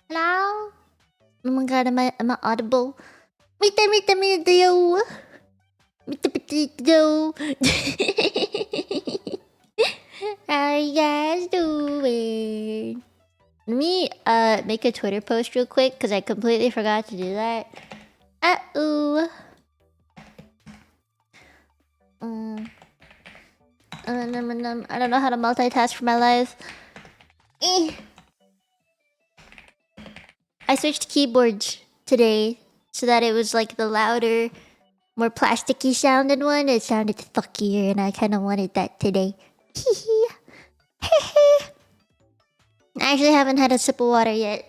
Hello? Oh my god, am I audible? Mite Mite Mite yo! Mite Mite yo! How are you guys doing? Let me make a Twitter post real quick because I completely forgot to do that. Uh-oh. I don't know how to multitask for my life. I switched keyboards today so that it was like the louder, more plasticky sounded one. It sounded fuckier and I kind of wanted that today. I actually haven't had a sip of water yet.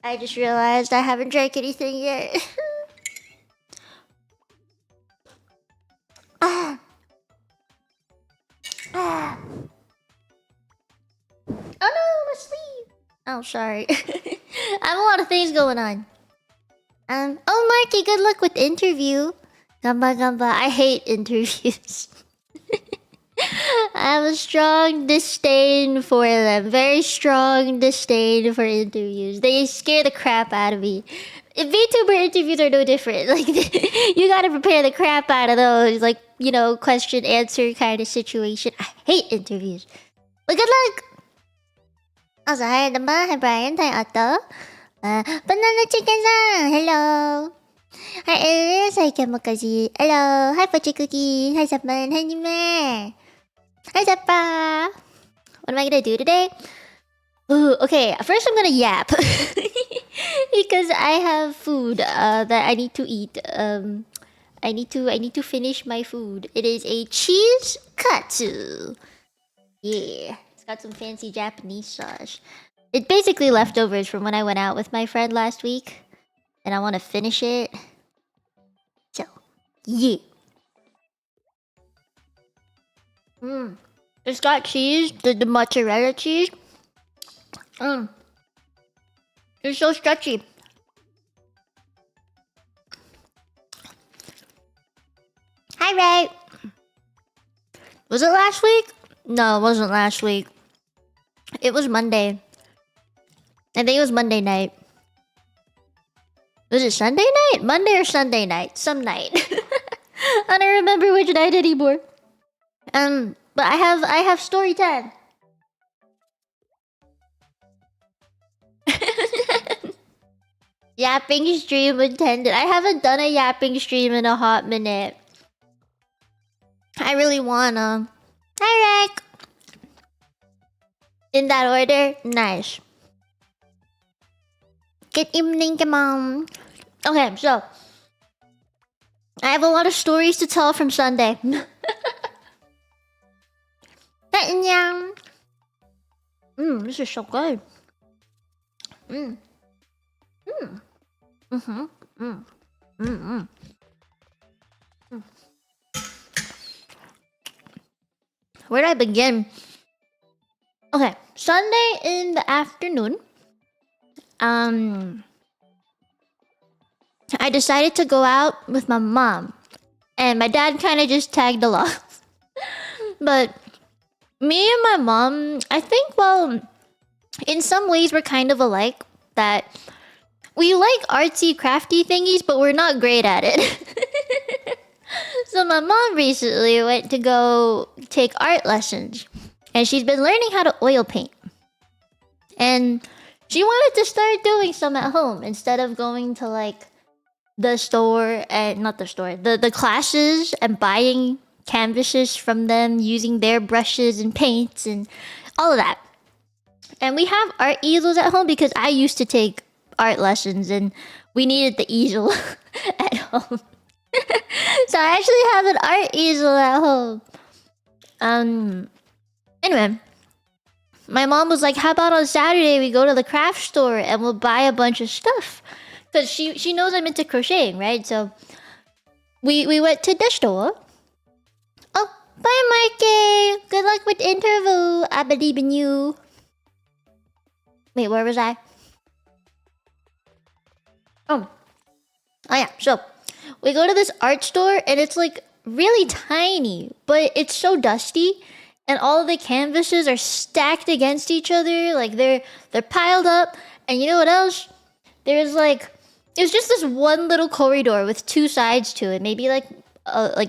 I just realized I haven't drank anything yet. Oh no, my sleeve. Oh, sorry. I have a lot of things going on. Oh, Marky, good luck with interview. Gamba gamba. I hate interviews. I have a strong disdain for them. Very strong disdain for interviews. They scare the crap out of me. VTuber interviews are no different. Like, you gotta prepare the crap out of those. Like, you know, question answer kind of situation. I hate interviews. But good luck. Also, hi, Damba. Hi, Brian. Hi, Otto. Banana Chicken-san. Hello. Hi, Iris. Hi, Kemokazi. Hello. Hi, Pochi Cookie. Hi, Sapman. Hi, Nime. Hi, Zappa. What am I gonna do today? Ooh, okay, first I'm gonna yap. Because I have food that I need to eat. I need to finish my food. It is a cheese katsu. Yeah. It's got some fancy Japanese sauce. It's basically leftovers from when I went out with my friend last week. And I want to finish it. So, yeah. It's got cheese, the mozzarella cheese. It's so stretchy. Hi, Ray. Was it last week? No, it wasn't last week. It was Monday. I think it was Monday night. Was it Sunday night? Monday or Sunday night? Some night. I don't remember which night anymore. But I have story time. Yapping stream intended. I haven't done a yapping stream in a hot minute. I really wanna. Hi, Rick. In that order? Nice. Good evening, mom. Okay, so I have a lot of stories to tell from Sunday. This is so good. Where do I begin? Okay, Sunday in the afternoon. I decided to go out with my mom. And my dad kind of just tagged along. But me and my mom, I think, well, in some ways we're kind of alike. That we like artsy, crafty thingies, but we're not great at it. So my mom recently went to go take art lessons. And she's been learning how to oil paint. And she wanted to start doing some at home instead of going to like the store and not the store, the classes and buying canvases from them, using their brushes and paints and all of that. And we have art easels at home because I used to take art lessons and we needed the easel at home. So I actually have an art easel at home. Anyway, my mom was like, how about on Saturday we go to the craft store and we'll buy a bunch of stuff? Because she knows I'm into crocheting, right? So we went to the store. Oh, bye, Marky. Good luck with the interview. I believe in you. Wait, where was I? Oh yeah, so we go to this art store and it's like really tiny, but it's so dusty. And all of the canvases are stacked against each other. Like they're piled up And you know what else? There's like, it was just this one little corridor with two sides to it, maybe like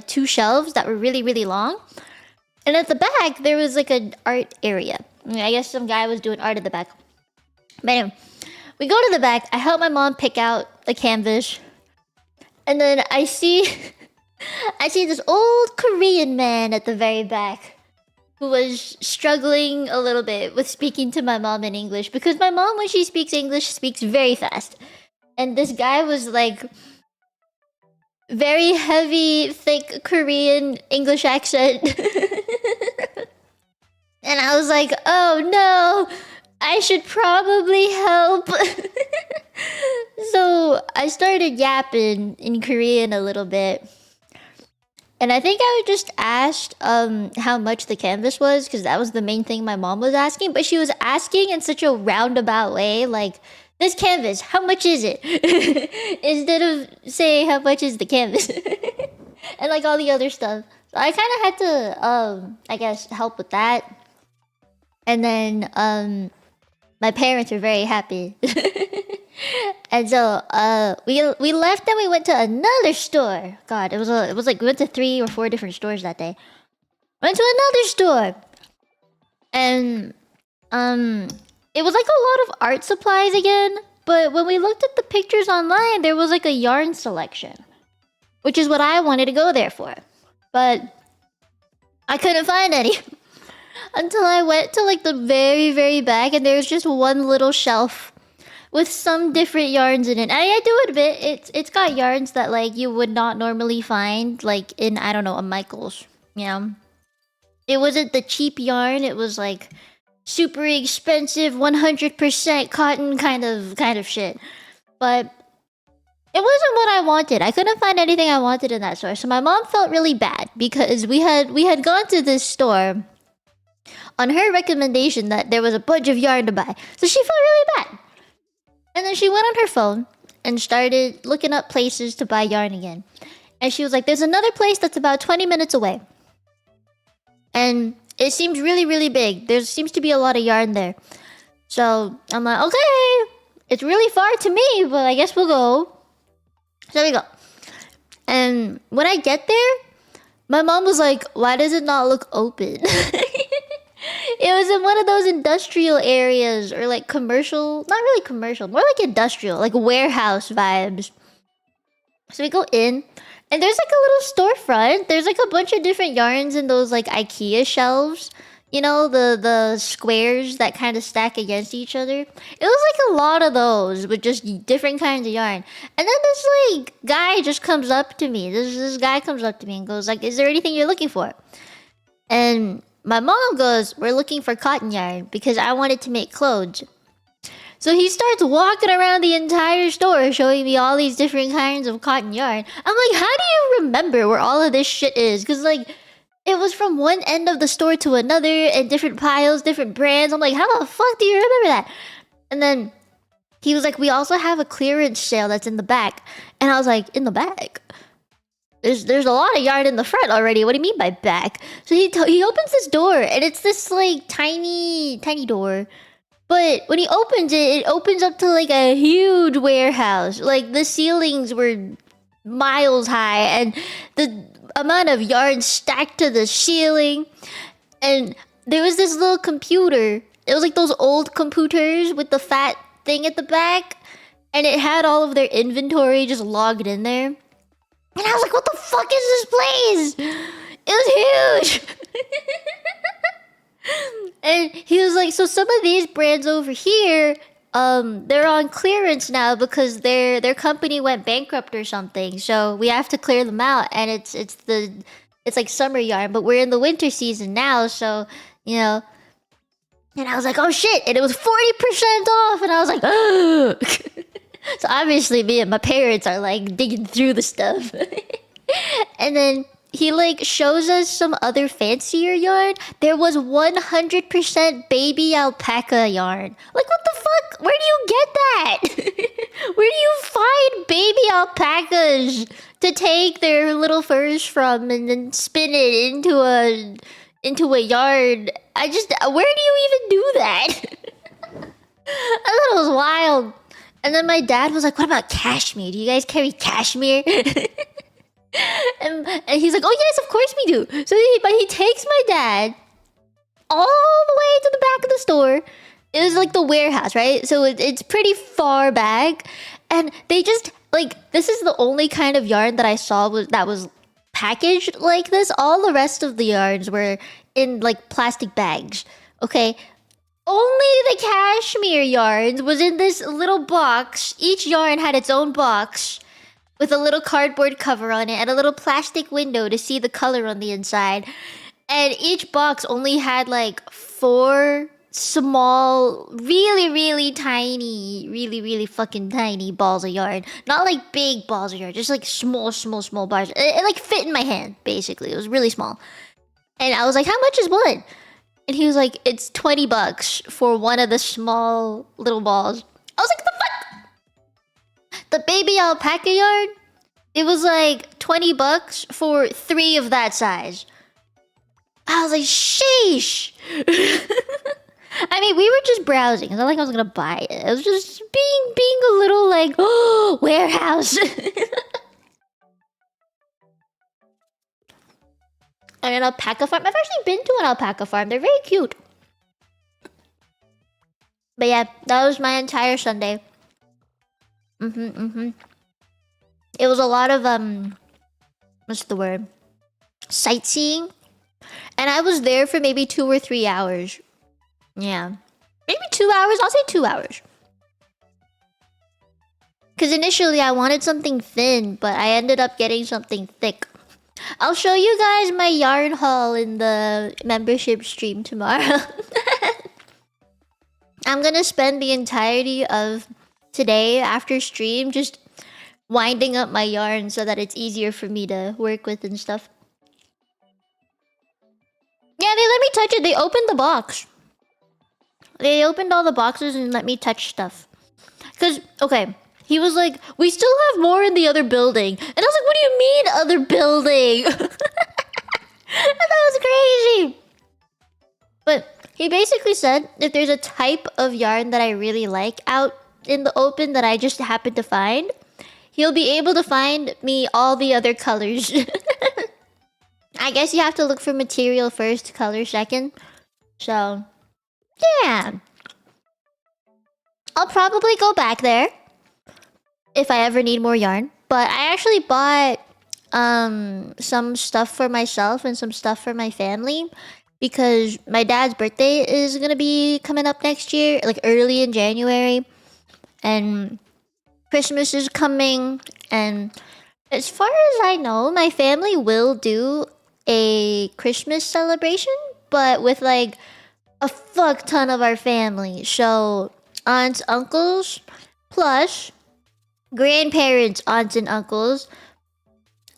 two shelves that were really, really long. And at the back, there was like an art area. I guess some guy was doing art at the back. But anyway, we go to the back. I help my mom pick out the canvas. And then I see this old Korean man at the very back who was struggling a little bit with speaking to my mom in English, because my mom, when she speaks English, speaks very fast. And this guy was like very heavy, thick Korean English accent. And I was like, oh no, I should probably help. So I started yapping in Korean a little bit. And I think I just asked how much the canvas was, because that was the main thing my mom was asking. But she was asking in such a roundabout way, like, this canvas, how much is it? Instead of saying how much is the canvas. And like all the other stuff. So I kind of had to, I guess, help with that. And then my parents were very happy. And so we left and we went to another store. God, it was like we went to 3 or 4 different stores that day. Went to another store. And it was like a lot of art supplies again, but when we looked at the pictures online, there was like a yarn selection, which is what I wanted to go there for. But I couldn't find any until I went to like the very, very back, and there was just one little shelf with some different yarns in it. I do admit it's got yarns that like you would not normally find like in, I don't know, a Michael's. Yeah. It wasn't the cheap yarn, it was like super expensive 100% cotton kind of shit. But it wasn't what I wanted. I couldn't find anything I wanted in that store. So my mom felt really bad because we had gone to this store on her recommendation that there was a bunch of yarn to buy. So she felt really bad. And then she went on her phone and started looking up places to buy yarn again. And she was like, there's another place that's about 20 minutes away. And it seems really, really big. There seems to be a lot of yarn there. So I'm like, okay, it's really far to me, but I guess we'll go. So we go. And when I get there, my mom was like, why does it not look open? It was in one of those industrial areas, or like commercial, not really commercial, more like industrial, like warehouse vibes. So we go in, and there's like a little storefront. There's like a bunch of different yarns in those like IKEA shelves. You know, the squares that kind of stack against each other. It was like a lot of those with just different kinds of yarn. And then this like guy just comes up to me. This guy comes up to me and goes like, is there anything you're looking for? And my mom goes, we're looking for cotton yarn because I wanted to make clothes. So he starts walking around the entire store showing me all these different kinds of cotton yarn. I'm like, how do you remember where all of this shit is? Because like, it was from one end of the store to another and different piles, different brands. I'm like, how the fuck do you remember that? And then he was like, we also have a clearance sale that's in the back. And I was like, in the back? There's a lot of yarn in the front already. What do you mean by back? So he opens this door, and it's this like tiny door. But when he opens it, it opens up to like a huge warehouse. Like the ceilings were miles high, and the amount of yarn stacked to the ceiling. And there was this little computer. It was like those old computers with the fat thing at the back, and it had all of their inventory just logged in there. And I was like, what the fuck is this place? It was huge. And he was like, so some of these brands over here, they're on clearance now because their company went bankrupt or something. So we have to clear them out. And it's like summer yarn, but we're in the winter season now. So, you know. And I was like, oh shit. And it was 40% off. And I was like, oh. So obviously me and my parents are like digging through the stuff. And then he like shows us some other fancier yarn. There was 100% baby alpaca yarn. Like what the fuck? Where do you get that? Where do you find baby alpacas to take their little furs from and then spin it into a yarn? Where do you even do that? I thought it was wild. And then my dad was like, "What about cashmere? Do you guys carry cashmere?" and he's like, "Oh yes, of course we do." So he takes my dad all the way to the back of the store. It was like the warehouse, right? So it's pretty far back, and they just like, this is the only kind of yarn that I saw that was packaged like this. All the rest of the yarns were in like plastic bags. Okay, only the cashmere yarns was in this little box. Each yarn had its own box with a little cardboard cover on it and a little plastic window to see the color on the inside. And each box only had like 4 small, really, really tiny, really fucking tiny balls of yarn. Not like big balls of yarn, just like small bars. It like fit in my hand, basically. It was really small. And I was like, "How much is one?" And he was like, "It's $20 for one of the small little balls." I was like, "The fuck?" The baby alpaca yarn, it was like $20 for 3 of that size. I was like, sheesh. I mean, we were just browsing. It's not like I was gonna buy it. It was just being a little like, oh, warehouse. And an alpaca farm. I've actually been to an alpaca farm. They're very cute. But yeah, that was my entire Sunday. It was a lot of what's the word? Sightseeing. And I was there for maybe 2 or 3 hours. Yeah. Maybe 2 hours. I'll say 2 hours. Because initially I wanted something thin, but I ended up getting something thick. I'll show you guys my yarn haul in the membership stream tomorrow. I'm gonna spend the entirety of today after stream just winding up my yarn so that it's easier for me to work with and stuff. Yeah, they let me touch it. They opened the box. They opened all the boxes and let me touch stuff. Because, okay, he was like, "We still have more in the other building." And I was like, "What do you mean, other building?" That was crazy. But he basically said if there's a type of yarn that I really like out in the open that I just happen to find, he'll be able to find me all the other colors. I guess you have to look for material first, color second. So, yeah. I'll probably go back there if I ever need more yarn. But I actually bought some stuff for myself and some stuff for my family because my dad's birthday is gonna be coming up next year, like early in January, and Christmas is coming. And as far as I know, my family will do a Christmas celebration, but with like a fuck ton of our family. So aunts, uncles, plus grandparents, aunts and uncles,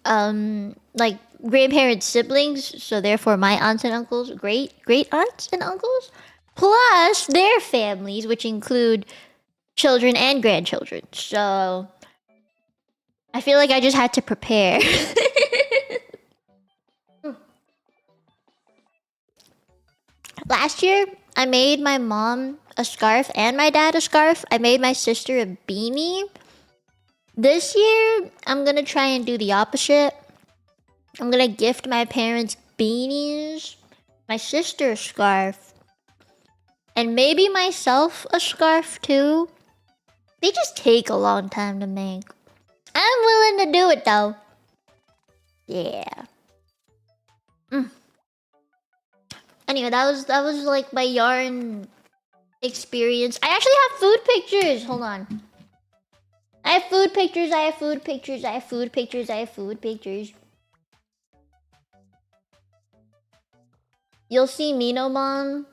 like grandparents' siblings, so therefore my aunts and uncles, great aunts and uncles, plus their families, which include children and grandchildren. So I feel like I just had to prepare. Last year, I made my mom a scarf and my dad a scarf. I made my sister a beanie. This year, I'm gonna try and do the opposite. I'm gonna gift my parents beanies, my sister a scarf, and maybe myself a scarf too. They just take a long time to make. I'm willing to do it though. Yeah. Anyway, that was like my yarn experience. I actually have food pictures. Hold on. I have food pictures. I have food pictures. I have food pictures. I have food pictures. You'll see Mino Mom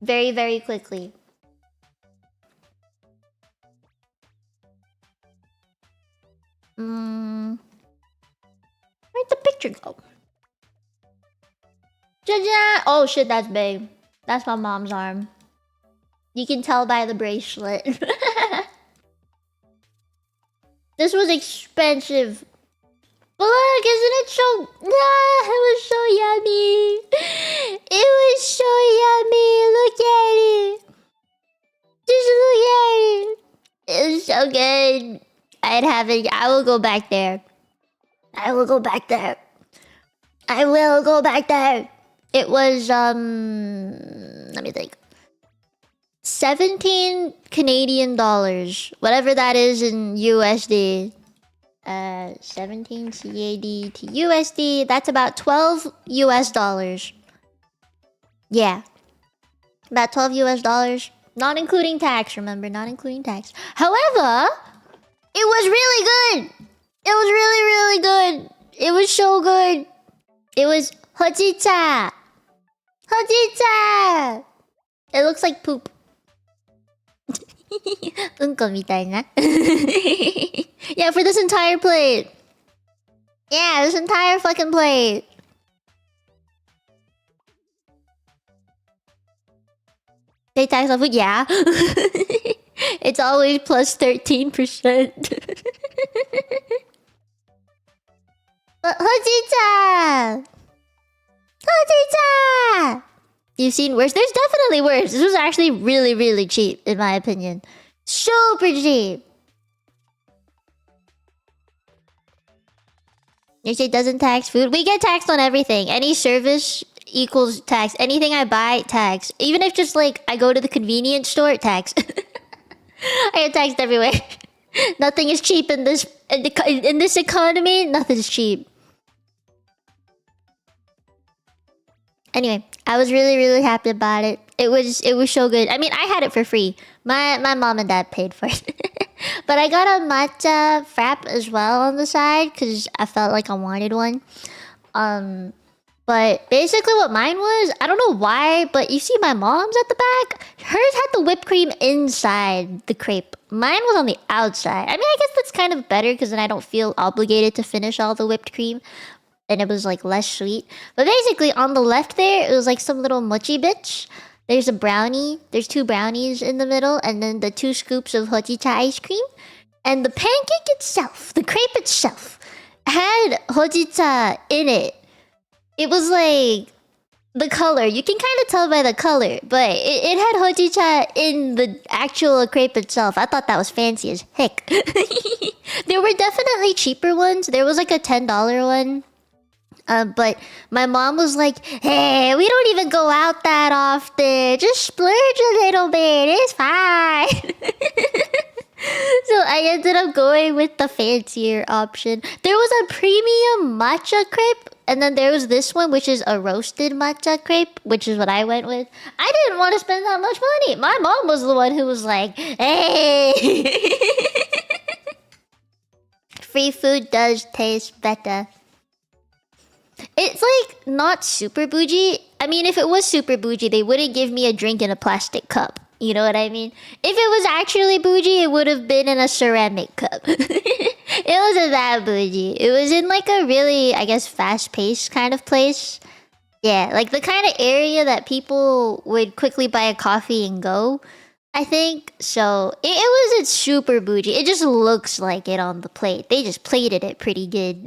very, very quickly. Where'd the picture go? Ja-ja! Oh shit, that's big. That's my mom's arm. You can tell by the bracelet. This was expensive. But look, isn't it so... Ah, it was so yummy. It was so yummy. Look at it. Just Yay! It was so good. I'd have it. I will go back there. I will go back there. I will go back there. It was let me think. 17 Canadian dollars. Whatever that is in USD. 17 CAD to USD. That's about 12 US dollars. Yeah. About 12 US dollars. Not including tax, remember? Not including tax. However, it was really good. It was really, really good. It was so good. It was hojicha. Hojicha. It looks like poop. うんこみたいな Yeah, for this entire plate. Yeah, this entire fucking plate. Pay tax on food? Yeah. It's always plus 13%. But Hojicha! Hojicha! You've seen worse? There's definitely worse. This was actually really, really cheap, in my opinion. Super cheap. Your state doesn't tax food? We get taxed on everything. Any service equals tax. Anything I buy, tax. Even if just like I go to the convenience store, tax. I get taxed everywhere. Nothing is cheap in this economy. Nothing's cheap. Anyway, I was really, really happy about it. It was so good. I mean, I had it for free. My mom and dad paid for it. But I got a matcha frap as well on the side because I felt like I wanted one. But basically what mine was, I don't know why, but you see my mom's at the back? Hers had the whipped cream inside the crepe. Mine was on the outside. I mean, I guess that's kind of better because then I don't feel obligated to finish all the whipped cream. And it was like less sweet. But basically on the left there, it was like some little mochi bitch. There's a brownie. There's 2 brownies in the middle. And then the 2 scoops of hojicha ice cream. And the pancake itself, the crepe itself, had hojicha in it. It was like the color. You can kind of tell by the color. But it had hojicha in the actual crepe itself. I thought that was fancy as heck. There were definitely cheaper ones. There was like a $10 one. But my mom was like, hey, we don't even go out that often. Just splurge a little bit. It's fine. So I ended up going with the fancier option. There was a premium matcha crepe. And then there was this one, which is a roasted matcha crepe, which is what I went with. I didn't want to spend that much money. My mom was the one who was like, hey. Free food does taste better. It's like not super bougie. I mean, if it was super bougie, they wouldn't give me a drink in a plastic cup. You know what I mean? If it was actually bougie, it would have been in a ceramic cup. It wasn't that bougie. It was in like a really, I guess, fast-paced kind of place. Yeah, like the kind of area that people would quickly buy a coffee and go, I think. So it wasn't super bougie. It just looks like it on the plate. They just plated it pretty good.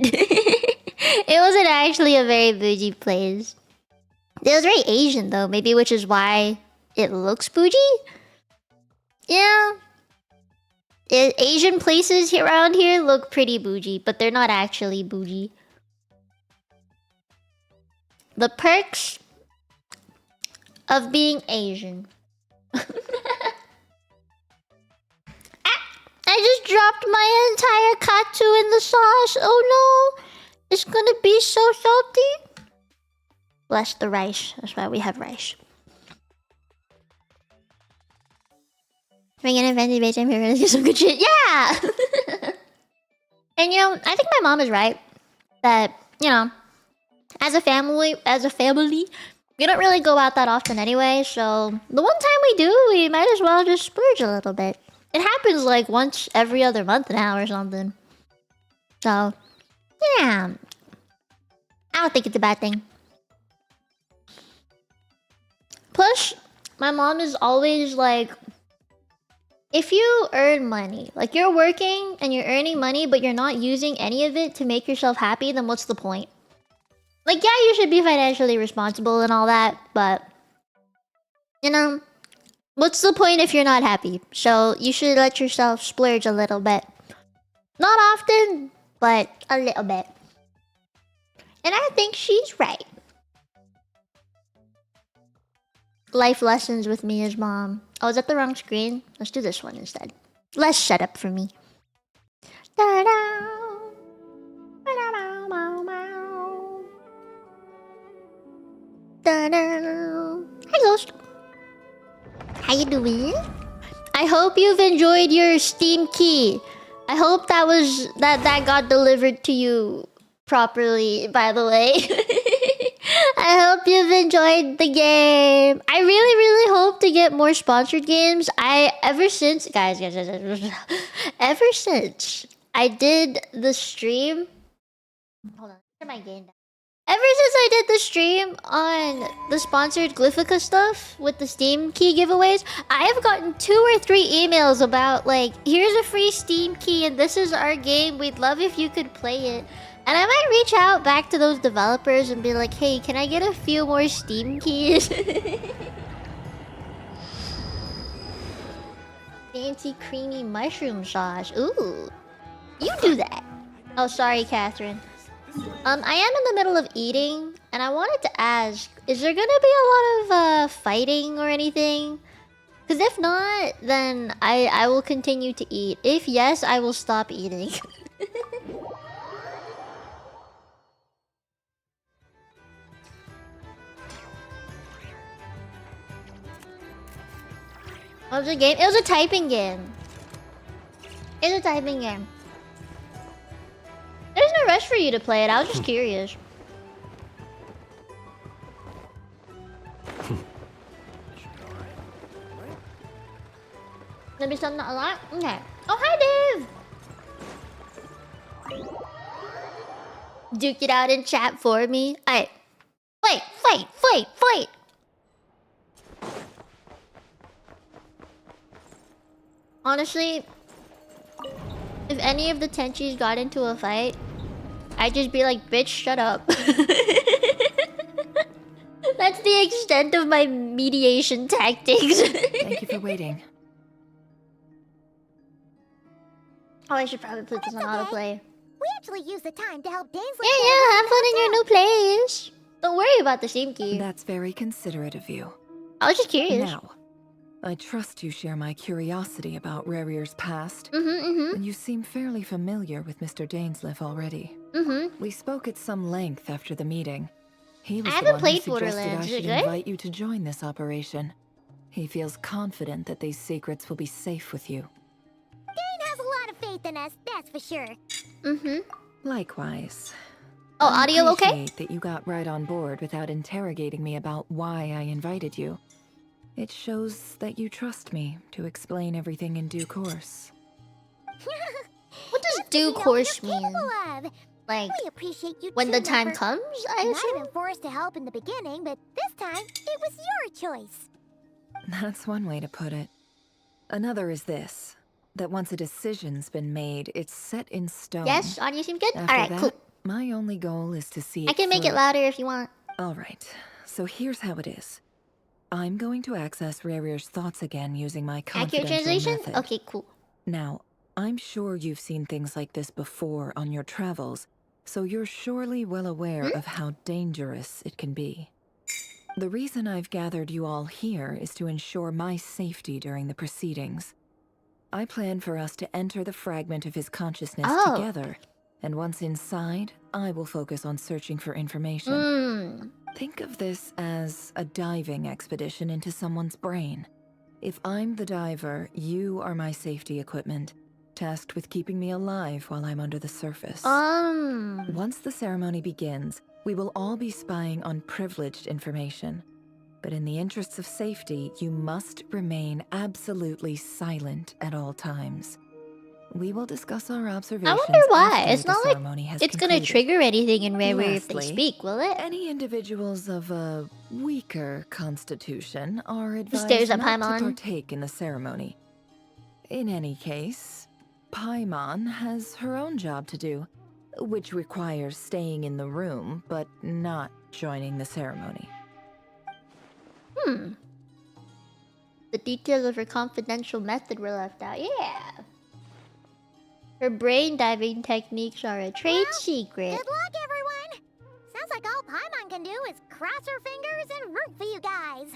It wasn't actually a very bougie place. It was very Asian though, maybe, which is why it looks bougie? Yeah. Asian places here around here look pretty bougie, but they're not actually bougie. The perks of being Asian. I just dropped my entire katsu in the sauce. Oh no! It's gonna be so salty. Bless the rice. That's why we have rice. Bring in a fancy base. I'm here to do some good shit. Yeah! And you know, I think my mom is right. That, you know, as a family, we don't really go out that often anyway. So the one time we do, we might as well just splurge a little bit. It happens like once every other month now or something. So, yeah. I don't think it's a bad thing. Plus, my mom is always like, if you earn money, like you're working and you're earning money, but you're not using any of it to make yourself happy, then what's the point? Like, yeah, you should be financially responsible and all that, but, you know, What's the point if you're not happy? So you should let yourself splurge a little bit. Not often, but a little bit. And I think she's right. Life lessons with Mia's mom. Oh, is that the wrong screen? Let's do this one instead. Less setup for me. Hi, Ghost. How you doing? I hope you've enjoyed your Steam key. I hope that got delivered to you properly, by the way. I hope you've enjoyed the game. I really hope to get more sponsored games. Ever since I did the stream. Hold on, turn my game down. Ever since I did the stream on the sponsored Glyphica stuff with the Steam key giveaways, I have gotten 2 or 3 emails about like, here's a free Steam key and this is our game. We'd love if you could play it. And I might reach out back to those developers and be like, hey, can I get a few more Steam keys? Fancy creamy mushroom sauce. Ooh. You do that. Oh, sorry, Catherine. I am in the middle of eating, and I wanted to ask, is there gonna be a lot of fighting or anything? Because if not, then I will continue to eat. If yes, I will stop eating. What was the game? It was a typing game. It's a typing game. There's no rush for you to play it. I was just curious. Maybe something not a lot? Okay. Oh, hi, Dave! Duke it out in chat for me. Alright. Fight! Honestly, if any of the Tenchis got into a fight, I'd just be like, bitch, shut up. That's the extent of my mediation tactics. Thank you for waiting. Oh, I should probably put this on autoplay. We actually use the time to help Danesley. Yeah, have fun in your new place. Don't worry about the Steam key. That's very considerate of you. I was just curious. Now, I trust you share my curiosity about Rarier's past. And you seem fairly familiar with Mr. Dainsleif already. We spoke at some length after the meeting. He was I the haven't one played who suggested Borderlands. I Is it should good? invite you to join this operation. He feels confident that these secrets will be safe with you. Dane has a lot of faith in us, that's for sure. Likewise. Oh, I audio okay? appreciate that you got right on board without interrogating me about why I invited you. It shows that you trust me to explain everything in due course. What does That's due what we know course you're mean? capable of. Like, We appreciate you when too, the time Never. comes, I You might assume? have been forced to help in the beginning, but this time it was your choice. That's one way to put it. Another is this, that once a decision's been made, it's set in stone. Yes, audio seems good? After Alright, that, cool. my only goal is to see I can make it through. louder if you want. Alright, so here's how it is. I'm going to access Rarier's thoughts again using my Accurate confidential translation? method. Okay, cool. Now, I'm sure you've seen things like this before on your travels, so you're surely well aware of how dangerous it can be. The reason I've gathered you all here is to ensure my safety during the proceedings. I plan for us to enter the fragment of his consciousness Oh. together, and once inside, I will focus on searching for information. Think of this as a diving expedition into someone's brain. If I'm the diver, you are my safety equipment, tasked with keeping me alive while I'm under the surface. Once the ceremony begins, we will all be spying on privileged information. But in the interests of safety, you must remain absolutely silent at all times. We will discuss our observations. I wonder why. after It's the not like ceremony has it's gonna concluded. trigger anything in Rare if they Lastly, speak, will it? Any individuals of a weaker constitution are advised stares at not Paimon. to partake in the ceremony. In any case, Paimon has her own job to do, which requires staying in the room but not joining the ceremony. The details of her confidential method were left out. Yeah. Her brain diving techniques are a trade secret. Good luck, everyone! Sounds like all Paimon can do is cross her fingers and root for you guys.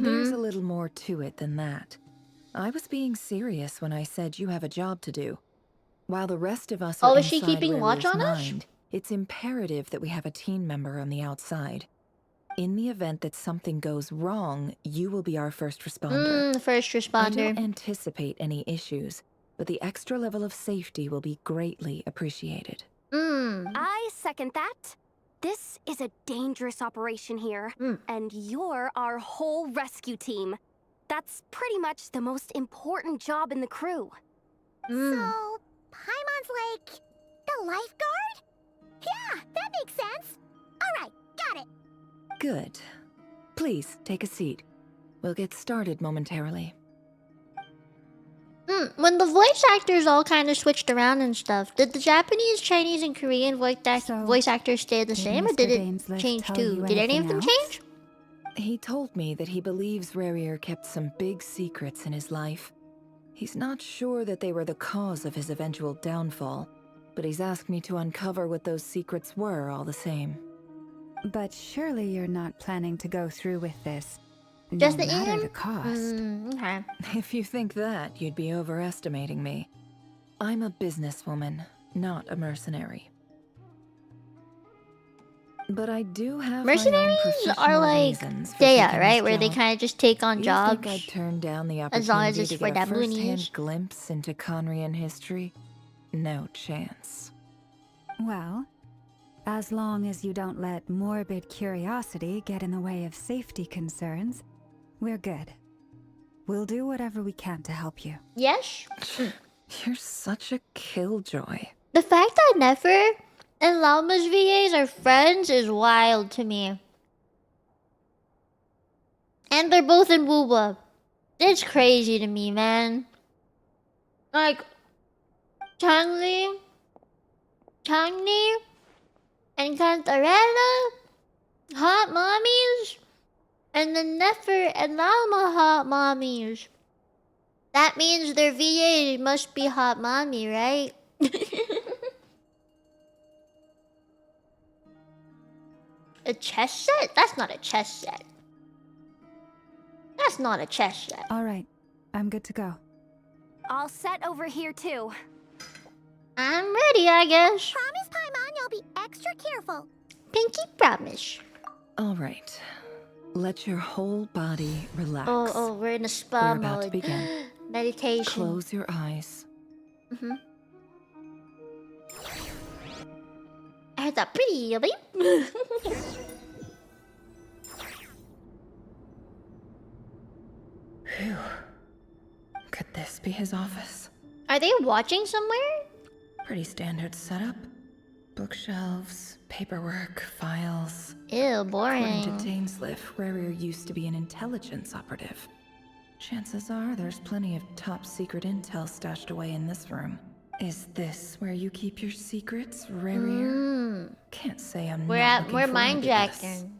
There's a little more to it than that. I was being serious when I said you have a job to do. While the rest of us are is she inside keeping watch Rarier's on us? mind, it's imperative that we have a team member on the outside. In the event that something goes wrong, you will be our first responder. First I responder. don't anticipate any issues, but the extra level of safety will be greatly appreciated. I second that. This is a dangerous operation here, and you're our whole rescue team. That's pretty much the most important job in the crew. So, Paimon's like the lifeguard? Yeah, that makes sense. Alright, got it. Good. Please, take a seat. We'll get started momentarily. When the voice actors all kind of switched around and stuff, did the Japanese, Chinese, and Korean voice actors stay the same, or did it change too? Did any of them change? He told me that he believes Rarier kept some big secrets in his life. He's not sure that they were the cause of his eventual downfall, but he's asked me to uncover what those secrets were all the same. But surely you're not planning to go through with this, Just no the matter Ian? the cost. Okay. If you think that, you'd be overestimating me. I'm a businesswoman, not a mercenary. But I do have my own Mercenaries professional are like reasons for Dea, taking this right? Where they job. kind of just take on You jobs. think I'd turn down the as long as opportunity it's to for get a the boonies? first-hand glimpse into Conrian history? No chance. Well, as long as you don't let morbid curiosity get in the way of safety concerns, we're good. We'll do whatever we can to help you. Yes? You're such a killjoy. The fact that Nefer and Llama's VAs are friends is wild to me. And they're both in Woowa. It's crazy to me, man. Like, Changli, and Cantarella, hot mommies, and then Nefer and Llama hot mommies. That means their VA must be hot mommy, right? A chess set? That's not a chess set. That's not a chess set. All right, I'm good to go. All set over here too. I'm ready, I guess. Promise, Paimon, you'll be extra careful. Pinky promise. All right. Let your whole body relax. Oh, we're in a spa We're about mode. to begin. Meditation. Close your eyes. I heard that pretty, babe. Phew. Could this be his office? Are they watching somewhere? Pretty standard setup. Bookshelves, paperwork, files. Ew, According boring. to Dainsliff, Rarier used to be an intelligence operative. Chances are there's plenty of top secret intel stashed away in this room. Is this where you keep your secrets, Rarier? Can't say I'm We're not looking we're forward mind to this. jacking.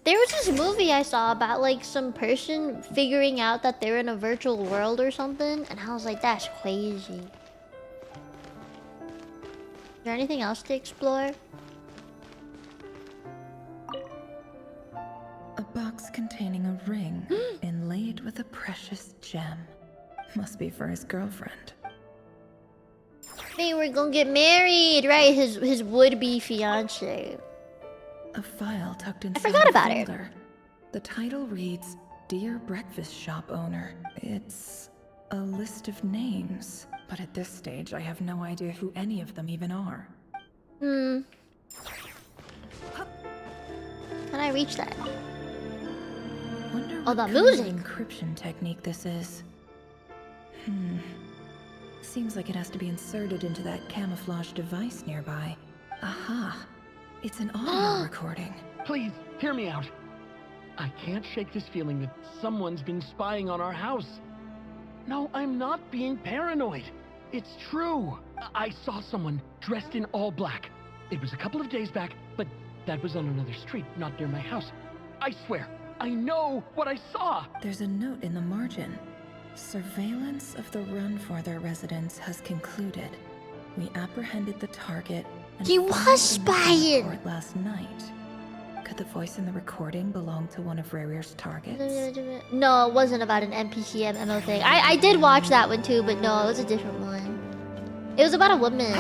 There was this movie I saw about like some person figuring out that they're in a virtual world or something, and I was like, that's crazy. Is there anything else to explore? A box containing a ring inlaid with a precious gem. Must be for his girlfriend. Hey, we're gonna get married, right? His would-be fiance. A file tucked inside forgot a about it. folder. The title reads, Dear Breakfast Shop Owner. It's a list of names, but at this stage I have no idea who any of them even are. Can I reach that? Wonder Oh, what the kind of music. encryption technique this is. Seems like it has to be inserted into that camouflage device nearby. Aha! It's an audio recording. Please, hear me out. I can't shake this feeling that someone's been spying on our house. No, I'm not being paranoid. It's true. I saw someone dressed in all black. It was a couple of days back, but that was on another street, not near my house. I swear, I know what I saw. There's a note in the margin. Surveillance of the run for their residence has concluded. We apprehended the target and He filed was a missing spying. report last night. Could the voice in the recording belong to one of Rarier's targets? No, it wasn't about an NPC MMO thing. I did watch that one too, but no, it was a different one. It was about a woman.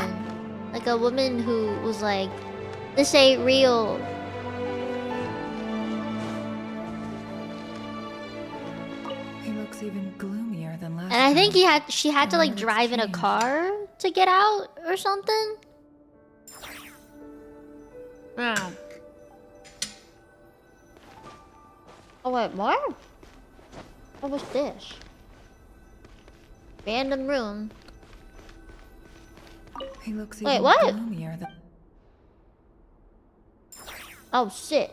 Like a woman who was like, this ain't real. He looks even gloomier than last And I think time. she had to like What's drive in a changed? car to get out or something. Yeah. Oh wait, what? What was this? Random room. He looks Wait, even what? gloomier than... Oh shit.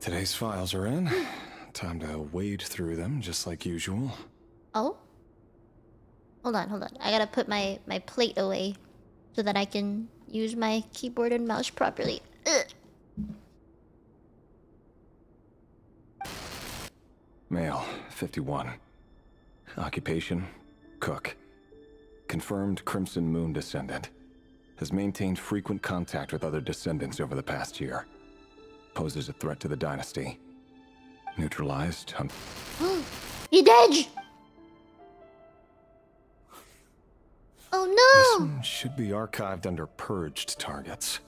Today's files are in. Time to wade through them, just like usual. Oh? Hold on. I gotta put my plate away so that I can use my keyboard and mouse properly. Ugh. Male, 51. Occupation, cook. Confirmed Crimson Moon descendant. Has maintained frequent contact with other descendants over the past year. Poses a threat to the dynasty. Neutralized on... He dead! Oh This no! one should be archived under purged targets.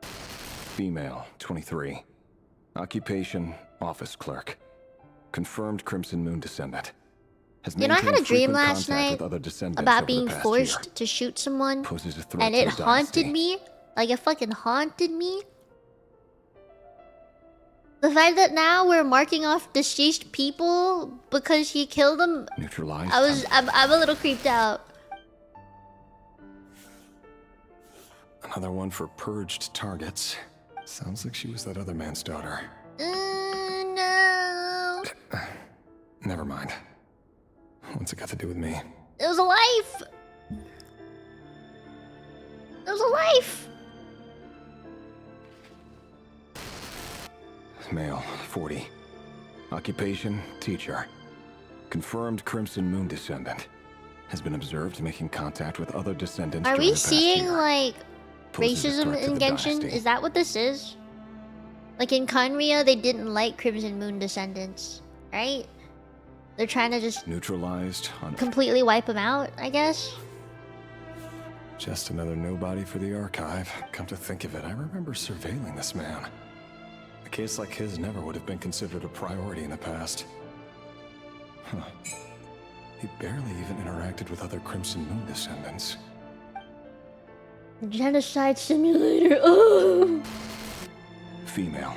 Female, 23. Occupation, office clerk. Confirmed Crimson Moon descendant. Has You know, I had a maintained dream frequent last contact night with other descendants over about the being past forced year. to shoot someone, Poses a threat and to it the haunted dynasty. me. Like it fucking haunted me. The fact that now we're marking off deceased people because he killed them, Neutralized. I'm a little creeped out. Another one for purged targets. Sounds like she was that other man's daughter. No. Never mind. What's it got to do with me? It was a life. It was a life. Male, 40. Occupation, teacher. Confirmed Crimson Moon descendant. Has been observed making contact with other descendants Are during we the past seeing year. like Poses a racism threat to in the Genshin? dynasty. Is that what this is? Like in Kanria, they didn't like Crimson Moon descendants, right? They're trying to just Neutralized on... completely wipe them out, I guess. Just another nobody for the archive. Come to think of it, I remember surveilling this man. A case like his never would have been considered a priority in the past. Huh. He barely even interacted with other Crimson Moon descendants. Genocide simulator. Oh. Female,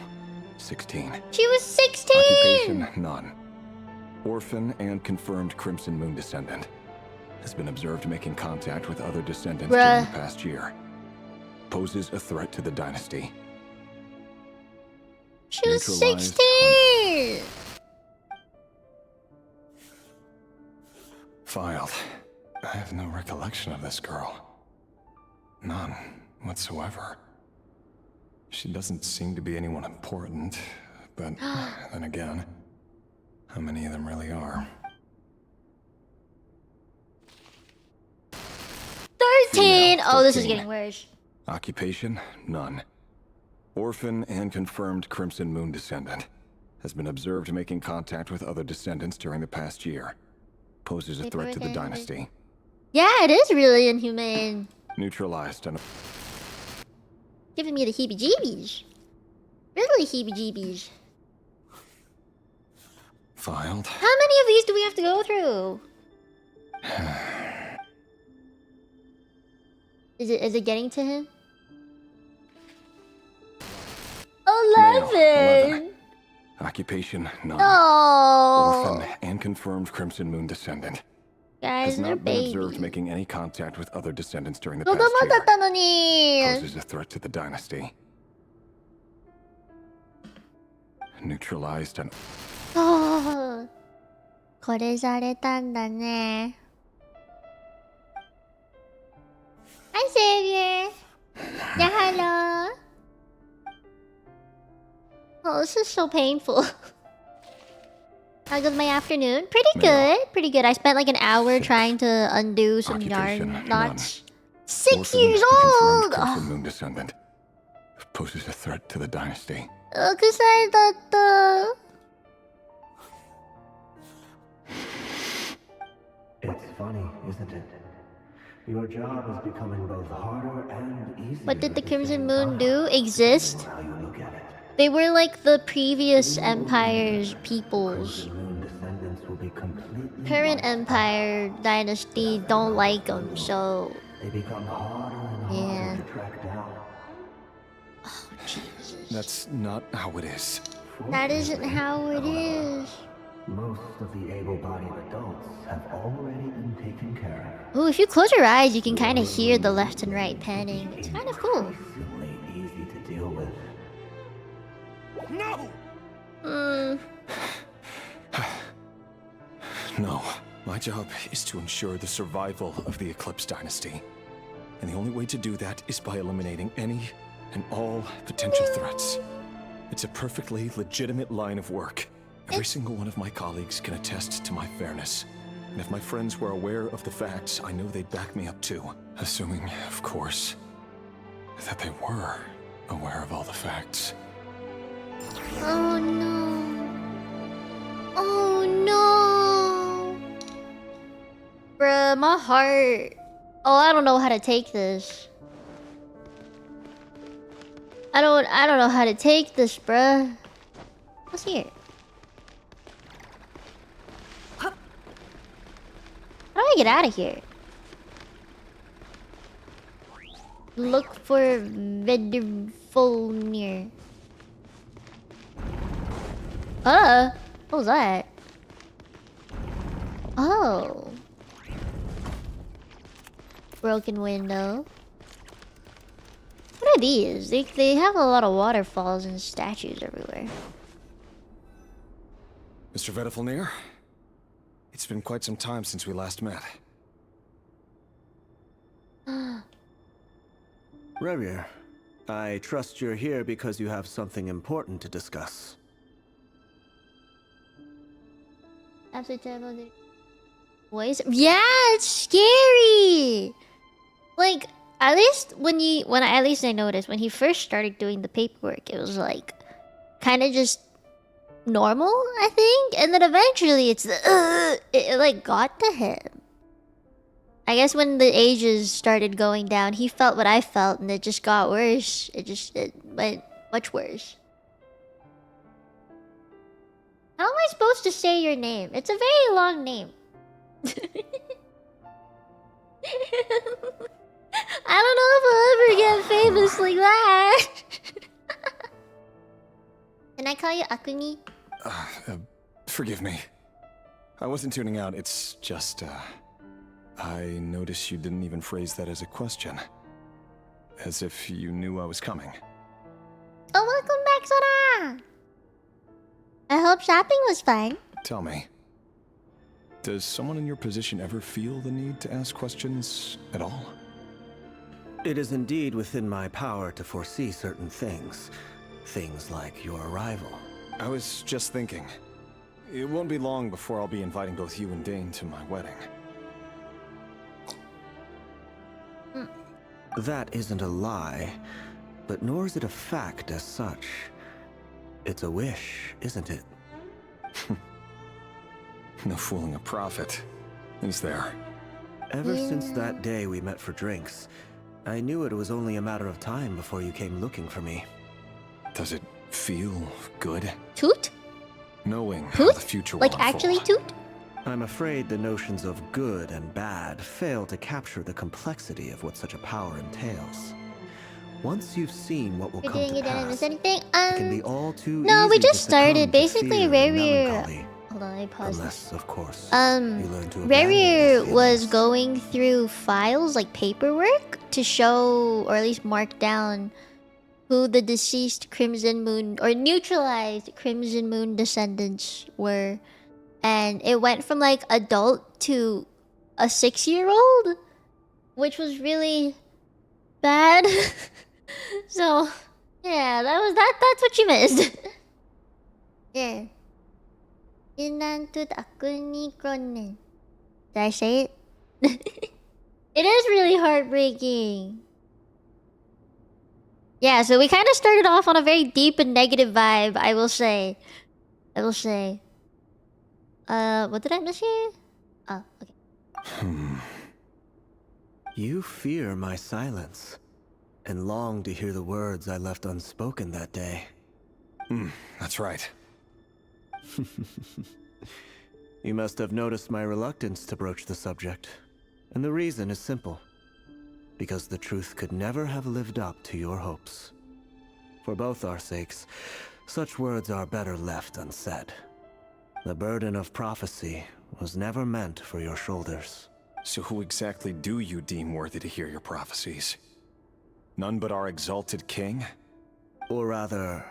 16. She was 16. Occupation, none. Orphan and confirmed Crimson Moon descendant. Has been observed making contact with other descendants during the past year. Poses a threat to the dynasty. She was Neutralized 16. Filed. I have no recollection of this girl. None whatsoever. She doesn't seem to be anyone important, but then again, how many of them really are? 13. Female, Oh, this is 13. getting worse. Occupation, none. Orphan and confirmed Crimson Moon descendant. Has been observed making contact with other descendants during the past year. Poses a threat to the dynasty. Yeah, it is really inhumane. Neutralized on... Giving me the heebie-jeebies. Really heebie-jeebies. Filed. How many of these do we have to go through? Is it getting to him? 11. Occupation, none. No. Orphan and confirmed Crimson Moon descendant. Guys, Has they're not been babies. observed making any contact with other descendants during the 子供 past だっ year. たのに。 Poses a threat to the dynasty. Neutralized on... Oh. これされたんだね。Hi, Xavier. Yeah, hello. Oh, this is so painful. How goes my afternoon? Pretty good. Pretty good. I spent like an hour trying to undo some yarn knots. 6 years old! Crimson Moon descendant. Poses a threat to the dynasty. 6歳だった. It's funny, isn't it? Your job is becoming both harder and easier. What did the Crimson Moon do? Exist? How you look at it. They were like the previous empire's peoples. Crimson Moon descendants will be completely Current wiped empire dynasty don't like them, so... They become harder and harder to track down. Oh, Jesus. That's not how it is. That isn't how it is. Most of the able-bodied adults have already been taken care of. Ooh, if you close your eyes, you can kind of hear the left and right panning. It's kind of cool. Increasingly easy to deal with. No! No. My job is to ensure the survival of the Eclipse Dynasty. And the only way to do that is by eliminating any and all potential threats. It's a perfectly legitimate line of work. Every single one of my colleagues can attest to my fairness. And if my friends were aware of the facts, I know they'd back me up too. Assuming, of course, that they were aware of all the facts. Oh no. Oh no. Bruh, my heart. Oh, I don't know how to take this. I don't know how to take this, bruh. What's here? How do I get out of here? Look for Vedifolier. What was that? Oh. Broken window. What are these? They have a lot of waterfalls and statues everywhere. Mr. Vedifolier? It's been quite some time since we last met. Revier, I trust you're here because you have something important to discuss. Absolutely terrible. Voice? Yeah, it's scary. Like, at least at least I noticed when he first started doing the paperwork, it was like kind of just normal, I think, and then eventually it like got to him. I guess when the ages started going down, he felt what I felt, and it just got worse. It went much worse. How am I supposed to say your name? It's a very long name. I don't know if I'll ever get famous like that. Can I call you Akuni? Forgive me. I wasn't tuning out, it's just, I noticed you didn't even phrase that as a question. As if you knew I was coming. Oh, welcome back, Sora! I hope shopping was fun. Tell me, does someone in your position ever feel the need to ask questions at all? It is indeed within my power to foresee certain things. Things like your arrival. I was just thinking. It won't be long before I'll be inviting both you and Dane to my wedding. That isn't a lie, but nor is it a fact as such. It's a wish, isn't it? No fooling a prophet, is there? Ever since that day we met for drinks, I knew it was only a matter of time before you came looking for me. Does it feel good? Toot? Knowing how Toot? the future will Like unfold. actually toot? I'm afraid the notions of good and bad fail to capture the complexity of what such a power entails. Once you've seen what will You're come doing to it, didn't miss pass, anything? it can be all too No, easy we to just started. succumb to Basically, fear and Rarier. melancholy. Hold on, let me pause this. Unless, of course, you learn to abandon Rarier these was feelings. going through files, like paperwork, to show, or at least mark down, who the deceased Crimson Moon, or neutralized Crimson Moon descendants were. and it went from like adult to a 6-year-old, which was really bad. So yeah, that's what you missed. Yeah. Did I say it? It is really heartbreaking. Yeah, so we kind of started off on a very deep and negative vibe, I will say. What did I miss here? Oh, okay. You fear my silence, and long to hear the words I left unspoken that day. That's right. You must have noticed my reluctance to broach the subject. And the reason is simple. Because the truth could never have lived up to your hopes. For both our sakes, such words are better left unsaid. The burden of prophecy was never meant for your shoulders. So who exactly do you deem worthy to hear your prophecies? None but our exalted king? Or rather,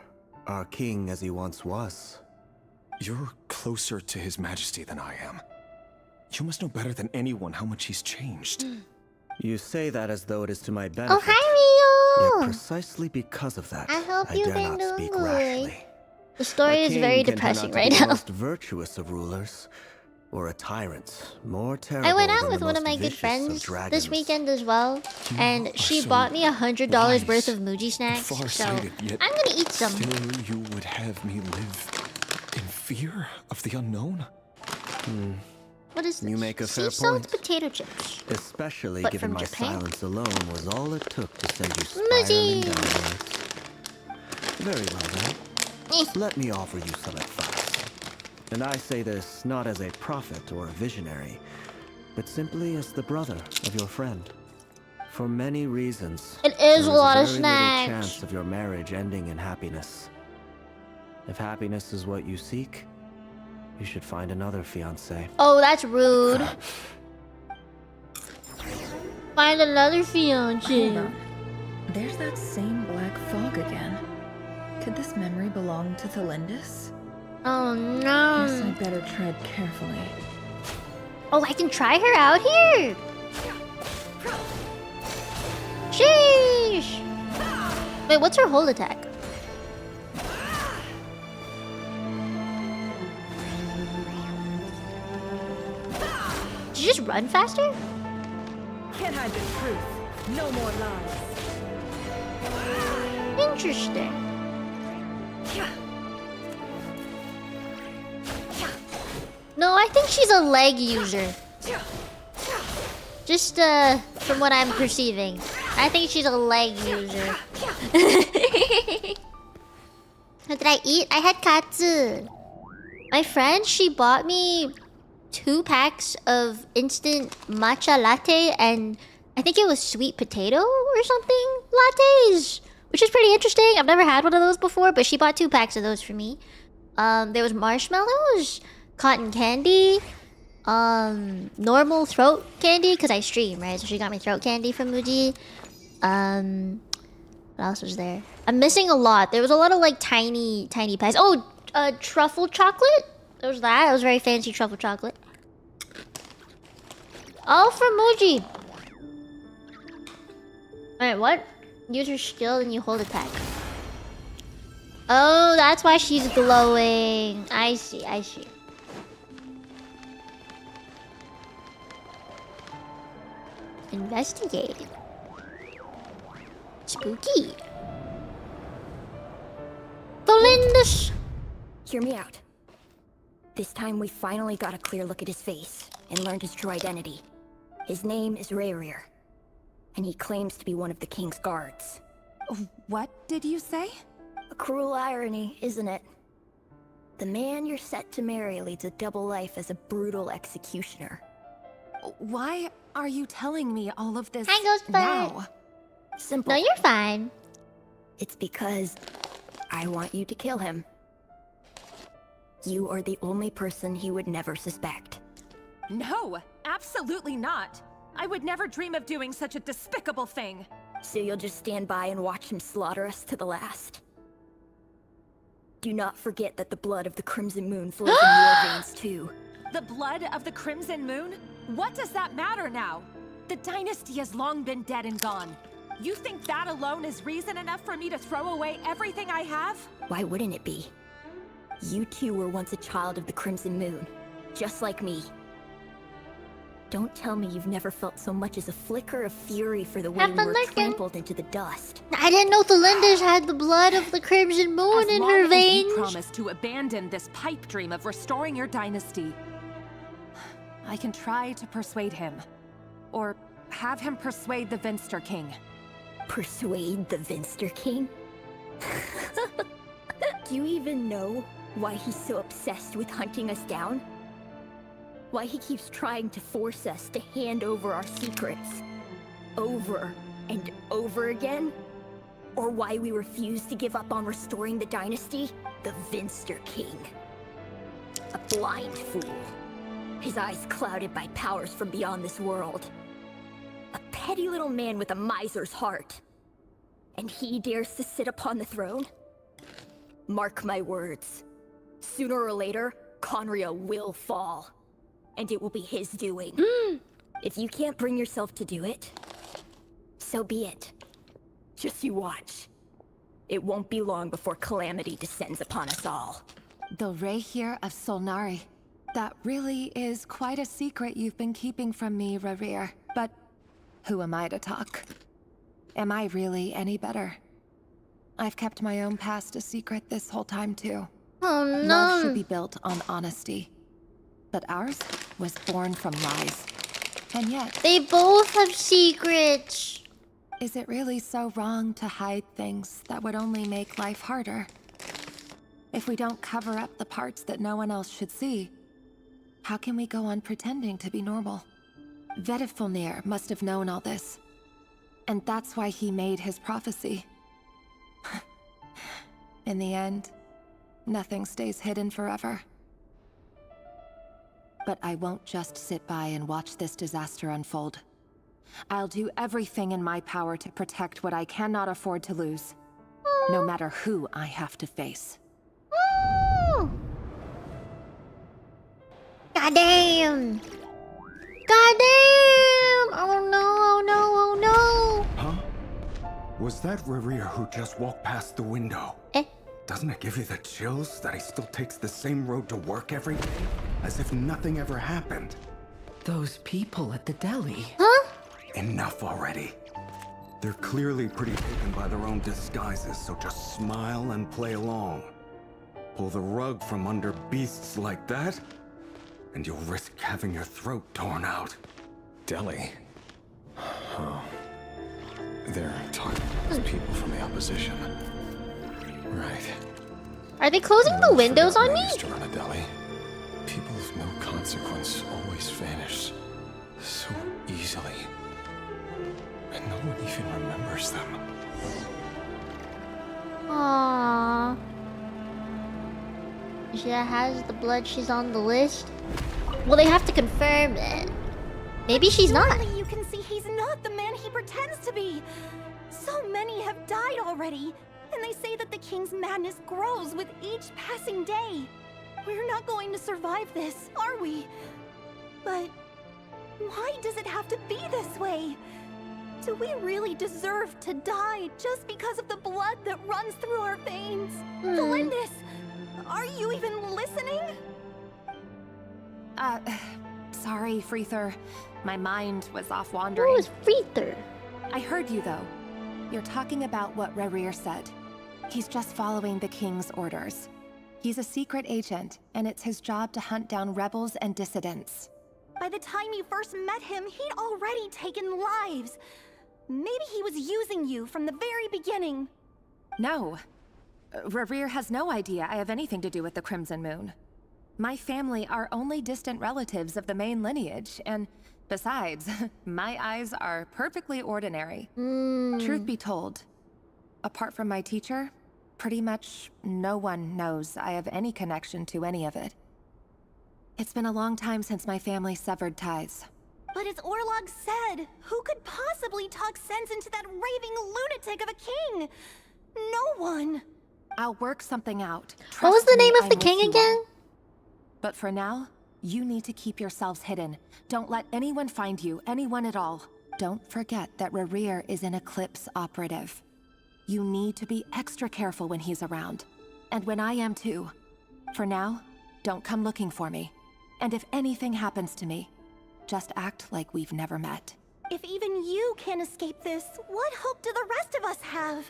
our king as he once was. You're closer to his majesty than I am. You must know better than anyone how much he's changed. You say that as though it is to my benefit. Oh, hi, Yet Rio! precisely because of that, I hope you've dare been not doing speak good. rashly. The story A is king very can turn depressing out to right be the now. most virtuous of rulers, or a tyrant, more terrible I went than out the with one of most my good vicious of friends dragons. this weekend as well, and are she so bought me $100 worth wise of Muji snacks, so Far-sighted, yet I'm gonna eat some. still you would have me live in fear of the unknown? What is this? You make a Sea fair salt point. potato chips. Especially But given from my Japan? silence alone was all it took to send you Muji! spiraling downwards. Very well then. Eh. Let me offer you some advice. And I say this not as a prophet or a visionary, but simply as the brother of your friend. For many reasons, It is there a lot of very snacks. little chance of your marriage ending in happiness. If happiness is what you seek, you should find another fiancé. Oh, that's rude. Find another Hold fiancé. on. There's that same black fog again. Could this memory belong to Thelindis? Oh Guess I no. better tread carefully. Oh, I can try her out here. Sheesh. Wait, what's her hold attack? Did you just run faster? Can't hide the truth. No more lies. Interesting. No, I think she's a leg user. Just from what I'm perceiving. I think she's a leg user. What did I eat? I had katsu. My friend, she bought me 2 packs of instant matcha latte and I think it was sweet potato or something lattes, which is pretty interesting. I've never had one of those before, but she bought 2 packs of those for me. There was marshmallows, cotton candy, normal throat candy because I stream, right? So she got me throat candy from Muji. What else was there? I'm missing a lot. There was a lot of like tiny pies. Oh, truffle chocolate. There was that. It was very fancy truffle chocolate. All from Muji. Alright, what? Use your skill and you hold attack. Oh, that's why she's glowing. I see, I see. Investigate. Spooky. Thelindis. Hear me out. This time we finally got a clear look at his face and learned his true identity. His name is Rayrir, and he claims to be one of the king's guards. What did you say? A cruel irony, isn't it? The man you're set to marry leads a double life as a brutal executioner. Why are you telling me all of this Hi, Ghost now? Simple. No, you're fine. It's because I want you to kill him. You are the only person he would never suspect. No, absolutely not. I would never dream of doing such a despicable thing. So you'll just stand by and watch him slaughter us to the last? Do not forget that the blood of the Crimson Moon flows in your veins too. The blood of the Crimson Moon? What does that matter now? The dynasty has long been dead and gone. You think that alone is reason enough for me to throw away everything I have? Why wouldn't it be? You too were once a child of the Crimson Moon, just like me. Don't tell me you've never felt so much as a flicker of fury for the way we were trampled into the dust. I didn't know the Lindas had the blood of the Crimson Moon in her veins. As you promise to abandon this pipe dream of restoring your dynasty, I can try to persuade him. Or have him persuade the Vinster King. Persuade the Vinster King? Do you even know why he's so obsessed with hunting us down? Why he keeps trying to force us to hand over our secrets over and over again? Or why we refuse to give up on restoring the dynasty? The Vinster King. A blind fool. His eyes clouded by powers from beyond this world. A petty little man with a miser's heart. And he dares to sit upon the throne? Mark my words. Sooner or later, Conria will fall. And it will be his doing. If you can't bring yourself to do it, so be it. Just you watch. It won't be long before calamity descends upon us all. The Rey here of Solnari. That really is quite a secret you've been keeping from me, Rerir. But who am I to talk? Am I really any better? I've kept my own past a secret this whole time too. Oh no. Love should be built on honesty. But ours was born from lies. And yet... They both have secrets. Is it really so wrong to hide things that would only make life harder? If we don't cover up the parts that no one else should see, how can we go on pretending to be normal? Vedifulnir must have known all this. And that's why he made his prophecy. In the end, nothing stays hidden forever. But I won't just sit by and watch this disaster unfold. I'll do everything in my power to protect what I cannot afford to lose. No matter who I have to face. Goddamn! Goddamn! Oh no, oh no, oh no! Huh? Was that Rerir who just walked past the window? Eh? Doesn't it give you the chills that he still takes the same road to work every day? As if nothing ever happened. Those people at the deli. Huh? Enough already. They're clearly pretty taken by their own disguises, so just smile and play along. Pull the rug from under beasts like that, and you'll risk having your throat torn out. Deli? Oh. They're talking to people from the opposition. Right. Are they closing the windows on me? To run a deli. People of no consequence always vanish so easily. And no one even remembers them. Aww. She has the blood, she's on the list. Well, they have to confirm it. Maybe she's not. Surely you can see he's not the man he pretends to be. So many have died already. And they say that the king's madness grows with each passing day. We're not going to survive this, are we? But why does it have to be this way? Do we really deserve to die just because of the blood that runs through our veins? Valindis, are you even listening? Sorry, Freether. My mind was off wandering. Who is Freether? I heard you, though. You're talking about what Rerir said. He's just following the king's orders. He's a secret agent, and it's his job to hunt down rebels and dissidents. By the time you first met him, he'd already taken lives. Maybe he was using you from the very beginning. No. Rerir has no idea I have anything to do with the Crimson Moon. My family are only distant relatives of the main lineage, and besides, my eyes are perfectly ordinary. Truth be told, apart from my teacher, pretty much no one knows I have any connection to any of it. It's been a long time since my family severed ties. But as Orlog said, who could possibly talk sense into that raving lunatic of a king? No one. I'll work something out. What was Trust the me, name of I'm the with king you again? all. But for now, you need to keep yourselves hidden. Don't let anyone find you, anyone at all. Don't forget that Rerir is an Eclipse operative. You need to be extra careful when he's around. And when I am too. For now, don't come looking for me. And if anything happens to me, just act like we've never met. If even you can't escape this, what hope do the rest of us have?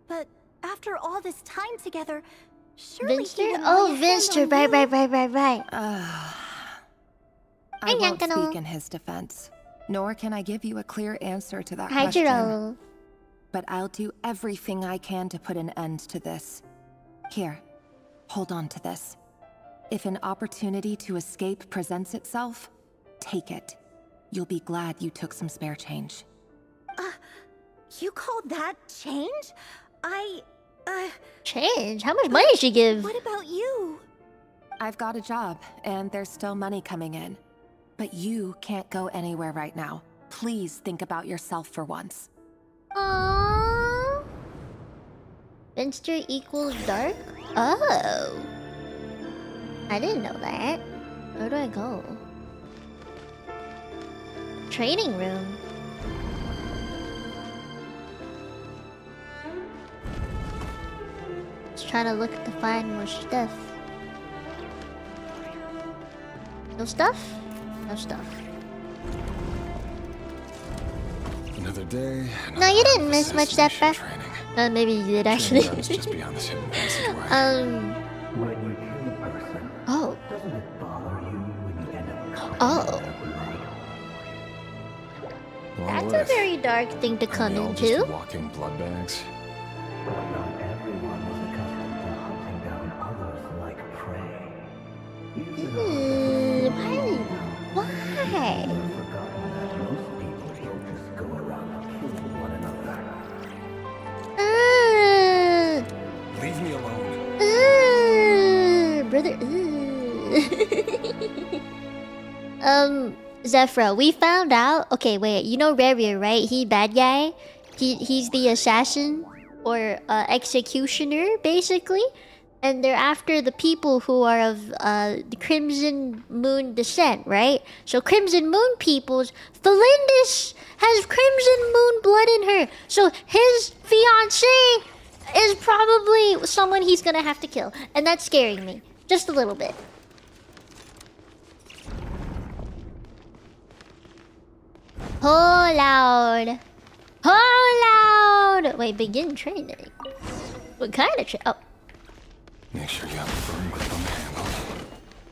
But after all this time together, surely he Vinster? wouldn't Oh, lay a hand Vinster. on Right. I won't Yankano. speak in his defense, nor can I give you a clear answer to that Hi, question. Jiro. But I'll do everything I can to put an end to this. Here, hold on to this. If an opportunity to escape presents itself, take it. You'll be glad you took some spare change. You call that change? Change? How much money did she give? What about you? I've got a job, and there's still money coming in. But you can't go anywhere right now. Please think about yourself for once. Aww. Finster equals dark? Oh. I didn't know that. Where do I go? Training room. Just trying to look to find more stuff. No stuff? No stuff. Another day. No, you didn't miss much that assassination fast. training. Maybe you did actually. Training grounds just beyond this hidden passageway. When you kill a person, Oh. doesn't it bother you when you end up coming Oh. to their blood? Long That's a live. very dark thing to come Are we all into. just walking blood bags? But not everyone was accustomed to hunting down others like prey. Why? You've forgotten that most people don't just go around killing one another. Leave me alone. Brother. Zephyra, we found out. Okay, wait. You know Rerir, right? He bad guy. He's the assassin or executioner, basically. And they're after the people who are of the Crimson Moon descent, right? So Crimson Moon peoples, Felindis has Crimson Moon blood in her. So his fiancée is probably someone he's gonna have to kill. And that's scaring me. Just a little bit. Oh, loud. Oh, loud. Wait, begin training. What kind of training? Oh. Make sure you have a firm grip on the handle.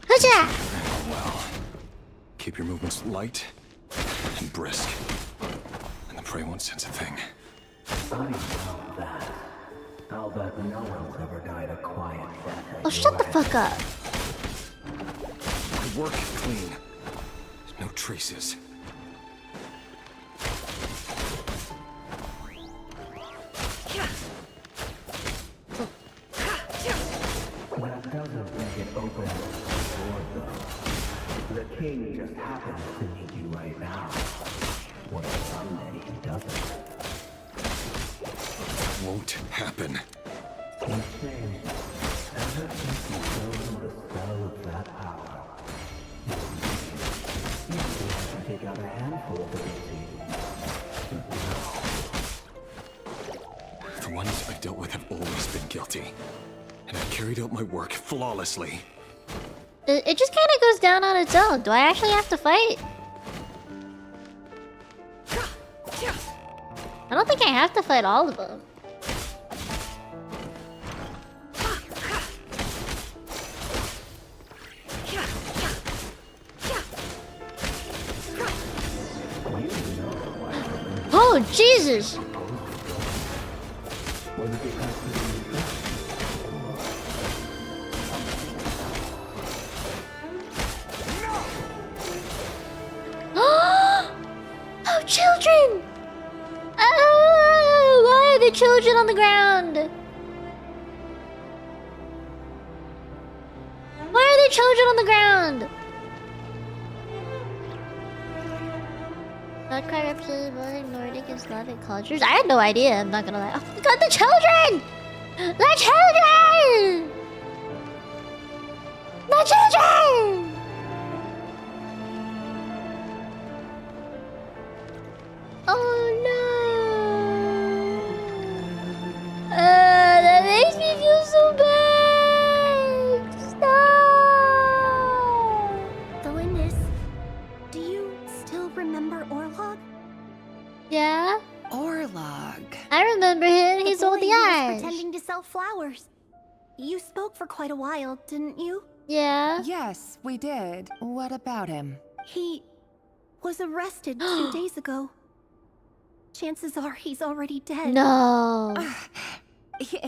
How'ja? Handle well. Keep your movements light and brisk. And the prey won't sense a thing. I doubt that. I'll bet no one's ever died a quiet death. Oh, shut the fuck up. The work clean. No traces. That doesn't make it open the door, though. The king just happens to need you right now. What if someday he doesn't? Won't happen. You say, ever since you fell the spell of that power, you have to take out a handful of these. The ones I've dealt with have always been guilty. And I've carried out my work flawlessly. It just kind of goes down on its own. Do I actually have to fight? I don't think I have to fight all of them. Oh, Jesus! Oh, children! Oh, why are the children on the ground? Why are there children on the ground? Nutcracker represents both Nordic and Slavic cultures. I had no idea, I'm not gonna lie. Oh my god, the children! The children! The children! Oh no! That makes me feel so bad! Stop! Delindis, do you still remember Orlog? Yeah? Orlog. I remember him. He's all the He was eyes. pretending to sell flowers. You spoke for quite a while, didn't you? Yeah. Yes, we did. What about him? He was arrested 2 days ago. Chances are he's already dead. No. He...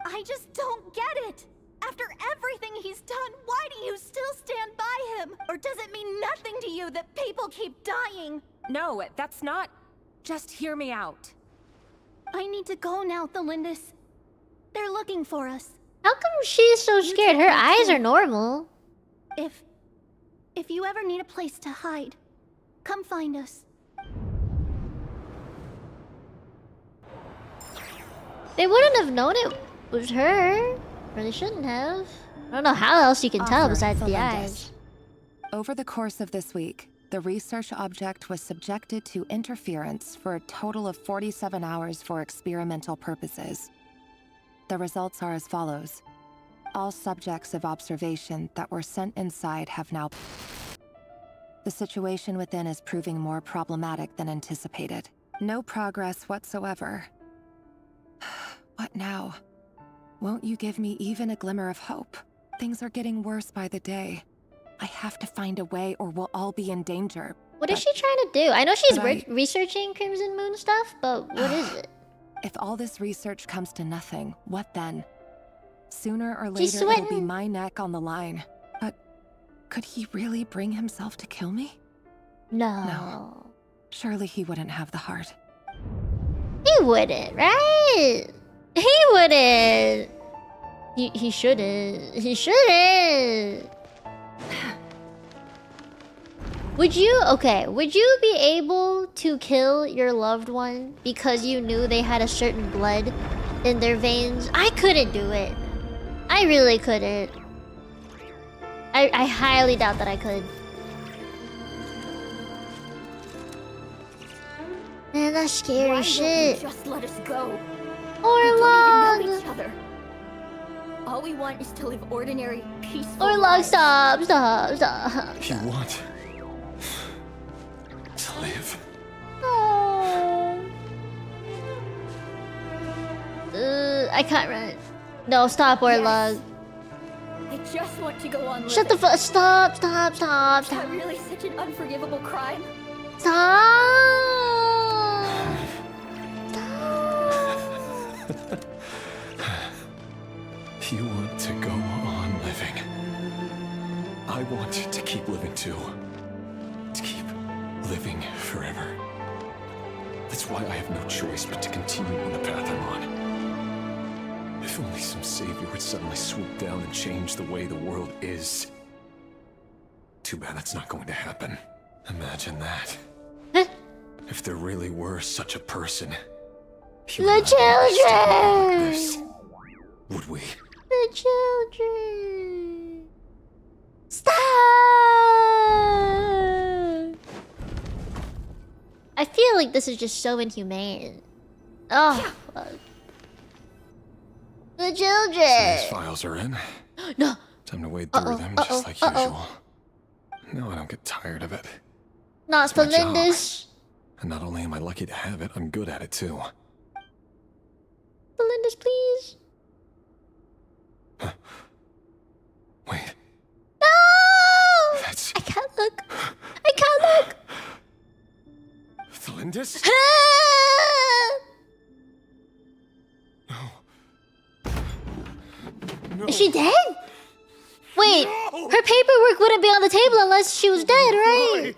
I just don't get it. After everything he's done, why do you still stand by him? Or does it mean nothing to you that people keep dying? No, that's not... Just hear me out. I need to go now, Thelindis. They're looking for us. How come she's so scared? Her eyes are normal. If you ever need a place to hide, come find us. They wouldn't have known it was her. Or they shouldn't have. I don't know how else you can tell besides the eyes. Over the course of this week, the research object was subjected to interference for a total of 47 hours for experimental purposes. The results are as follows. All subjects of observation that were sent inside have now... The situation within is proving more problematic than anticipated. No progress whatsoever. What now? Won't you give me even a glimmer of hope? Things are getting worse by the day. I have to find a way or we'll all be in danger. What is she trying to do? I know she's researching Crimson Moon stuff, but what is it? If all this research comes to nothing, what then? Sooner or later, it'll be my neck on the line. But could he really bring himself to kill me? No. Surely he wouldn't have the heart. He wouldn't, right? He wouldn't. He shouldn't. He shouldn't. Would you be able to kill your loved one because you knew they had a certain blood in their veins? I couldn't do it. I really couldn't. I highly doubt that I could. Man, that's scary shit. Just let us go. Orlog! We don't even know each other. All we want is to live ordinary, peaceful Orlog, lives. stop. You want to live? Oh. I can't run. No, stop, Orlog. I just want to go on living. Shut the fuck. Stop. Is that really such an unforgivable crime? You want to go on living. I want to keep living too. To keep living forever. That's why I have no choice but to continue on the path I'm on. If only some savior would suddenly swoop down and change the way the world is. Too bad that's not going to happen. Imagine that. If there really were such a person. The children! Like this, would we? The children. Stop! I feel like this is just so inhumane. Oh, fuck. The children. So these files are in. No. Time to wade through them just like usual. No, I don't get tired of it. Not It's my job. Felindis. And not only am I lucky to have it, I'm good at it too. Felindis, please. Wait. No! That's... I can't look. I can't look. Felindis? No. Is she dead? Wait, her paperwork wouldn't be on the table unless she was dead, right?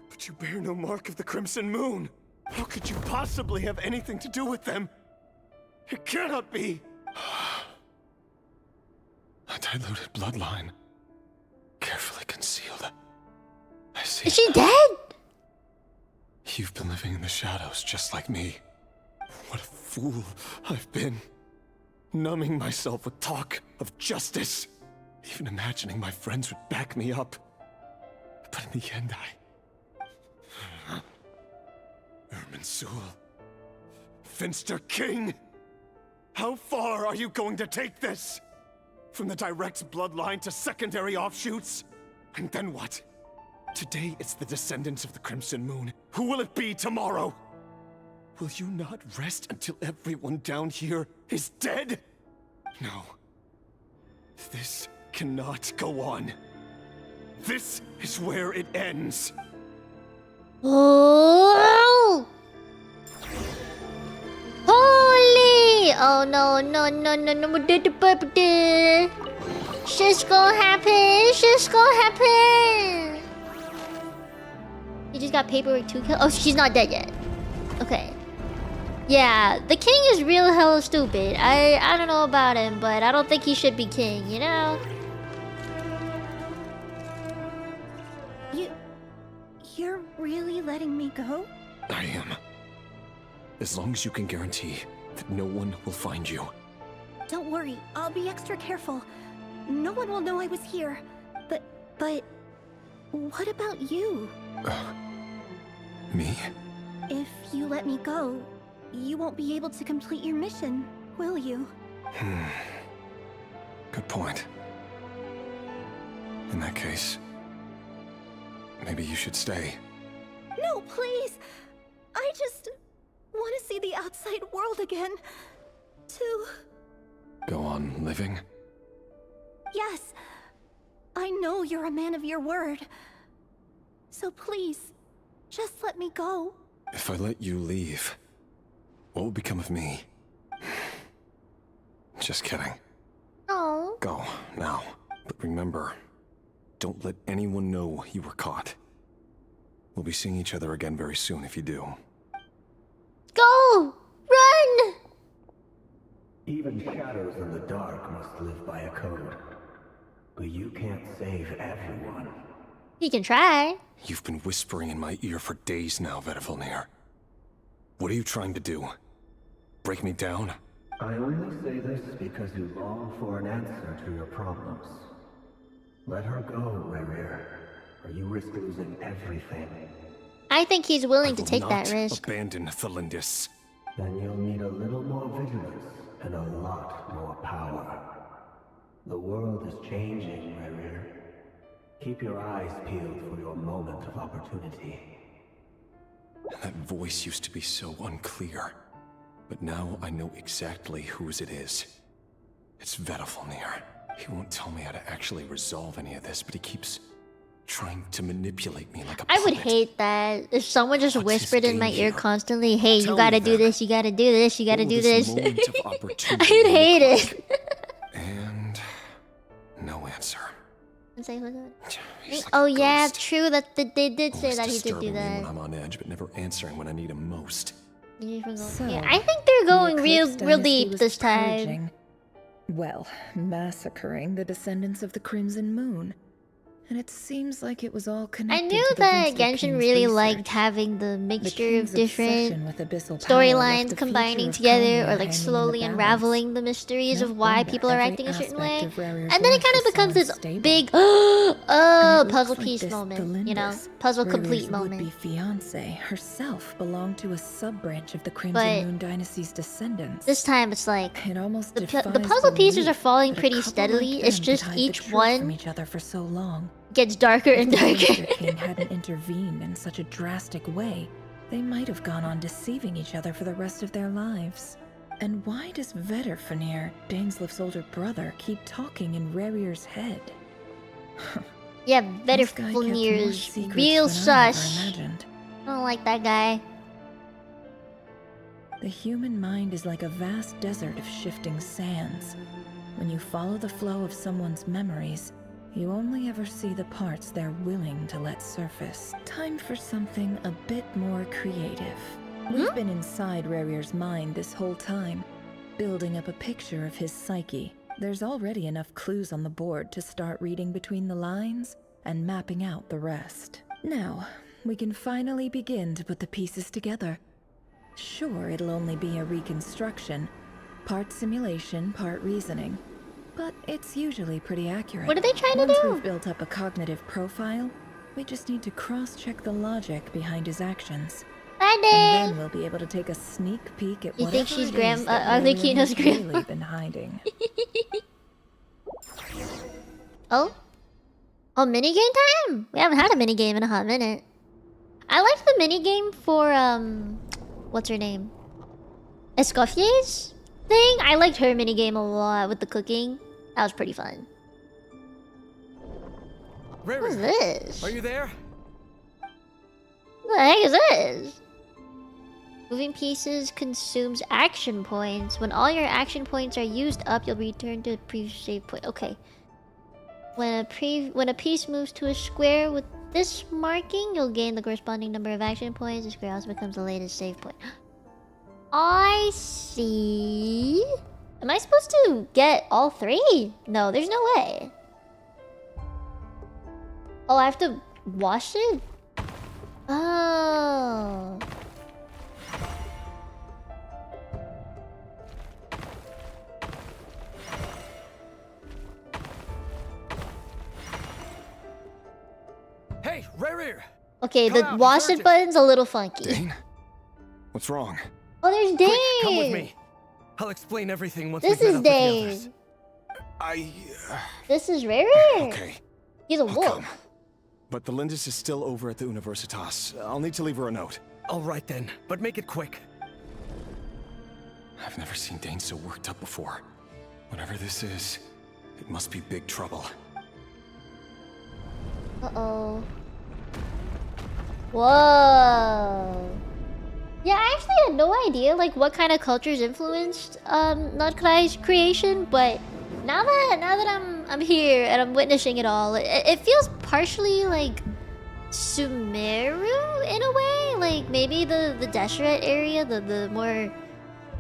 But you bear no mark of the Crimson Moon. How could you possibly have anything to do with them? It cannot be. A diluted bloodline. Carefully concealed. I see. Is she dead? You've been living in the shadows just like me. What a fool I've been. Numbing myself with talk of justice. Even imagining my friends would back me up. But in the end, Irminsul. Finster King! How far are you going to take this? From the direct bloodline to secondary offshoots? And then what? Today it's the descendants of the Crimson Moon. Who will it be tomorrow? Will you not rest until everyone down here is dead? No. This cannot go on. This is where it ends. Oh! Holy! Oh no, no, no, no, no. Shit's gonna happen. Shit's gonna happen. You just got paperwork to kill. Oh, she's not dead yet. Okay. Yeah, the king is real hella stupid. I don't know about him, but I don't think he should be king, you know? You're really letting me go? I am. As long as you can guarantee that no one will find you. Don't worry, I'll be extra careful. No one will know I was here. But what about you? Me? If you let me go, you won't be able to complete your mission, will you? Good point. In that case, maybe you should stay. No, please! I just want to see the outside world again. To... Go on living? Yes. I know you're a man of your word. So please, just let me go. If I let you leave, what will become of me? Just kidding. Oh. Go, now. But remember, don't let anyone know you were caught. We'll be seeing each other again very soon if you do. Go! Run! Even shadows in the dark must live by a code. But you can't save everyone. You can try. You've been whispering in my ear for days now, Vedifilnir. What are you trying to do? Break me down? I only say this because you long for an answer to your problems. Let her go, Rerir, or you risk losing everything. I think he's willing to take that risk. Abandon Thelindis. Then you'll need a little more vigilance and a lot more power. The world is changing, Rerir. Keep your eyes peeled for your moment of opportunity. That voice used to be so unclear. But now I know exactly whose it is. It's Vedifilnir. He won't tell me how to actually resolve any of this, but he keeps trying to manipulate me like a puppet. I would hate that if someone just whispered in my ear here? constantly, hey, you Tell gotta me do then. this, you gotta do this, you gotta What do will this. moment of opportunity I'd look hate like? it. And no answer. Let's say, who's that? He's like Oh a yeah, ghost. true that they did say Always that he did do disturbing me that. when I'm on edge, but never answering when I need him most. So, Yeah, I think they're going the real Eclipse real Dynasty deep was this time. purging. Well, massacring the descendants of the Crimson Moon. And it seems like it was all I connected knew to the that Vinster Genshin King's really research. liked having the The mixture King's of different obsession with abyssal power left storylines the combining future of together, Konya or like hanging in the slowly balance. unraveling the mysteries No of why wonder people are every acting a certain way. aspect of Rarir's And then it life kind of was so becomes this unstable. big And it puzzle looks like piece this moment, you know? Thelindis, Puzzle Rarir's complete would-be moment. fiancé herself belonged to a sub-branch of the Crimson But Moon Dynasty's descendants. this time it's like It almost the defies puzzle pieces belief are falling that a pretty couple steadily. like It's them just could hide the each truth one from each other for so long. gets darker and If the darker. Vinster King hadn't intervened in such a drastic way, they might have gone on deceiving each other for the rest of their lives. And why does Vedifilnir, Daneslif's older brother, keep talking in Rarir's head? Yeah, This guy kept more Vedifilnir's secrets real than I ever sus. imagined. I don't like that guy. The human mind is like a vast desert of shifting sands. When you follow the flow of someone's memories, you only ever see the parts they're willing to let surface. Time for something a bit more creative. We've been inside Rarir's mind this whole time, building up a picture of his psyche. There's already enough clues on the board to start reading between the lines and mapping out the rest. Now, we can finally begin to put the pieces together. Sure, it'll only be a reconstruction. Part simulation, part reasoning. But it's usually pretty accurate. What are they trying to Once do? we've built up a cognitive profile, we just need to cross-check the logic behind his actions. Bye, Dave. And then we'll be able to take a sneak peek at You whatever think she's it is that Arlecchino's Lillian has grandma? really been hiding. Oh? Oh, minigame time? We haven't had a minigame in a hot minute. I liked the minigame for, what's her name? Escoffier's thing? I liked her minigame a lot with the cooking. That was pretty fun. What's this? Are you there? What the heck is this? Moving pieces consumes action points. When all your action points are used up, you'll return to the previous save point. Okay. When a piece moves to a square with this marking, you'll gain the corresponding number of action points. The square also becomes the latest save point. I see. Am I supposed to get all three? No, there's no way. Oh, I have to wash it? Oh. Hey, Rerir! Okay, the wash it button's a little funky. Dane? What's wrong? Oh, there's Dane! Quick, come with me. I'll explain everything once This we've is met up with the others. Dane. This is Rare. Okay. He's a wolf. Come. But the Lindis is still over at the Universitas. I'll need to leave her a note. All right then, but make it quick. I've never seen Dane so worked up before. Whatever this is, it must be big trouble. Uh-oh. Whoa. Yeah, I actually had no idea like what kind of cultures influenced Nutcry's creation, but now that I'm here and I'm witnessing it all, it feels partially like Sumeru in a way, like maybe the Deseret area, the more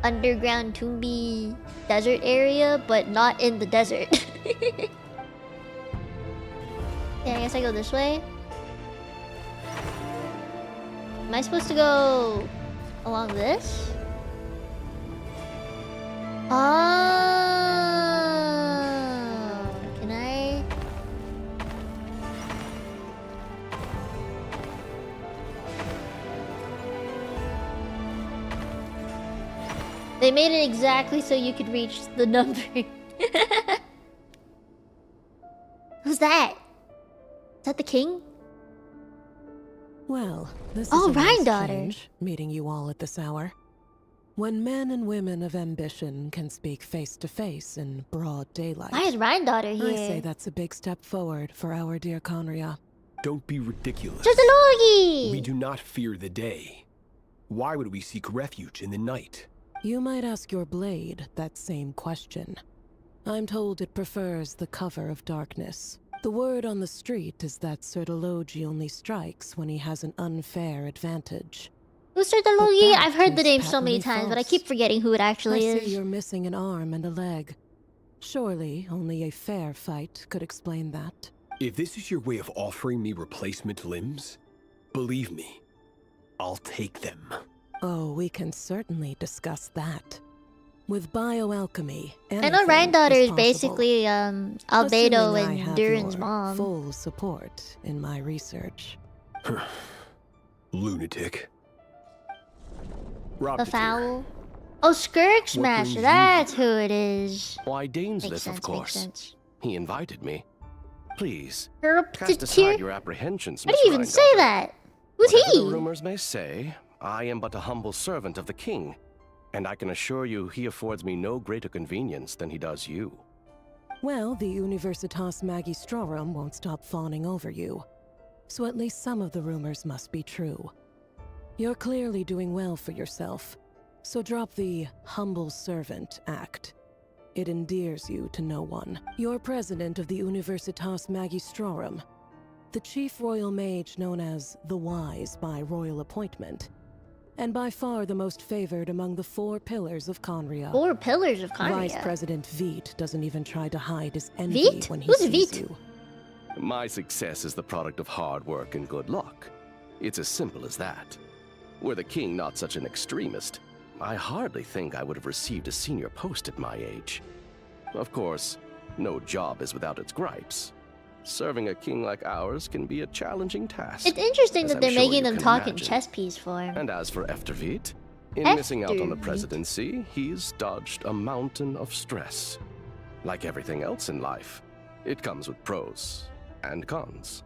underground Toombi desert area, but not in the desert. Yeah, I guess I go this way. Am I supposed to go along this? Oh, can I? They made it exactly so you could reach the number. Who's that? Is that the king? Well, this Oh, is a nice Rhine daughter. change, meeting you all at this hour. When men and women of ambition can speak face to face in broad daylight. Why is Rhine daughter here? I say that's a big step forward for our dear Conria. Don't be ridiculous. Just a logie! We do not fear the day. Why would we seek refuge in the night? You might ask your blade that same question. I'm told it prefers the cover of darkness. The word on the street is that Sir Delogi only strikes when he has an unfair advantage. Who's Sir Delogi? I've heard the name so many times, but I keep forgetting who it actually I see is. you're missing an arm and a leg. Surely only a fair fight could explain that. If this is your way of offering me replacement limbs, believe me, I'll take them. Oh, we can certainly discuss that. With bioalchemy, I know Rhine daughter is possible. basically Albedo Assuming I and have Durin's your mom. full support in my research. Lunatic. The foul. Oh, Skirk Smasher, that's who it is. Why, Dane's Makes this, sense, of course. makes sense. He invited me. Please, Herp cast to aside tear- your apprehensions, How Miss do you even say Rhine-daughter. that? Who's Whatever he? the rumors may say, I am but a humble servant of the king, and I can assure you he affords me no greater convenience than he does you. Well, the Universitas Magistrorum won't stop fawning over you. So at least some of the rumors must be true. You're clearly doing well for yourself, so drop the humble servant act. It endears you to no one. You're president of the Universitas Magistrorum, the chief royal mage known as the Wise by royal appointment, and by far the most favored among the 4 pillars of Conria. 4 pillars of Conria. Vice President Veit doesn't even try to hide his envy Veit? when he Who's sees Veit? you. My success is the product of hard work and good luck. It's as simple as that. Were the king not such an extremist, I hardly think I would have received a senior post at my age. Of course, no job is without its gripes. Serving a king like ours can be a challenging task. It's interesting as that I'm they're sure making you them can talk in imagine. chess piece form. And as for Eftervit, in missing out on the presidency, he's dodged a mountain of stress. Like everything else in life, it comes with pros and cons.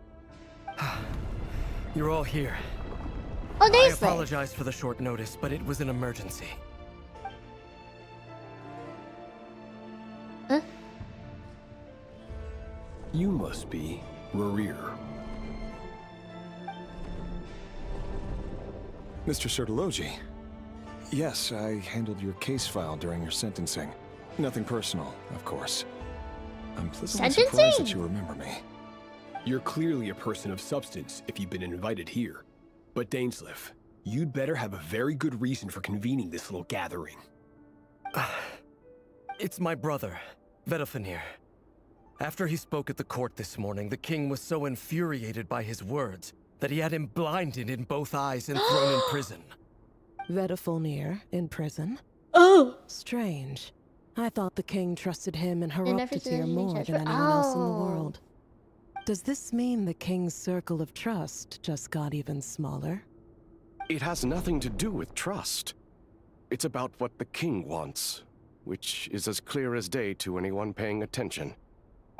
You're all here. Oh, I apologize for the short notice, but it was an emergency. Huh? You must be Rerir. Mr. Sertologi. Yes, I handled your case file during your sentencing. Nothing personal, of course. I'm pleasantly surprised that you remember me. You're clearly a person of substance if you've been invited here. But Dainsleif, you'd better have a very good reason for convening this little gathering. It's my brother, Vedalfenir. After he spoke at the court this morning, the king was so infuriated by his words that he had him blinded in both eyes and thrown in prison. Vedalfenir in prison? Oh! Strange. I thought the king trusted him and never Haroptatir said more anything than anyone else in the world. Does this mean the king's circle of trust just got even smaller? It has nothing to do with trust. It's about what the king wants, which is as clear as day to anyone paying attention.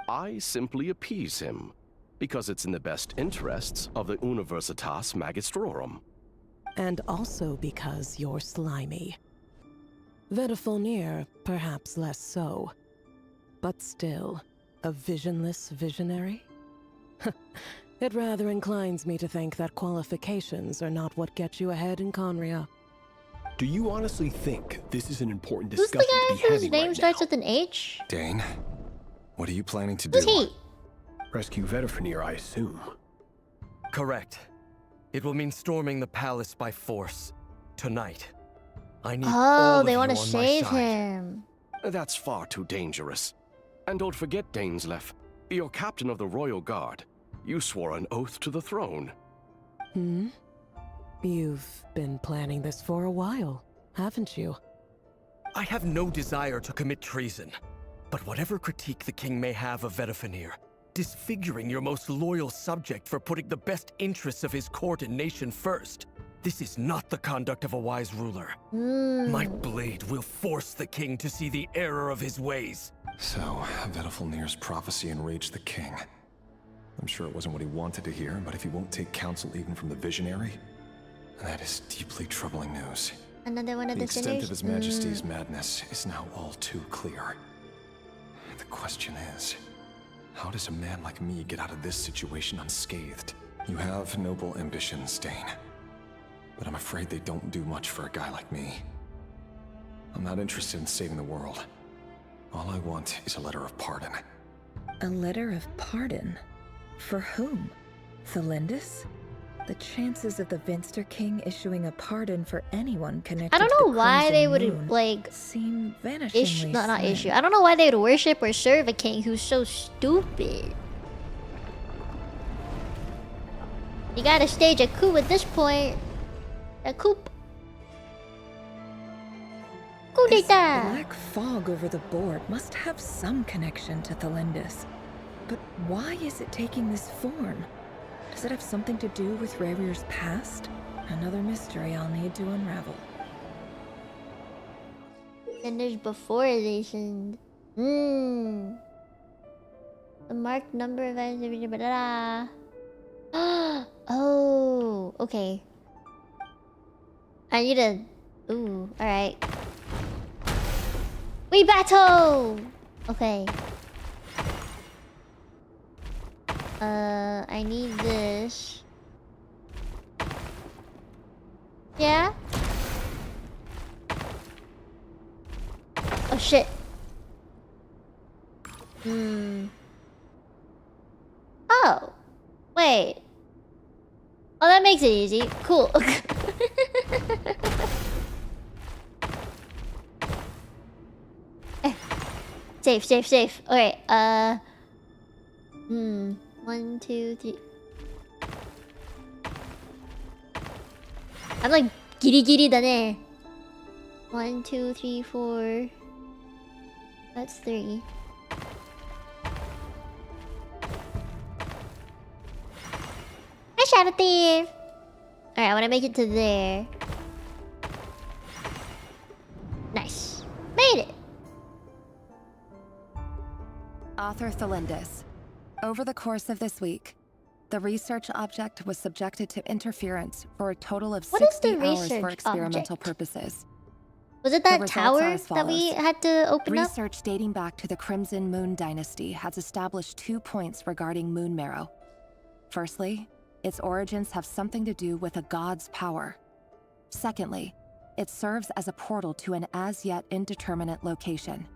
I simply appease him, because it's in the best interests of the Universitas Magistrorum. And also because you're slimy. Vedalfenir, perhaps less so. But still, a visionless visionary? It rather inclines me to think that qualifications are not what get you ahead in Conria. Do you honestly think this is an important Who's discussion the to guy be whose having name right starts now? with an H? Dane, what are you planning to Who's do? he? Rescue Vedalfenir, I assume. Correct. It will mean storming the palace by force. Tonight. I need all Oh, of they you want to on my save side. him. That's far too dangerous. And don't forget, Dainsleif, you're captain of the Royal Guard. You swore an oath to the throne. Hmm? You've been planning this for a while, haven't you? I have no desire to commit treason. But whatever critique the king may have of Vedalfenir, disfiguring your most loyal subject for putting the best interests of his court and nation first, this is not the conduct of a wise ruler. My blade will force the king to see the error of his ways. So, Vedalfenir's prophecy enraged the king. I'm sure it wasn't what he wanted to hear, but if he won't take counsel even from the visionary, that is deeply troubling news. Another one of The the extent sinners? of His Majesty's madness is now all too clear. The question is, how does a man like me get out of this situation unscathed? You have noble ambitions, Dane, but I'm afraid they don't do much for a guy like me. I'm not interested in saving the world. All I want is a letter of pardon. A letter of pardon? For whom? Thelindis? The chances of the Vinster King issuing a pardon for anyone connected I don't to know the why Crimson they would Moon like seem vanishingly not slim. issue. I don't know why they would worship or serve a king who's so stupid. You gotta stage a coup at this point. A coup. Coup This d'etat. black fog over the board must have some connection to Thelindis. But why is it taking this form? Does it have something to do with Rerir's past? Another mystery I'll need to unravel. And there's before they sinned. The marked number of items. Oh, okay. I need a. Ooh, alright. We battle! Okay. I need this. Yeah? Oh shit. Oh. Wait. Oh, that makes it easy. Cool. Safe, safe, safe. Okay, 1, 2, 3. I'm like Giriだね. 1, 2, 3, 4. That's 3. Hi, Shadow Thief! Alright, I want to make it to there. Nice. Made it! Author Thelindis. Over the course of this week, the research object was subjected to interference for a total of 60 hours for experimental purposes. Was it that tower that we had to open up? Research dating back to the Crimson Moon Dynasty has established 2 points regarding Moon Marrow. Firstly, its origins have something to do with a god's power. Secondly, it serves as a portal to an as-yet indeterminate location.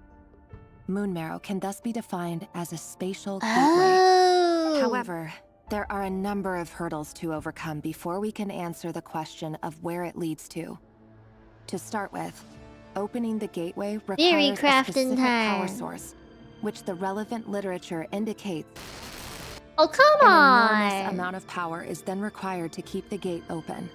Moon Marrow can thus be defined as a spatial gateway. However, there are a number of hurdles to overcome before we can answer the question of where it leads to. To start with, opening the gateway requires a specific power source, which the relevant literature indicates. Oh, come on! An enormous amount of power is then required to keep the gate open.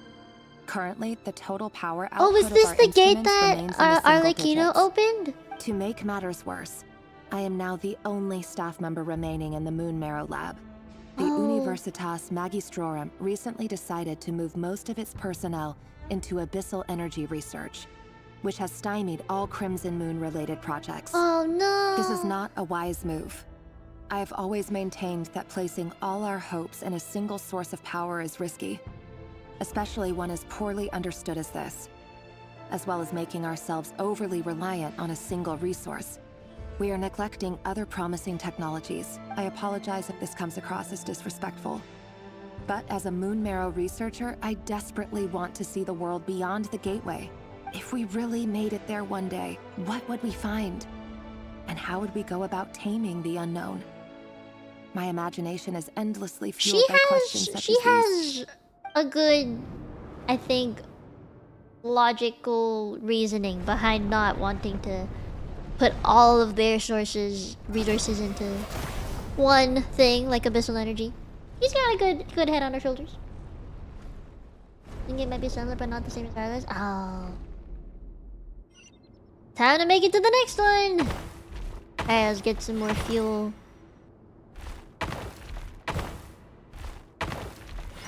Currently, the total power output oh, was this of the our gate that Arlecchino opened? To make matters worse, I am now the only staff member remaining in the Moon Marrow lab. The Universitas Magistrorum recently decided to move most of its personnel into abyssal energy research, which has stymied all Crimson Moon-related projects. Oh no! This is not a wise move. I have always maintained that placing all our hopes in a single source of power is risky, especially one as poorly understood as this, as well as making ourselves overly reliant on a single resource. We are neglecting other promising technologies. I apologize if this comes across as disrespectful. But as a Moon Marrow researcher, I desperately want to see the world beyond the gateway. If we really made it there one day, what would we find? And how would we go about taming the unknown? My imagination is endlessly fueled by questions such as these. She has a good, I think, logical reasoning behind not wanting to put all of their resources into one thing like abyssal energy. She's got a good head on her shoulders. I think it might be similar, but not the same as ours. Oh. Time to make it to the next one! Alright, let's get some more fuel.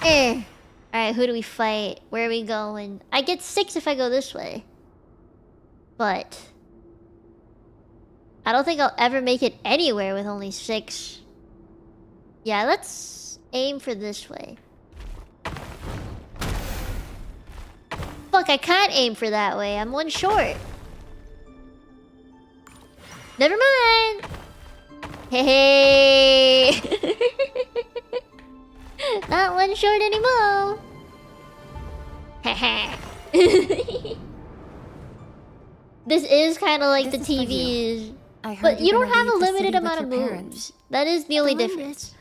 Alright, who do we fight? Where are we going? I get 6 if I go this way. But I don't think I'll ever make it anywhere with only 6. Yeah, let's aim for this way. Fuck, I can't aim for that way. I'm 1 short. Never mind. Hey. Not 1 short anymore. This is kind of like the TVs. But you don't have a limited amount of moves. That is the only difference.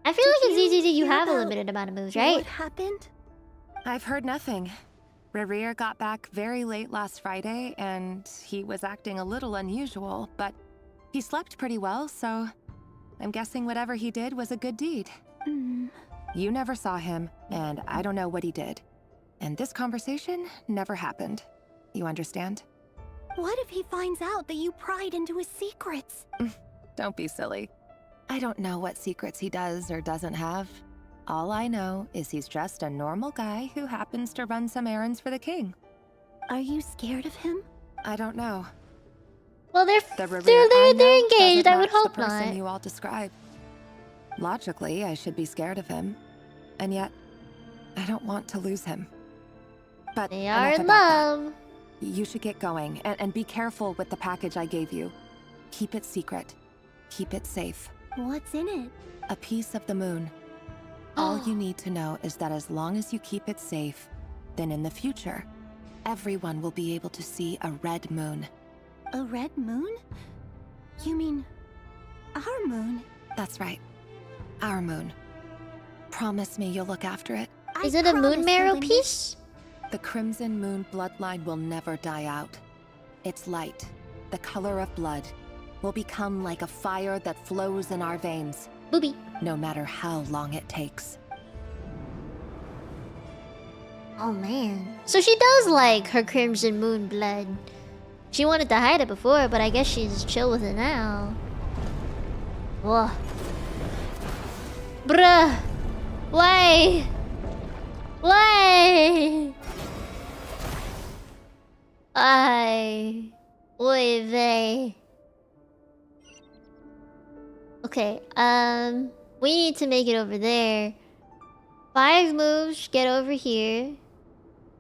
I feel like in ZZZ you have a limited amount of moves, right? What happened? I've heard nothing. Rerir got back very late last Friday, and he was acting a little unusual, but he slept pretty well, so I'm guessing whatever he did was a good deed. You never saw him, and I don't know what he did. And this conversation never happened. You understand? What if he finds out that you pried into his secrets? Don't be silly. I don't know what secrets he does or doesn't have. All I know is he's just a normal guy who happens to run some errands for the king. Are you scared of him? I don't know. Well, they're engaged. I would hope the person not. You all describe. Logically, I should be scared of him, and yet I don't want to lose him. But they are in love. That. You should get going, and be careful with the package I gave you. Keep it secret. Keep it safe. What's in it? A piece of the moon. All you need to know is that as long as you keep it safe, then in the future, everyone will be able to see a red moon. A red moon? You mean our moon? That's right. Our moon. Promise me you'll look after it. Is it a Moon Marrow piece? The Crimson Moon bloodline will never die out. Its light, the color of blood, will become like a fire that flows in our veins. Booby. No matter how long it takes. Oh man. So she does like her Crimson Moon blood. She wanted to hide it before, but I guess she's chill with it now. Whoa. Bruh. Why? Why? Oy vey. Okay, we need to make it over there. 5 moves, get over here.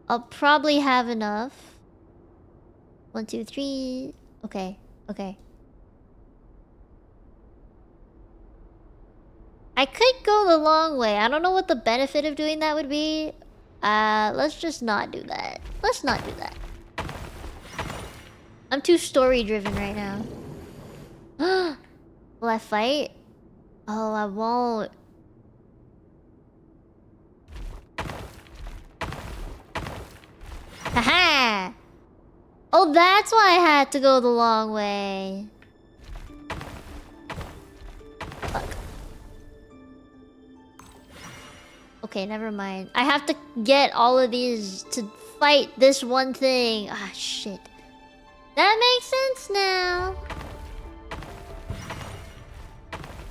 I'll probably have enough. 1, 2, 3. Okay, okay. I could go the long way. I don't know what the benefit of doing that would be. Let's just not do that. Let's not do that. I'm too story driven right now. Will I fight? Oh, I won't. Haha! Oh, that's why I had to go the long way. Fuck. Okay, never mind. I have to get all of these to fight this one thing. Ah, shit. That makes sense now.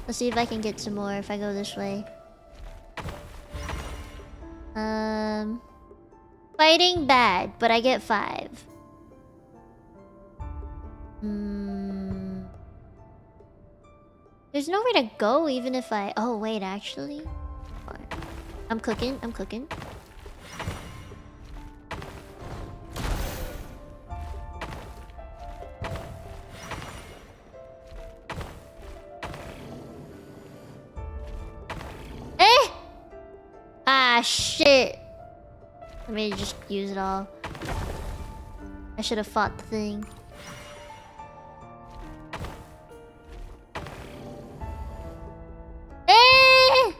Let's see if I can get some more if I go this way. Fighting bad, but I get 5. There's nowhere to go even if I... Oh, wait, actually. I'm cooking, I'm cooking. Eh! Ah, shit. Let me just use it all. I should have fought the thing. Eh!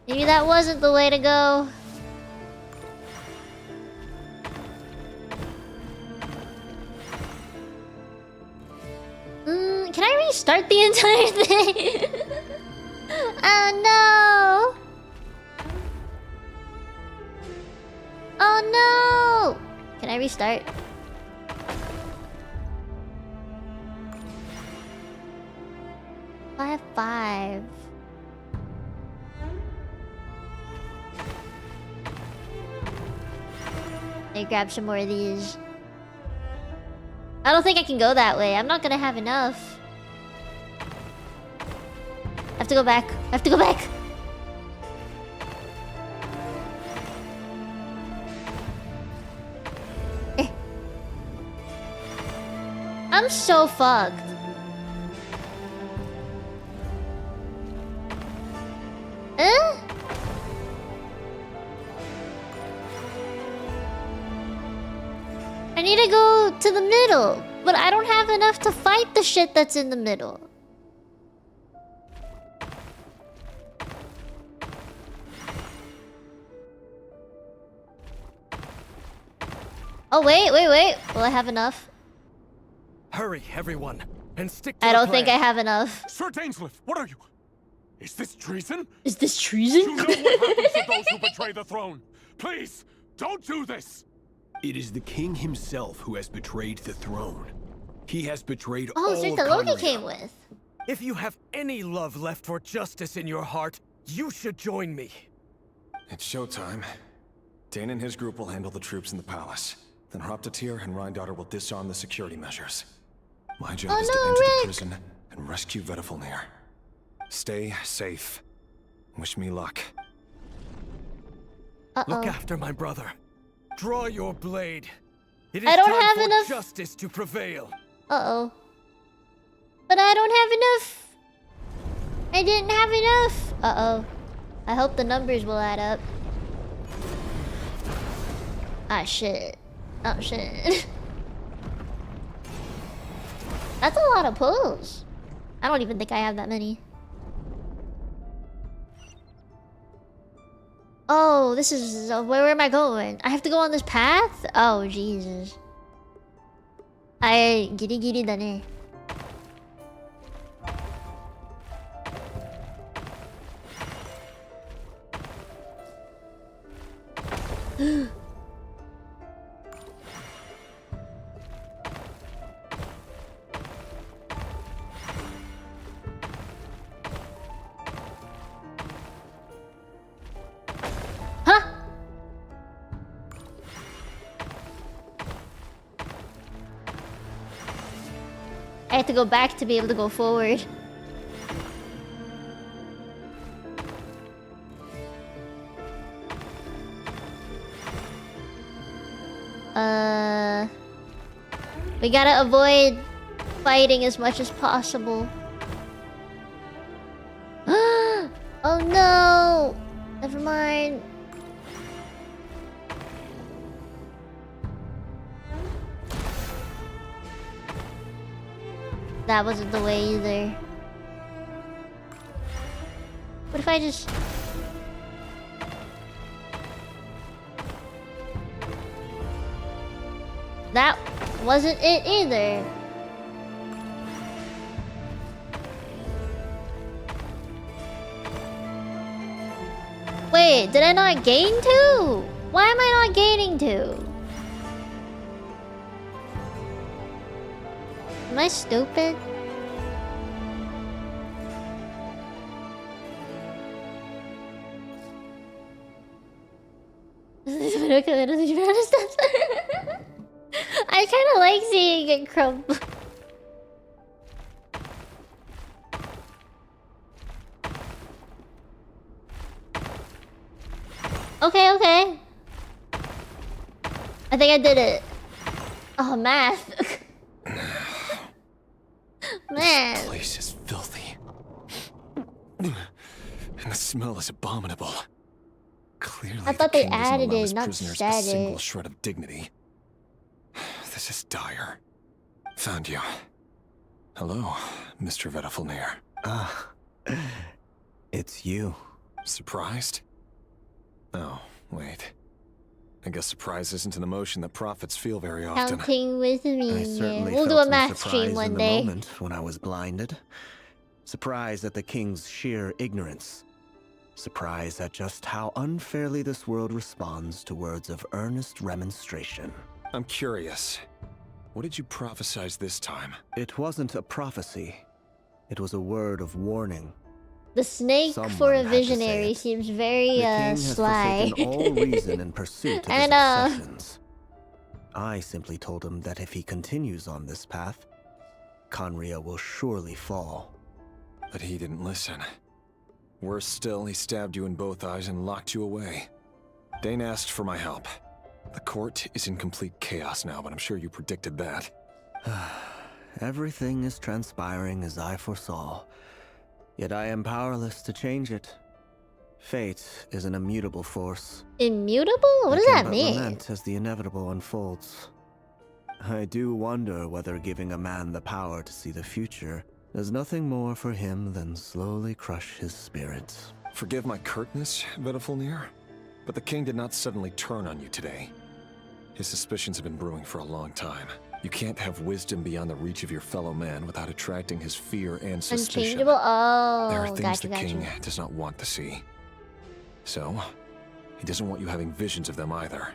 Maybe that wasn't the way to go. Can I restart the entire thing? Oh no! Oh no! Can I restart? I have 5. Let me grab some more of these. I don't think I can go that way. I'm not gonna have enough. I have to go back. I have to go back. I'm so fucked. Eh? I need to go to the middle, but I don't have enough to fight the shit that's in the middle. Oh, wait. Will I have enough? Hurry, everyone, and stick to I the don't think I plan. have enough. Sir Dainsleif, what are you? Is this treason? Is this treason? You know what happens to those who betray the throne. Please, don't do this. It is the king himself who has betrayed the throne. He has betrayed Oh, all so the Loki Conria. came with. If you have any love left for justice in your heart, you should join me. It's showtime. Dane and his group will handle the troops in the palace. Then Hraptatir and Rhindaughter will disarm the security measures. My job is to enter the prison and rescue Vedifalnir. Stay safe. Wish me luck. Look after my brother. Draw your blade. It is I don't time have for enough- justice to prevail. Uh-oh. But I don't have enough. I didn't have enough. Uh-oh. I hope the numbers will add up. Ah, shit. Oh, shit. That's a lot of pulls. I don't even think I have that many. Oh, this is... where am I going? I have to go on this path? Oh, Jesus. Giri da ne. Huh? I have to go back to be able to go forward. We gotta avoid fighting as much as possible. Oh no! Never mind. That wasn't the way either. What if I just... That wasn't it either. Wait, did I not gain 2? Why am I not gaining 2? Am I stupid? I kind of like seeing it crumble. Okay, okay. I think I did it. Oh, math. Man. This place is filthy. And the smell is abominable. Clearly, I thought the they king doesn't added allow it, his not prisoners said a single it. shred of dignity. This is dire. Found you. Hello, Mr. Vedafilnir. Ah, it's you. Surprised? Oh, wait. I guess surprise isn't an emotion that prophets feel very often. Counting with me. I certainly We'll do felt a some math surprise stream in one the day. moment when I was blinded. Surprise at the king's sheer ignorance. Surprise at just how unfairly this world responds to words of earnest remonstration. I'm curious. What did you prophesize this time? It wasn't a prophecy. It was a word of warning. The snake Someone for a had to say visionary it. seems very The king has sly. forsaken all reason in pursuit of I his know. obsessions. I simply told him that if he continues on this path, Conria will surely fall. But he didn't listen. Worse still, he stabbed you in both eyes and locked you away. Dane asked for my help. The court is in complete chaos now, but I'm sure you predicted that. Everything is transpiring as I foresaw, yet I am powerless to change it. Fate is an immutable force. Immutable? What does I can that but mean? lament as the inevitable unfolds. I do wonder whether giving a man the power to see the future does nothing more for him than slowly crush his spirit. Forgive my curtness, Vedafilnir, but the king did not suddenly turn on you today. His suspicions have been brewing for a long time. You can't have wisdom beyond the reach of your fellow man without attracting his fear and suspicion. Unchangeable? Oh, There are things gotcha, the king gotcha. does not want to see. So, he doesn't want you having visions of them either.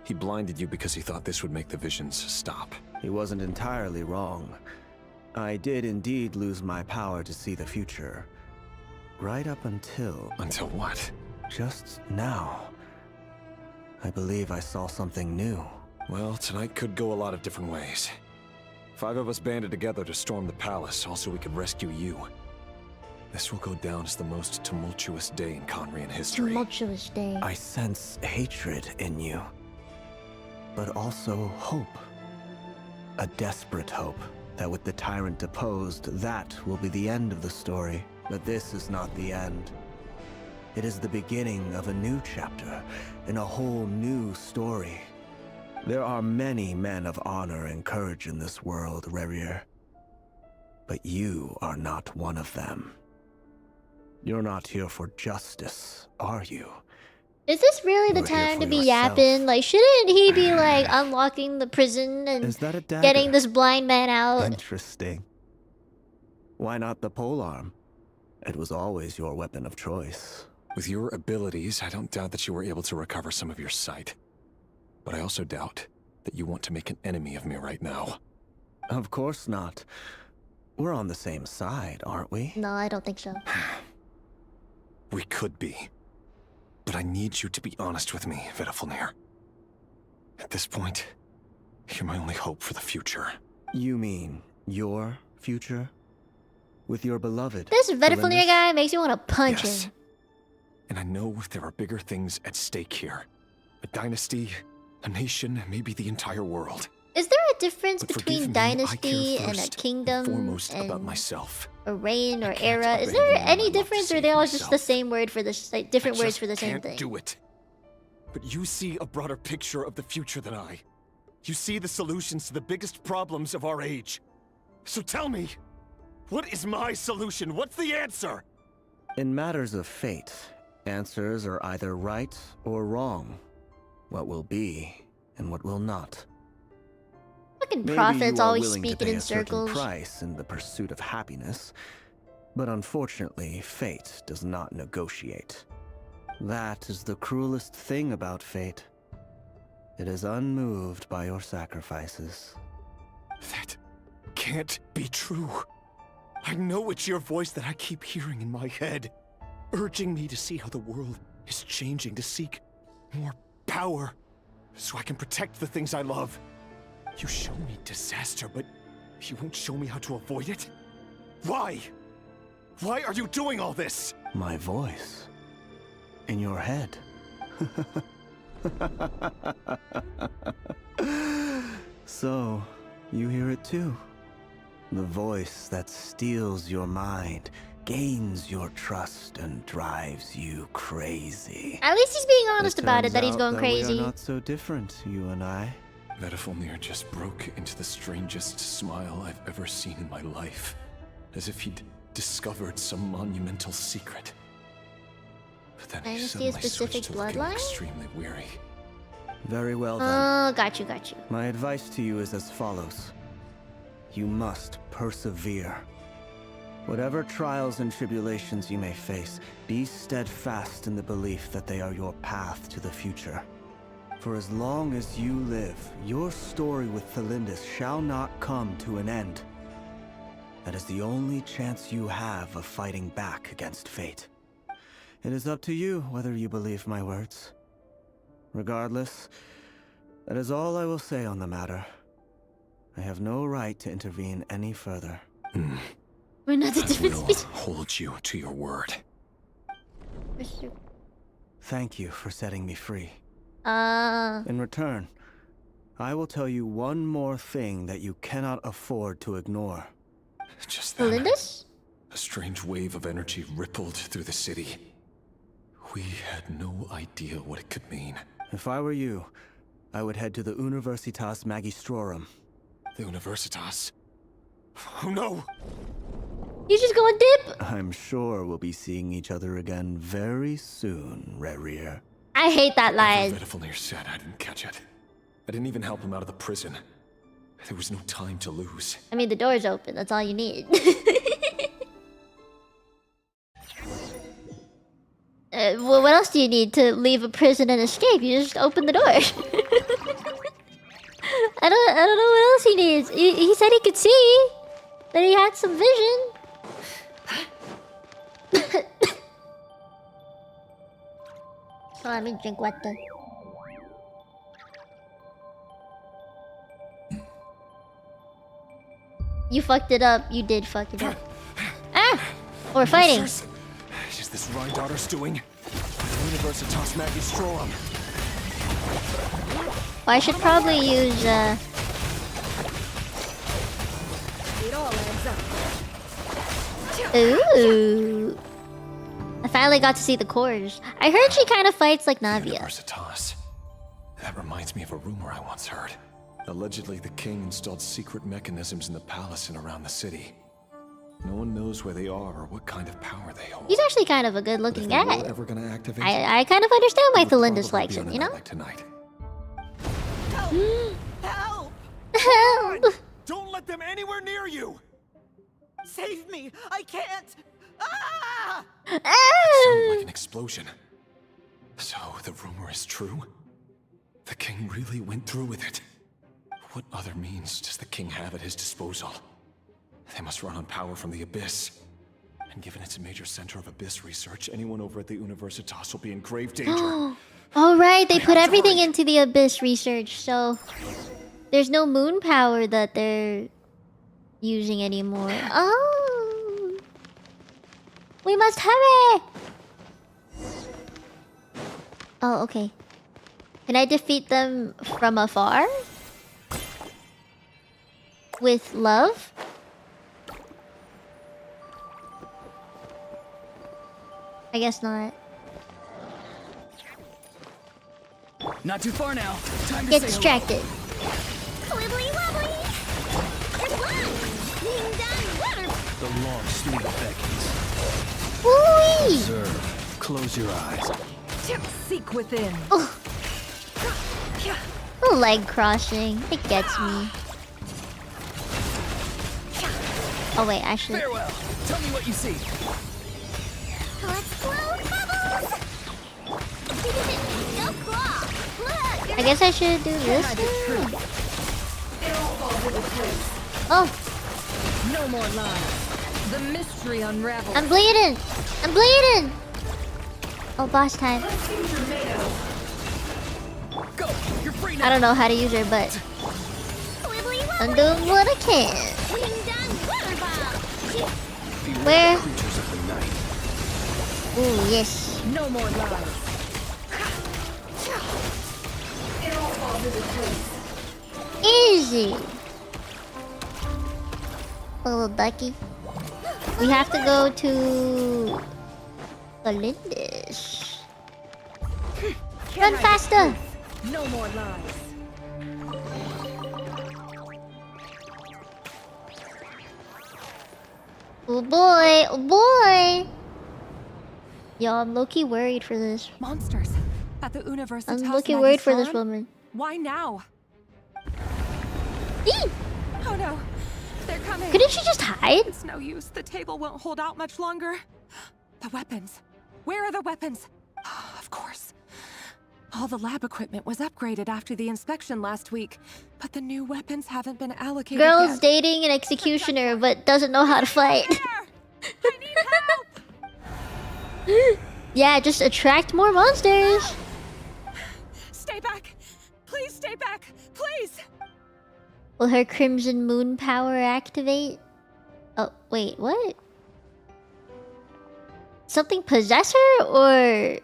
He blinded you because he thought this would make the visions stop. He wasn't entirely wrong. I did indeed lose my power to see the future. Right up until... Until what? Just now. I believe I saw something new. Well, tonight could go a lot of different ways. 5 of us banded together to storm the palace, also we could rescue you. This will go down as the most tumultuous day in Conrian history. Tumultuous day. I sense hatred in you. But also hope. A desperate hope that with the tyrant deposed, that will be the end of the story. But this is not the end. It is the beginning of a new chapter, in a whole new story. There are many men of honor and courage in this world, Rerir. But you are not one of them. You're not here for justice, are you? Is this really the You're here time for to be yourself. yapping? Like, shouldn't he be like unlocking the prison and Is that a dagger? getting this blind man out? Interesting. Why not the polearm? It was always your weapon of choice. With your abilities, I don't doubt that you were able to recover some of your sight. But I also doubt that you want to make an enemy of me right now. Of course not. We're on the same side, aren't we? No, I don't think so. We could be. But I need you to be honest with me, Vedafilnir. At this point, you're my only hope for the future. You mean your future? With your beloved? This Vedafilnir guy makes you want to punch him. And I know there are bigger things at stake here. A dynasty, a nation, maybe the entire world. Is there a difference But between forgive me, dynasty I care and a first kingdom foremost and about myself. a reign or era? Is there any difference, or are they all just the same word for the like, different words for the same thing? Do it. But you see a broader picture of the future than I. You see the solutions to the biggest problems of our age. So tell me, what is my solution? What's the answer? In matters of fate, answers are either right or wrong. What will be and what will not. Fucking Maybe prophets you are always willing to speaking pay in a certain circles. price in the pursuit of happiness, but unfortunately, fate does not negotiate. That is the cruelest thing about fate. It is unmoved by your sacrifices. That can't be true. I know it's your voice that I keep hearing in my head, urging me to see how the world is changing, to seek more power, so I can protect the things I love. You show me disaster, but you won't show me how to avoid it? Why? Why are you doing all this? My voice. In your head. So, you hear it too. The voice that steals your mind, gains your trust, and drives you crazy. At least he's being honest about it, that he's turns going out crazy. We are not so different, you and I. Vedafilnir just broke into the strangest smile I've ever seen in my life, as if he'd discovered some monumental secret. But then he Dynasty, a suddenly specific switched to looking bloodline? extremely weary. Very well then. Oh, got you. My advice to you is as follows. You must persevere. Whatever trials and tribulations you may face, be steadfast in the belief that they are your path to the future. For as long as you live, your story with Thelindis shall not come to an end. That is the only chance you have of fighting back against fate. It is up to you whether you believe my words. Regardless, that is all I will say on the matter. I have no right to intervene any further. We're not the I difference will between... hold you to your word. Thank you for setting me free. In In return, I will tell you one more thing that you cannot afford to ignore. Just then, Thelindis? a strange wave of energy rippled through the city. We had no idea what it could mean. If I were you, I would head to the Universitas Magistrorum. The Universitas? Oh no! You just going dip? I'm sure we'll be seeing each other again very soon, Rerir. I hate that line. Vedafilnir said I didn't catch it. I didn't even help him out of the prison. There was no time to lose. I mean, the door's open. That's all you need. Well, what else do you need to leave a prison and escape? You just open the door. I don't know what else he needs. He said he could see. That he had some vision. Oh, let me drink water. You fucked it up. You did fuck it up. Ah! We're fighting. Is this Rhindaughter's doing? Universitas Magistrorum. Well, I should probably use, It all adds up. Ooh. I finally got to see the cores. I heard she kind of fights like Navia. Universitas. That reminds me of a rumor I once heard. Allegedly, the king installed secret mechanisms in the palace and around the city. No one knows where they are or what kind of power they hold. He's actually kind of a good-looking But if they guy. were ever gonna activate, I kind of understand why it would Thelindis probably likes be him, on a you night know? like tonight. Help! Help! Don't let them anywhere near you! Save me! I can't! Ah! It sounded like an explosion. So the rumor is true? The king really went through with it? What other means does the king have at his disposal? They must run on power from the Abyss. And given it's a major center of Abyss research, anyone over at the Universitas will be in grave danger. All right, they put everything into the Abyss research, so there's no moon power that they're using anymore. Oh, we must hurry! Oh, okay. Can I defeat them from afar? With love? I guess not. Not too far now. Time to Get say distracted. Wibbly wobbly! Good one! Ding dong water! The long sleep beckons. Woo-wee! Observe. Close your eyes. Seek within. Oh. Leg crossing. It gets me. Oh wait, actually. Farewell. Tell me what you see. Let's blow bubbles! Go claw! Look! I guess I should do this. Oh, No more lies. The mystery unravels. I'm bleeding. I'm bleeding. Oh, boss time. Go. You're free now. I don't know how to use her, but I'm doing what I can. Where? Creatures of the night. Ooh, yes. No more lies. Easy. Little ducky. We have to go to Olympus. Run faster. No more lies. Oh boy, oh boy. Yo, I'm low-key worried for this. Monsters at the Universitas. I'm low-key worried for this Magistrorum? woman. Why now? Eee! Oh no, they're coming. Couldn't she just hide? It's no use. The table won't hold out much longer. The weapons. Where are the weapons? Of course. All the lab equipment was upgraded after the inspection last week, but the new weapons haven't been allocated Girl's yet. dating an executioner but doesn't know how to fight. I need help! Yeah, just attract more monsters. Stay back! Please stay back! Please! Will her Crimson Moon power activate? Oh, wait, what? Something possess her, or...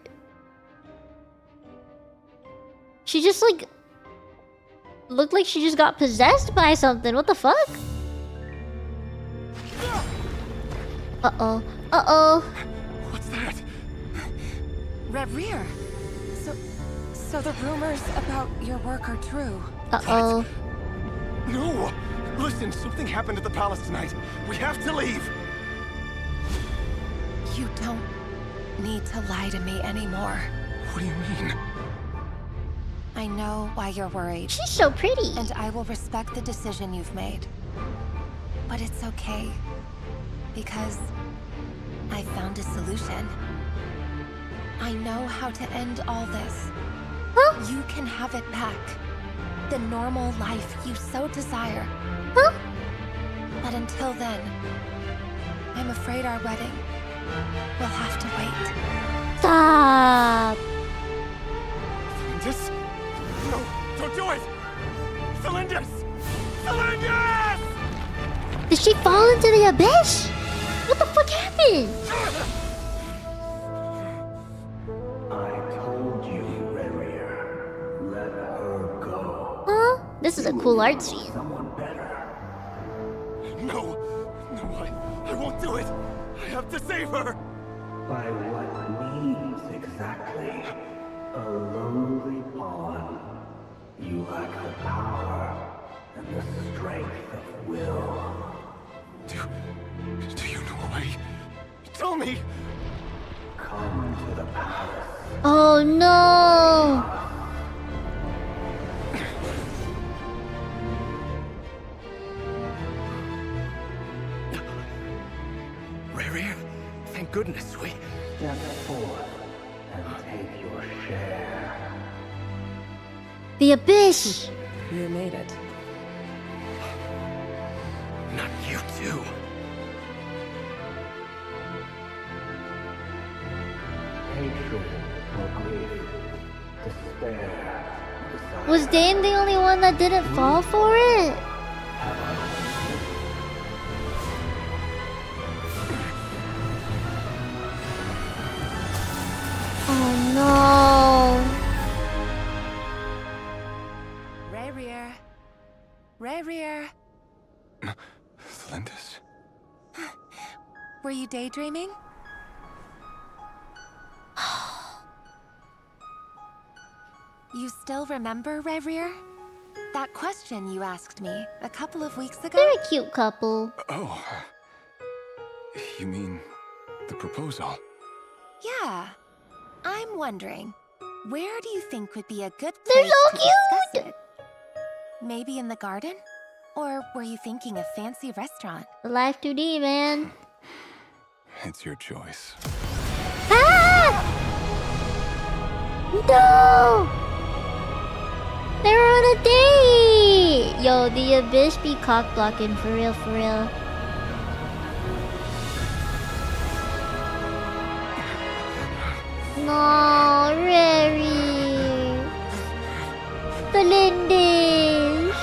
She just, like... Looked like she just got possessed by something. What the fuck? Uh-oh. Uh-oh. What's that? Reverie. So the rumors about your work are true. Uh-oh. No! Listen, something happened at the palace tonight. We have to leave! You don't need to lie to me anymore. What do you mean? I know why you're worried. She's so pretty. And I will respect the decision you've made. But it's okay. Because I found a solution. I know how to end all this. Huh? You can have it back. The normal life you so desire. Huh? But until then, I'm afraid our wedding will have to wait. Stop. This? No, don't do it! Cylinders! Cylinders! Did she fall into the abyss? What the fuck happened? I told you, Reverie. Let her go. Huh? This is a cool art scene. Someone better. No! No, I won't do it! I have to save her! By what means exactly? A lowly pawn. You lack the power and the strength of will. Do you know why? Tell me! Come to the palace. Oh no! Reverie, thank goodness, Step forth and take your share. The Abyss! You made it. Not you too. Hatred or grief, despair. Was Dane the only one that didn't fall for it? Oh no. Rerir. Rerir. Flindus? Were you daydreaming? You still remember, Rerir? That question you asked me a couple of weeks ago? They're a cute couple. Oh. You mean the proposal? Yeah. I'm wondering, where do you think would be a good place They're so to cute! discuss it? Maybe in the garden? Or were you thinking a fancy restaurant? The Life 2D, man. It's your choice. Ah! No! They were on a date! Yo, the Abyss be cock blocking for real, for real. No, Rary. The Lindis.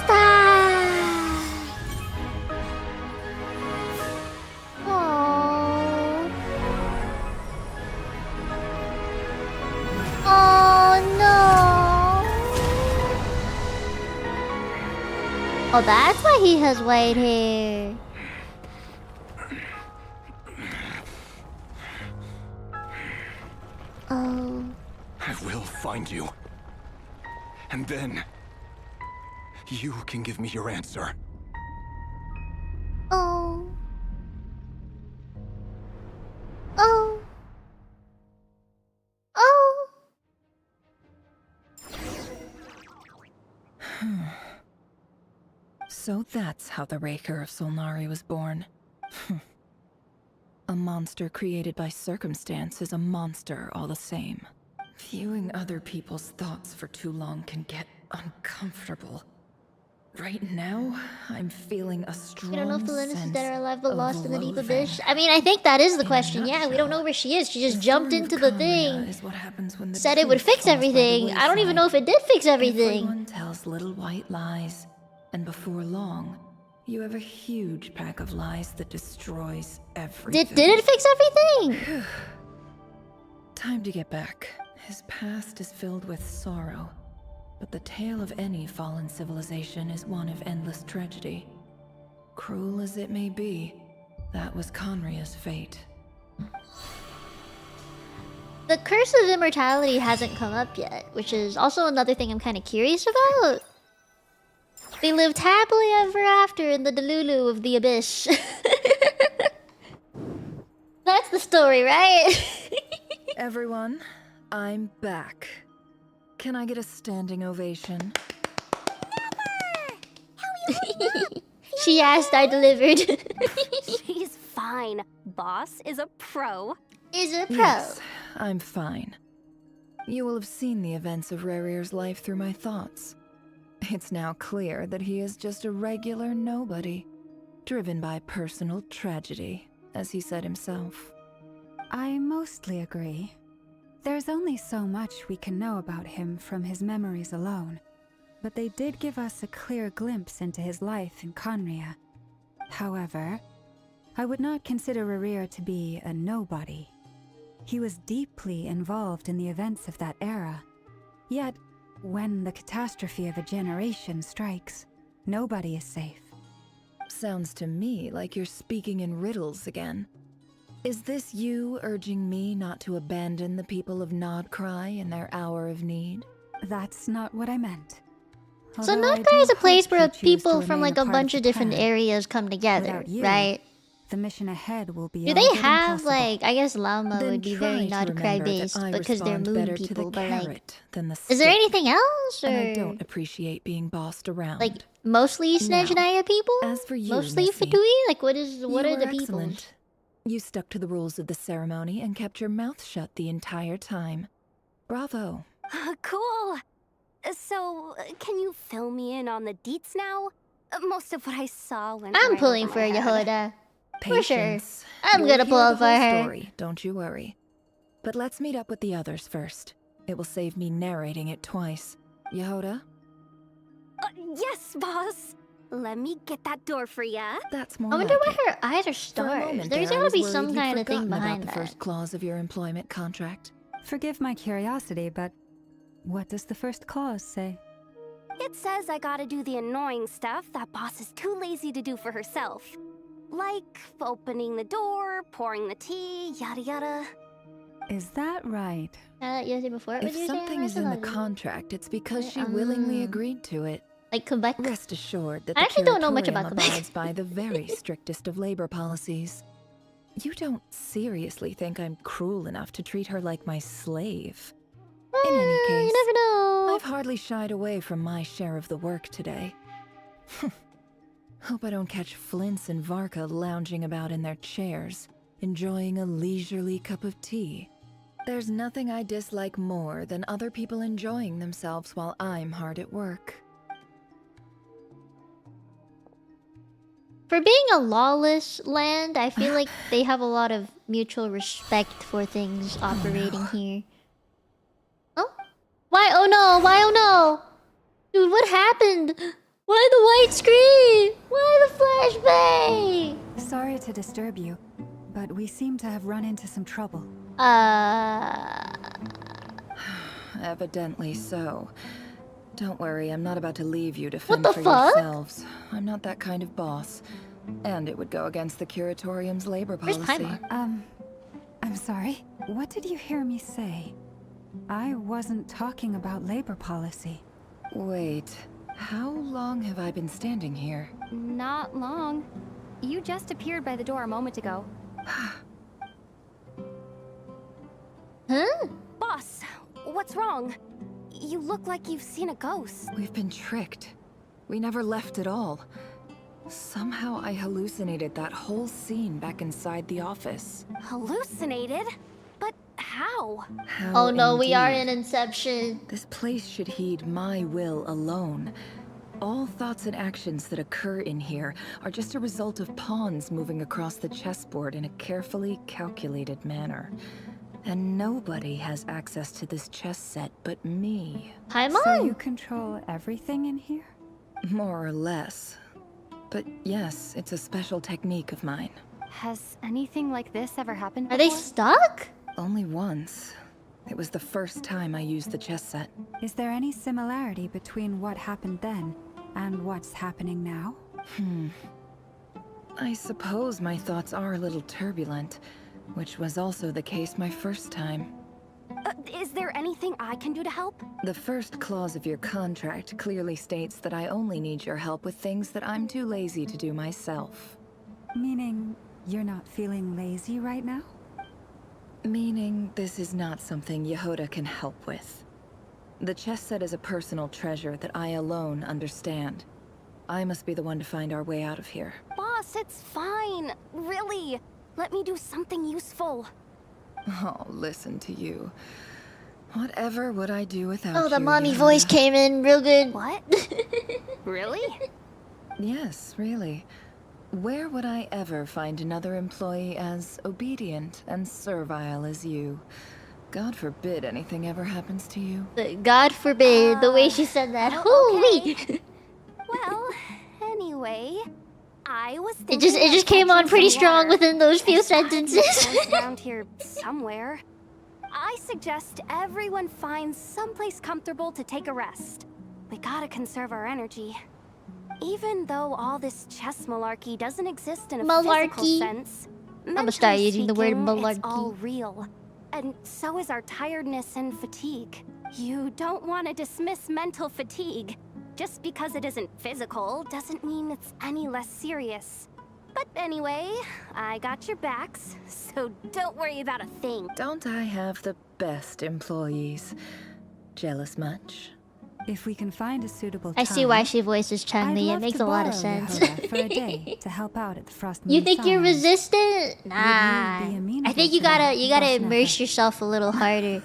Stop. Oh. Oh no. Oh, that's why he has white hair. Oh. I will find you. And then you can give me your answer. Oh. Oh. Oh. So that's how the Raker of Solnari was born. A monster created by circumstance is a monster all the same. Viewing other people's thoughts for too long can get uncomfortable. Right now, I'm feeling a strong You don't know if the Linus is dead or alive but of lost in the deep loathing. abyss. I mean, I think that is the question. Yeah, we don't know where she is. She just jumped into the thing. Is what happens when the Said it would truth fix falls by the everything. I don't even know if it did fix everything. Everyone tells little white lies, and before long, you have a huge pack of lies that destroys everything. Did it fix everything? Time to get back. His past is filled with sorrow, but the tale of any fallen civilization is one of endless tragedy. Cruel as it may be, that was Conria's fate. The curse of immortality hasn't come up yet, which is also another thing I'm kind of curious about. They lived happily ever after in the Delulu of the Abyss. That's the story, right? Everyone, I'm back. Can I get a standing ovation? She asked, I delivered. She's fine. Boss is a pro. Is a pro. Yes, I'm fine. You will have seen the events of Rerir's life through my thoughts. It's now clear that he is just a regular nobody, driven by personal tragedy, as he said himself. I mostly agree. There's only so much we can know about him from his memories alone, but they did give us a clear glimpse into his life in Conria. However, I would not consider Rerir to be a nobody. He was deeply involved in the events of that era. Yet, when the catastrophe of a generation strikes, nobody is safe. Sounds to me like you're speaking in riddles again. Is this you urging me not to abandon the people of Nodcry in their hour of need? That's not what I meant. So Although I Nodcry do is a hope place where you choose people to from remain like a part bunch the of different plan. areas come together, Without you, right? The mission ahead will be Do all they but have impossible. like, I guess Lama Then would be very try to Nodcry remember that based I because they're respond moon better to the people, but like, carrot than the is there stick. anything else, or And I don't appreciate being bossed around. like mostly Now, Snezhnaya people? as for you, Mostly Missy, Fatui? Like what are you the were people? excellent. You stuck to the rules of the ceremony and kept your mouth shut the entire time. Bravo. Cool. So, can you fill me in on the deets now? Most of what I saw went I'm right pulling over for my head. Yehuda. For sure. Patience. I'm You'll gonna hear pull the for whole her. story, don't you worry. But let's meet up with the others first. It will save me narrating it twice. Yehuda? Yes, boss. Let me get that door for ya. That's more I wonder like why it. her eyes are For a stars. moment There's there, I gotta was be worried some you'd kind of thing forgotten about behind the that. first clause of your employment contract. Forgive my curiosity, but what does the first clause say? It says I gotta do the annoying stuff that boss is too lazy to do for herself. Like opening the door, pouring the tea, yada yada. Is that right? Before, If something is in the contract, it's because she willingly agreed to it. Like Quebec? Rest assured that I the actually don't know much Curatorium about Quebec. abides by the very strictest of labor policies. You don't seriously think I'm cruel enough to treat her like my slave? In any case, you never know. I've hardly shied away from my share of the work today. Hope I don't catch Flintz and Varka lounging about in their chairs, enjoying a leisurely cup of tea. There's nothing I dislike more than other people enjoying themselves while I'm hard at work. For being a lawless land, I feel like they have a lot of mutual respect for things operating here. Oh? Why? Oh no! Why? Oh no! Dude, what happened? Why the white screen? Why the flashbang? Sorry to disturb you, but we seem to have run into some trouble. Evidently so. Don't worry, I'm not about to leave you to fend the for fuck? yourselves. I'm not that kind of boss. And it would go against the Curatorium's labor Where's policy. Paimon? I'm sorry. What did you hear me say? I wasn't talking about labor policy. Wait, how long have I been standing here? Not long. You just appeared by the door a moment ago. Huh? Boss, what's wrong? You look like you've seen a ghost. We've been tricked. We never left at all. Somehow I hallucinated that whole scene back inside the office. Hallucinated? But how? How Oh no, we are indeed. in Inception. This place should heed my will alone. All thoughts and actions that occur in here are just a result of pawns moving across the chessboard in a carefully calculated manner. And nobody has access to this chess set but me. Paimon? So you control everything in here? More or less. But yes, it's a special technique of mine. Has anything like this ever happened Are before? they stuck? Only once. It was the first time I used the chess set. Is there any similarity between what happened then and what's happening now? I suppose my thoughts are a little turbulent, which was also the case my first time. Is there anything I can do to help? The first clause of your contract clearly states that I only need your help with things that I'm too lazy to do myself. Meaning, you're not feeling lazy right now? Meaning, this is not something Yehuda can help with. The chess set is a personal treasure that I alone understand. I must be the one to find our way out of here. Boss, it's fine. Really. Let me do something useful. Oh, listen to you. Whatever would I do without you? Oh, the mommy Yehuda? voice came in real good. What? Really? Yes, really. Where would I ever find another employee as obedient and servile as you? God forbid anything ever happens to you. God forbid, the way she said that. Holy! Well, anyway, I was thinking It just came on pretty strong within those few There's gotta be sentences. a place around here somewhere. I suggest everyone finds someplace comfortable to take a rest. We gotta conserve our energy. Even though all this chess malarkey doesn't exist in a physical Malarkey? sense, I'ma start mentally using the word speaking, malarkey. It's all real. And so is our tiredness and fatigue. You don't want to dismiss mental fatigue. Just because it isn't physical doesn't mean it's any less serious. But anyway, I got your backs, so don't worry about a thing. Don't I have the best employees? Jealous much? If we can find a suitable I see why time, she voices Chun-Li. It makes a lot of sense. For a day to help out at the Frost Moon You think you're Science. resistant? Nah. I think you gotta immerse yourself a little harder.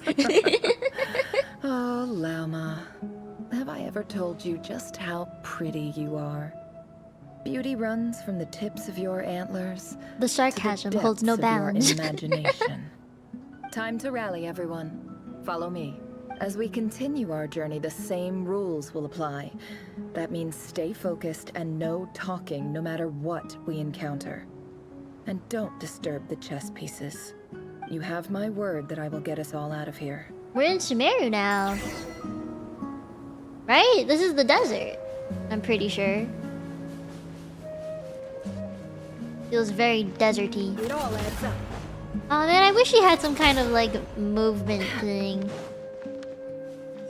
Oh, Llama. Have I ever told you just how pretty you are? Beauty runs from the tips of your antlers. The sarcasm to the holds no depths of your bounds. imagination. Time to rally, everyone. Follow me. As we continue our journey, the same rules will apply. That means stay focused and no talking no matter what we encounter. And don't disturb the chess pieces. You have my word that I will get us all out of here. We're in Sumeru now. Right? This is the desert. I'm pretty sure. Feels very deserty. It all adds up. Oh man, I wish he had some kind of like movement thing.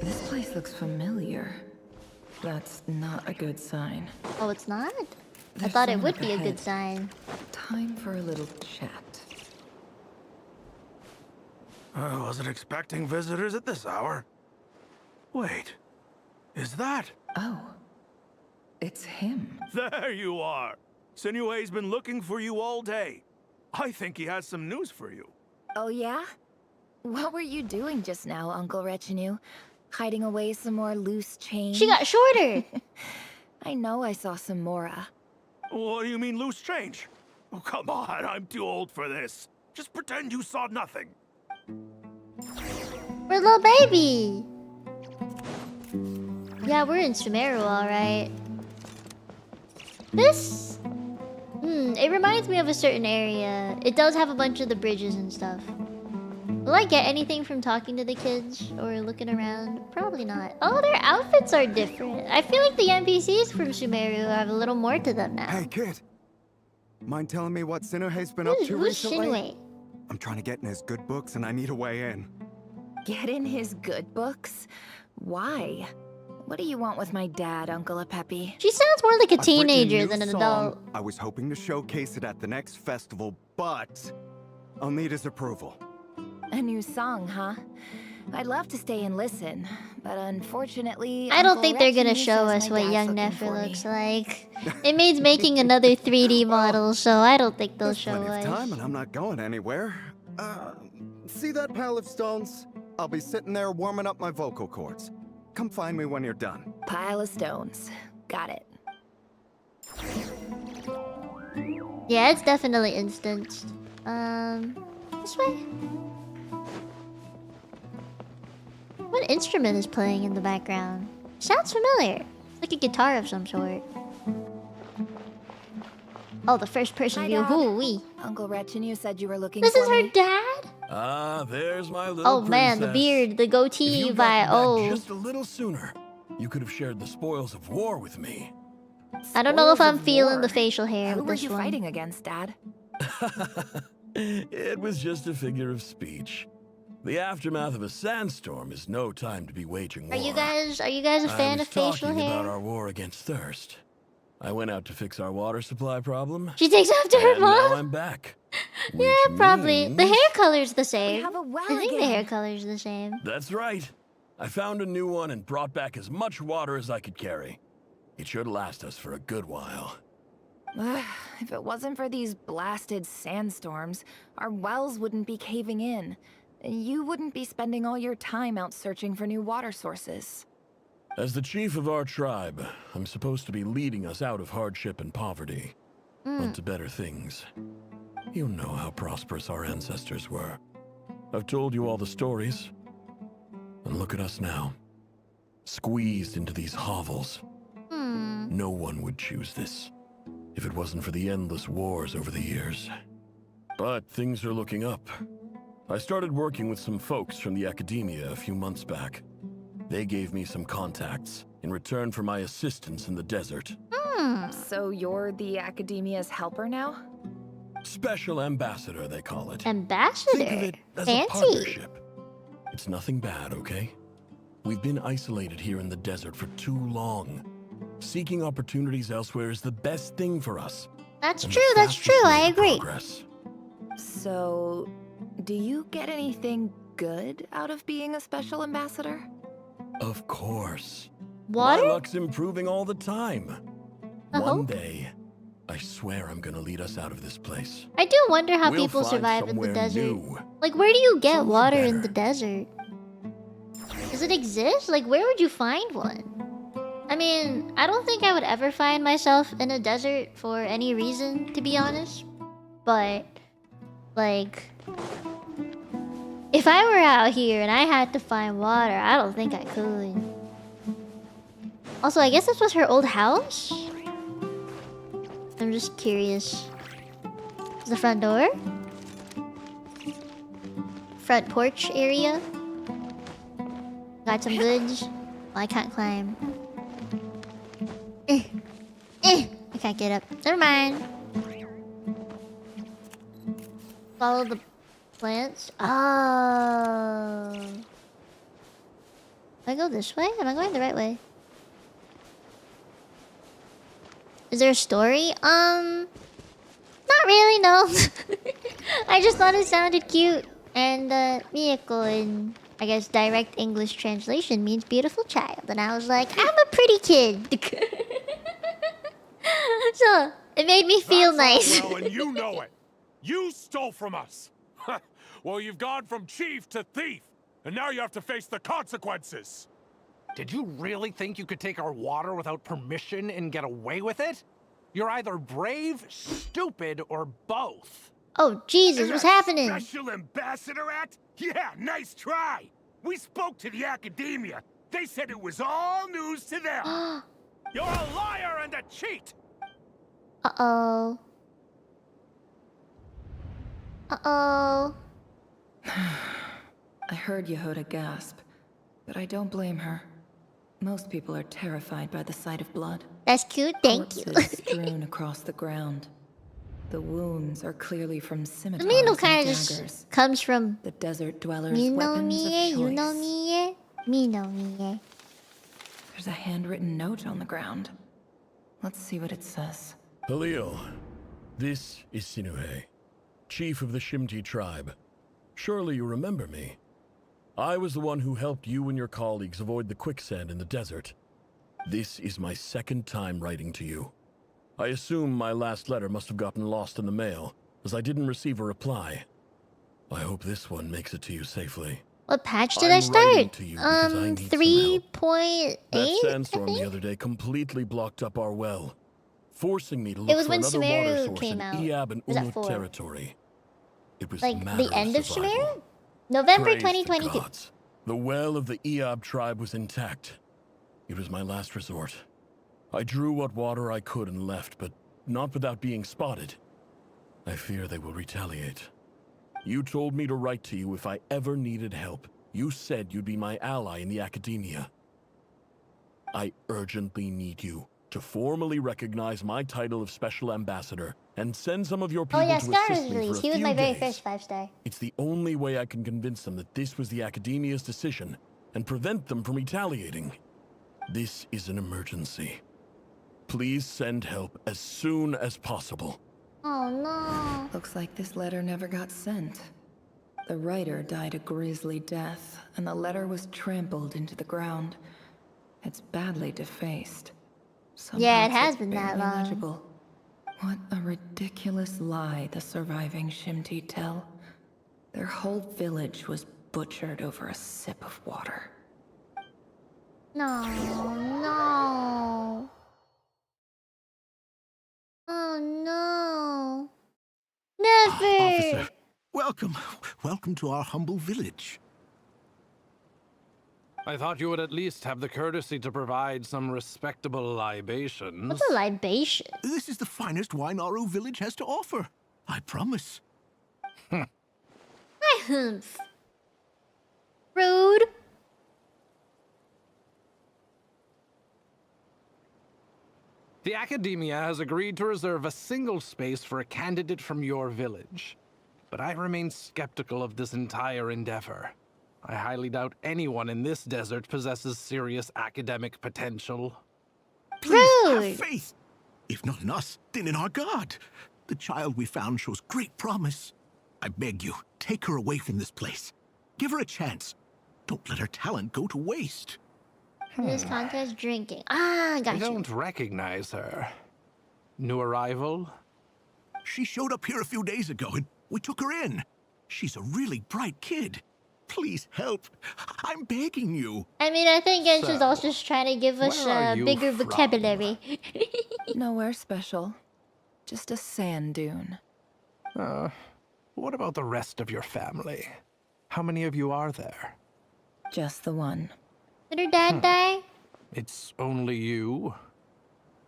This place looks familiar. That's not a good sign. Oh, it's not? I There's thought it someone would be a ahead. good sign. Time for a little chat. I wasn't expecting visitors at this hour. Wait, is that? Oh, it's him. There you are. Sinue's been looking for you all day. I think he has some news for you. Oh yeah? What were you doing just now, Uncle Retinue? Hiding away some more loose change? She got shorter. I know I saw some Mora. What do you mean loose change? Oh, come on, I'm too old for this. Just pretend you saw nothing. We're a little baby. Yeah, we're in Sumeru, alright. This... it reminds me of a certain area. It does have a bunch of the bridges and stuff. Will I get anything from talking to the kids or looking around? Probably not. Oh, their outfits are different. I feel like the NPCs from Sumeru have a little more to them now. Hey, kid. Mind telling me what Sinuhe's been up to Who's recently? Shinue? I'm trying to get in his good books and I need a way in. Get in his good books? Why? What do you want with my dad, Uncle Apepi? She sounds more like a I've written teenager new than an song. adult. I was hoping to showcase it at the next festival, but I'll need his approval. A new song, huh? I'd love to stay and listen, but unfortunately... I don't Uncle think they're gonna Retinue show says us my what dad's young looking Nefer for me. looks like. It means making another 3D model, so I don't think they'll There's show plenty of us. time and I'm not going anywhere. See that pile of stones? I'll be sitting there warming up my vocal cords. Come find me when you're done. Pile of stones. Got it. Yeah, it's definitely instanced. This way? What instrument is playing in the background? Sounds familiar. It's like a guitar of some sort. Oh, the first person view. Hoo-wee. Uncle Retinue said you were looking This for is her me. dad? Ah, there's my little Oh man, the princess. beard, the If goatee you'd vibe. gotten back Oh. just a little sooner, you could have shared the spoils of war with me. I don't know if Spoils I'm of feeling war. the facial hair Who with were this you one. fighting against, Dad? It was just a figure of speech. The aftermath of a sandstorm is no time to be waging war. Are you guys a fan of facial talking about hair? our war against thirst. I went out to fix our water supply problem. She takes after her and now mom? I'm back. Yeah, probably. The hair color's the same. have a well I think the again. hair color's the same. That's right. I found a new one and brought back as much water as I could carry. It should last us for a good while. If it wasn't for these blasted sandstorms, our wells wouldn't be caving in. You wouldn't be spending all your time out searching for new water sources. As the chief of our tribe, I'm supposed to be leading us out of hardship and poverty, onto better things. You know how prosperous our ancestors were. I've told you all the stories. And look at us now. Squeezed into these hovels. No one would choose this, if it wasn't for the endless wars over the years. But things are looking up. I started working with some folks from the academia a few months back. They gave me some contacts in return for my assistance in the desert. So you're the academia's helper now? Special ambassador, they call it. Ambassador? Think of it as a Fancy. partnership. It's nothing bad, okay? We've been isolated here in the desert for too long. Seeking opportunities elsewhere is the best thing for us. That's and true, the that's fastest true, way I to agree. progress. So, do you get anything good out of being a special ambassador? Of course. Water? My luck's improving all the time. I One hope. day, I swear I'm gonna lead us out of this place. I do wonder how We'll people find survive in the somewhere desert. new. Like, where do you get Somewhere water in better. the desert? Does it exist? Like, where would you find one? I mean, I don't think I would ever find myself in a desert for any reason, to be honest. But, like, if I were out here and I had to find water, I don't think I could. Also, I guess this was her old house? I'm just curious. Is the front door? Front porch area? Got some goods? Oh, I can't climb. I can't get up. Never mind. Follow the plants. Oh. Do I go this way? Am I going the right way? Is there a story? Not really, no. I just thought it sounded cute. And, Mieko in, I guess, direct English translation means beautiful child. And I was like, I'm a pretty kid. So, it made me feel nice. Well, and you know it. You stole from us. Well, you've gone from chief to thief. And now you have to face the consequences. Did you really think you could take our water without permission and get away with it? You're either brave, stupid, or both. Oh, Jesus, what's happening? Special ambassador act? Yeah, nice try. We spoke to the academia. They said it was all news to them. You're a liar and a cheat. Uh-oh. Uh-oh. I heard Yehuda gasp, but I don't blame her. Most people are terrified by the sight of blood. That's cute, thank you. Corpses strewn across the ground. The wounds are clearly from scimitars Mino and kind of daggers. just comes from The desert dwellers' Mino weapons of Mieko, you know choice. me, Mino Mieko. There's a handwritten note on the ground. Let's see what it says. Halil, this is Sinuhe, chief of the Shimti tribe. Surely you remember me. I was the one who helped you and your colleagues avoid the quicksand in the desert. This is my second time writing to you. I assume my last letter must have gotten lost in the mail, as I didn't receive a reply. I hope this one makes it to you safely. What patch did I I'm writing start? to you because I need some 3.8? That sandstorm the other day completely blocked up our well, forcing me to look It was for when another water Sumeru source came in out. Iab and Was that Unut 4? territory. It was Like, a matter the end of survival. Sumeru? November Praise the 2022. gods. The well of the Iab tribe was intact. It was my last resort. I drew what water I could and left, but not without being spotted. I fear they will retaliate. You told me to write to you if I ever needed help. You said you'd be my ally in the academia. I urgently need you to formally recognize my title of Special Ambassador and send some of your people Oh yeah, to Scar was assist me for a released. He was few my very days. first 5-star. It's the only way I can convince them that this was the Academia's decision and prevent them from retaliating. This is an emergency. Please send help as soon as possible. Oh no. Looks like this letter never got sent. The writer died a grisly death, and the letter was trampled into the ground. It's badly defaced. Some Yeah, it parts has are been that barely long. legible. What a ridiculous lie the surviving Shimti tell. Their whole village was butchered over a sip of water. No, no. Oh no. Never. Officer, welcome. Welcome to our humble village. I thought you would at least have the courtesy to provide some respectable libations. What's a libation? This is the finest wine Aru village has to offer. I promise. I humph. Rude. The Academia has agreed to reserve a single space for a candidate from your village. But I remain skeptical of this entire endeavor. I highly doubt anyone in this desert possesses serious academic potential. Please Rude. have faith. If not in us, then in our God. The child we found shows great promise. I beg you, take her away from this place. Give her a chance. Don't let her talent go to waste. This contest drinking. Ah, I got you. don't recognize her. New arrival? She showed up here a few days ago and we took her in. She's a really bright kid. Please help. I'm begging you. I mean, I think Genshin's So, also just trying to give us where are a you bigger from? vocabulary. Nowhere special. Just a sand dune. What about the rest of your family? How many of you are there? Just the one. Did her dad die? It's only you?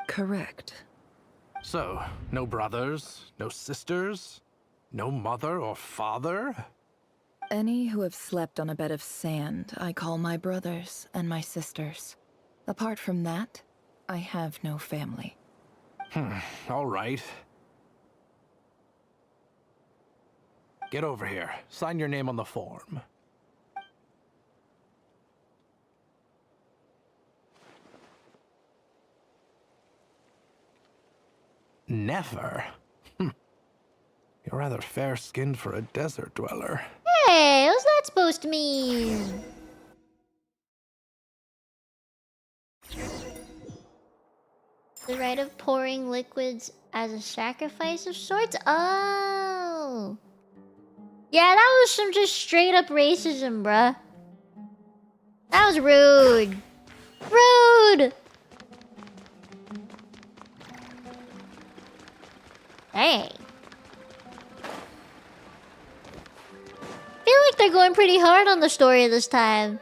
Correct. So, no brothers, no sisters, no mother or father? Any who have slept on a bed of sand, I call my brothers and my sisters. Apart from that, I have no family. All right. Get over here. Sign your name on the form. Never? You're rather fair-skinned for a desert dweller. Hey, what's that supposed to mean? The rite of pouring liquids as a sacrifice of sorts? Oh. Yeah, that was some just straight up racism, bruh. That was rude. Rude! Dang. Feel like they're going pretty hard on the story this time.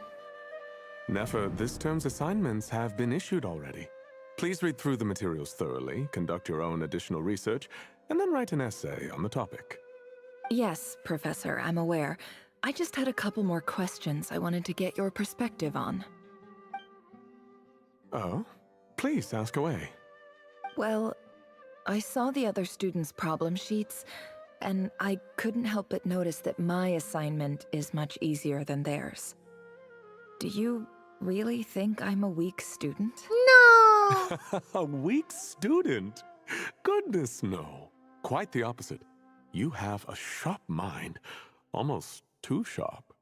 Nefer, this term's assignments have been issued already. Please read through the materials thoroughly, conduct your own additional research, and then write an essay on the topic. Yes, Professor, I'm aware. I just had a couple more questions I wanted to get your perspective on. Oh? Please ask away. Well, I saw the other students' problem sheets, and I couldn't help but notice that my assignment is much easier than theirs. Do you really think I'm a weak student? No! A weak student? Goodness, no. Quite the opposite. You have a sharp mind. Almost too sharp.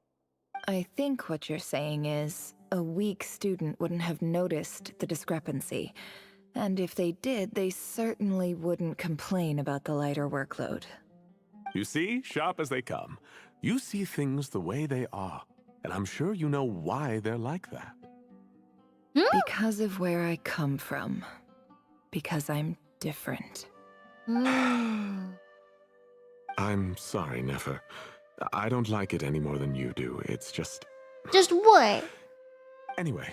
I think what you're saying is, a weak student wouldn't have noticed the discrepancy. And if they did, they certainly wouldn't complain about the lighter workload. You see, sharp as they come. You see things the way they are. And I'm sure you know why they're like that. Because of where I come from. Because I'm different. I'm sorry, Nefer. I don't like it any more than you do. It's just... Just what? Anyway,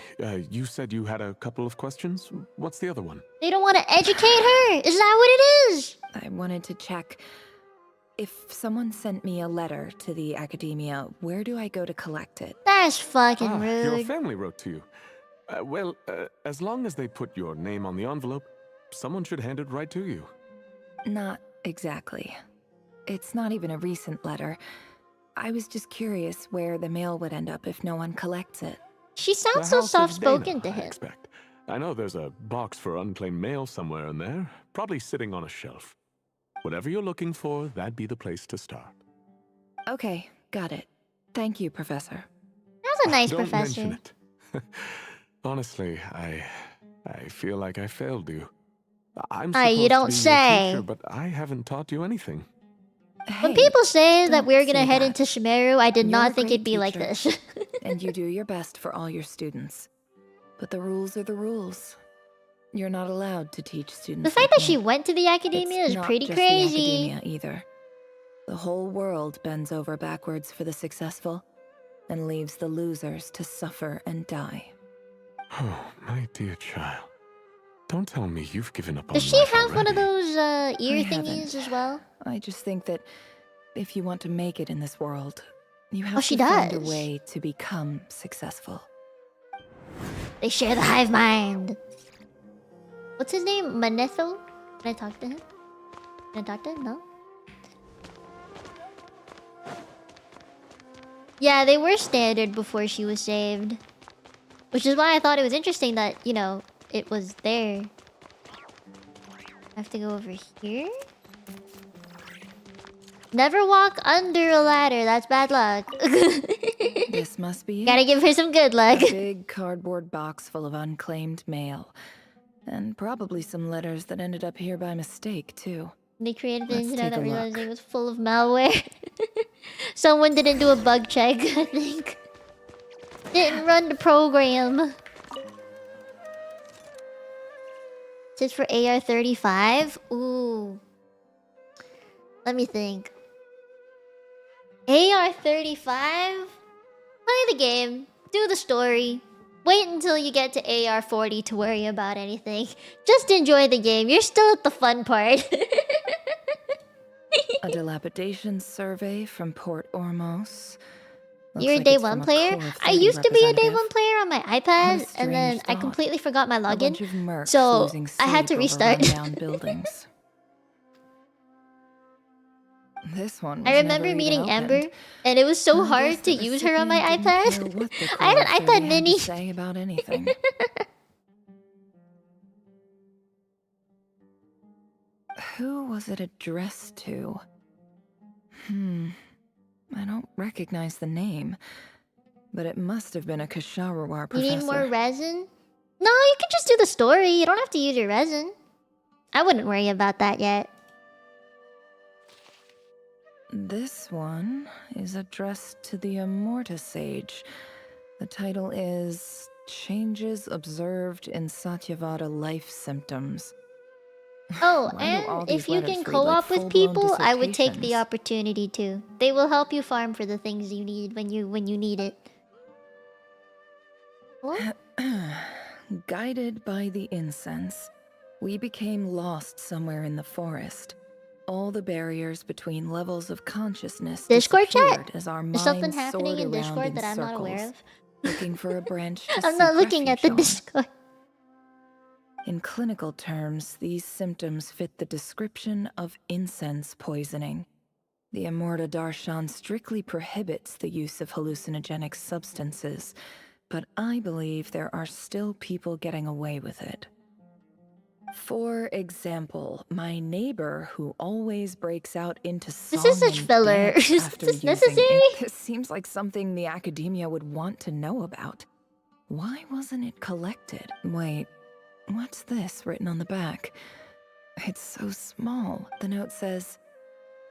you said you had a couple of questions. What's the other one? They don't want to educate her? Is that what it is? I wanted to check. If someone sent me a letter to the academia, where do I go to collect it? That's fucking rude. Your family wrote to you. Well, as long as they put your name on the envelope, someone should hand it right to you. Not exactly. It's not even a recent letter. I was just curious where the mail would end up if no one collects it. She The sounds so house of soft-spoken Dana, to I him. expect. I know there's a box for unclaimed mail somewhere in there, probably sitting on a shelf. Whatever you're looking for, that'd be the place to start. Okay, got it. Thank you, Professor. That's a nice Don't professor. mention it. Honestly, I feel like I failed you. I'm Aye, you supposed to don't be your say. teacher, but I haven't taught you anything. When people say that don't we're gonna say head that. into Shimeru, I did You're not a think great it'd be like teacher, this. and you do your best for all your students. But the rules are the rules. You're not allowed to teach students. The fact like that she me. went to the academia It's is not pretty just crazy. The academia either. The whole world bends over backwards for the successful, and leaves the losers to suffer and die. Oh, my dear child. Don't tell me you've given up on Does she life have one of already. those ear I thingies haven't. as well? I just think that if you want to make it in this world, you have Oh, she to find a does. way to become successful. They share the hive mind. What's his name? Manetho? Can I talk to him? Can I talk to him? No? Yeah, they were standard before she was saved. Which is why I thought it was interesting that, you know, it was there. I have to go over here? Never walk under a ladder. That's bad luck. This must be it. Gotta give her some good luck. A big cardboard box full of unclaimed mail. And probably some letters that ended up here by mistake, too. They created the Let's internet take that a realized look. it was full of malware. Someone didn't do a bug check, I think. Didn't run the program. Is for AR-35? Ooh. Let me think. AR-35? Play the game. Do the story. Wait until you get to AR-40 to worry about anything. Just enjoy the game. You're still at the fun part. A dilapidation survey from Port Ormos. Looks You're a like day it's one from a player? core of I 30 used to be a day representative. one player on my What a iPad, and then strange I thought. completely forgot my A bunch login. of mercs So losing I had to sleep over restart. rundown buildings. This one was I remember never even meeting opened. Amber, and it was so I hard guess to the use her on my recipient didn't care iPad. what the I had core an of 30 iPad had to mini. say about anything. Who was it addressed to? I don't recognize the name, but it must have been a Kasharawar You professor. need more resin? No, you can just do the story. You don't have to use your resin. I wouldn't worry about that yet. This one is addressed to the Immortal Sage. The title is Changes Observed in Satyavada Life Symptoms. Oh, Why do all and these if you letters can read like co-op with full-blown people, I would take the dissertations? opportunity to. They will help you farm for the things you need when you need it. What? Guided by the incense, we became lost somewhere in the forest. All the barriers between levels of consciousness Discord chat? disappeared as our There's something minds happening soared in around Discord in that I'm not aware circles, of. looking for a branch to I'm not seek looking at refuge the on. Discord. In clinical terms, these symptoms fit the description of incense poisoning. The Immorta Darshan strictly prohibits the use of hallucinogenic substances, but I believe there are still people getting away with it. For example, my neighbor who always breaks out into song This is such and filler. dance Is after this using necessary? it. This seems like something the academia would want to know about. Why wasn't it collected? Wait, what's this written on the back? It's so small. The note says,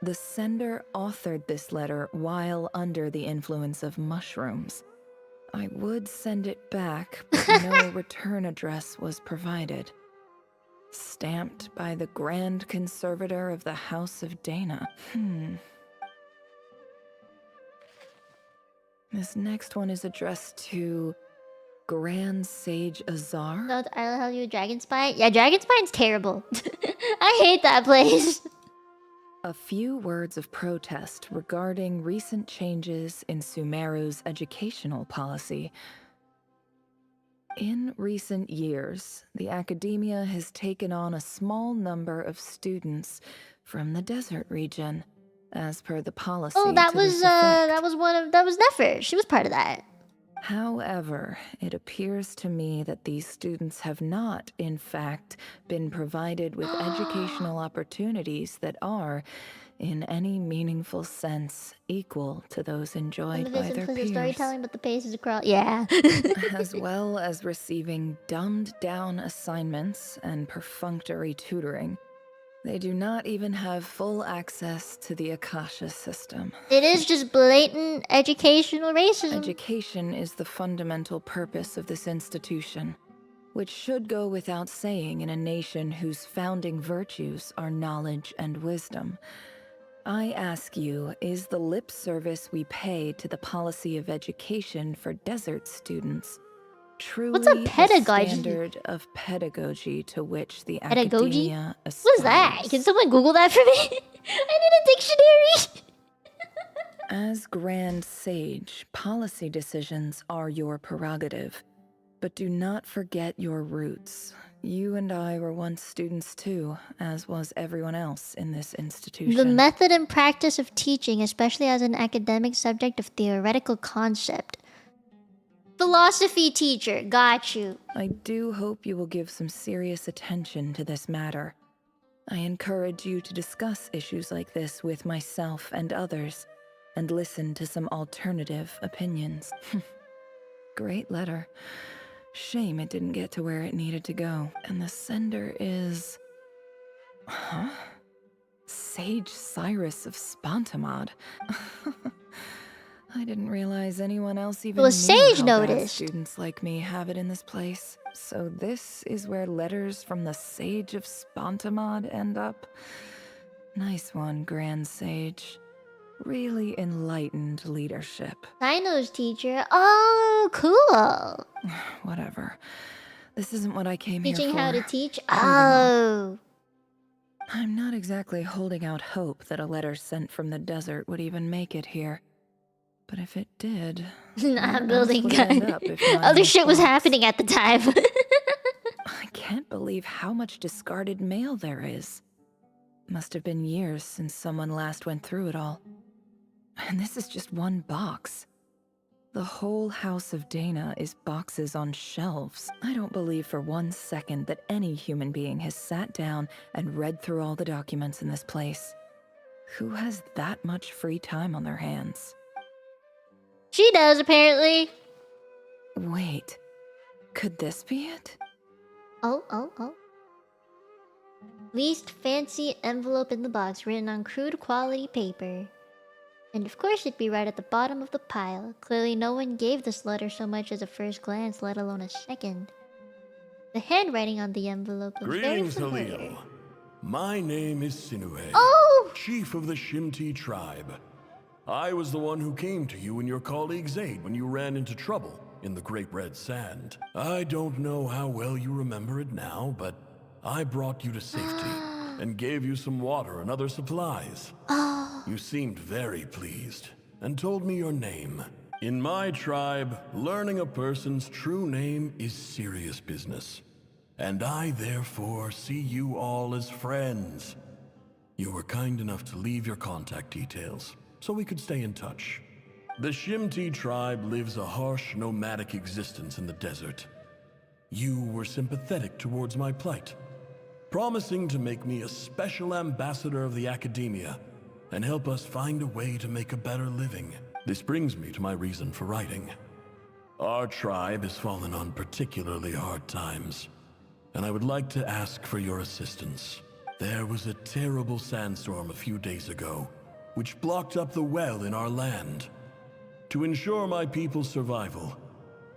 "The sender authored this letter while under the influence of mushrooms. I would send it back, but no return address was provided. Stamped by the Grand Conservator of the House of Dana." This next one is addressed to Grand Sage Azar. No, I'll tell you Dragon Spine. Yeah, Dragon Spine's terrible. I hate that place. A few words of protest regarding recent changes in Sumeru's educational policy. In recent years, the academia has taken on a small number of students from the desert region, as per the policy. Oh, that to was this effect. that was Nefer. She was part of that. However, it appears to me that these students have not, in fact, been provided with educational opportunities that are, in any meaningful sense, equal to those enjoyed by their peers. Storytelling, but the pace is across. Yeah. As well as receiving dumbed-down assignments and perfunctory tutoring. They do not even have full access to the Akasha system. It is just blatant educational racism. Education is the fundamental purpose of this institution, which should go without saying in a nation whose founding virtues are knowledge and wisdom. I ask you, is the lip service we pay to the policy of education for desert students truly What's a pedagogy? the standard of pedagogy to which the Pedagogy? academia aspires? What is that? Can someone Google that for me? I need a dictionary. As Grand Sage, policy decisions are your prerogative, but do not forget your roots. You and I were once students too, as was everyone else in this institution. The method and practice of teaching, especially as an academic subject of theoretical concept. Philosophy teacher, got you. I do hope you will give some serious attention to this matter. I encourage you to discuss issues like this with myself and others, and listen to some alternative opinions. Great letter. Shame it didn't get to where it needed to go. And the sender is... Huh? Sage Cyrus of Spontamod. I didn't realize anyone else even knew Sage how noticed. bad students like me have it in this place. So this is where letters from the Sage of Spontamod end up? Nice one, Grand Sage. Really enlightened leadership. Sino's teacher. Oh, cool. Whatever. This isn't what I came here for. Teaching how to teach? Oh. I'm not exactly holding out hope that a letter sent from the desert would even make it here. But if it did, I'm building gun. Other Other shit was happening at the time. I can't believe how much discarded mail there is. Must have been years since someone last went through it all. And this is just one box. The whole house of Dana is boxes on shelves. I don't believe for 1 second that any human being has sat down and read through all the documents in this place. Who has that much free time on their hands? She does, apparently. Wait, could this be it? Oh. Least fancy envelope in the box, written on crude quality paper. And of course it'd be right at the bottom of the pile. Clearly no one gave this letter so much as a first glance, let alone a second. The handwriting on the envelope looks Greetings, very familiar. Halil. My name is Sinuhe, chief of the Shimti tribe. I was the one who came to you and your colleague Zaid when you ran into trouble in the Great Red Sand. I don't know how well you remember it now, but I brought you to safety and gave you some water and other supplies. You seemed very pleased and told me your name. In my tribe, learning a person's true name is serious business, and I therefore see you all as friends. You were kind enough to leave your contact details so we could stay in touch. The Shimti tribe lives a harsh, nomadic existence in the desert. You were sympathetic towards my plight, promising to make me a special ambassador of the academia and help us find a way to make a better living. This brings me to my reason for writing. Our tribe has fallen on particularly hard times, and I would like to ask for your assistance. There was a terrible sandstorm a few days ago, which blocked up the well in our land. To ensure my people's survival,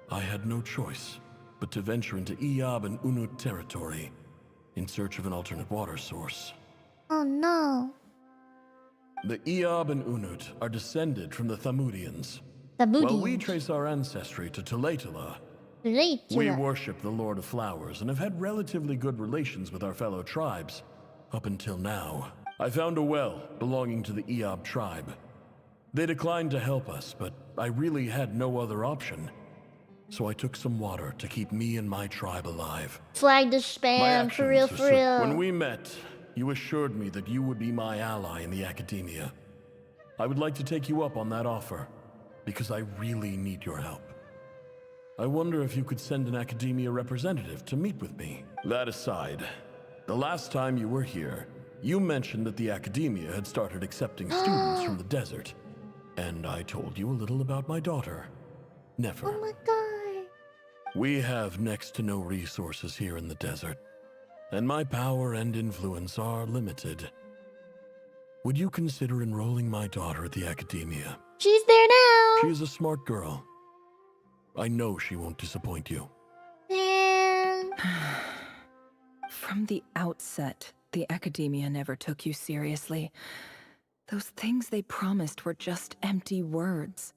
I had no choice but to venture into Iyab and Unut territory in search of an alternate water source. Oh no. The Iyab and Unut are descended from the Thamudians. While we trace our ancestry to Tulatula, we worship the Lord of Flowers and have had relatively good relations with our fellow tribes up until now. I found a well belonging to the Iyab tribe. They declined to help us, but I really had no other option. So I took some water to keep me and my tribe alive. Flag the spam, for real, for real. When we met, you assured me that you would be my ally in the academia. I would like to take you up on that offer, because I really need your help. I wonder if you could send an academia representative to meet with me. That aside, the last time you were here, you mentioned that the academia had started accepting students from the desert. And I told you a little about my daughter, Nefer. Oh my god. We have next to no resources here in the desert, and my power and influence are limited. Would you consider enrolling my daughter at the academia? She's there now. She is a smart girl. I know she won't disappoint you. Man. From the outset, the academia never took you seriously. Those things they promised were just empty words.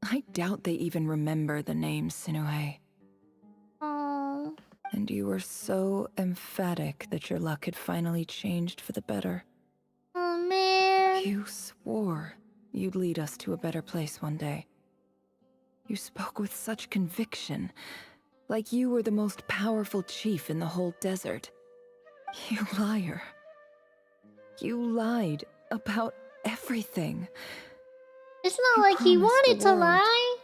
I doubt they even remember the name Sinuhe. Aww. And you were so emphatic that your luck had finally changed for the better. Oh man. You swore you'd lead us to a better place one day. You spoke with such conviction, like you were the most powerful chief in the whole desert. You liar. You lied about everything. It's not like he wanted to lie.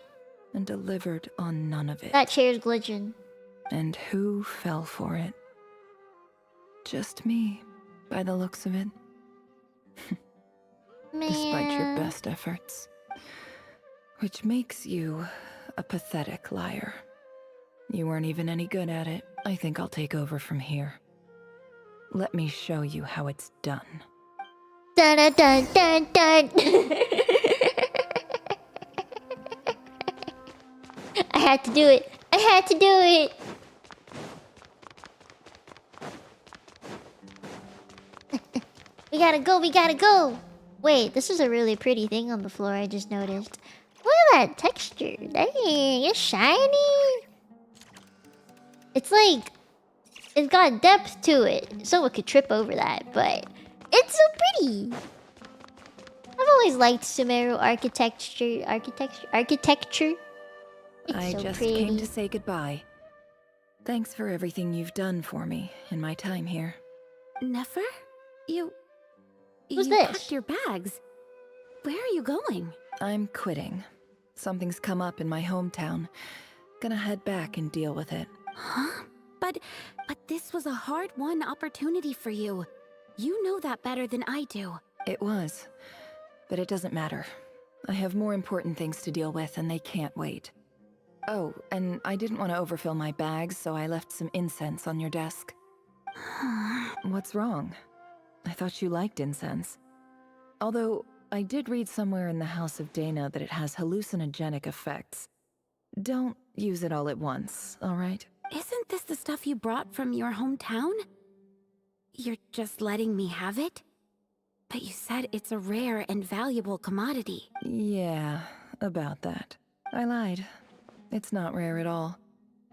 And delivered on none of it. That chair's glitching. And who fell for it? Just me. by the looks of it. Despite your best efforts. Which makes you a pathetic liar. You weren't even any good at it. I think I'll take over from here. Let me show you how it's done. Dun dun dun dun dun. I had to do it. I had to do it. We gotta go. We gotta go. Wait, this is a really pretty thing on the floor. I just noticed. Look at that texture. Dang, it's shiny. It's like it's got depth to it. Someone could trip over that, but it's so pretty. I've always liked Sumeru architecture. It's I so just pretty. came to say goodbye. Thanks for everything you've done for me in my time here. Nefer? You Who's this? packed your bags. Where are you going? I'm quitting. Something's come up in my hometown. Gonna head back and deal with it. Huh? But this was a hard-won opportunity for you. You know that better than I do. It was. But it doesn't matter. I have more important things to deal with and they can't wait. Oh, and I didn't want to overfill my bags, so I left some incense on your desk. What's wrong? I thought you liked incense. Although, I did read somewhere in the House of Dana that it has hallucinogenic effects. Don't use it all at once, alright? Isn't this the stuff you brought from your hometown? You're just letting me have it? But you said it's a rare and valuable commodity. Yeah, about that. I lied. It's not rare at all.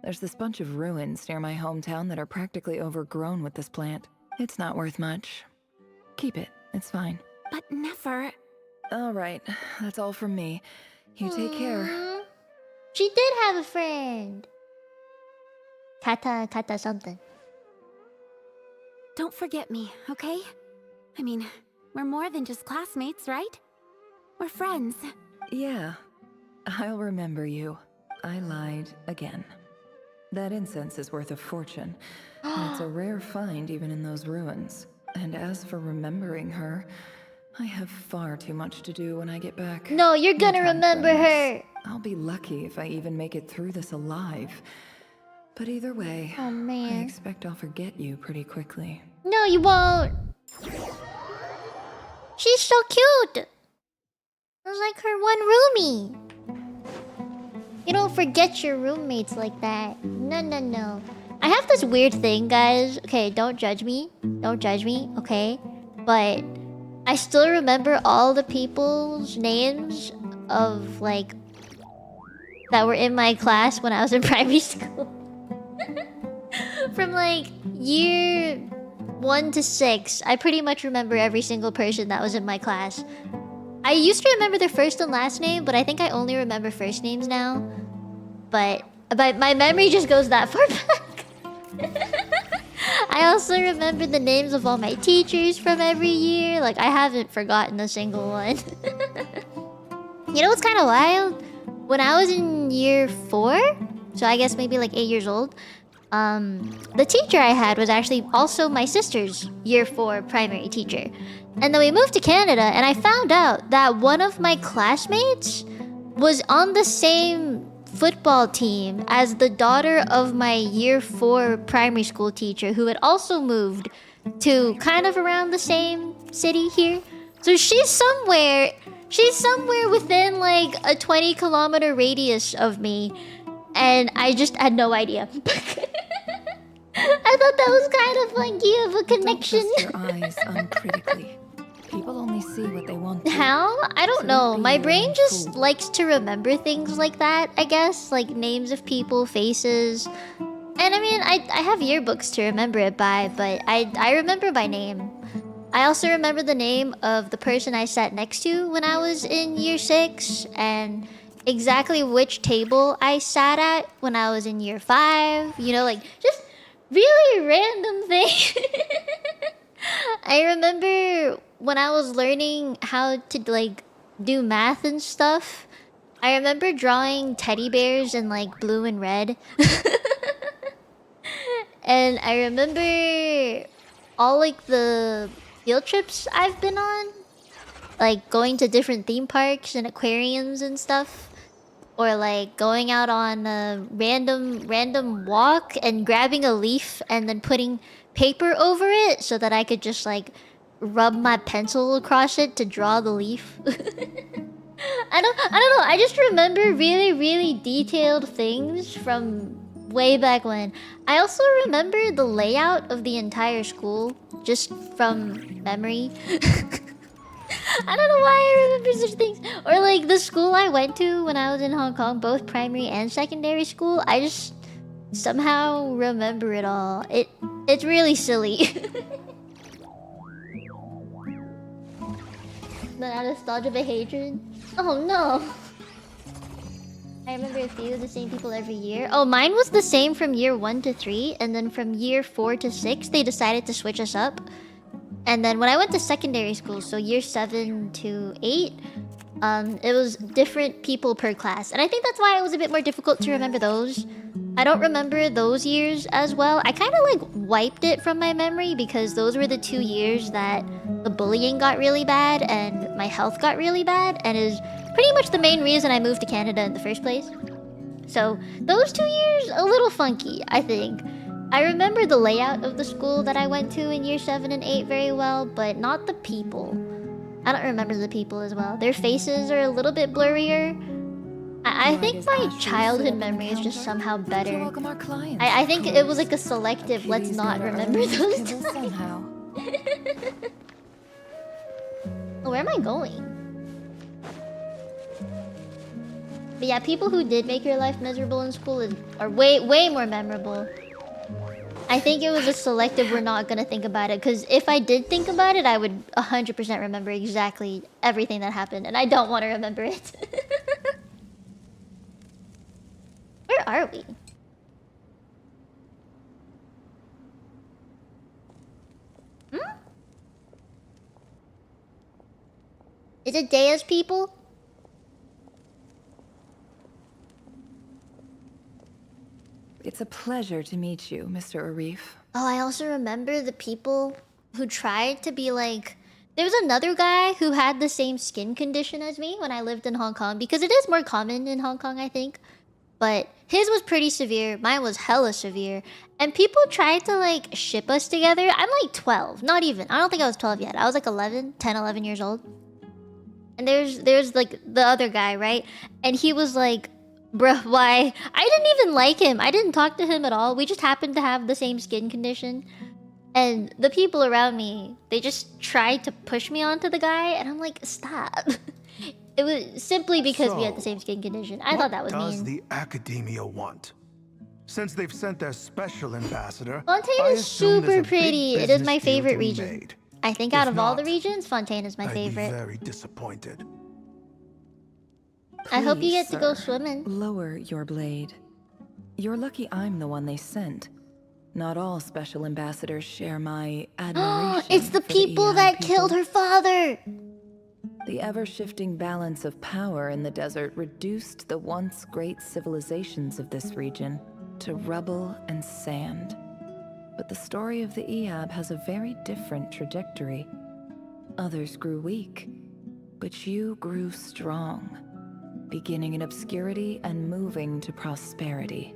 There's this bunch of ruins near my hometown that are practically overgrown with this plant. It's not worth much. Keep it, it's fine. But Nefer... Alright, that's all from me. You take care. She did have a friend. Kata something. Don't forget me, okay? I mean, we're more than just classmates, right? We're friends. Yeah, I'll remember you. I lied again. That incense is worth a fortune, and it's a rare find even in those ruins. And as for remembering her, I have far too much to do when I get back. No, you're gonna remember her. I'll be lucky if I even make it through this alive. But either way, oh, man. I expect I'll forget you pretty quickly. No, you won't. She's so cute. I was like her one roomie. You don't forget your roommates like that. No. I have this weird thing, guys. Okay, don't judge me. Don't judge me, okay? But I still remember all the people's names of, like, that were in my class when I was in primary school. From, like, year 1 to 6, I pretty much remember every single person that was in my class. I used to remember their first and last name, but I think I only remember first names now. But my memory just goes that far back. I also remember the names of all my teachers from every year. Like, I haven't forgotten a single one. You know what's kind of wild? When I was in year 4, so I guess maybe like 8 years old, the teacher I had was actually also my sister's year 4 primary teacher. And then we moved to Canada, and I found out that one of my classmates was on the same football team as the daughter of my year 4 primary school teacher, who had also moved to kind of around the same city here. So she's somewhere within like a 20-kilometer radius of me, and I just had no idea. I thought that was kind of like you have a connection. Don't trust your eyes uncritically. People only see what they want to. How? I don't know. My brain just likes to remember things like that, I guess. Like names of people, faces. And I mean, I have yearbooks to remember it by, but I remember by name. I also remember the name of the person I sat next to when I was in year 6, and exactly which table I sat at when I was in year 5. You know, like, just really random things. I remember when I was learning how to, like, do math and stuff, I remember drawing teddy bears in, like, blue and red. And I remember all like the field trips I've been on, like going to different theme parks and aquariums and stuff, or like going out on a random walk and grabbing a leaf and then putting paper over it so that I could just like rub my pencil across it to draw the leaf. I don't know. I just remember really detailed things from way back when. I also remember the layout of the entire school just from memory. I don't know why I remember such things. Or like the school I went to when I was in Hong Kong, both primary and secondary school. I just somehow remember it all. It's really silly. Not a nostalgia but hatred. Oh no. I remember a few of the same people every year. Oh, mine was the same from year 1 to 3, and then from year 4 to 6, they decided to switch us up. And then when I went to secondary school, so year 7 to 8, it was different people per class. And I think that's why it was a bit more difficult to remember those. I don't remember those years as well. I kind of like wiped it from my memory because those were the 2 years that the bullying got really bad and my health got really bad, and is pretty much the main reason I moved to Canada in the first place. So those 2 years, a little funky, I think. I remember the layout of the school that I went to in year 7 and 8 very well, but not the people. I don't remember the people as well. Their faces are a little bit blurrier. I think my childhood memory is just somehow better. I think it was like a selective, let's not remember those times. Where am I going? But yeah, people who did make your life miserable in school are way more memorable. I think it was a selective, we're not gonna think about it, because if I did think about it, I would 100% remember exactly everything that happened, and I don't want to remember it. Where are we? Hmm? Is it Dea's people? It's a pleasure to meet you, Mr. Arif. Oh, I also remember the people who tried to be like... There was another guy who had the same skin condition as me when I lived in Hong Kong, because it is more common in Hong Kong, I think. But his was pretty severe, mine was hella severe. And people tried to like ship us together. I'm like 12, not even. I don't think I was 12 yet. I was like 11 years old. And there's like the other guy, right? And he was like... Bruh, why? I didn't even like him. I didn't talk to him at all. We just happened to have the same skin condition. And the people around me, they just tried to push me onto the guy. And I'm like, stop. It was simply because we had the same skin condition. I thought that was mean. What does the Academia want? Since they've sent their special ambassador, Fontaine is super pretty. It is my favorite region. I think out of all the regions, Fontaine is my favorite. I'd be very disappointed. I hope you get to go Sir, swimming. Lower your blade. You're lucky I'm the one they sent. Not all special ambassadors share my admiration. It's the people that killed her father! The ever-shifting balance of power in the desert reduced the once great civilizations of this region to rubble and sand. But the story of the Eab has a very different trajectory. Others grew weak, but you grew strong. Beginning in obscurity and moving to prosperity.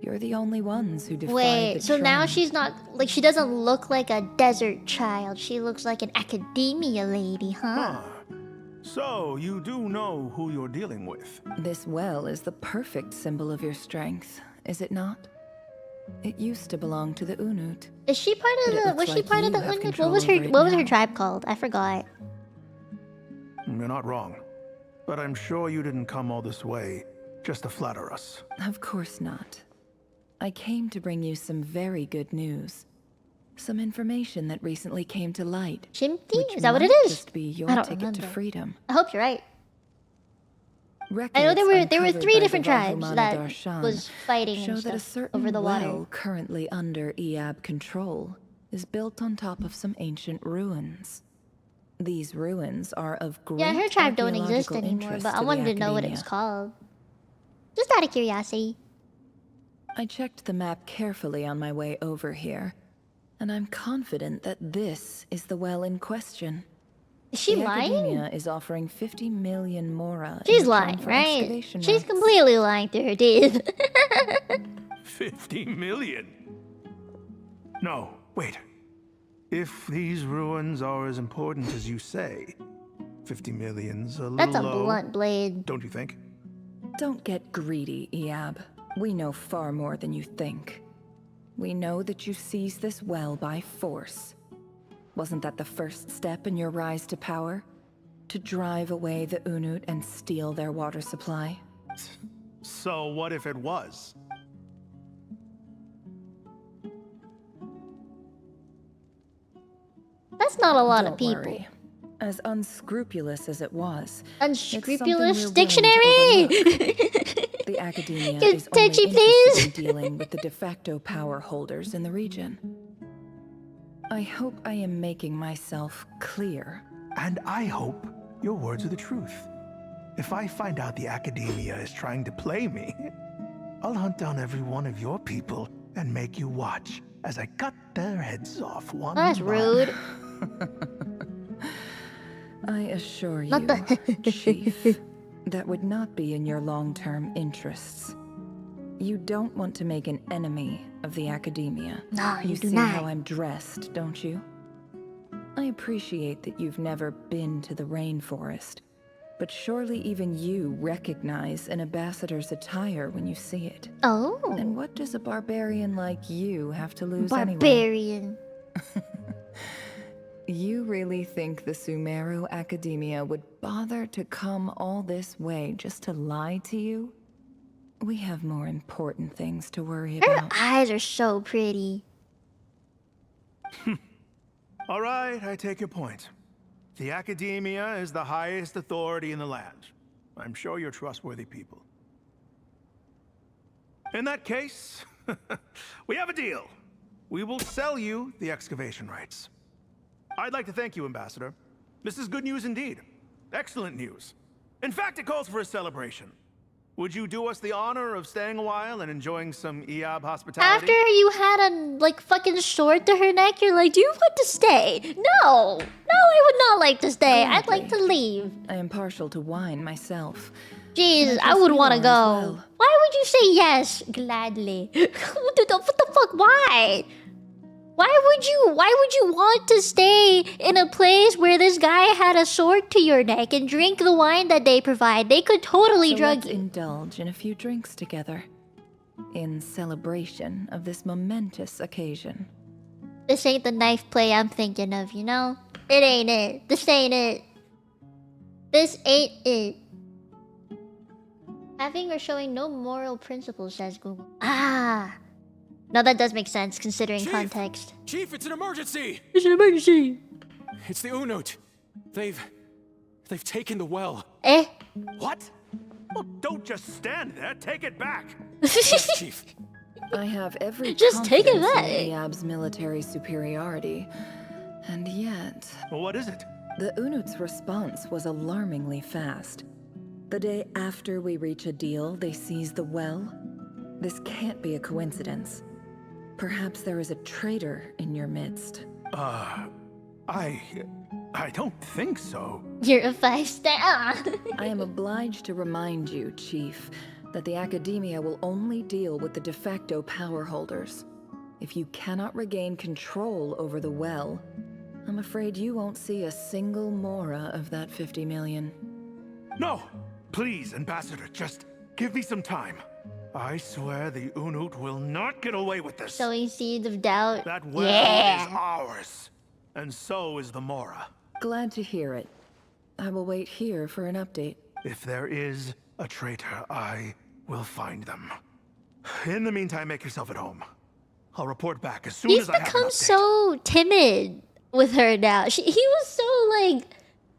You're the only ones who defied Wait, the so now trend. she's not... Like, she doesn't look like a desert child. She looks like an academia lady, huh? So, you do know who you're dealing with. This well is the perfect symbol of your strength, is it not? It used to belong to the Unut. Is she part of the... Was she part of the Unut? What was her tribe called? I forgot. You're not wrong. But I'm sure you didn't come all this way just to flatter us. Of course not. I came to bring you some very good news. Some information that recently came to light. Chimti? Is that what it is? Just be your I don't ticket remember. to freedom. I hope you're right. I know there were 3 different tribes that was fighting and show that a stuff certain over the water. well currently under Eab control is built on top of some ancient ruins. These ruins are of great Yeah, her tribe don't exist archaeological anymore, interest but I to the wanted to know what it was academia. called. Just out of curiosity. I checked the map carefully on my way over here. And I'm confident that this is the well in question. Is she the lying? Academia is offering 50 million mora. She's in return lying, for right? excavation She's rights. completely lying to her teeth. 50 million? No, wait. If these ruins are as important as you say, 50 million's a little That's a low, blunt blade. don't you think? Don't get greedy, Iab. We know far more than you think. We know that you seized this well by force. Wasn't that the first step in your rise to power? To drive away the Unut and steal their water supply? So what if it was? That's not a lot of Don't people. worry. As unscrupulous as it was, Unscrupulous dictionary! the Academia Get is only touchy, interested please. in dealing with the de facto power holders in the region. I hope I am making myself clear. And I hope your words are the truth. If I find out the Academia is trying to play me, I'll hunt down every one of your people and make you watch as I cut their heads off one That's by rude. I assure you, Not Chief, that would not be in your long-term interests. You don't want to make an enemy of the Academia. No, you do see not. how I'm dressed, don't you? I appreciate that you've never been to the rainforest, but surely even you recognize an ambassador's attire when you see it. Oh. And what does a barbarian like you have to lose anyway? Barbarian. You really think the Sumeru Academia would bother to come all this way just to lie to you? We have more important things to worry Her about. eyes are so pretty. All right, I take your point. The Academia is the highest authority in the land. I'm sure you're trustworthy people. In that case, we have a deal. We will sell you the excavation rights. I'd like to thank you, Ambassador. This is good news indeed. Excellent news. In fact, it calls for a celebration. Would you do us the honor of staying a while and enjoying some Iab hospitality? After you had a, like, fucking sword to her neck, you're like, do you want to stay? No! No, I would not like to stay. I'd like to leave. I am partial to wine myself. Jeez, And I would want to you go. are as well. Why would you say yes? Gladly. What the fuck? Why? Why would you want to stay in a place where this guy had a sword to your neck and drink the wine that they provide? They could totally So drug let's you. indulge in a few drinks together, in celebration of this momentous occasion. This ain't the knife play I'm thinking of, you know? It ain't it. This ain't it. This ain't it. Having or showing no moral principles, says Google. Ah. No, that does make sense considering Chief! context. Chief, it's an emergency! It's an emergency! It's the Unut. They've taken the well. Eh? What? Well, don't just stand there. Take it back. Yes, Chief. I have every Just take it confidence back. in Iab's military superiority, and yet... Well, what is it? The Unut's response was alarmingly fast. The day after we reach a deal, they seize the well. This can't be a coincidence. Perhaps there is a traitor in your midst. I don't think so. You're a 5-star. I am obliged to remind you, Chief, that the Academia will only deal with the de facto power holders. If you cannot regain control over the well, I'm afraid you won't see a single mora of that 50 million. No! Please, Ambassador, just give me some time. I swear the Unut will not get away with this. Sowing seeds of doubt. That well Yeah. is ours. And so is the Mora. Glad to hear it. I will wait here for an update. If there is a traitor, I will find them. In the meantime, make yourself at home. I'll report back as soon He's as I have an become update. so timid with her now. He was so, like,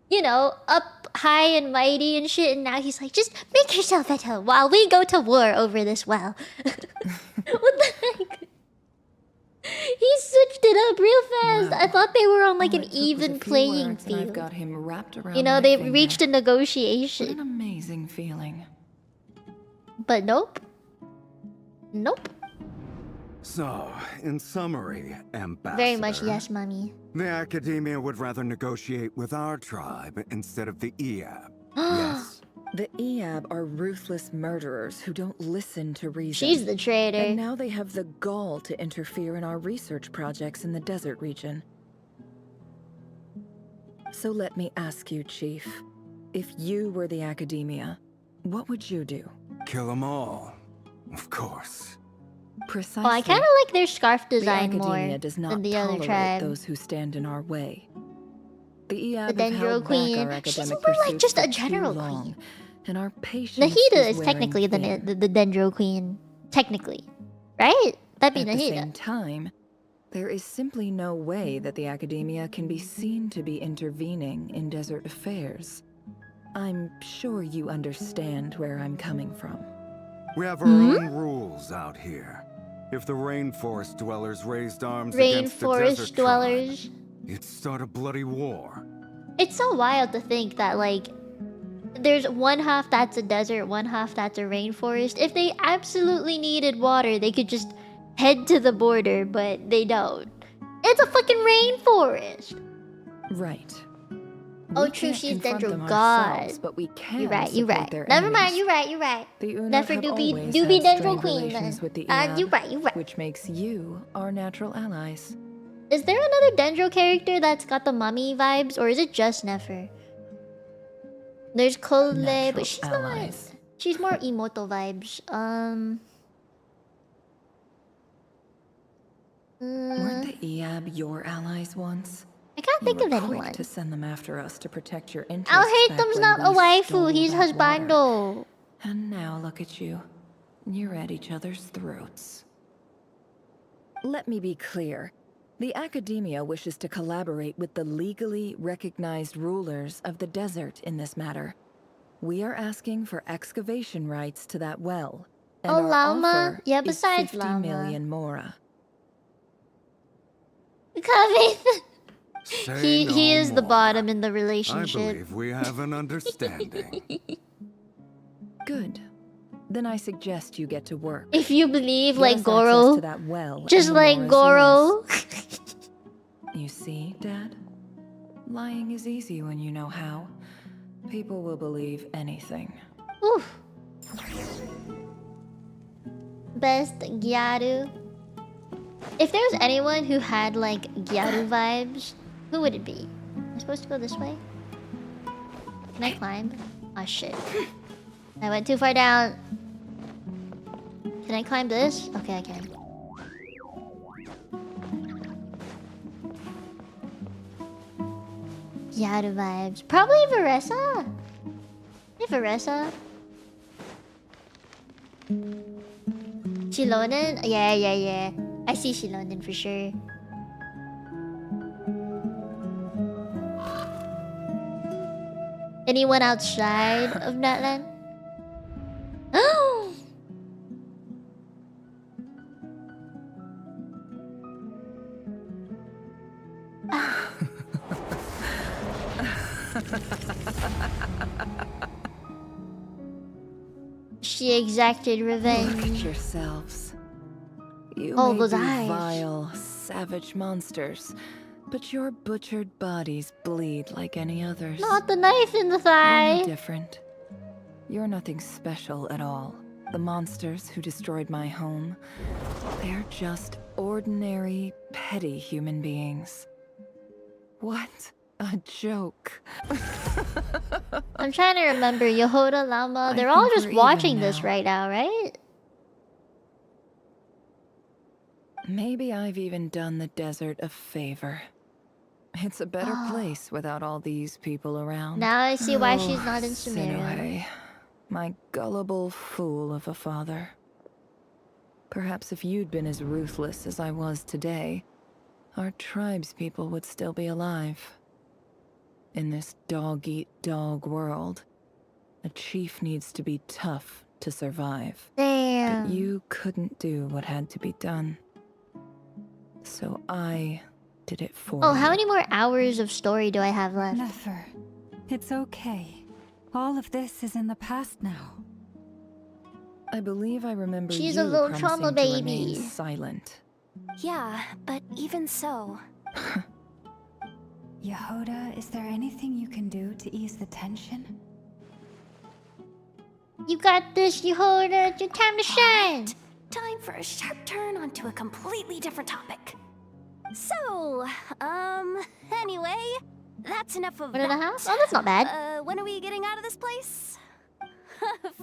you know, up high and mighty and shit, and now he's like, just make yourself at home while we go to war over this well. What the heck? He switched it up real fast. I thought they were on like an even playing I've field. got him wrapped around You know, my they finger. reached a What an negotiation. amazing feeling. But nope. Nope. So, in summary, Ambassador... Very much yes, mommy. The Academia would rather negotiate with our tribe instead of the EAB. Yes? The EAB are ruthless murderers who don't listen to reason. She's the traitor. And now they have the gall to interfere in our research projects in the desert region. So let me ask you, Chief. If you were the Academia, what would you do? Kill them all. Of course. Precisely. Oh, I kind of like their scarf design the more Academia does not than the other tolerate tribe. those who stand in our way. The EAB The have Dendro held Queen. back our She's academic more like pursuits just a for too general long, queen. and our patience Nahida is wearing technically thin. the Dendro Queen. Technically. Right? That'd be At the Nahida. same time, there is simply no way that the Academia can be seen to be intervening in desert affairs. I'm sure you understand where I'm coming from. We have our own rules out here. If the rainforest dwellers raised arms against the desert dwellers. tribe, it'd start a bloody war. It's so wild to think that, like, there's one half that's a desert, one half that's a rainforest. If they absolutely needed water, they could just head to the border, but they don't. It's a fucking rainforest! Right. Oh, We true, can't she's confront Dendro them God. ourselves, but we can You're right, you're support right. their Never mind, enemies. you're right, you're right. The Unod Never have do always be had Dendro strained Queen then. relations with the You're EAB, right, you're right. which makes you our natural allies. Is there another Dendro character that's got the mummy vibes, or is it just Nefer? There's Kole, but she's allies. not. She's more immortal vibes. Weren't the EAB your allies once? I can't think of quick anyone. to send them after us to protect your interests. Al back Haytham's when not a we waifu, stole he's that water. husbando. And now look at you. You're at each other's throats. Let me be clear. The Academia wishes to collaborate with the legally recognized rulers of the desert in this matter. We are asking for excavation rights to that well. And Oh, our Llama? offer Yeah, is besides 50 Llama. million mora. Kaveh. Say He no is the more. bottom in the I relationship. believe we have an understanding. Good. Then I suggest you get to work. If you believe, Get like us Goro, access to that well, just and the like mora's Goro. You see, Dad? Lying is easy when you know how. People will believe anything. Oof. Best Gyaru. If there was anyone who had like Gyaru vibes, who would it be? Am I supposed to go this way? Can I climb? Oh shit. I went too far down. Can I climb this? Okay, I can. Gyaru vibes. Probably Varessa. Hey, Varessa. Shilonen? Yeah. I see Shilonen for sure. Anyone outside of Natlan? Oh! She exacted revenge. Look at yourselves. You Oh, may those be eyes. vile, savage monsters, but your butchered bodies bleed like any others. Not the knife in the You're thigh. no different. You're nothing special at all. The monsters who destroyed my home, they're just ordinary, petty human beings. What a joke. I'm trying to remember Yehoda, Lama. They're all think just we're watching even this now. right now, right? Maybe I've even done the desert a favor. It's a better place without all these people around. Now I see why Oh, she's not in Sumeru. Sinuhe, my gullible fool of a father. Perhaps if you'd been as ruthless as I was today, our tribespeople would still be alive. In this dog-eat-dog world, a chief needs to be tough to survive. Damn. But you couldn't do what had to be done. So I did it for Oh, you. how many more hours of story do I have left? Nefer, it's okay. All of this is in the past now. I believe I remember She's you a little promising trauma to remain baby. silent. Yeah, but even so... Yehoda, is there anything you can do to ease the tension? You got this, Yehoda. It's your time to shine. Time for a sharp turn onto a completely different topic. So, anyway, that's enough of 1.5? that. Oh, that's not bad. When are we getting out of this place?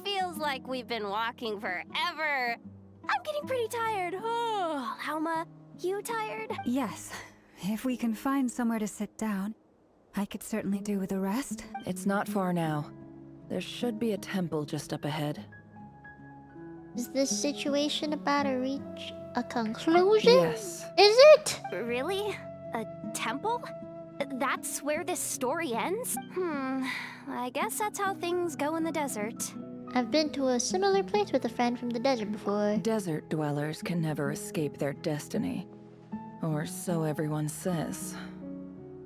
Feels like we've been walking forever. I'm getting pretty tired. Oh, Alma, you tired? Yes. If we can find somewhere to sit down, I could certainly do with a rest. It's not far now. There should be a temple just up ahead. Is this situation about to reach a conclusion? Yes. Is it? Really? A temple? That's where this story ends? I guess that's how things go in the desert. I've been to a similar place with a friend from the desert before. Desert dwellers can never escape their destiny. Or so everyone says.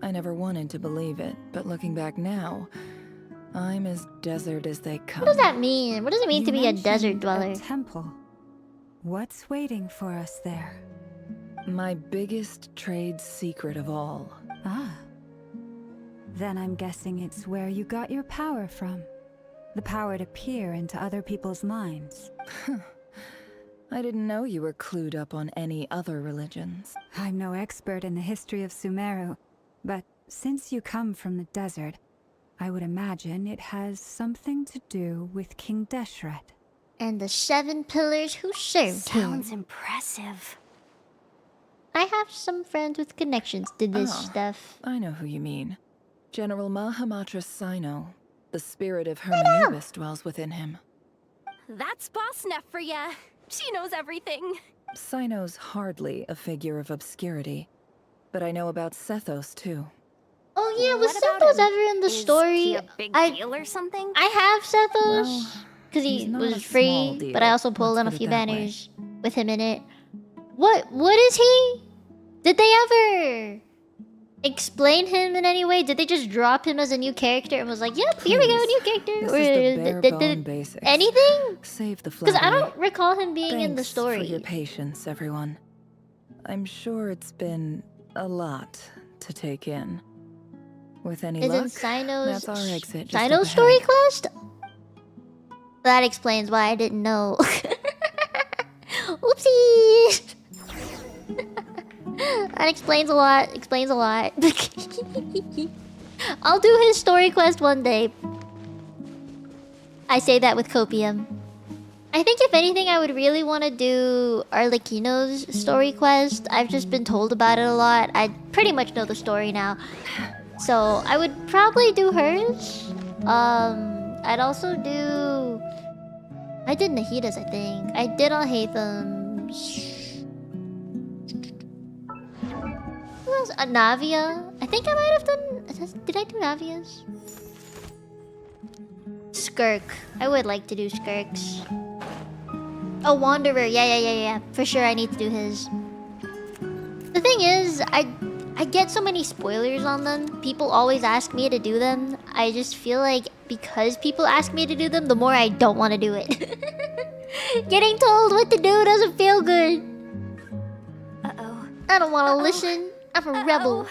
I never wanted to believe it, but looking back now, I'm as desert as they come. What does that mean? What does it mean to be a desert dweller? A temple. What's waiting for us there? My biggest trade secret of all. Ah. Then I'm guessing it's where you got your power from. The power to peer into other people's minds. I didn't know you were clued up on any other religions. I'm no expert in the history of Sumeru, but since you come from the desert, I would imagine it has something to do with King Deshret. And the 7 pillars who served him. Sounds impressive. I have some friends with connections to this Oh, stuff. I know who you mean. General Mahamatra Sino. The spirit of Hermanubis dwells within him. That's Boss Neff for ya. She knows everything. Sino's hardly a figure of obscurity, but I know about Sethos too. Oh yeah, was What about Sethos him? ever in the Is story? he a big deal or something? I have Sethos Well, because he's he not was a free, small deal, but I also pulled let's on a put it few that way. banners with him in it. What is he? Did they ever explain him in any way? Did they just drop him as a new character and was like, "Yep, here we go, new character"? This Or is the bare bone did basics. anything? Save the Because I flattery. don't recall him being in the Thanks for your story. patience, everyone. I'm sure it's been a lot to take in. With any Isn't luck, Sino's that's our exit just Sino's up story ahead. quest? That explains why I didn't know. Oopsie. That explains a lot. Explains a lot. I'll do his story quest one day. I say that with copium. I think if anything, I would really want to do Arlecchino's story quest. I've just been told about it a lot. I pretty much know the story now. So I would probably do hers. I'd also do... I did Nahida's, I think. I did Alhaitham's. Who else? Navia? I think I might have done... Did I do Navia's? Skirk. I would like to do Skirk's. Oh, Wanderer. Yeah. For sure I need to do his. The thing is, I get so many spoilers on them. People always ask me to do them. I just feel like because people ask me to do them, the more I don't want to do it. Getting told what to do doesn't feel good. Uh-oh. I don't want to listen. I'm a rebel.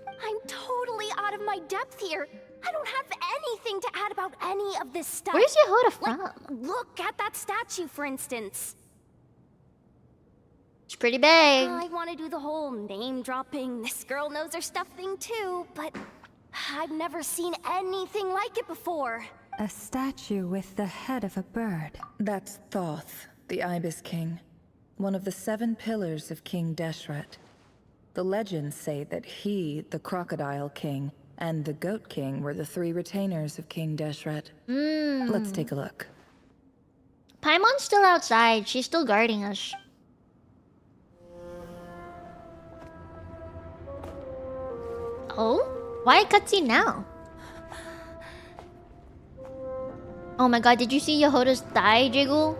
I'm totally out of my depth here. I don't have anything to add about any of this stuff. Where's Yehoda from? Like, look at that statue, for instance. It's pretty big. I want to do the whole name-dropping, this girl knows her stuff thing too, but I've never seen anything like it before. A statue with the head of a bird. That's Thoth, the Ibis King, one of the 7 pillars of King Deshret. The legends say that he, the Crocodile King, and the Goat King were the 3 retainers of King Deshret. Let's take a look. Paimon's still outside. She's still guarding us. Oh? Why a cutscene now? Oh my god, did you see Yehoda's thigh jiggle?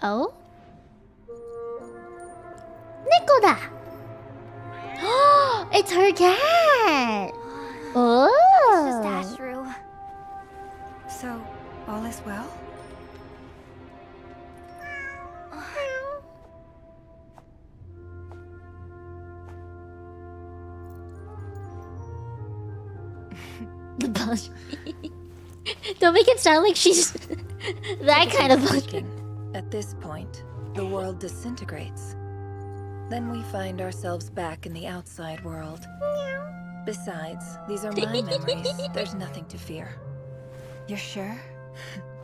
Oh? Nicoda! It's her cat! Oh! Just Ashru. So, well? The boss. Don't make it sound like she's that kind of bullshit. At this point, the world disintegrates. Then we find ourselves back in the outside world. Besides, these are my memories. There's nothing to fear. You're sure?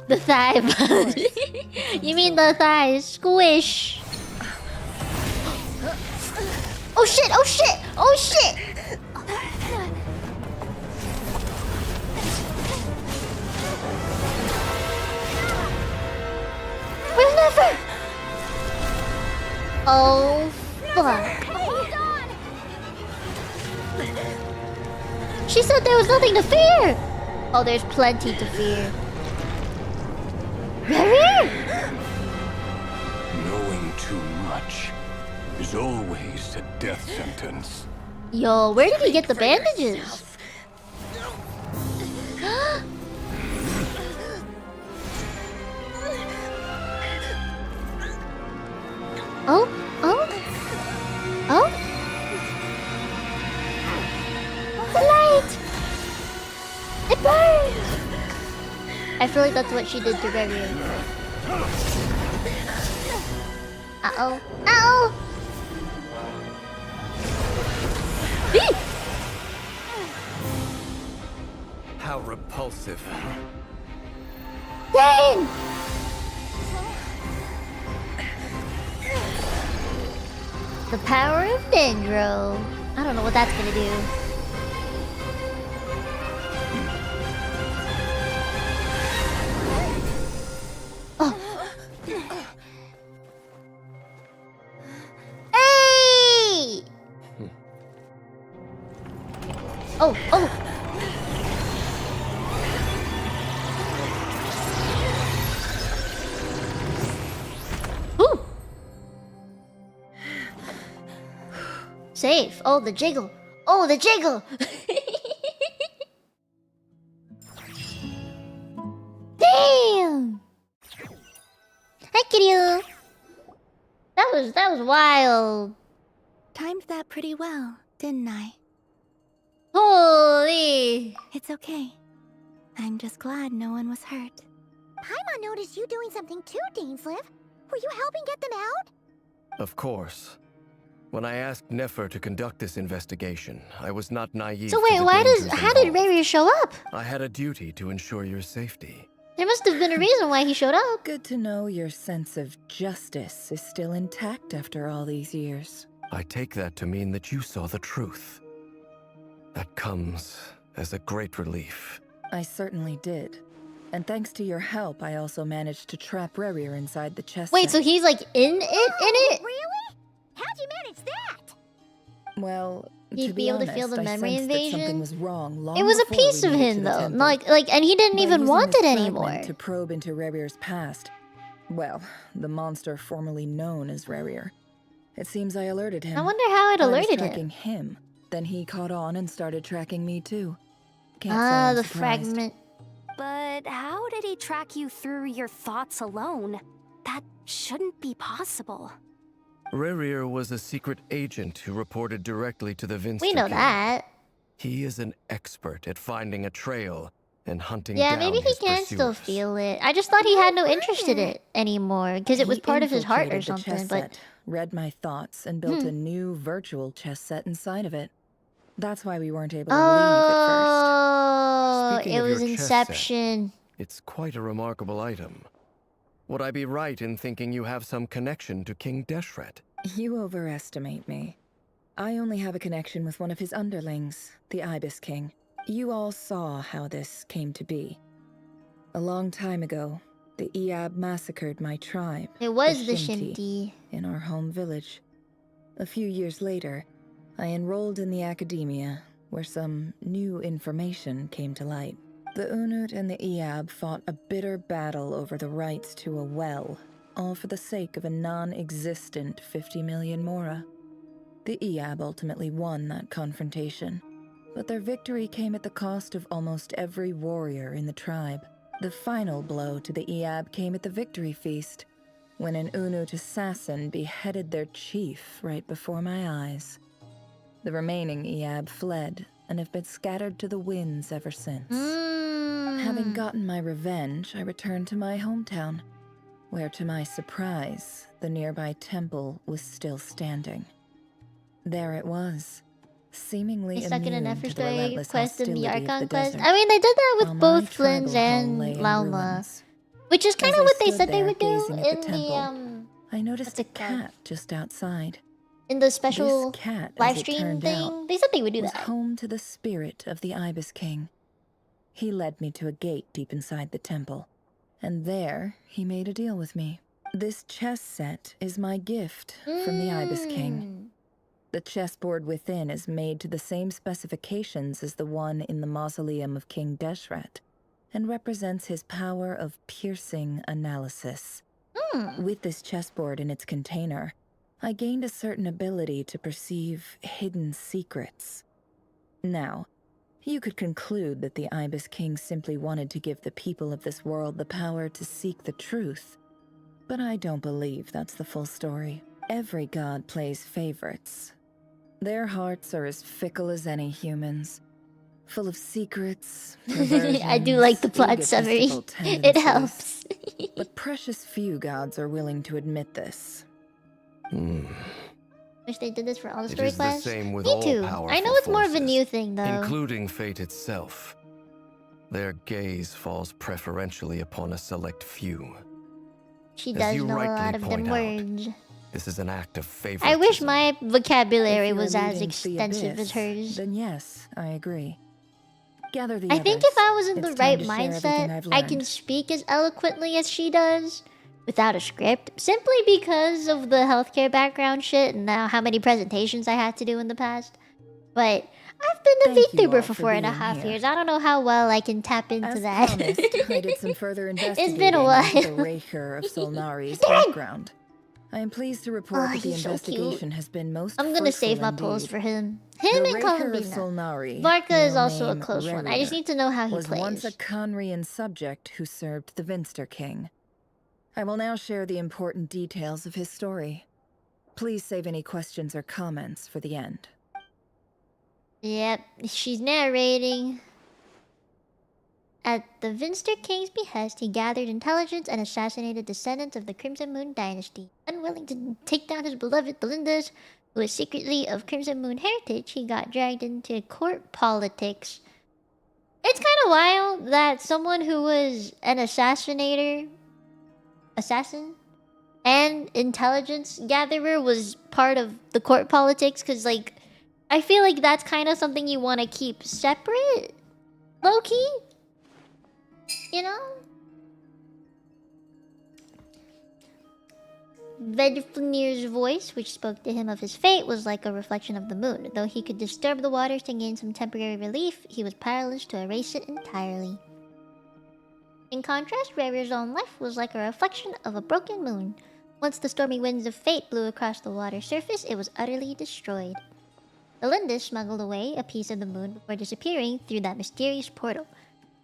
The thigh bud. You mean the thigh squish? Oh shit! Oh shit! Oh shit! Where's Nefer? Oh fuck! She said there was nothing to fear. Oh, there's plenty to fear. Knowing too much is always a death sentence. Yo, where did he get the bandages? Oh, oh, oh! The light! It burns! I feel like that's what she did to Revier. Uh-oh. Ow! How repulsive. Dang! The power of Dendro. I don't know what that's gonna do. Oh. Hey! Oh, oh. Ooh. Safe. Oh, the jiggle. Oh, the jiggle. Damn. Hi, Kiryu. That was wild. Timed that pretty well, didn't I? Holy. It's okay. I'm just glad no one was hurt. Paimon noticed you doing something too, Dainsleif. Were you helping get them out? Of course. When I asked Nefer to conduct this investigation, I was not naive. So wait, how did Revier show up? I had a duty to ensure your safety. There must have been a reason why he showed up. Good to know your sense of justice is still intact after all these years. I take that to mean that you saw the truth. That comes as a great relief. I certainly did. And thanks to your help, I also managed to trap Revier inside the chest. Wait, so he's like in it? Really? How'd you manage that? Well, He'd be able to feel the memory invasion. Something was wrong long it was a before piece we of made it him to the though, temple. like, and he didn't By even using want this it fragment anymore. to probe into Revier's past. Well, the monster formerly known as Revier. It seems I alerted him. I wonder how it I was alerted tracking him. Then he caught on and started tracking me too. Can't say Ah, I'm the surprised. fragment. But how did he track you through your thoughts alone? That shouldn't be possible. Revier was a secret agent who reported directly to the Vinster We know King. that. He is an expert at finding a trail and hunting Yeah, down maybe he his can still pursuers. feel it. I just thought he had no interest in it anymore because it was He part of his heart or infiltrated the something. chess But set, read my thoughts, and built a new virtual chess set inside of it. That's why we weren't able to leave oh, Speaking it of was your chess set, Inception. It's quite a remarkable item. Would I be right in thinking you have some connection to King Deshret? at first. You overestimate me. I only have a connection with one of his underlings, the Ibis King. You all saw how this came to be. A long time ago, the Iab massacred my tribe. It was the Shinti. In our home village. A few years later, I enrolled in the academia, where some new information came to light. The Unut and the Iab fought a bitter battle over the rights to a well, all for the sake of a non-existent 50 million mora. The Iab ultimately won that confrontation, but their victory came at the cost of almost every warrior in the tribe. The final blow to the Iab came at the victory feast, when an Unut assassin beheaded their chief right before my eyes. The remaining Iab fled and have been scattered to the winds ever since. Having gotten my revenge, I returned to my hometown, where to my surprise, the nearby temple was still standing. There it was, seemingly They stuck in an immune effort to the story relentless quest in the hostility of Archon the quest. desert. I mean, they did that with While both my tribal Flynn's home and lay in Lauma, ruins. which is kind As of I what they stood said they there would do gazing at in the temple, I noticed a what's it called? cat just outside. In the special This cat, live as it stream turned thing. out, They said they would do was that. home to the spirit of the Ibis King. He led me to a gate deep inside the temple, and there he made a deal with me. This chess set is my gift from the Ibis King. The chessboard within is made to the same specifications as the one in the mausoleum of King Deshret, and represents his power of piercing analysis. With this chessboard in its container, I gained a certain ability to perceive hidden secrets. Now, you could conclude that the Ibis King simply wanted to give the people of this world the power to seek the truth. But I don't believe that's the full story. Every god plays favorites. Their hearts are as fickle as any humans, full of secrets, I do like the plot summary. egotistical It tendencies. helps. But precious few gods are willing to admit this. Wish they did this for all the It story is the quests. same with Me all too. I powerful know it's more of a forces, new thing though. including fate itself. Their gaze falls preferentially upon a select few. She As does you know a rightly lot of them point out, words. This is an act of favor. I wish my vocabulary If you're was as leading to the extensive abyss, as hers. Then yes, I agree. Gather the I think others. if I was in It's the time right to share everything mindset, I've I can learned. speak as eloquently as she does without a script, simply because of the healthcare background shit and now how many presentations I had to do in the past. But I've been a Thank you VTuber all for for 4.5 being here. years. I don't know how well I can tap into As that. promised, I did some further investigating It's been a while. into the Raker of Solnari's background. I am pleased to report Oh, that the he's so investigation cute. has been most I'm gonna save my fruitful polls indeed. for him. The Him and Raker of Columbina. Solnari, Varka is real also a name close one. I just Rerir, need to know how he was once a plays. Conrian subject who served the Vinster King. I will now share the important details of his story. Please save any questions or comments for the end. Yep, she's narrating. At the Vinster King's behest, he gathered intelligence and assassinated descendants of the Crimson Moon dynasty. Unwilling to take down his beloved Belindas, who was secretly of Crimson Moon heritage, he got dragged into court politics. It's kind of wild that someone who was an assassin, and intelligence gatherer was part of the court politics, because, like, I feel like that's kind of something you want to keep separate, low-key. You know? Vedfnir's voice, which spoke to him of his fate, was like a reflection of the moon. Though he could disturb the waters to gain some temporary relief, he was powerless to erase it entirely. In contrast, Rerir's own life was like a reflection of a broken moon. Once the stormy winds of fate blew across the water's surface, it was utterly destroyed. Belinda smuggled away a piece of the moon before disappearing through that mysterious portal.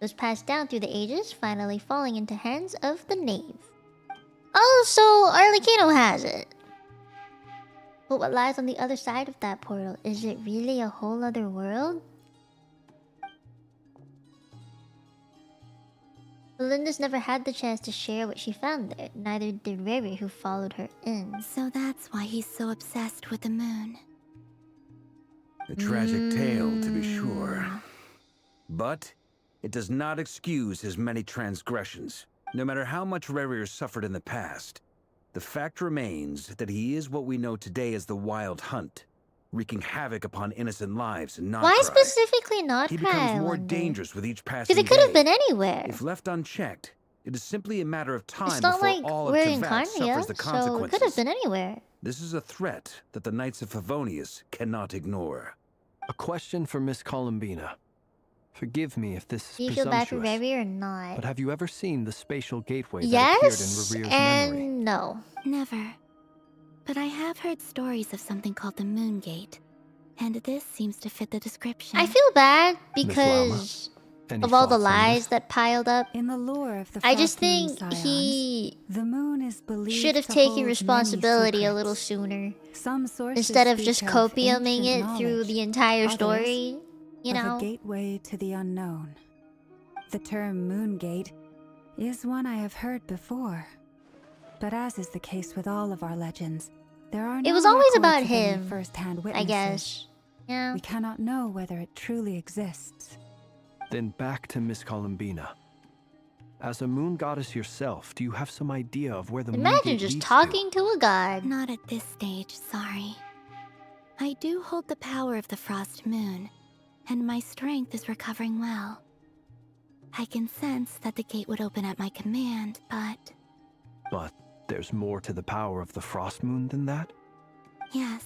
It was passed down through the ages, finally falling into hands of the knave. Oh, so Arlecchino has it. But what lies on the other side of that portal? Is it really a whole other world? Belinda's never had the chance to share what she found there. Neither did Rerir, who followed her in. So that's why he's so obsessed with the moon. A tragic tale, to be sure. But it does not excuse his many transgressions. No matter how much Rerir suffered in the past, the fact remains that he is what we know today as the Wild Hunt, wreaking havoc upon innocent lives and not Why specifically not He Cry, becomes I more wonder? dangerous with each passing Because it could have day. been anywhere. If left unchecked, it is simply a matter of time It's not before like all we're of in Kavat Carnia, suffers the so consequences. it could have been anywhere. This is a threat that the Knights of Favonius cannot ignore. A question for Miss Columbina. Forgive me if this is Do you feel bad for presumptuous, Rerir or not? but have you ever seen the spatial gateway that Yes appeared in Rerir's and memory? no. Never. But I have heard stories of something called the Moon Gate. And this seems to fit the description. I feel bad Miss because Any of all the thoughts on lies this? that piled up. In the lore of the I just Frost Moon think Scions, he the moon is believed should have to taken hold many responsibility a little secrets. sooner. Some sources Instead of speak just of copiuming ancient it through knowledge, the entire others story, you of know? a gateway to the unknown. The term moon gate is one I have heard before. But as is the case with all of our legends, there are no It was always records about of any him, first-hand I witnesses. guess. Yeah. We cannot know whether it truly exists. Then back to Miss Columbina. As a moon goddess yourself, do you have some idea of where the moon Imagine gate just leads talking to a god. Not at this stage, sorry. I do hold the power of the Frost Moon, and my strength is recovering well. I can sense that the gate would open at my command, but... But there's more to the power of the Frost Moon than that? yes.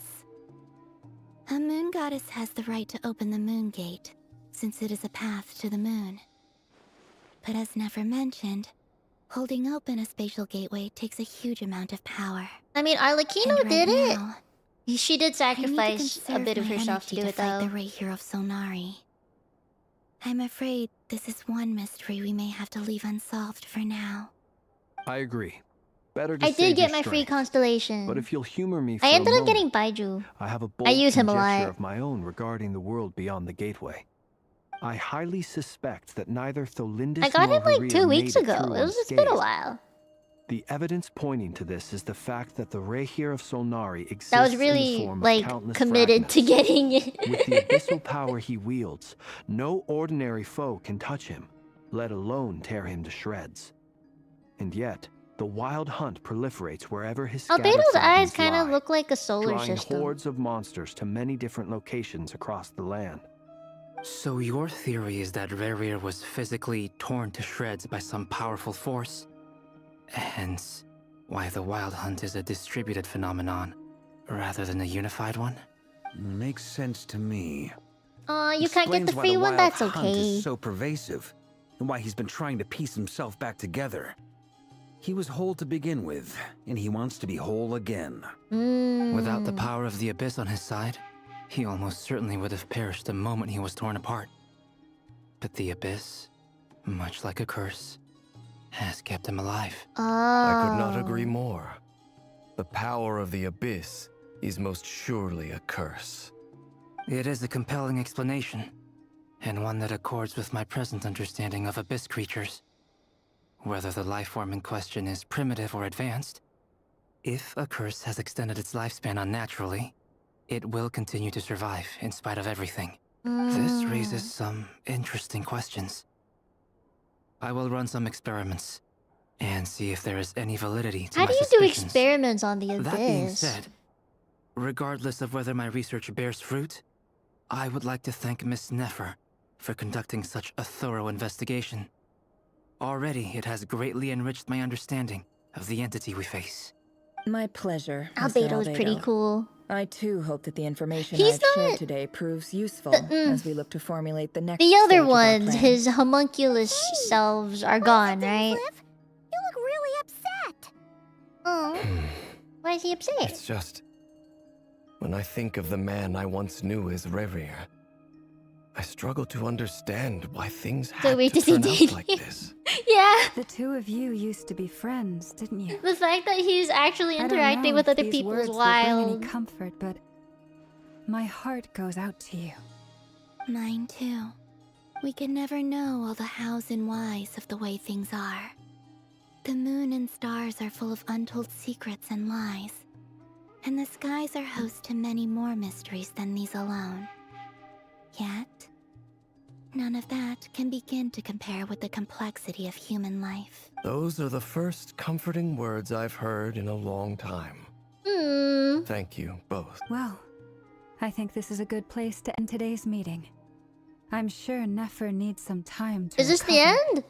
A moon goddess has the right to open the moon gate, since it is a path to the moon. But as Nefer mentioned, holding open a spatial gateway takes a huge amount of power. I mean, Arlecchino And right did it. now, She did sacrifice I a need to bit of conserve my herself to energy do it, fight though. the Rapier of Solnari. I'm afraid this is one mystery we may have to leave unsolved for now. I agree. Better to I save did get your my free strength. constellation. But if you'll humor me for I ended a up getting moment, Baiju. I have a bold I use him a conjecture lot. of my own regarding the world beyond the gateway. I highly suspect that neither Tholindis I got nor him like Haria 2 made weeks it ago. through It's been a unscathed. while. The evidence pointing to this is the fact that the Rehier of Solnari exists That was in the really, form like, of countless committed to fragments. getting it. With the abyssal power he wields, no ordinary foe can touch him, let alone tear him to shreds. And yet, the wild hunt proliferates wherever his scattered Albedo's eyes fragments kind of lie, look like a solar drawing system. hordes of monsters to many different locations across the land. So your theory is that Rerir was physically torn to shreds by some powerful force? Hence, why the Wild Hunt is a distributed phenomenon, rather than a unified one? Makes sense to me. You can't get Explains the why free one? Wild That's Hunt okay. is so pervasive, and why he's been trying to piece himself back together. He was whole to begin with, and he wants to be whole again. Without the power of the Abyss on his side, he almost certainly would have perished the moment he was torn apart. But the Abyss, much like a curse, has kept him alive. I could not agree more. The power of the Abyss is most surely a curse. It is a compelling explanation, and one that accords with my present understanding of Abyss creatures. Whether the life form in question is primitive or advanced, if a curse has extended its lifespan unnaturally, it will continue to survive in spite of everything. This raises some interesting questions. I will run some experiments and see if there is any validity to How my do you do suspicions. experiments on the Abyss? That being said, regardless of whether my research bears fruit, I would like to thank Miss Nefer for conducting such a thorough investigation. Already, it has greatly enriched my understanding of the entity we face. My pleasure, Mr. Albedo is pretty Albedo. cool. I too hope that the information He's I've shared not- today proves useful as we look to formulate the next The stage other of our ones, plan. his homunculus selves are gone, right? You look really upset. Oh. Why is he upset? It's just... when I think of the man I once knew as Rerir, I struggle to understand why things had wait to to see turn out dating. like this. Yeah. The two of you used to be friends, didn't you? The fact that he's actually I don't interacting know with if other these people words is will bring any wild. comfort, but my heart goes out to you. Mine too. We can never know all the hows and whys of the way things are. The moon and stars are full of untold secrets and lies. And the skies are host to many more mysteries than these alone. Yet, none of that can begin to compare with the complexity of human life. Those are the first comforting words I've heard in a long time. Thank you, both. Well, I think this is a good place to end today's meeting. I'm sure Nefer needs some time to Is this the recover. end?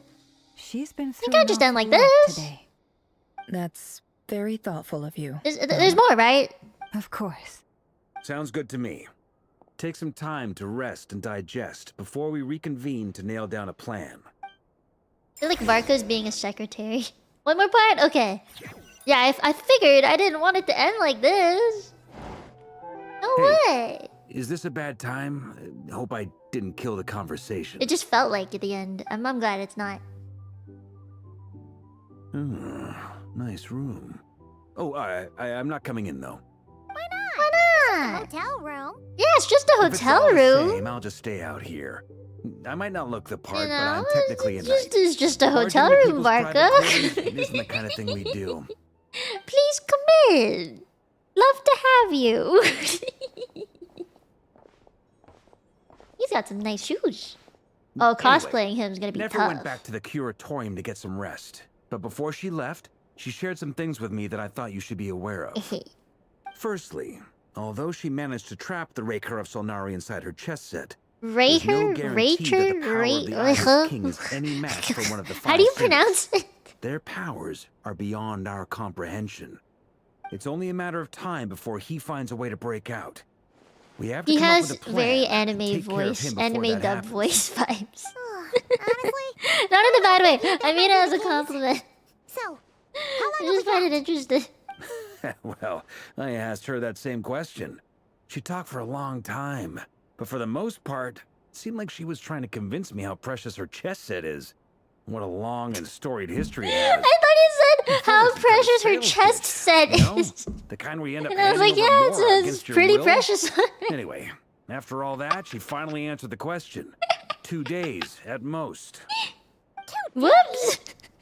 She's been You through can't an just end awful like lot this. today. That's very thoughtful of you. There's more, right? Of course. Sounds good to me. Take some time to rest and digest before we reconvene to nail down a plan. I feel like Varka's being a secretary. One more part? Okay. Yeah, I figured I didn't want it to end like this. No way. is this a bad time? Hope I didn't kill the conversation. It just felt like at the end. I'm glad it's not. Nice room. Oh, I'm not coming in though. Why not? Why not? It's a hotel room. Yeah, it's just a If it's hotel all the room. same, I'll just stay out here. I might not look the part, You but I'm know, technically a knight. it's just a Barging hotel into room, people's private Barca. quarters isn't the kind of thing we do. Please come in. Love to have you. He's got some nice shoes. Oh, cosplaying him is gonna be Never tough. went back to the curatorium to get some rest. But before she left, she shared some things with me that I thought you should be aware of. Firstly, although she managed to trap the Raker of Solnari inside her chess set, there's no guarantee that the power of the Iris King is any match for one of the five How do you sinners. pronounce it? Their powers are beyond our comprehension. It's only a matter of time before he finds a way to break out. We have to He come up has with a plan very to anime take care of voice, him before anime that dub happens. voice vibes. Not in a bad way. I mean it as a compliment. So, I just find it interesting. Well, I asked her that same question. She talked for a long time, but for the most part, it seemed like she was trying to convince me how precious her chess set is. What a long and storied history it has. I thought he said how precious her chest set You know, is. the kind where you end up And I was handing like, over yeah, more it's against your pretty will. precious. Anyway, after all that, she finally answered the question. 2 days at most. Whoops!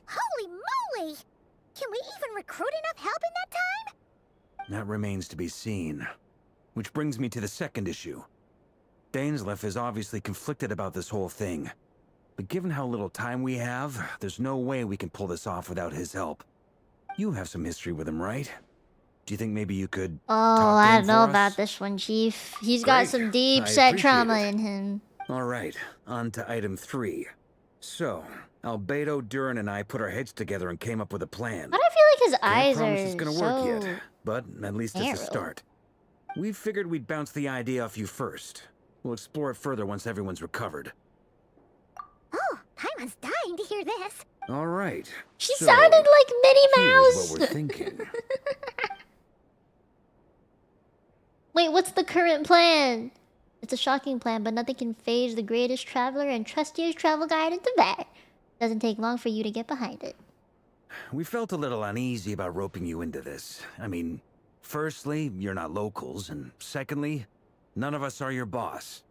Holy moly! Can we even recruit enough help in that time? That remains to be seen. Which brings me to the second issue. Dainsleif is obviously conflicted about this whole thing. But given how little time we have, there's no way we can pull this off without his help. You have some history with him, right? Do you think maybe you could Oh, talk to I him don't know for about us? this one, Chief. He's got Great. some deep I set appreciate trauma it. in him. All right, on to item 3. So, Albedo, Durin, and I put our heads together and came up with a plan. Why do I feel like his Can't eyes promise are it's gonna so work yet, but at least it's narrow. a start. We figured we'd bounce the idea off you first. We'll explore it further once everyone's recovered. Oh, Paimon's dying to hear this. All right. She so, sounded like Minnie here's Mouse. what we're thinking. Wait, what's the current plan? It's a shocking plan, but nothing can phase the greatest traveler and trustiest travel guide in Tibet. Doesn't take long for you to get behind it. We felt a little uneasy about roping you into this. I mean, firstly, you're not locals, and secondly, none of us are your boss.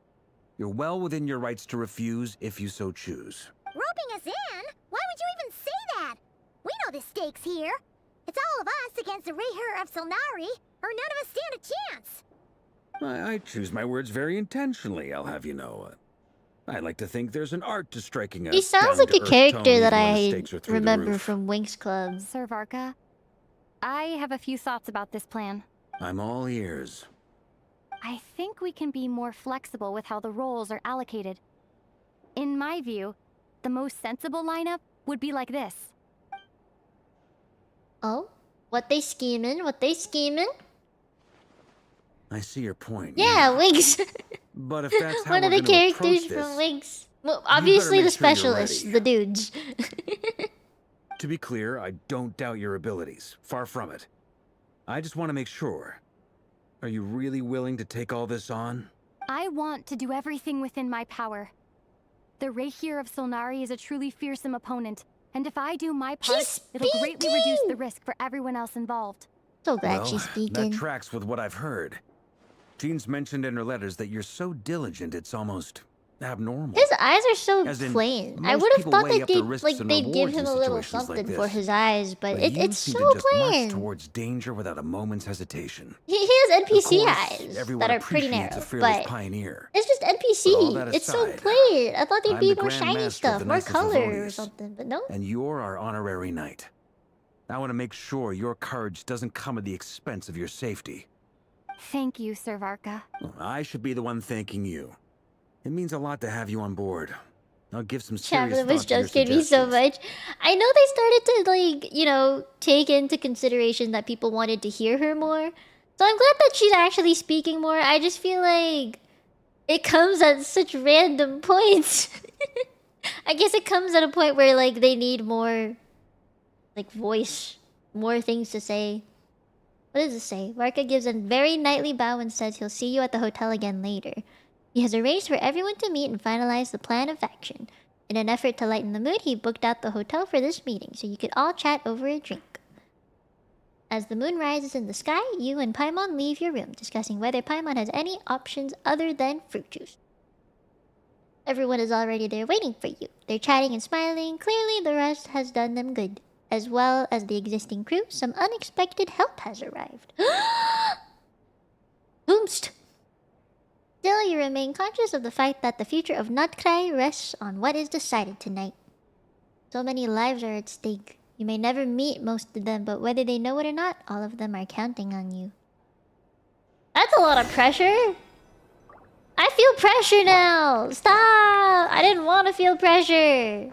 You're well within your rights to refuse if you so choose. Roping us in? Why would you even say that? We know the stakes here. It's all of us against the Reher of Solnari, or none of us stand a chance. I choose my words very intentionally, I'll have you know. I like to think there's an art to striking a He sounds like a down-to-earth character tone that even when the I stakes are through the remember roof. from Winx Club. Sir Varka, I have a few thoughts about this plan. I'm all ears. I think we can be more flexible with how the roles are allocated. In my view, the most sensible lineup would be like this. Oh? What they scheming? What they scheming? I see your point. Yeah, Winx. But if that's how One of we're the gonna characters approach from this, Winx. Well, obviously the make sure you're specialists, ready. the dudes. To be clear, I don't doubt your abilities. Far from it. I just want to make sure. Are you really willing to take all this on? I want to do everything within my power. The Rehyr of Solnari is a truly fearsome opponent, and if I do my part, it'll greatly reduce the risk for everyone else involved. So glad Well, she's speaking. that tracks with what I've heard. Jean's mentioned in her letters that you're so diligent it's almost abnormal. His eyes are so As in, plain. I most would have people thought weigh that up the they'd risks like and they'd give rewards him in a little situations like something for this. his eyes, but you it's seem so to just march plain. towards danger without a moment's hesitation. He has NPC Of course, eyes everyone that are pretty appreciates narrow, a fearless but pioneer. it's just But all that NPC. It's so aside, plain. I thought there'd I'm be the more Grand shiny Master of stuff, the more Knights of color or Favonius, something, but no. And you're our honorary knight. I want to make sure your courage doesn't come at the expense of your safety. Thank you, Sir Varka. I should be the one thanking you. It means a lot to have you on board. I'll give some serious Traveler was thought to your joking me so suggestions. much. I know they started to like, you know, take into consideration that people wanted to hear her more. So I'm glad that she's actually speaking more. I just feel like it comes at such random points. I guess it comes at a point where like they need more like voice, more things to say. What does it say? Varka gives a very knightly bow and says he'll see you at the hotel again later. He has arranged for everyone to meet and finalize the plan of action. In an effort to lighten the mood, he booked out the hotel for this meeting, so you could all chat over a drink. As the moon rises in the sky, you and Paimon leave your room, discussing whether Paimon has any options other than fruit juice. Everyone is already there waiting for you. They're chatting and smiling. Clearly, the rest has done them good. As well as the existing crew, some unexpected help has arrived. Boomst! Still, you remain conscious of the fact that the future of Nutcry rests on what is decided tonight. So many lives are at stake. You may never meet most of them, but whether they know it or not, all of them are counting on you. That's a lot of pressure! I feel pressure now! Stop! I didn't want to feel pressure!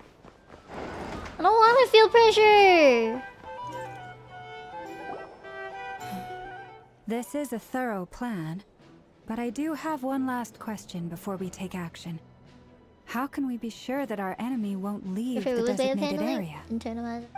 I don't want to feel pressure! This is a thorough plan, but I do have one last question before we take action. How can we be sure that our enemy won't leave the designated area?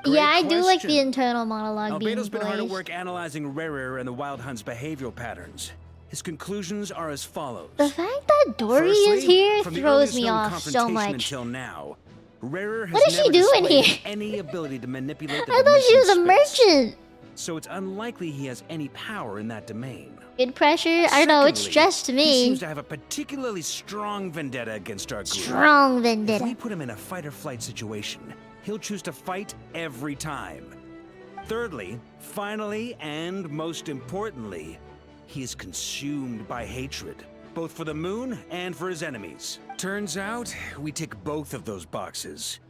Yeah, I do like the internal monologue being Albedo's been hard at voiced. work analyzing Rerir and the Wild Hunt's behavioral patterns. His conclusions are as follows. The fact that Dory is here throws me off so much. Until now, Rerir has What is she never doing displayed here? any ability to manipulate the I thought she was a dimension space. merchant. So it's unlikely he has any power in that domain. Good pressure? I don't know, it's Secondly, just He me. seems to have a particularly strong vendetta against our group. Strong vendetta. If we put him in a fight-or-flight situation, he'll choose to fight every time. Thirdly, finally, and most importantly, he is consumed by hatred, both for the moon and for his enemies. Turns out, we tick both of those boxes.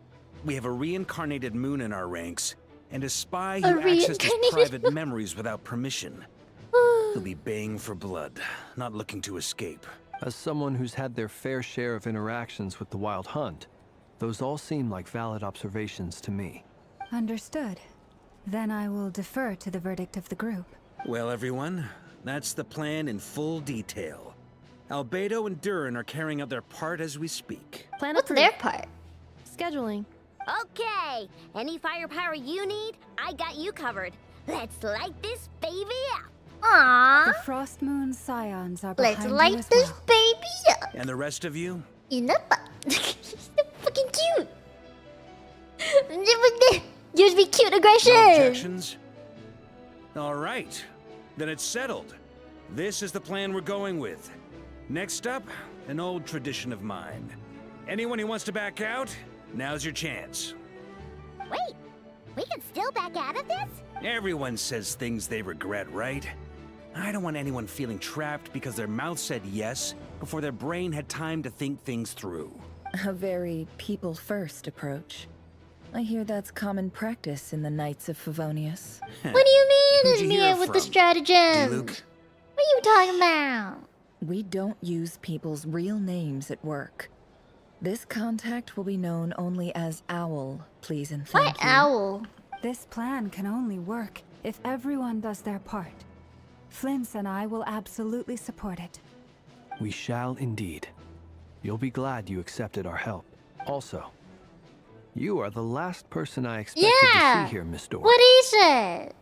We have a reincarnated moon in our ranks, and a spy who accesses private memories without permission. He'll be baying for blood, not looking to escape. As someone who's had their fair share of interactions with the Wild Hunt, those all seem like valid observations to me. Understood. Then I will defer to the verdict of the group. Well, everyone, that's the plan in full detail. Albedo and Durin are carrying out their part as we speak. What's their part? Scheduling. Okay, any firepower you need, I got you covered. Let's light this baby up. Aww. The Frost Moon Scions are behind Let's you light as this well. baby up. And the rest of you? In the butt. She's so fucking cute. Use me cute aggression. No objections? All right, then it's settled. This is the plan we're going with. Next up, an old tradition of mine. Anyone who wants to back out, now's your chance. Wait, we can still back out of this? Everyone says things they regret, right? I don't want anyone feeling trapped because their mouth said yes before their brain had time to think things through. A very people-first approach. I hear that's common practice in the Knights of Favonius. What do you mean Who'd is you me hear with the from? stratagems? Luke? What are you talking about? We don't use people's real names at work. This contact will be known only as Owl, please and thank What you. owl? This plan can only work if everyone does their part. Flint's and I will absolutely support it. We shall indeed. You'll be glad you accepted our help. Also, you are the last person I expected to see here, Miss Dory. What he said?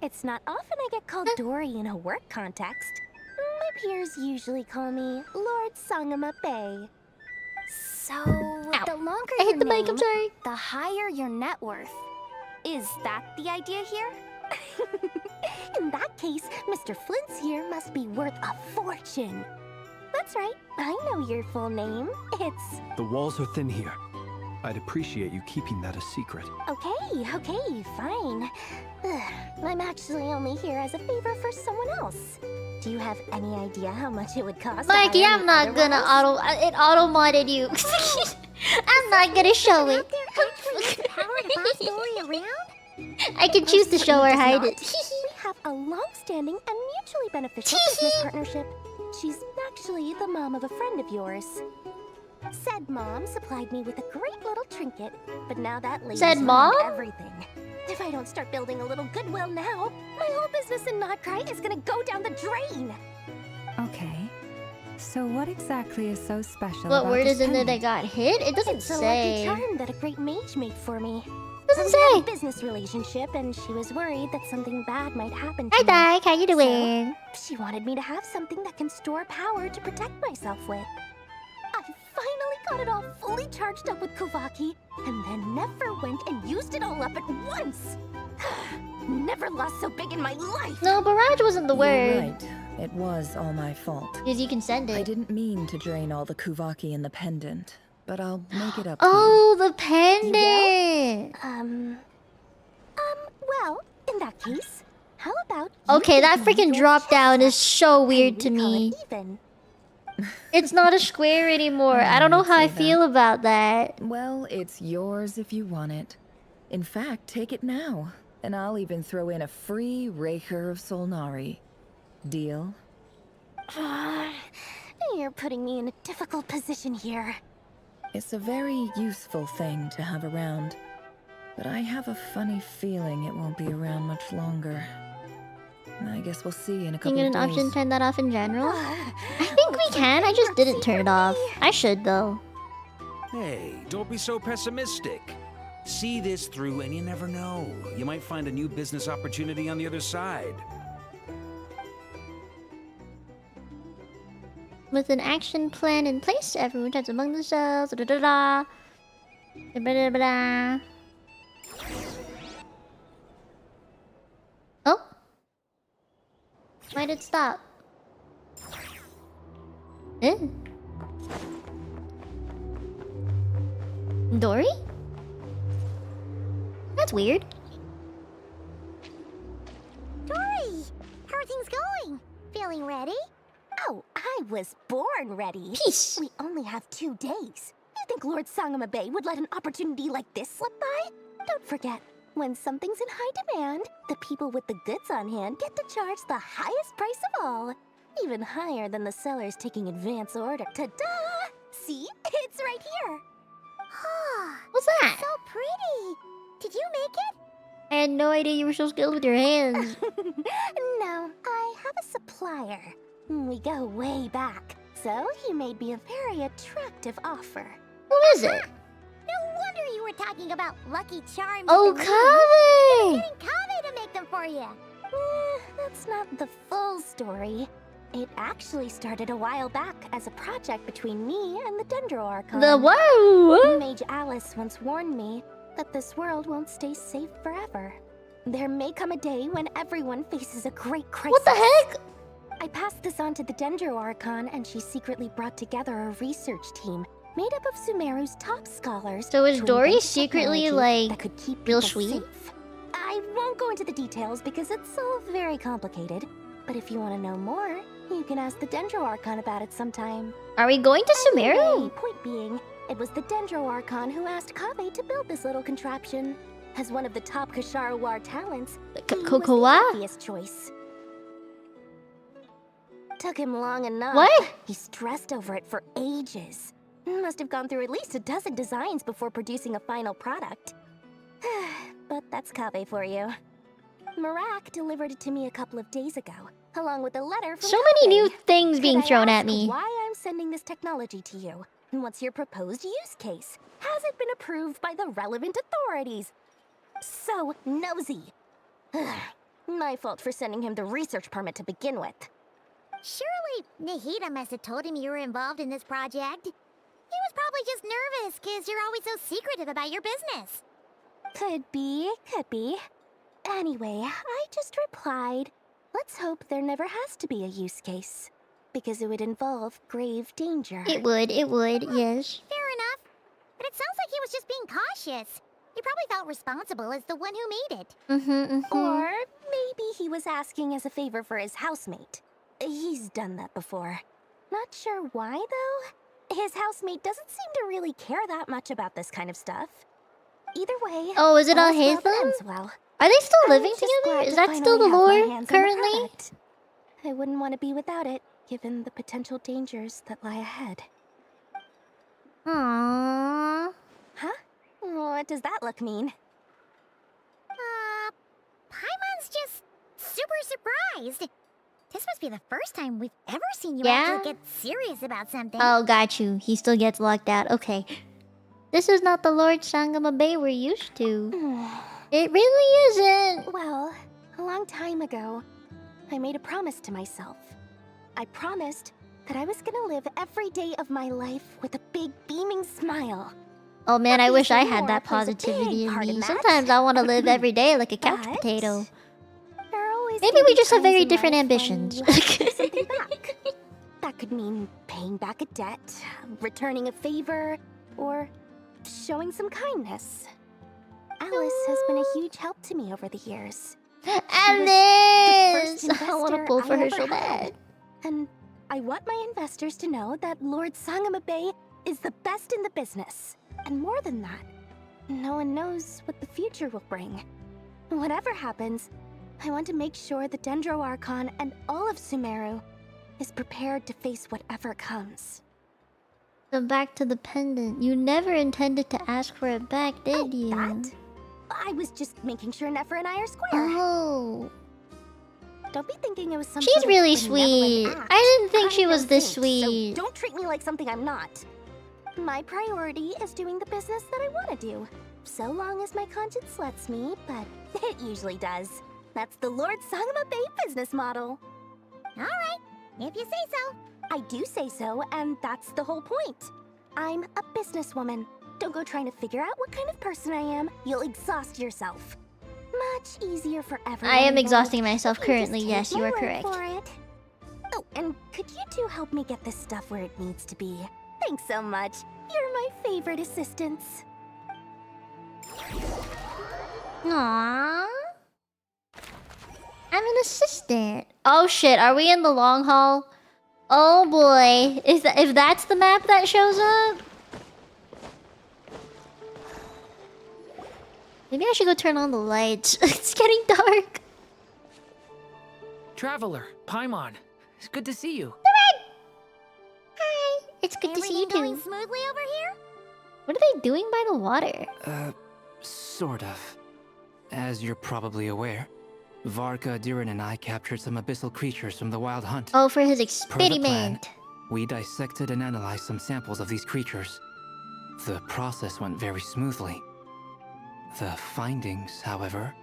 It's not often I get called Dory in a work context. My peers usually call me Lord Sangamabe. So, the longer I your hit the mic, I'm name, sorry. the higher your net worth. Is that the idea here? In that case, Mr. Flint's here must be worth a fortune. That's right, I know your full name. It's... The walls are thin here. I'd appreciate you keeping that a secret. Okay, fine. I'm actually only here as a favor for someone else. Do you have any idea how much it would cost? Mikey, I'm not gonna it auto-modded you. I'm not gonna show it. I can choose to show or hide it. We have a long-standing and mutually beneficial business partnership. She's actually the mom of a friend of yours. Said mom supplied me with a great little trinket, but now that lady's Said mom? ruined everything. If I don't start building a little goodwill now, my whole business in Notcry is gonna go down the drain. Okay. So what exactly is so special What about word this is in there pendant? that got hit? It doesn't It's a say. lucky charm that a great mage made for me. Doesn't We say. had a business relationship, and she was worried that something bad might happen to Hi, me. Dyke. How you doing? So, she wanted me to have something that can store power to protect myself with. I finally got it all fully charged up with Kovaki, and then never went and used it all up at once. Never lost so big in my life. No, barrage wasn't the word. You're right. It was all my fault. Because you can send it. I didn't mean to drain all the Kuvaki in the pendant, but I'll make it up Oh, to you. the pendant. Well, in that case, how about Okay, that freaking drop down is so weird to me. It's not a square anymore. I don't know how I feel about that. Well, it's yours if you want it. In fact, take it now, and I'll even throw in a free Raker of Solnari. Deal? You're putting me in a difficult position here. It's a very useful thing to have around, but I have a funny feeling it won't be around much longer. I guess we'll see in a Can couple you of get an option days. to turn that off in general? I think we can. I just didn't turn it off. I should though. Hey, don't be so pessimistic. See this through and you never know. You might find a new business opportunity on the other side. With an action plan in place, everyone chats among themselves. Da da da da. Da da da. Oh. Why did it stop? Eh? Dory? That's weird. Dory, how are things going? Feeling ready? Oh, I was born ready. Peace. We only have 2 days. You think Lord Sangamabe would let an opportunity like this slip by? Don't forget, when something's in high demand, the people with the goods on hand get to charge the highest price of all. Even higher than the sellers taking advance order. Ta-da! See? It's right here. What's that? So pretty. Did you make it? I had no idea you were so skilled with your hands. No, I have a supplier. We go way back, so he made me a very attractive offer. Who is it? No wonder you were talking about Lucky Charms. Oh, Kaveh! Getting Kaveh to make them for you. That's not the full story. It actually started a while back as a project between me and the Dendro Archon. The whoa! Mage Alice once warned me that this world won't stay safe forever. There may come a day when everyone faces a great crisis. What the heck? I passed this on to the Dendro Archon, and she secretly brought together a research team made up of Sumeru's top scholars. So is to Dory invent secretly technology like that could keep real people sweet? safe. I won't go into the details because it's all very complicated. But if you want to know more, you can ask the Dendro Archon about it sometime. Are we going to Sumeru? Anyway, point being, it was the Dendro Archon who asked Kaveh to build this little contraption. As one of the top Kashara War talents, he was the Kokowa? obvious choice. Took him long enough. What? He stressed over it for ages. Must have gone through at least a dozen designs before producing a final product. But that's Kaveh for you. Marak delivered it to me a couple of days ago, along with a letter from So many Kaveh. new things being Could I thrown at ask me. why I'm sending this technology to you? And what's your proposed use case? Has it been approved by the relevant authorities? So nosy. My fault for sending him the research permit to begin with. Surely Nahida must have told him you were involved in this project. He was probably just nervous because you're always so secretive about your business. Could be, could be. Anyway, I just replied, let's hope there never has to be a use case. Because it would involve grave danger. It would, yes. Fair enough. But it sounds like he was just being cautious. He probably felt responsible as the one who made it. Or maybe he was asking as a favor for his housemate. He's done that before. Not sure why, though. His housemate doesn't seem to really care that much about this kind of stuff. Either way... Oh, is it all all's well his that then? ends well. Are they still I'm living just together? glad Is to that still the finally have my lore hands on the currently? product. I wouldn't want to be without it, given the potential dangers that lie ahead. Aww. Huh? What does that look mean? Paimon's just super surprised. This must be the first time we've ever seen you Yeah? actually get serious about something. Oh, got you. He still gets locked out. Okay. This is not the Lord Sangama Bay we're used to. It really isn't. Well, a long time ago, I made a promise to myself. I promised that I was gonna live every day of my life with a big beaming smile. Oh man, I wish I Obviously, had that more plays a positivity big in part me. in that. Sometimes I want to live every day like a couch But potato. There are always Maybe gonna we be just have times very in different life when ambitions. you have to give something back. That could mean paying back a debt, returning a favor, or showing some kindness. Alice has been a huge help to me over the years. Alice! I want to pull for her so bad. And I want my investors to know that Lord Sangama Bay is the best in the business. And more than that, no one knows what the future will bring. Whatever happens, I want to make sure the Dendro Archon and all of Sumeru is prepared to face whatever comes. So back to the pendant. You never intended to ask for it back, did you? That? I was just making sure Nefer and I are square. Oh. Don't be thinking it was some She's sort of really benevolent sweet. act. I didn't think she I'm was no this saint, sweet. So don't treat me like something I'm not. My priority is doing the business that I want to do. So long as my conscience lets me, but it usually does. That's the Lord Sangama Bay business model. Alright, if you say so. I do say so, and that's the whole point. I'm a businesswoman. Don't go trying to figure out what kind of person I am. You'll exhaust yourself. Much easier for everyone. I am involved exhausting myself if you just currently. take Yes, you my are word correct. for it. Oh, and could you two help me get this stuff where it needs to be? Thanks so much. You're my favorite assistants. Aww. I'm an assistant. Oh shit, are we in the long haul? Oh boy. If that's the map that shows up? Maybe I should go turn on the lights. It's getting dark. Traveler, Paimon, it's good to see you. Hi. It's good to see you Going too. smoothly over here? What are they doing by the water? Sort of. As you're probably aware, Varka, Diren, and I captured some abyssal creatures from the Wild Hunt. Oh, for his Per the plan, experiment. we dissected and analyzed some samples of these creatures. The process went very smoothly. The findings, however,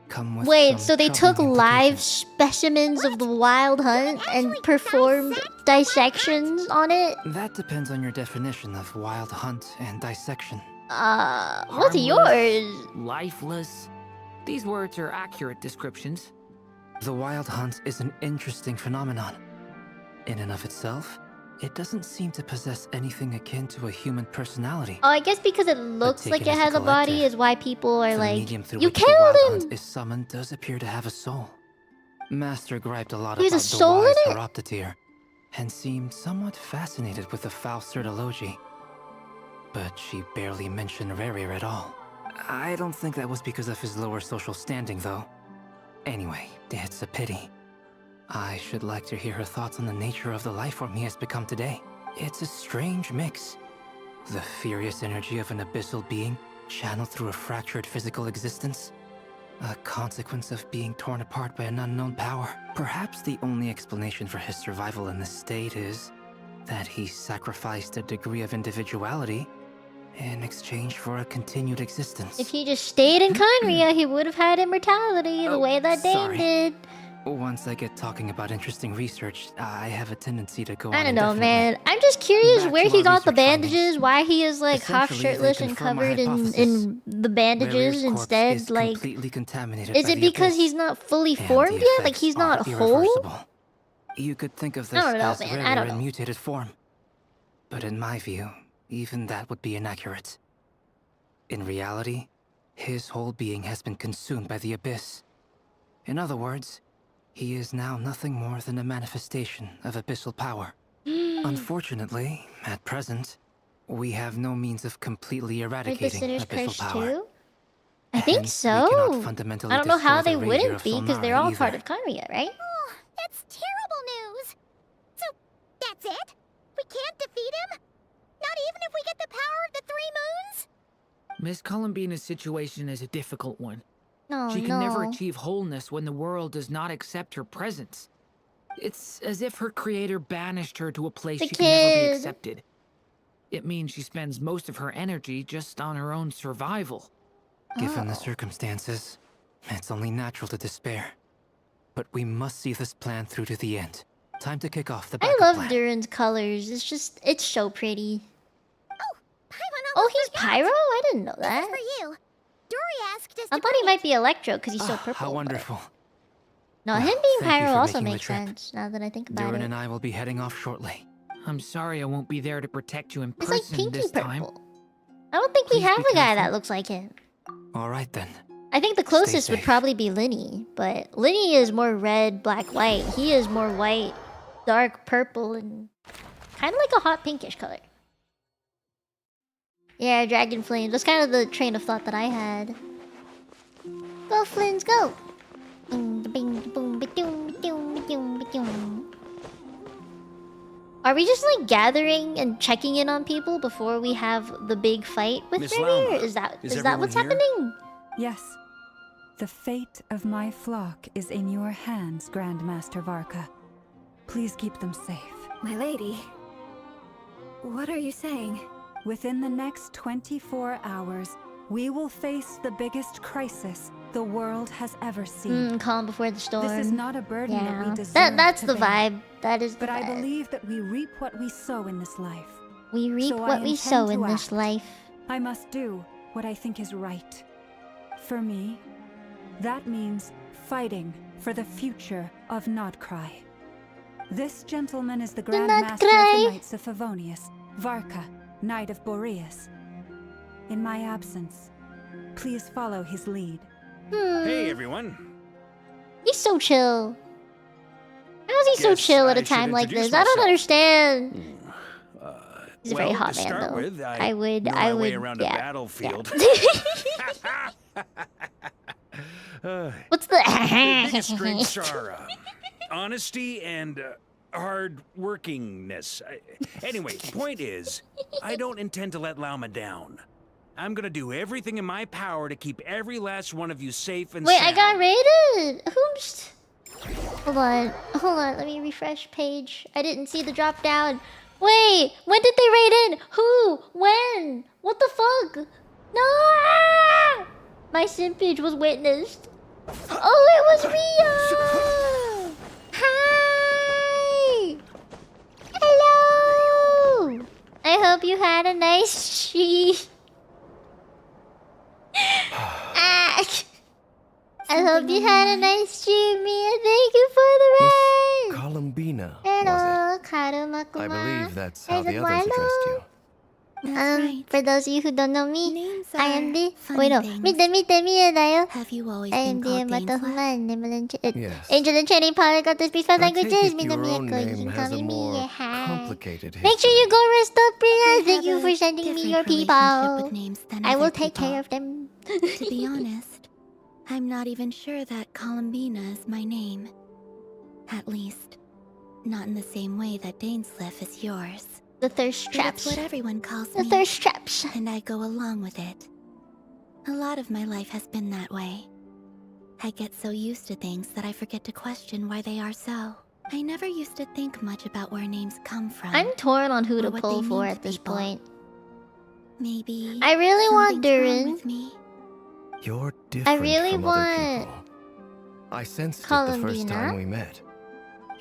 come with Wait, some so they took troubling live specimens of the Wild Hunt and performed dissections on it? That depends on your definition of Wild Hunt and dissection. What's yours? Lifeless. These words are accurate descriptions. The Wild Hunt is an interesting phenomenon. In and of itself, it doesn't seem to possess anything akin to a human personality. Oh, I guess because it looks like it taken as has a a body collective, is why people are The like, medium through you which the killed Wild him! Hunt is summoned does appear to have a soul. Master griped a lot There's a about the soul in wise it? Horoptatir, and seemed somewhat fascinated with the foul certology. But she barely mentioned Rerir at all. I don't think that was because of his lower social standing, though. Anyway, it's a pity. I should like to hear her thoughts on the nature of the life form he has become today. It's a strange mix. The furious energy of an abyssal being channeled through a fractured physical existence. A consequence of being torn apart by an unknown power. Perhaps the only explanation for his survival in this state is that he sacrificed a degree of individuality in exchange for a continued existence. If he just stayed in Conria, he would have had immortality the way that Dane sorry. did. Once I get talking about interesting research, I have a tendency to go on I don't know, indefinitely. man. I'm just curious Back where to he our got the research findings. bandages, why he is like half Essentially, they shirtless and confirm my covered in hypothesis. the bandages Rerir's corpse instead. is Like, completely contaminated is by it the because abyss, he's not fully and formed the yet? Like effects he's not are whole? irreversible. You could think of I this don't know, as man. I don't Rerir in know. mutated form. But in my view, even that would be inaccurate. In reality, his whole being has been consumed by the abyss. In other words, he is now nothing more than a manifestation of abyssal power. Unfortunately, at present, we have no means of completely Like the eradicating Sinner's abyssal Curse power. too? I think Hence, we cannot so. fundamentally I don't know how destroy they the Rapier wouldn't of be because they're Solnara all either. part of Conria, right? Oh, that's terrible news. So, that's it? We can't defeat him? Not even if we get the power of the Three Moons? Miss Columbina's situation is a difficult one. No, She can never no. achieve wholeness when the world does not accept her presence. It's as if her creator banished her to a place The she can never be kid. accepted. It means she spends most of her energy just on her own survival. Given the circumstances, it's only natural to despair. But we must see this plan through to the end. Time to kick off the I backup love plan. Durin's colors. It's so pretty. Paimon Oh, almost he's forgot. Pyro? I didn't know This that. is for you. Dory asked us I to thought he might be Electro because he's so purple. How wonderful. No, Well, him being thank you Pyro for also making the makes trip. sense now that I think about Durin it. and I will be heading off shortly. I'm sorry I won't be there to protect you in He's like person pinky this purple. time. I don't think we Please have be a guy careful. that looks like him. All right then. I think the closest would safe. probably be Linny, but Linny is more red, black, white. He is more white, dark purple, and kind of like a hot pinkish color. Yeah, Dragon Flames. That's kind of the train of thought that I had. Go, Flins, go! Are we just like gathering and checking in on people before we have the big fight with Miss Reverie? Lauma, Is that everyone what's here? happening? Yes. The fate of my flock is in your hands, Grandmaster Varka. Please keep them safe. My lady, what are you saying? Within the next 24 hours, we will face the biggest crisis the world has ever seen. Calm before the storm. This is not a burden that Yeah. we deserve. That's to the bear. vibe. That is the But I vibe. believe that we reap what we sow in this life. We reap So I what we intend sow in to this act. life. I must do what I think is right. For me, that means fighting for the future of Nodcry. This gentleman is the Grand Master of Nodcry. the Knights of Favonius, Varka, Knight of Boreas. In my absence, please follow his lead. Hey, everyone. He's so chill. How is he so Guess chill at I a should time like introduce this? I don't myself. understand. He's a very Well, hot to man, start though. with, I would, know my way around a yeah. battlefield. What's the biggest strengths are honesty and hard workingness. Anyway, point is, I don't intend to let Lauma down. I'm gonna do everything in my power to keep every last one of you safe and Wait, sound. I got raided. Who's? Hold on. Let me refresh page. I didn't see the drop down. Wait, when did they raid in? Who? When? What the fuck? No! My simpage was witnessed. Oh, it was Rio! Hi! Hello! I hope you had a nice stream. I hope you had a nice stream, Mia. Thank you for the raid! Columbina, Hello, Karumakuma. I believe that's how Is the it others addressed you. For those of you who don't know me, I am the... funny Wait, no. things. Mite Mite だよ. Have you always I am been the called immortal Dainsleif? Yes. Angel and training polyglot to speak 5 I take languages. it Mino your own Mieko, you name can has call a me more Mia. Hi. complicated Make sure you go rest up, Priya. We Thank you have for a sending me your different people. relationship with names than I will other take care people. of them. To be honest, I'm not even sure that Columbina is my name. At least, not in the same way that Dainsleif is yours. The thirst But traps. it's what everyone calls The me. thirst traps. And I go along with it. A lot of my life has been that way. I get so used to things that I forget to question why they are so. I never used to think much about where names come from. I'm torn on who or to what pull they for mean at to this people. point. Maybe I really want something's wrong Durin. with me. You're different really from other want people. I sensed it the first Columbina. time we met.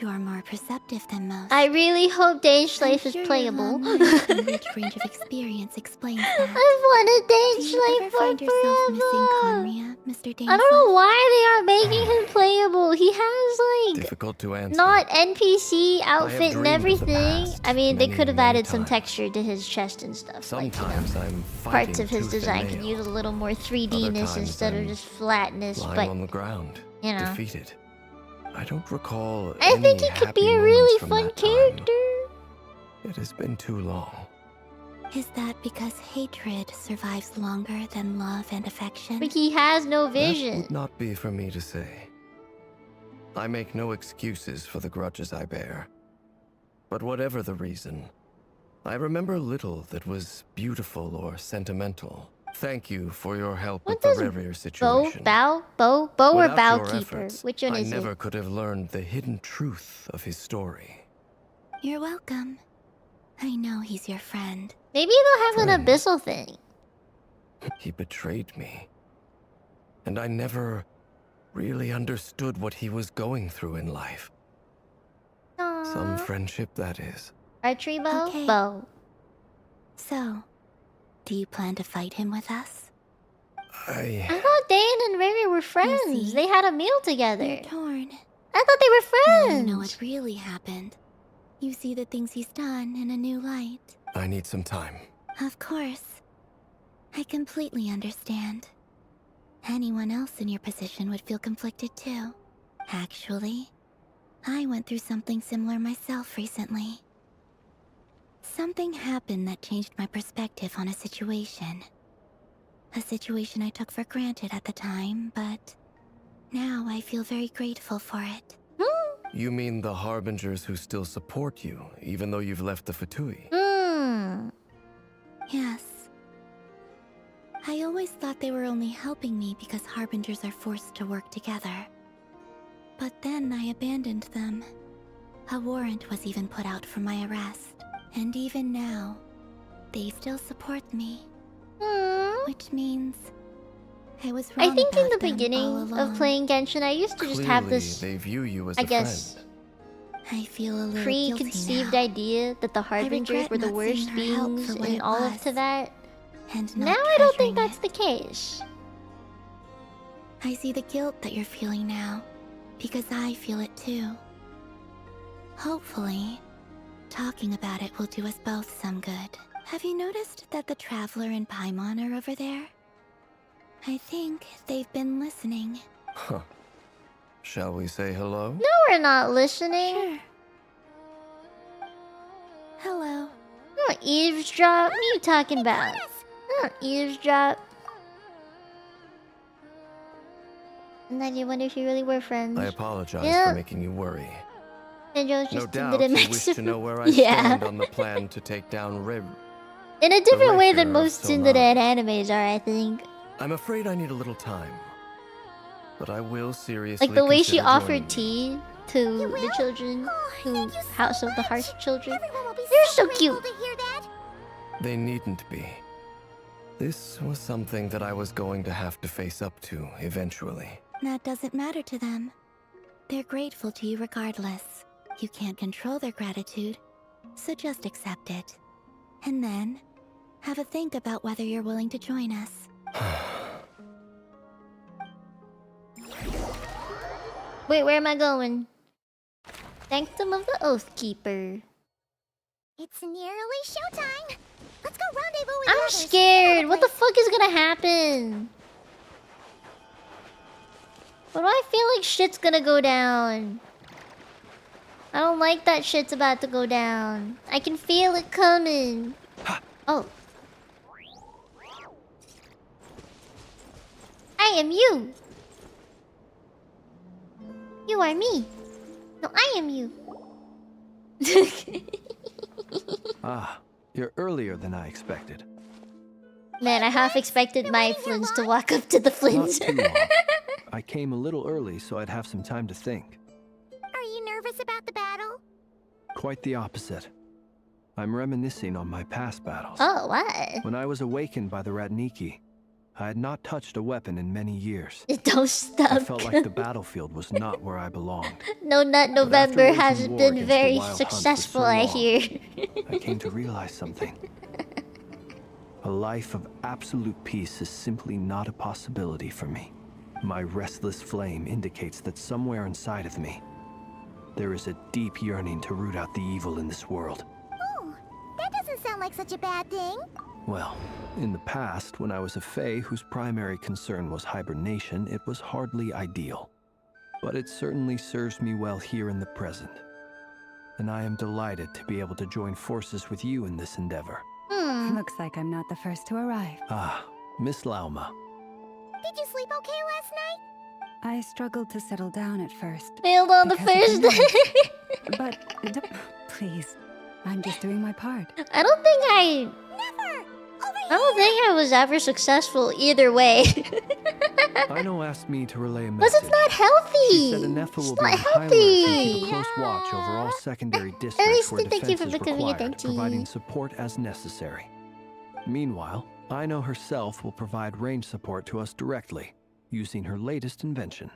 You're more perceptive than most. I really hope Danish I'm Life is sure your playable. long life and rich range of experience explains that. I wanted Do Danish you Life ever for find yourself missing forever. Conria, Mr. Dainsleif? I don't know why they are making him playable. He has like Difficult to answer. not NPC outfit and dreamed of the everything. past I mean, they many, could have many added some times. texture to his chest and stuff. Like, Sometimes I'm parts fighting of his tooth and design could nail. use a little more Other 3D-ness times instead of I'm just flatness. lying But on the ground, you know. defeated. I don't recall I any think he could be happy a really moments from fun that time. character. It has been too long. Is that because hatred survives longer than love and affection? But he has no That vision. would not be for me to say. I make no excuses for the grudges I bear. But whatever the reason, I remember little that was beautiful or sentimental. Thank you for your help What with the does Reverie Bow, situation. bow or Without bow your keeper? efforts, Which one I is never it? could have learned the hidden truth of his story. You're welcome. I know he's your friend. Maybe they'll have an abyssal thing. He betrayed me. And I never really understood what he was going through in life. Aww. Some friendship, that is. Archery bow? Okay. Bow. So, do you plan to fight him with us? I thought Dane and Riri were friends. They had a meal together. You're torn. I thought they were Now friends. you know what really happened. You see the things he's done in a new light. I need some time. Of course. I completely understand. Anyone else in your position would feel conflicted too. Actually, I went through something similar myself recently. Something happened that changed my perspective on a situation. A situation I took for granted at the time, but now I feel very grateful for it. You mean the Harbingers who still support you, even though you've left the Fatui? Yes. I always thought they were only helping me because Harbingers are forced to work together. But then I abandoned them. A warrant was even put out for my arrest. And even now, they still support me. Which means I was wrong. I think in about the them all beginning of along. playing Genshin, I used to just have this, They view you as I a guess, friend. I feel a little preconceived guilty now. idea that the Harbingers regret were the not worst seeing her help beings for what in it all was, of Tibet. And Now not I don't think treasuring that's the case. I see the guilt that you're feeling now, because I feel it too. Hopefully, talking about it will do us both some good. Have you noticed that the Traveler and Paimon are over there? I think they've been listening. Huh. Shall we say hello? No, we're not listening. Sure. Hello. I don't eavesdrop. What are you talking about? I don't eavesdrop. And then you wonder if you really were friends. I apologize Yeah. for making you worry. And Joe's No just doubt Tinder you wish to maximum. know where I Yeah. stand on the plan to take down Rev. In a different way than Refurer of most Solana. Tsundere animes are, I think. I'm afraid I need a little time. But I will seriously Like the way she consider offered joining you. tea to the children who House of the Harsh children. They're so cute. They needn't be. This was something that I was going to have to face up to eventually. That doesn't matter to them. They're grateful to you regardless. You can't control their gratitude, so just accept it. And then, have a think about whether you're willing to join us. Wait, where am I going? Sanctum of the Oathkeeper. It's nearly showtime. Let's go rendezvous with I'm the others. scared. What the fuck is gonna happen? Why do I feel like shit's gonna go down? I don't like that shit's about to go down. I can feel it coming. Oh. I am you. You are me. No, I am you. Ah, you're earlier than I expected. Man, I half expected my Flins to walk up to the Not Flins. too long. I came a little early so I'd have some time to think. Are you nervous about the battle? Quite the opposite. I'm reminiscing on my past battles. Oh, what? When I was awakened by the Ratniki, I had not touched a weapon in many years. Don't stop. I felt like the battlefield was not where I belonged. No Nut But after November waging hasn't war been against the very wild hunt for successful, so I long, hear. I came to realize something. A life of absolute peace is simply not a possibility for me. My restless flame indicates that somewhere inside of me, there is a deep yearning to root out the evil in this world. Oh, that doesn't sound like such a bad thing. Well, in the past, when I was a Fae whose primary concern was hibernation, it was hardly ideal. But it certainly serves me well here in the present. And I am delighted to be able to join forces with you in this endeavor. Looks like I'm not the first to arrive. Ah, Miss Lauma. Did you sleep okay last night? I struggled to settle down at first. Failed on the because of first the noise. But please, I'm just doing my part. I don't think I... Never! Over I don't think I was ever successful either way. Ino asked me to relay a Because message. it's not healthy. She said Anefa will be on high alert, keeping a close watch over all secondary districts where thank you defense for is becoming a required, dentist. providing support as necessary. Meanwhile, Ino herself will provide range support to us directly, using her latest invention.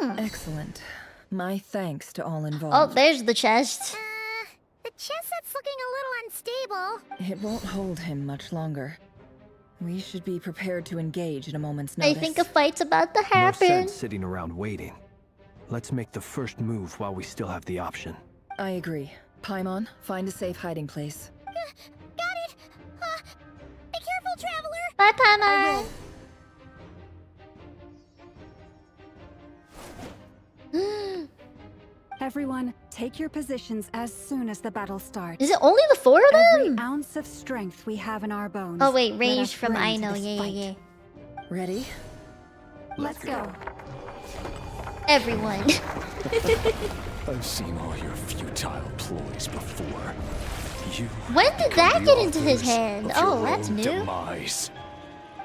Excellent. My thanks to all Oh, involved. there's the chest. The chest set's looking a little unstable. It won't hold him much longer. We should be prepared to engage at a moment's I notice. think a fight's about to No happen. sense sitting around waiting. Let's make the first move while we still have the option. I agree. Paimon, find a safe hiding place. Got it. Be careful, traveler. Bye, Paimon. Everyone, take your positions as soon as the battle starts. Is it only the 4 of them? Every ounce of strength we have in our bones. Oh wait, let range us from bring to Ino. this Yeah, fight. yeah. Ready? Let's go. Everyone. I've seen all your futile ploys before. You When did that the get into his authors hand? of Oh, your that's own new. Demise.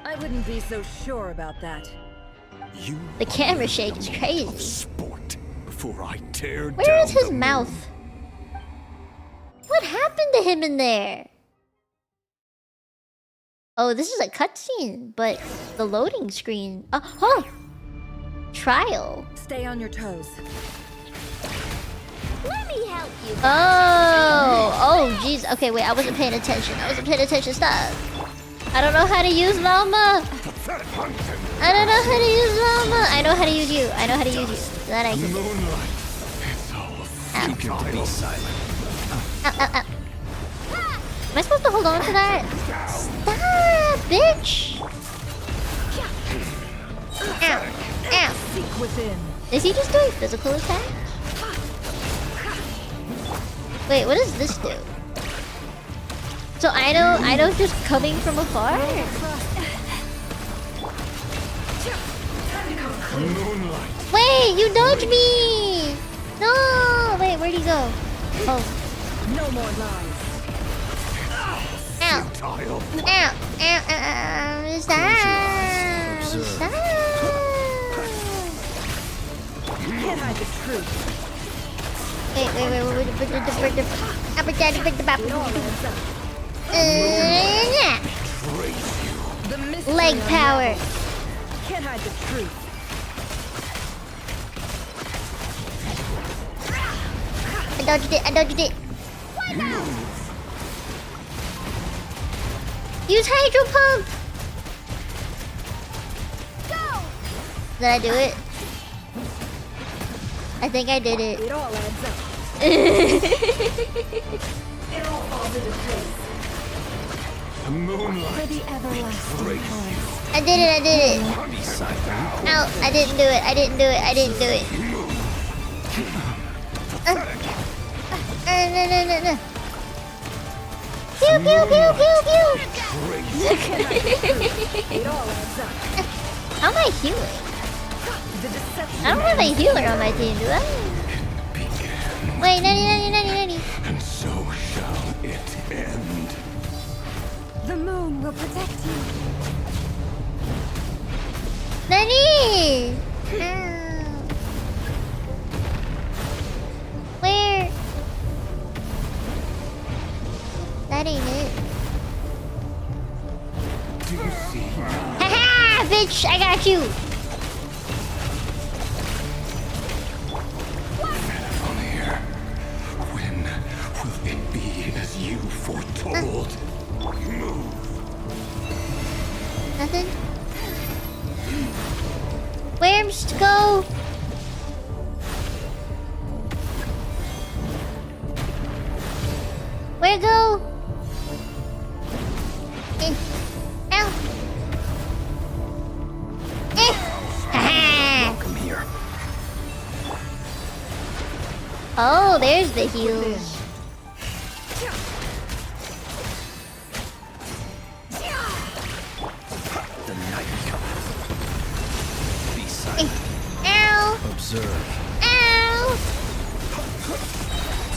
I wouldn't be so sure about that. You The camera shake is crazy. sport before I tear Where down is his the mouth? moon. What happened to him in there? Oh, this is a cutscene, but the loading screen. Oh, trial. Stay on your toes. Let me help you. Oh, jeez. Okay, wait, I wasn't paying attention. Stop. I don't know how to use Velma. I don't know how to use Velma. I know how to use you. That I can do. Keep your be silent. Ow. Am I supposed to hold on to that? Stop, bitch. Ow. Seek within. Is he just doing physical attack? Wait, what does this do? So Ido's just coming from afar? Wait, you dodged me! No! Wait, where'd he go? Oh. No more lies. Ow. Stop. Stop. Can't hide the truth. Wait. Leg power. Can't hide the truth. I dodged it. Use hydro pump. Did I do it? I think I did it. It all adds up. It all falls into place. The moonlight. For the everlasting past. I did it. Ow, I didn't do it. No. Pew. It all adds up. How am I healing? The deception. I don't have a healer on my team, do I? Wait, nanny. And so shall it end. The moon will protect you. Nanny! Where? That ain't it. Do you see? Haha, bitch! I got you! Here. When will it be as you foretold? Move. Nothing? Where's to go? Where go? Ow. Welcome here. Oh, there's the heals. The night comes. Be silent. Ow. Observe. Ow.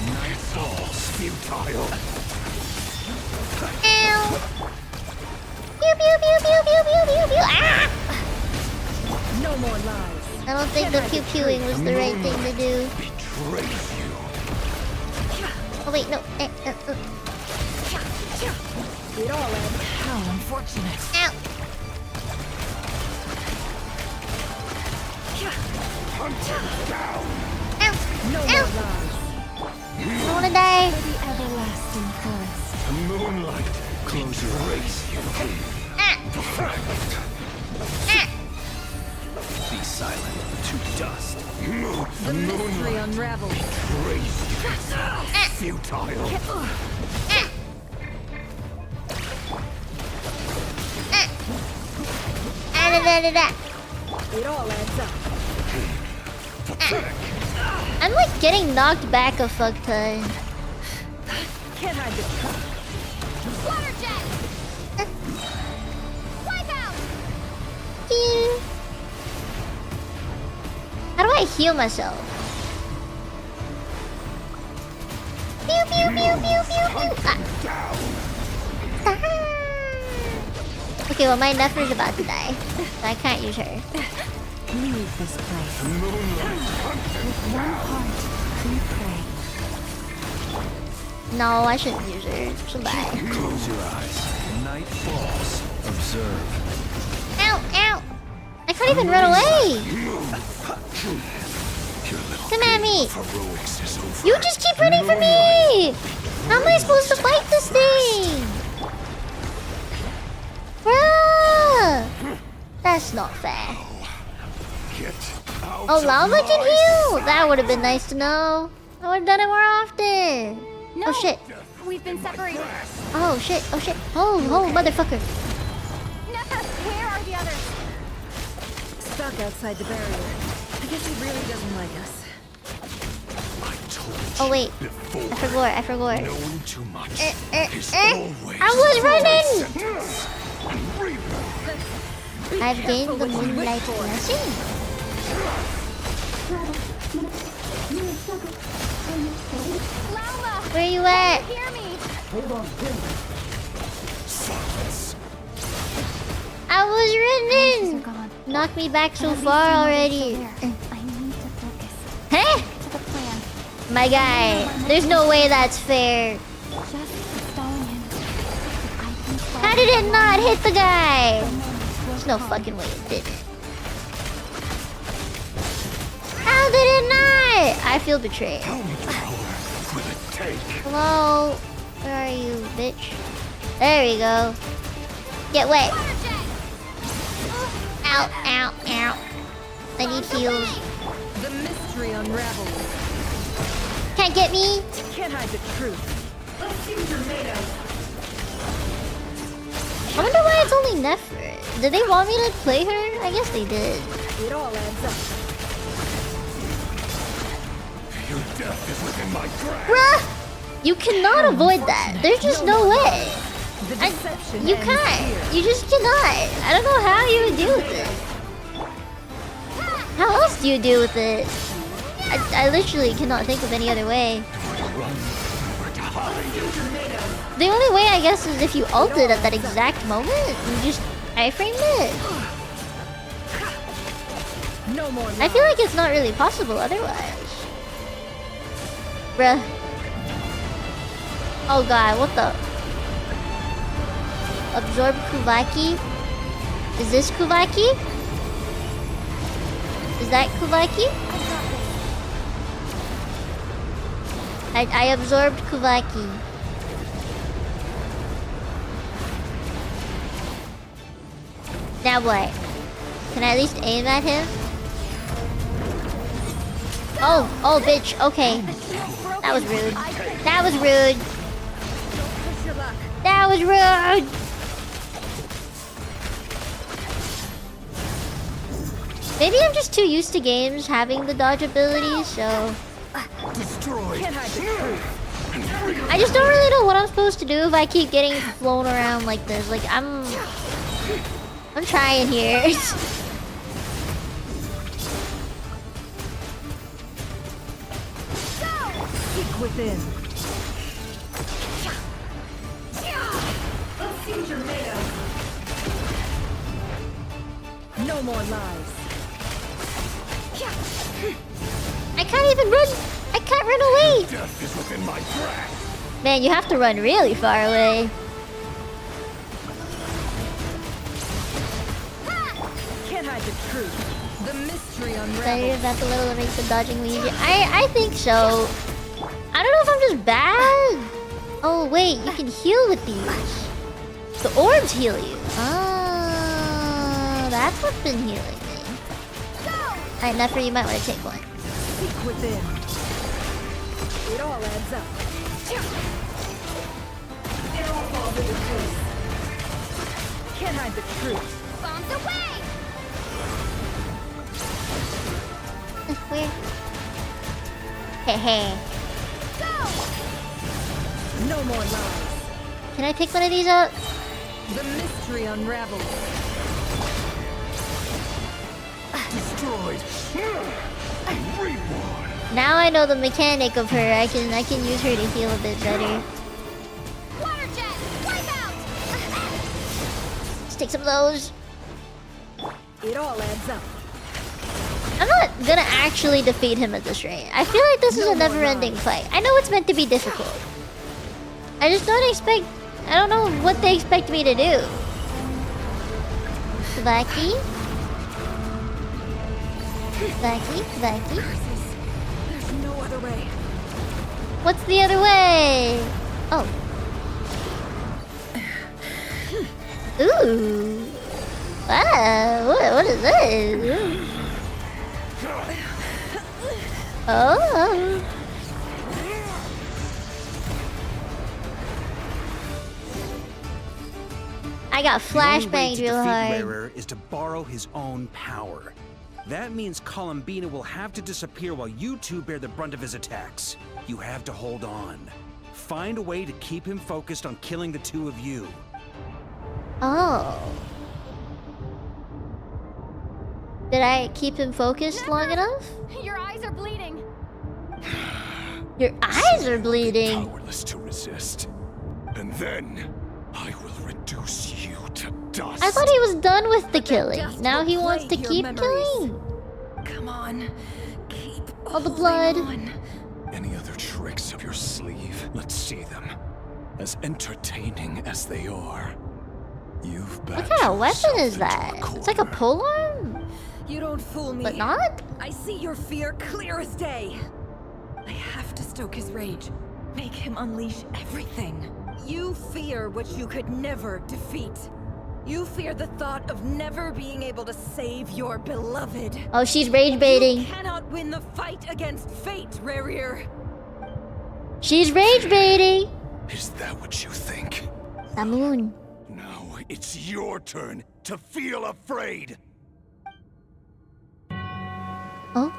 Night falls futile. Ow. Pew. pew pew pew pew pew pew pew. Ah! No more lies. I don't think the pew pewing was the right thing to do. Oh wait, no. It all ends. How unfortunate. Ow. Ow. No Ow. more lies. I don't wanna die. For the everlasting forest. The moonlight. Close your eyes. Be silent. To dust. The mystery unravels. Futile. It all adds up. I'm like getting knocked back a fuck ton. Can't hide the truth. Water jet! Wipe out! How do I heal myself? Pew pew pew pew pew pew. Ah. Okay, well my Nefer's about to die, so I can't use her. Leave this place. With one heart, we pray. No, I shouldn't use her. She'll die. Close your eyes. Night falls. Observe. Ow, ow! I can't even run away! Come at me! You just keep running from me! How am I supposed to fight this thing? Bruh! That's not fair. Oh, lava can heal? That would have been nice to know. I would have done it more often. No, oh shit. We've been separated. Oh shit, oh shit. Oh, motherfucker. Where are the others? Stuck outside the barrier. I guess he really doesn't like us. Oh wait, I forgot. Knowing too much I was running! I've gained the moonlight blessing. Where you at? Hear me? I was running! Knocked me back so far already. Hey! My guy, there's no way that's fair. How did it not hit the guy? There's no fucking way it didn't. How did it not? I feel betrayed. Hello? Where are you, bitch? There we go. Get wet. Ow, ow, ow. I need heals. The mystery unravels. Can't get me. Can't hide the truth. I wonder why it's only Nefer. Did they want me to play her? I guess they did. It all adds up. Your death is within my grasp. Bruh! You cannot avoid that. There's just no way. You can't. You just cannot. I don't know how you would deal with it. How else do you deal with it? I literally cannot think of any other way. The only way, I guess, is if you ulted at that exact moment and just iframed it. No more. I feel like it's not really possible otherwise. Bruh. Oh god, what the? Absorb Kuvaki? Is this Kuvaki? Is that Kuvaki? I absorbed Kuvaki. Now what? Can I at least aim at him? Oh, bitch, okay. That was rude. That was rude. That was rude! Maybe I'm just too used to games having the dodge ability, so... I just don't really know what I'm supposed to do if I keep getting flown around like this. Like, I'm trying here. Seek within. No more lies. I can't even run. I can't run away. Death is within my grasp. Man, you have to run really far away. Can't hide the truth. The mystery unravels. Better that's a little that makes the dodging easier. I think so. I don't know if I'm just bad. Oh wait, you can heal with these. The orbs heal you. Oh, that's what's been healing me. Alright, Nefer, you might want to take one. Seek within. It all adds up. It all falls into place. Can't hide the truth. Bombs away! Where? Hey, hey. No more lies. Can I pick one of these up? The mystery unravels. Destroyed. Reborn. Now I know the mechanic of her. I can use her to heal a bit better. Water jet! Wipe out! Let's take some of those. It all adds up. I'm not gonna actually defeat him at this rate. I feel like this is a never-ending fight. I know it's meant to be difficult. I just don't expect... I don't know what they expect me to do. Vacky? Vacky? Vacky? There's no other way. What's the other way? Oh. Ooh. Ah, what is this? Oh. I got flashbanged real hard. Wearer is to borrow his own power. That means Columbina will have to disappear while you two bear the brunt of his attacks. You have to hold on. Find a way to keep him focused on killing the two of you. Oh. Did I keep him focused long enough? Your eyes are bleeding. Your eyes are bleeding. Powerless to resist. And then I will reduce you to dust. I thought he was done with the killing. Now he wants to keep killing. Come on. Keep all the blood. Any other tricks up your sleeve? Let's see them. As entertaining as they are. You've What kind of weapon is that? It's like a polearm? You don't fool me. But not? I see your fear clear as day. I have to stoke his rage. Make him unleash everything. You fear what you could never defeat. You fear the thought of never being able to save your beloved. Oh, she's rage baiting. You cannot win the fight against fate, Rerir. She's rage baiting. Is that what you think? Amun. Now it's your turn to feel afraid. Oh?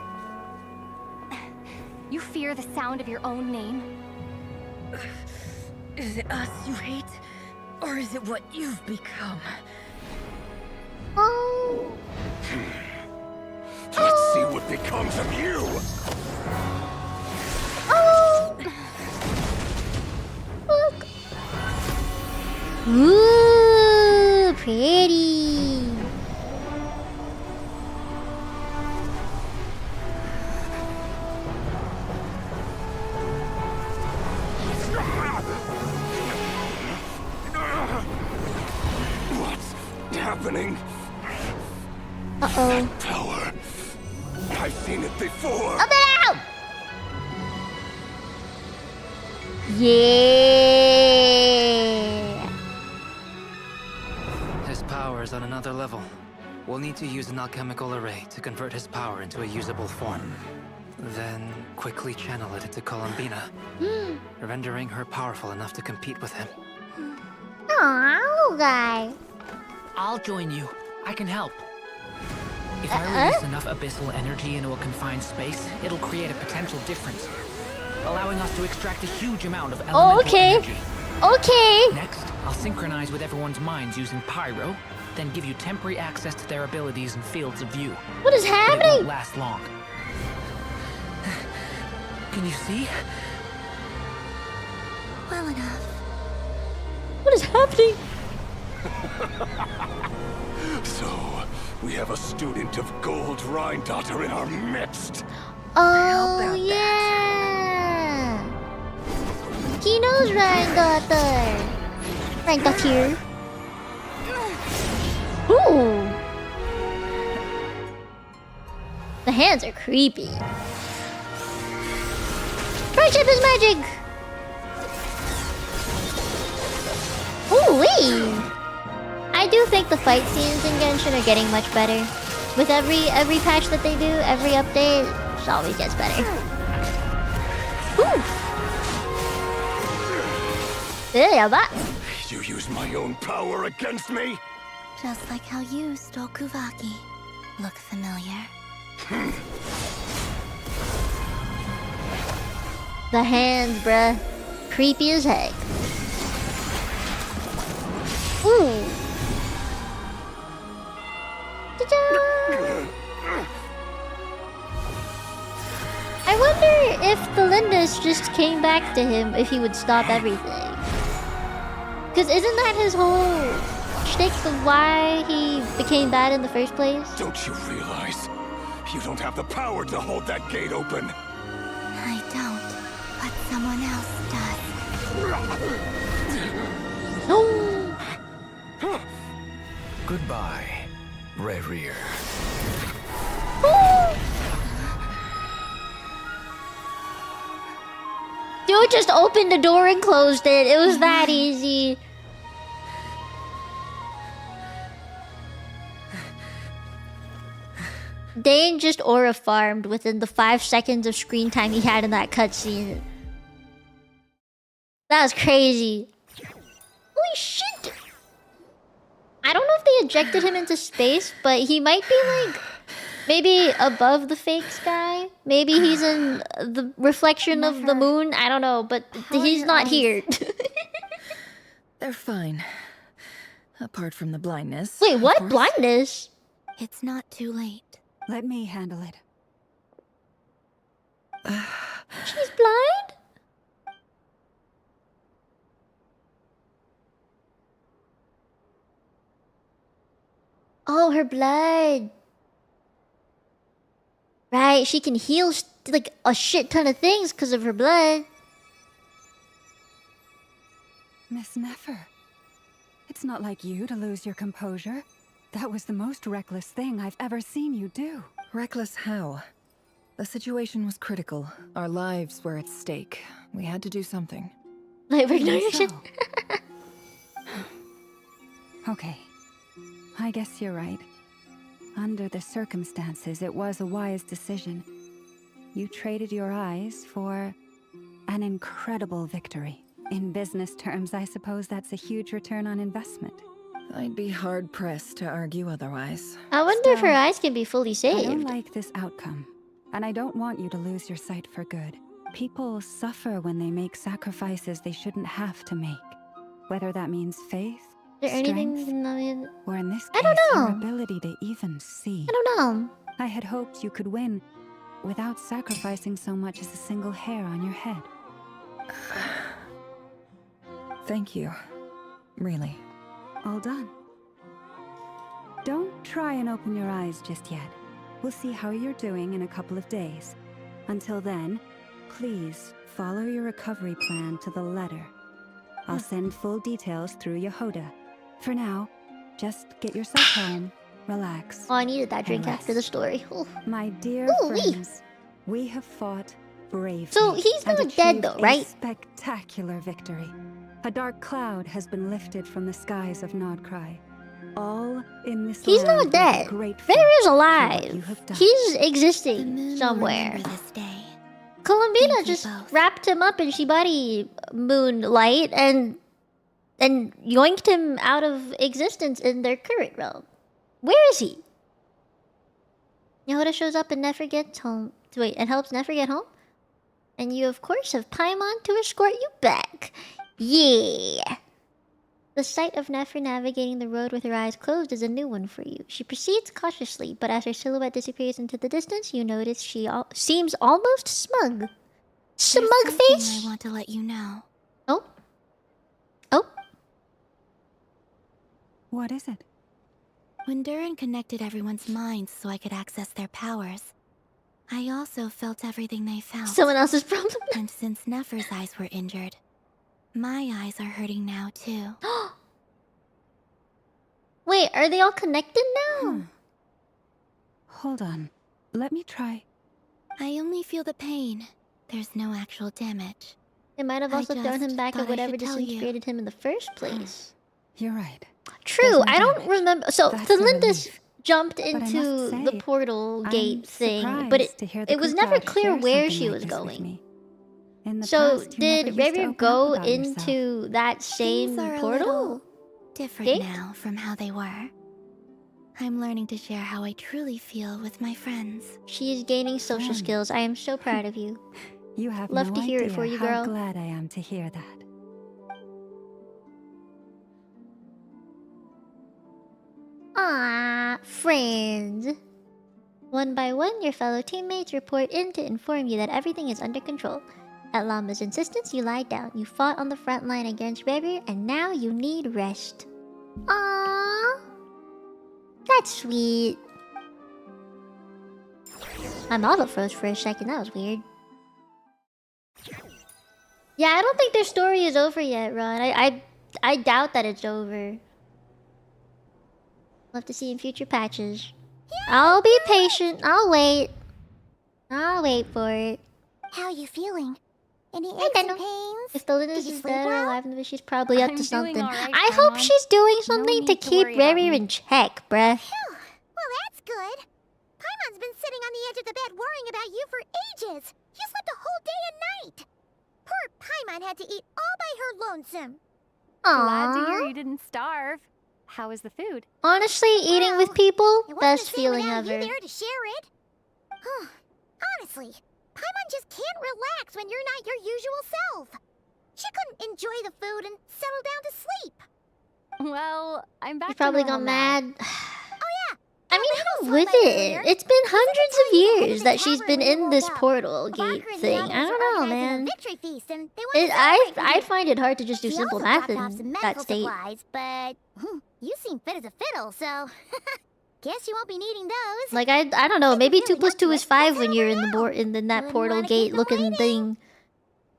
You fear the sound of your own name? Is it us you hate? Or is it what you've become? Oh. Let's see what becomes of you. Oh. Look. Ooh, pretty. What's happening? Uh-oh. That power. I've seen it before. Open it out! Yeah. His power is on another level. We'll need to use an alchemical array to convert his power into a usable form. Then quickly channel it into Columbina, rendering her powerful enough to compete with him. Aw, little guy. I'll join you. I can help. If I release enough abyssal energy into a confined space, it'll create a potential difference, allowing us to extract a huge amount of elemental energy. Okay. Next, I'll synchronize with everyone's minds using pyro, then give you temporary access to their abilities and fields of view. What is But it happening? won't last long. Can you see? Well enough. What is happening? So, We have a student of Gold Rhine-Daughter in our midst. Oh, yeah! He knows Rhine-Daughter. Rhine-Daughter. Ooh! The hands are creepy. Friendship is magic! Ooh-wee! I do think the fight scenes in Genshin are getting much better. With every patch that they do, every update, it always gets better. Ooh! Yeah, but You use my own power against me? Just like how you stole Kuvaki. Look familiar? the hands, bruh. Creepy as heck. Ooh! I wonder if the Lindis just came back to him if he would stop everything. Because isn't that his whole shtick of why he became bad in the first place? Don't you realize? You don't have the power to hold that gate open. I don't, but someone else does. No! Goodbye, Rerir. Dude just opened the door and closed it. It was that easy. Dane just aura farmed within the 5 seconds of screen time he had in that cutscene. That was crazy. Holy shit! I don't know if they ejected him into space, but he might be like maybe above the fake sky. Maybe he's in the reflection of the moon. I don't know, but he's not here. They're fine. Apart from the blindness. Wait, what? Blindness? It's not too late. Let me handle it. She's blind? Oh, her blood. Right, she can heal like a shit ton of things because of her blood. Miss Nefer, it's not like you to lose your composure. That was the most reckless thing I've ever seen you do. Reckless how? The situation was critical. Our lives were at stake. We had to do something. Like recognition. Okay. I guess you're right. Under the circumstances, it was a wise decision. You traded your eyes for an incredible victory. In business terms, I suppose that's a huge return on investment. I'd be hard-pressed to argue otherwise. I wonder if her eyes can be fully saved. I don't like this outcome, and I don't want you to lose your sight for good. People suffer when they make sacrifices they shouldn't have to make. Whether that means faith, Is there strength, anything or in this case, I don't know. your ability to even see. I don't know. I had hoped you could win without sacrificing so much as a single hair on your head. Thank you. Really. All done. Don't try and open your eyes just yet. We'll see how you're doing in a couple of days. Until then, please follow your recovery plan to the letter. I'll send full details through Yehoda. For now, just get yourself home, relax. Oh, I needed that drink and after the story. Ooh. My dear friends, we have fought bravely. So he's and not dead achieved though, a right? spectacular victory. A dark cloud has been lifted from the skies of Nodcry. All in this He's land not dead. great There is you alive. have done. He's existing somewhere. This day. Columbina just wrapped him up in Shibari moonlight and yoinked him out of existence in their current realm. Where is he? Yehoda shows up and Nefer gets home. Wait, and helps Nefer get home? And you, of course, have Paimon to escort you back. Yeah! The sight of Nefer navigating the road with her eyes closed is a new one for you. She proceeds cautiously, but as her silhouette disappears into the distance, you notice she seems almost smug. Smug face? I want to let you know. Oh? Oh? What is it? When Durin connected everyone's minds so I could access their powers, I also felt everything they felt. Someone else's problem. And since Nefer's eyes were injured, my eyes are hurting now too. Wait, are they all connected now? Hold on. Let me try. I only feel the pain. There's no actual damage. They might have also thrown him back at thought I whatever should tell you. disintegrated him in the first place. You're right. True, I don't remember. So That's a Felindus jumped I must into say, the portal gate I'm thing, but surprised to hear the it was Kuja never clear share where something she like was this with going. me. In the So past, you did never used to Revir open go up about yourself. into that same Things are a portal? little different gate? now from how they were. I'm learning to share how I truly feel with my friends. She is gaining social skills. I am so proud of you. You have Love no to hear it idea for you, how girl. glad I am to hear that. Ah, friends. One by one, your fellow teammates report in to inform you that everything is under control. At Llama's insistence, you lie down. You fought on the front line against Revir, and now you need rest. Ah, that's sweet. My model froze for a second. That was weird. Yeah, I don't think their story is over yet, Ron. I doubt that it's over. We'll have to see in future patches. I'll be patient. I'll wait. I'll wait for it. How you feeling? Any aches and pains? If the Linus is dead or alive, then she's probably up I'm to doing something. alright, I hope Paimon. she's doing No something to need to keep worry about Revir me. in check, bruh. Well, that's good. Paimon's been sitting on the edge of the bed worrying about you for ages. You slept a whole day and night. Poor Paimon had to eat all by her lonesome. Glad to Aww. hear you didn't starve. How was the food? Honestly, eating with people, It wasn't best the same feeling without ever. you there to share it. Honestly, Paimon just can't relax when you're not your usual self. She couldn't enjoy the food and settle down to sleep. Well, I'm back She's to probably normal gone now. mad. I mean, I'm with it. It's been hundreds of years that she's been in this portal gate thing. I don't know, man. Victory feast and they want to I find it hard to just do She simple also math dropped off some in that medical state. supplies, but you seem fit as a fiddle, so guess you won't be needing those. Like I don't know. Maybe 2 + 2 is 5 when you're in the in that portal gate looking thing.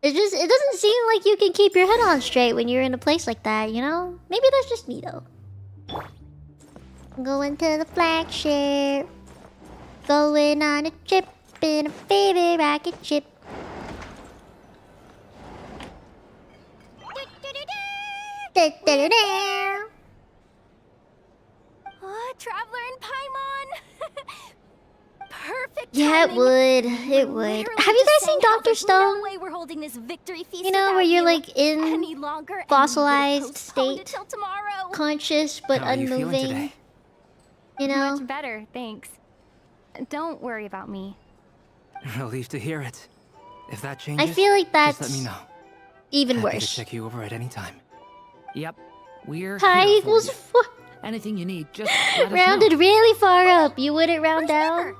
It doesn't seem like you can keep your head on straight when you're in a place like that. You know? Maybe that's just me though. Going to the flagship. Going on a trip in a baby rocket ship. Da-da-da-da. Traveler and Paimon! Perfect Yeah, it timing. would. It would. Literally Have you just guys seen saying how Dr. there's Stone? No way we're holding this victory feast You know, where without you're you like in any longer, and we would've fossilized postponed it state, till tomorrow. conscious but How are you feeling unmoving. today? You know? Much better, thanks. Don't worry about me. Relieved to hear it. If that changes, I feel like just that's let me know. even Happy to worse. check you over at any time. Yep, we're Pi here for equals you. 4. Anything you need, just let us Rounded know. really far up. You wouldn't round down.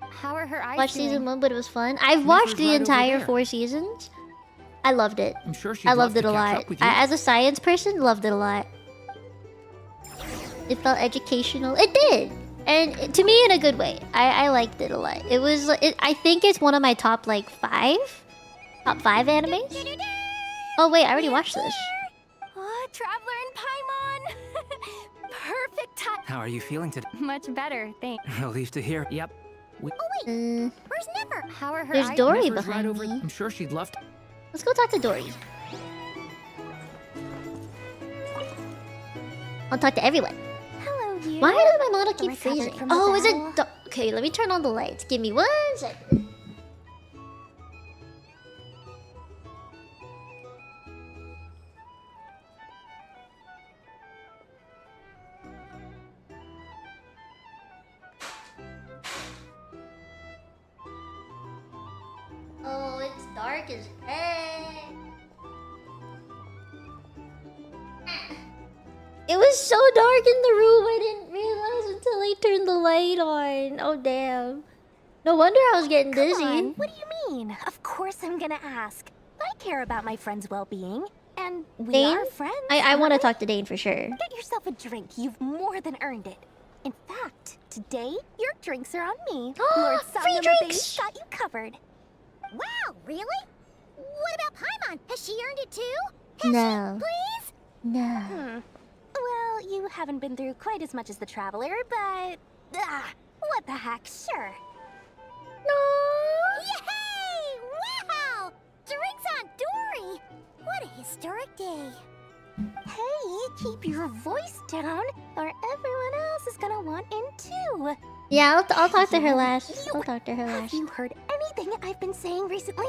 How are her eyes Watched doing? season 1, but it was fun. I've watched the right over entire there. 4 seasons. I loved it. I'm sure she'd I love loved it to a catch lot. up with you. As a science person, loved it a lot. It felt educational. It did. And to me, in a good way. I liked it a lot. It was. I think it's one of my top like 5 animes. Oh wait, I already watched this. Traveler and Paimon! Perfect time. How are you feeling today? Much better, thanks. Relieved to hear. Yep. Where's Nefer? How are her There's eyes? Dory Nefer's behind over. me. I'm sure she'd love to. Let's go talk to Dory. I'll talk to everyone. Hello, you. Why does my model keep Recovered freezing? from the Oh, is battle? it? Okay, let me turn on the lights. Give me 1 second. Oh, it's dark as heck. It was so dark in the room, I didn't realize until I turned the light on. Oh, damn. No wonder I was getting Come dizzy. on, what do you mean? Of course I'm gonna ask. I care about my friend's well-being. And we Dane? are friends. I want to aren't talk to Dane for sure. we? Get yourself a drink. You've more than earned it. In fact, today, your drinks are on me. Lord Free drinks! got you covered. Wow, really? What about Paimon? Has she earned it too? No. Please? No. Well, you haven't been through quite as much as the Traveler, but... what the heck, sure. Yay! Wow! Drinks on Dory! What a historic day. Hey, keep your voice down, or everyone else is gonna want in too. Yeah, I'll talk to her last. I'll talk to her Have last. you heard anything I've been saying recently?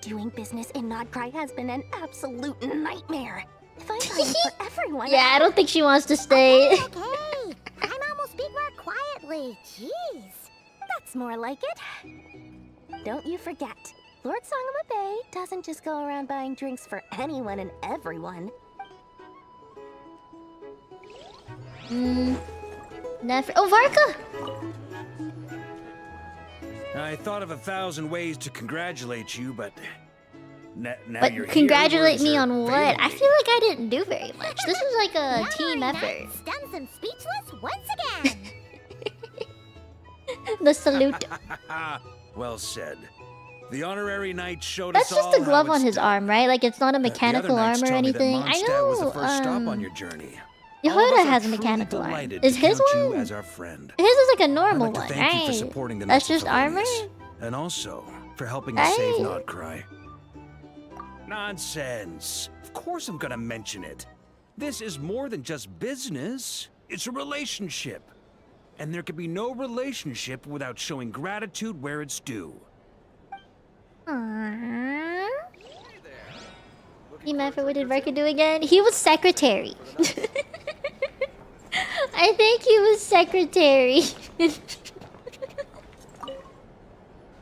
Doing business in Nodcry has been an absolute nightmare. If I'm trying for everyone... Yeah, I don't think she wants to stay. Okay, Paimon will speak more quietly. Jeez. That's more like it. Don't you forget, Lord Sangama Bay doesn't just go around buying drinks for anyone and everyone. Never. Oh, Varka! I thought of 1,000 ways to congratulate you, but now But you're congratulate here. me on what? I feel like I didn't do very much. This is like a team effort. Stuns them speechless once again. The salute. Well said. The honorary knight showed That's us all just a glove how on it's his done. arm, right? Like it's not a The other mechanical knights arm or tell me that anything. I Mondstadt know. was the first stop on your journey. Yehoda All of us are has a truly mechanical arm. delighted Is to his count you one? as our friend. His is like a normal I'd like one, to thank you for right? supporting the That's Knights just of armor? Felonius, and also for helping us save Right. Nodcry. Nonsense. Of course I'm gonna mention it. This is more than just business. It's a relationship. And there can be no relationship without showing gratitude where it's due. Aww. Team effort, what did Varka do again? He was secretary. I think he was secretary.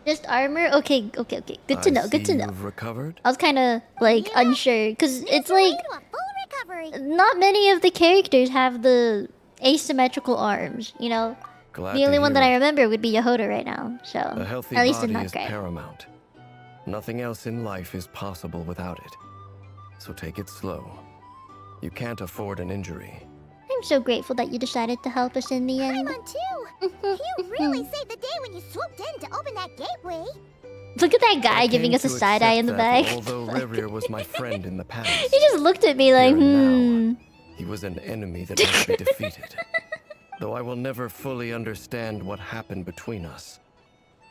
Just armor? Okay. Good to know, good to know. You've recovered? I was kind of like unsure because it's like not many of the characters have the asymmetrical arms, you know? Glad The to only one hear that it. I remember would be Yehoda right now, so A healthy at least in body that is guy. paramount. Nothing else in life is possible without it. So take it slow. You can't afford an injury. I'm so grateful that you decided to help us in the end. Paimon too. You really saved the day when you swooped in to open that gateway. Look at that guy I giving came us a to side eye in the accept that back. Although Rerir was my friend in the past, He just looked at me like, he was an enemy that must be defeated. Though I will never fully understand what happened between us,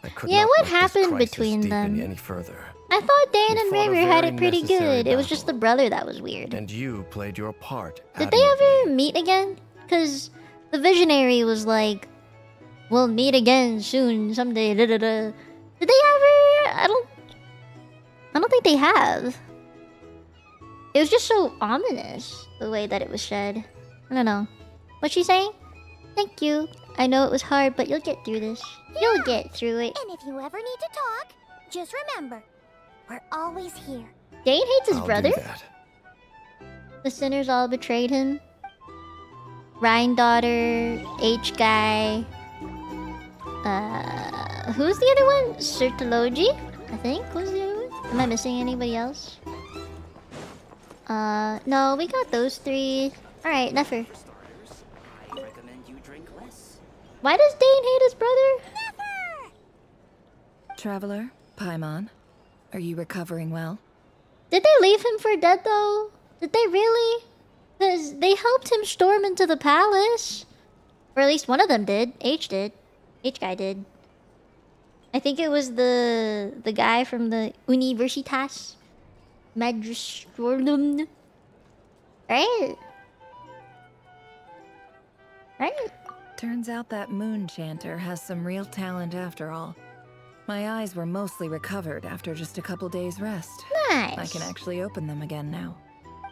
I could Yeah, not what let this happened crisis between deepen them? any further. I thought Dan and fought a Rerir had very it pretty necessary good. It was just the brother that was weird. And you played your part. Did they ever meet again? Because the visionary was like, we'll meet again soon, someday, da da da. Did they ever? I don't think they have. It was just so ominous, the way that it was said. I don't know. What's she saying? Thank you. I know it was hard, but you'll get through this. You'll get through it. And if you ever need to talk, just remember, we're always here. Dane hates his I'll do brother? that. The sinners all betrayed him. Rhine daughter, H guy. Who's the other one? Sertology, I think was the other one. Am I missing anybody else? No, we got those three. Alright, Nefer. Why does Dane hate his brother? Traveler, Paimon, are you recovering well? Did they leave him for dead though? Did they really? Because they helped him storm into the palace. Or at least one of them did. H did. H guy did. I think it was the guy from the Universitas Magistrorum. Right? Right? Turns out that moon chanter has some real talent after all. My eyes were mostly recovered after just a couple days rest. Nice. I can actually open them again now.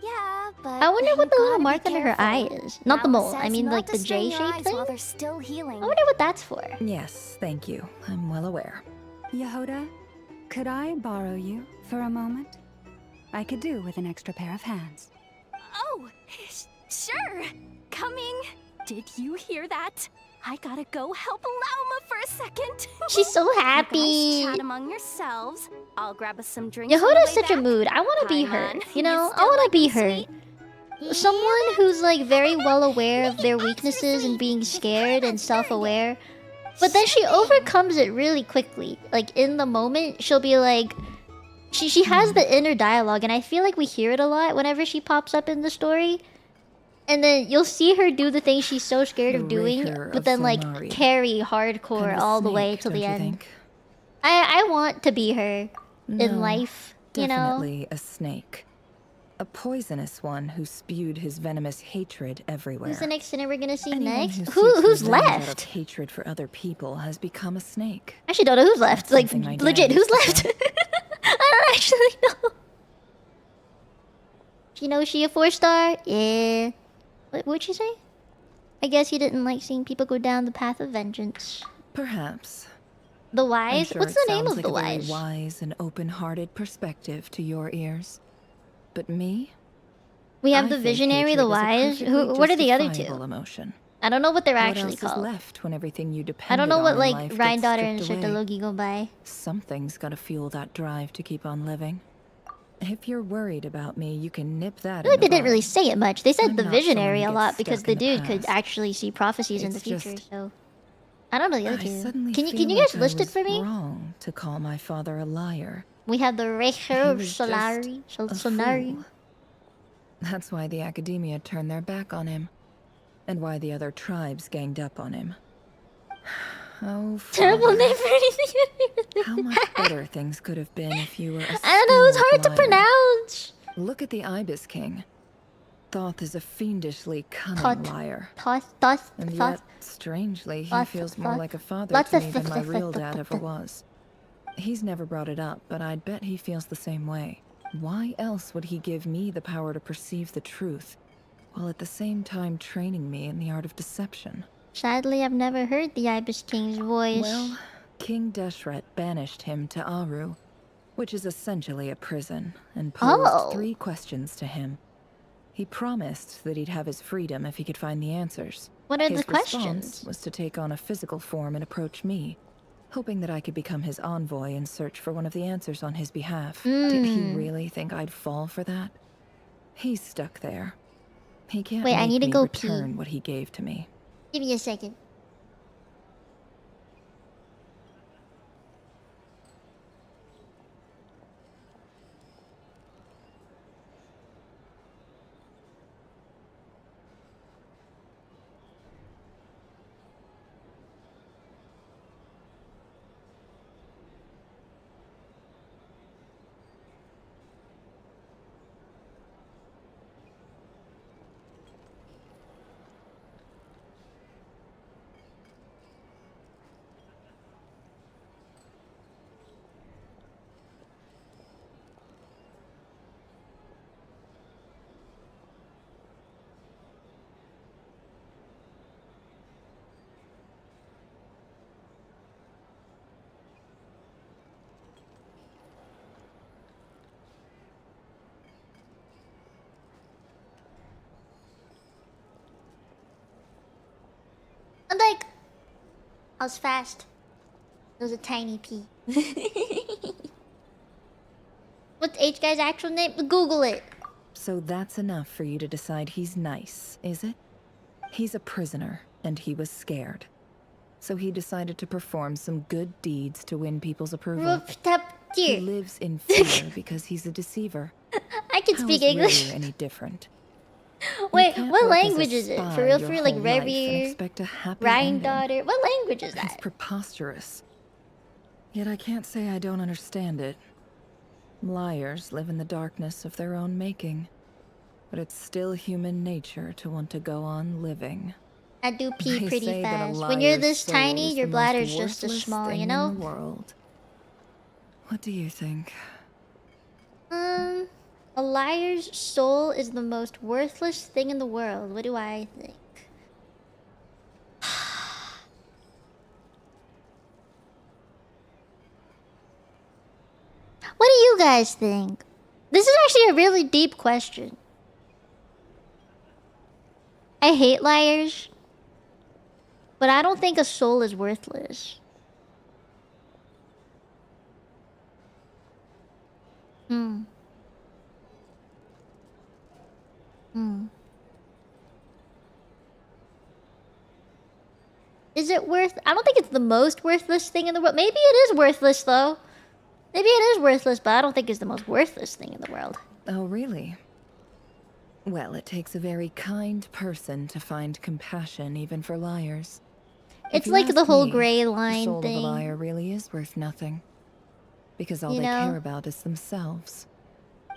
Yeah, but I wonder what the little you mark gotta be under her eye careful. is. Not the Mama mole. I says mean not like to the strain your J-shaped eyes thing. while they're still healing. I wonder what that's for. Yes, thank you. I'm well aware. Yehoda, could I borrow you for a moment? I could do with an extra pair of hands. Oh, sure. Coming. Did you hear that? I gotta go help Lauma for a second. She's so You happy. guys chat among yourselves. I'll grab us some drinks. on the Yehoda's way such a back. mood. I want to be her. Paimon, You know, I still want to like be me her. sweet? someone who's like very well aware of their weaknesses and being scared and self-aware, but then she overcomes it really quickly. Like in the moment, she'll be like, she has the inner dialogue, and I feel like we hear it a lot whenever she pops up in the story. And then you'll see her do the thing she's so scared of doing, but then like carry hardcore all the way till the end. I want to be her in life, you know? Definitely a snake. A poisonous one who spewed his venomous hatred everywhere. Who's the next sinner we're gonna see Anyone next? who's left? Out of hatred for other people has become a snake. I actually don't know who's left. Like, legit, who's left? I don't actually know. You know, she a 4-star? Yeah. What'd she say? I guess he didn't like seeing people go down the path of vengeance. Perhaps. The Wise? Sure What's the name of like the a very Wise? Wise and open-hearted perspective to your ears. But me? We have I the think Visionary, the hatred is a Wise. perfectly What are the other justifiable two? Emotion. I don't know what they're What actually else is called. left when everything you I depended don't know what on in like life gets Ryan Daughter and stripped away? Shirtalogi go by. Something's gotta fuel that drive to keep on living. If you're worried about me, you can nip that. I feel like they didn't really say it much. They said I'm the not Visionary a someone who lot gets because stuck the in the dude could past. actually see prophecies in the It's future. just- So I don't know the other I two. suddenly Can you feel guys like list I it for was me? wrong to call my father a liar. We have the He Recher was Solari. just a Solari. fool. That's why the Academia turned their back on him, and why the other tribes ganged up on him. Oh, Terrible Father. name for anything. How much better things could have been if you were a I don't know, it's hard to liar. pronounce. Look at the Ibis King. Thoth is a fiendishly cunning Thoth. liar. Thoth. And Thoth. yet, strangely, he Thoth. feels more Thoth. like a father Lots to of me than my th- real th- dad th- ever was. He's never brought it up, but I'd bet he feels the same way. Why else would he give me the power to perceive the truth, while at the same time training me in the art of deception? Sadly, I've never heard the Ibis King's voice. Well, King Deshret banished him to Aru, which is essentially a prison, and posed 3 questions to him. He promised that he'd have his freedom if he could find the answers. What are his the questions? response was to take on a physical form and approach me, hoping that I could become his envoy and search for one of the answers on his behalf. Did he really think I'd fall for that? He's stuck there. He can't Wait, I make need to me go return pee. what he gave to me. Give me a second. I'm like, I was fast. It was a tiny pea. What's H guy's actual name? Google it. So that's enough for you to decide he's nice, is it? He's a prisoner, and he was scared. So he decided to perform some good deeds to win people's approval. He lives in fear because he's a deceiver. I can How speak is English. Revere any different? Wait, can't what work as a language is it? spy For real, your for real? Like whole life and Revere, expect a happy Ryan ending. Daughter. What language is It's that? preposterous. Yet I can't say I don't understand it. Liars live in the darkness of their own making. But it's still human nature to want to go on living. I do pee They pretty say that a fast. When you're liar's this soul tiny, is your the most bladder's just as worthless small, you thing know? in the world. What do you think? A liar's soul is the most worthless thing in the world. What do I think? What do you guys think? This is actually a really deep question. I hate liars, but I don't think a soul is worthless. Hmm. Is it worth... I don't think it's the most worthless thing in the world. Maybe it is worthless, though. Maybe it is worthless, but I don't think it's the most worthless thing in the world. Oh, really? Well, it takes a very kind person to find compassion even for liars. It's like the whole gray the line soul thing. of a liar really is worth nothing. Because all You they know? care about is themselves.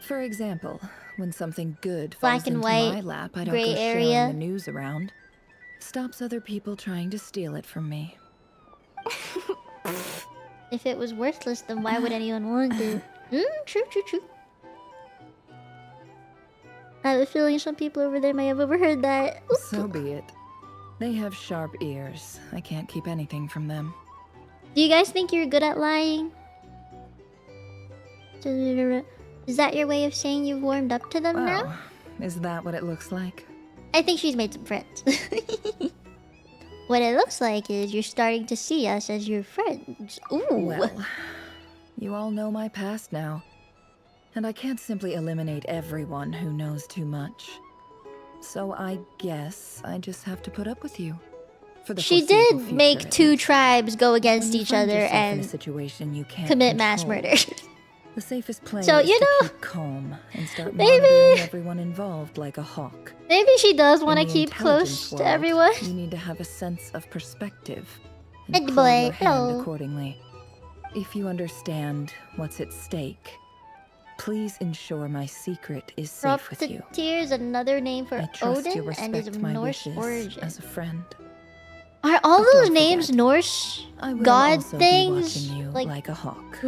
For example, when something good Black falls and into white, my lap, I don't gray go sharing area. the news around. Stops other people trying to steal it from me. If it was worthless, then why would anyone want it? True, true, true. I have a feeling some people over there may have overheard that. Oop. So be it. They have sharp ears. I can't keep anything from them. Do you guys think you're good at lying? Is that your way of saying you've warmed up to them now? Is that what it looks like? I think she's made some friends. What it looks like is you're starting to see us as your friends. Ooh. Well, you all know my past now. And I can't simply eliminate everyone who knows too much. So I guess I just have to put up with you. For the She foreseeable did future, make at two least. tribes go against When you each find other yourself in a and situation you can't commit mass control, murder. The safest play So, is you to know, keep calm and start maybe- monitoring everyone involved like a hawk. Maybe she does want to In the keep intelligence close to world, everyone. You need to have a sense of perspective Hey, and boy, play your hand hello. accordingly. If you understand what's at stake, please ensure my secret is safe with you. Tears, another name for I trust you Odin and his respect my Norse wishes origin. as a friend. Are all those names Norse I will god also be things? watching you like a hawk.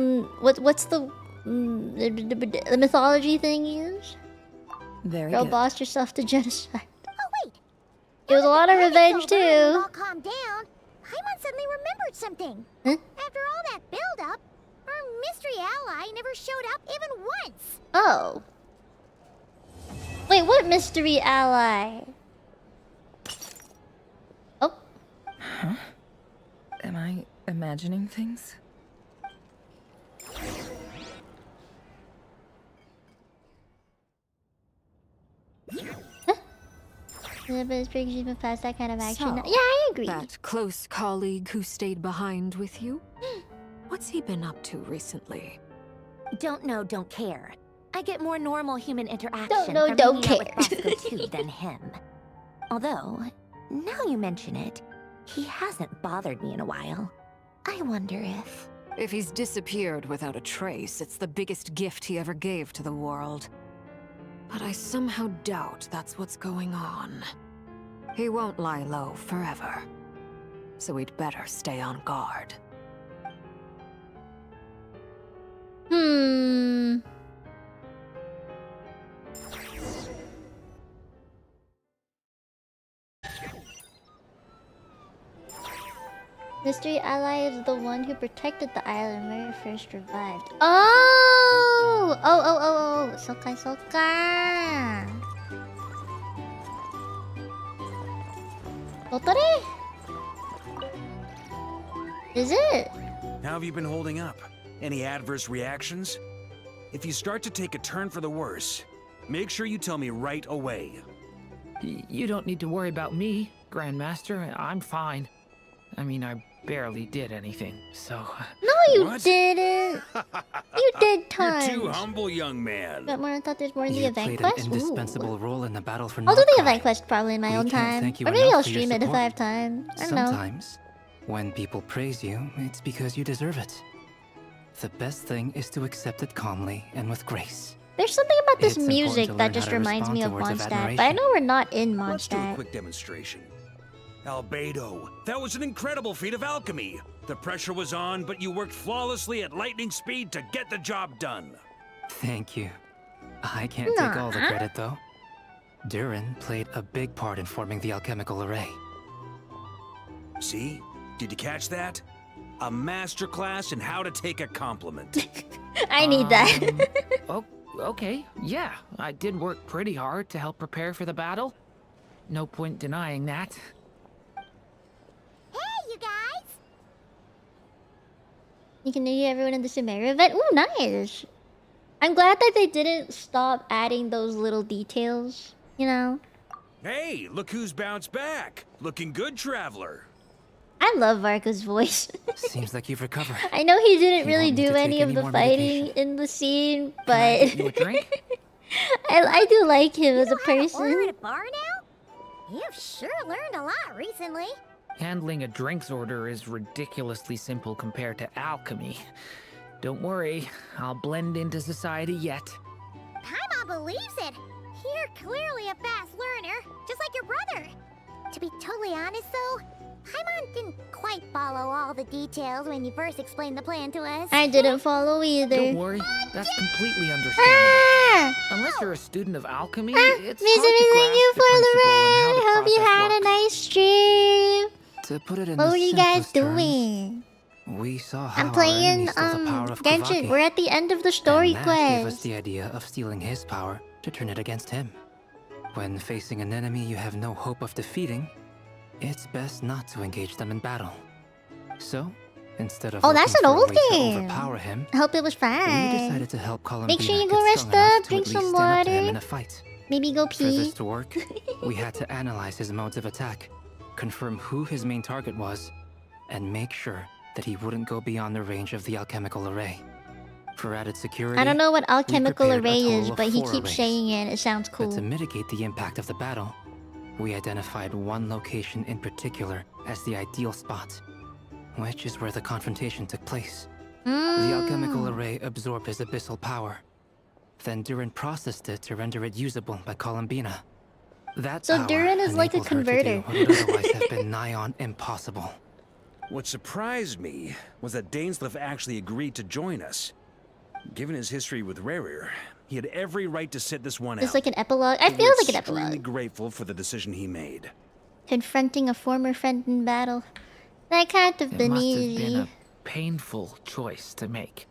What's the mythology thing is? Very Girl good. bossed yourself to genocide. Oh wait, It was a lot of revenge over and we've too. all calmed down. Paimon suddenly remembered something. Huh? After all that build-up, our mystery ally never showed up even once. Oh. Wait, what mystery ally? Oh. Huh? Am I imagining things? Yeah, but it's pretty even past that kind of action. So, Yeah, I agree. That close colleague who stayed behind with you? What's he been up to recently? Don't know, don't care. I get more normal human interaction Don't know, from don't hanging out with care. Bosco 2 than him. Although, now you mention it, he hasn't bothered me in a while. I wonder if... If he's disappeared without a trace, it's the biggest gift he ever gave to the world. But I somehow doubt that's what's going on. He won't lie low forever. So we'd better stay on guard. Mystery ally is the one who protected the island where it first revived. Oh! Oh. Soka, soka. Totore? Is it? How have you been holding up? Any adverse reactions? If you start to take a turn for the worse, make sure you tell me right away. You don't need to worry about me, Grandmaster. I'm fine. I mean, I barely did anything, so... No, you What? didn't. You did tons. You're too humble, young man. Got more. I thought there's more in the You event played quest. an Ooh. indispensable role in the battle for I'll do the Notkai. event quest probably in my We own can't time. thank you Or maybe enough I'll for your stream it if support. I have time. I don't know. Sometimes, when people praise you, it's because you deserve it. The best thing is to accept it calmly and with grace. There's something about this It's important music to learn that how just to reminds me of respond to words of Mondstadt, but I know we're not in Let's do a Mondstadt. quick demonstration. Albedo, that was an incredible feat of alchemy. The pressure was on, but you worked flawlessly at lightning speed to get the job done. Thank you. I can't take all the Nuh-uh. credit, though. Durin played a big part in forming the alchemical array. See? Did you catch that? A masterclass in how to take a compliment. I need that. Okay, yeah. I did work pretty hard to help prepare for the battle. No point denying that. Hey, you guys! You can meet everyone in the Sumeru event. Ooh, nice. I'm glad that they didn't stop adding those little details You know? Hey, look who's bounced back. Looking good, traveler. I love Varka's voice. Seems like you've recovered. I know he didn't really want me do to any take of any the more fighting in the scene, I but get you a drink? I do like him as a Order person. at a bar now? You've sure learned a lot recently. Handling a drinks order is ridiculously simple compared to alchemy. Don't worry, I'll blend into society yet. Paimon believes it. You're clearly a fast learner, just like your brother. To be totally honest, though, Paimon didn't quite follow all the details when you first explained the plan to us. I didn't follow either. Don't worry, that's completely understandable. Unless you're a student of alchemy, it's Misa, thank you for the ride. Hope you had a nice stream. To put it in What the were you guys simplest terms, doing? we saw how I'm our playing enemy stole the power of Genshin. Kavaki, We're at the end of the story and that gave us quest. the idea of stealing his power to turn it against him. When facing an enemy you have no hope of defeating, it's best not to engage them in battle. So, instead of Oh, that's looking an for a old way to game. overpower him, I hope it was we fun. decided to help Columbina Make sure you get go rest strong enough up, to drink at some least stand up to him in water. a fight. Maybe go For this pee. to work, we had to analyze his modes of attack, confirm who his main target was, and make sure that he wouldn't go beyond the range of the alchemical array. For added security, I don't know what alchemical prepared a array total is, of but he 4 keeps arrays. saying it. It sounds But to cool. mitigate the impact of the battle, we identified one location in particular as the ideal spot, which is where the confrontation took place. The alchemical array absorbed his abyssal power. Then Durin processed it to render it usable by Columbina. That So power Durin is like a enabled her to do converter. what would otherwise have been nigh on impossible. What surprised me was that Dainsleif actually agreed to join us. Given his history with Rerir, he had every right to sit this one out. It's like an epilogue. I But feel we're like an extremely epilogue. grateful for the decision he made. Confronting a former friend in battle. That can't have It been must easy. have been a painful choice to make.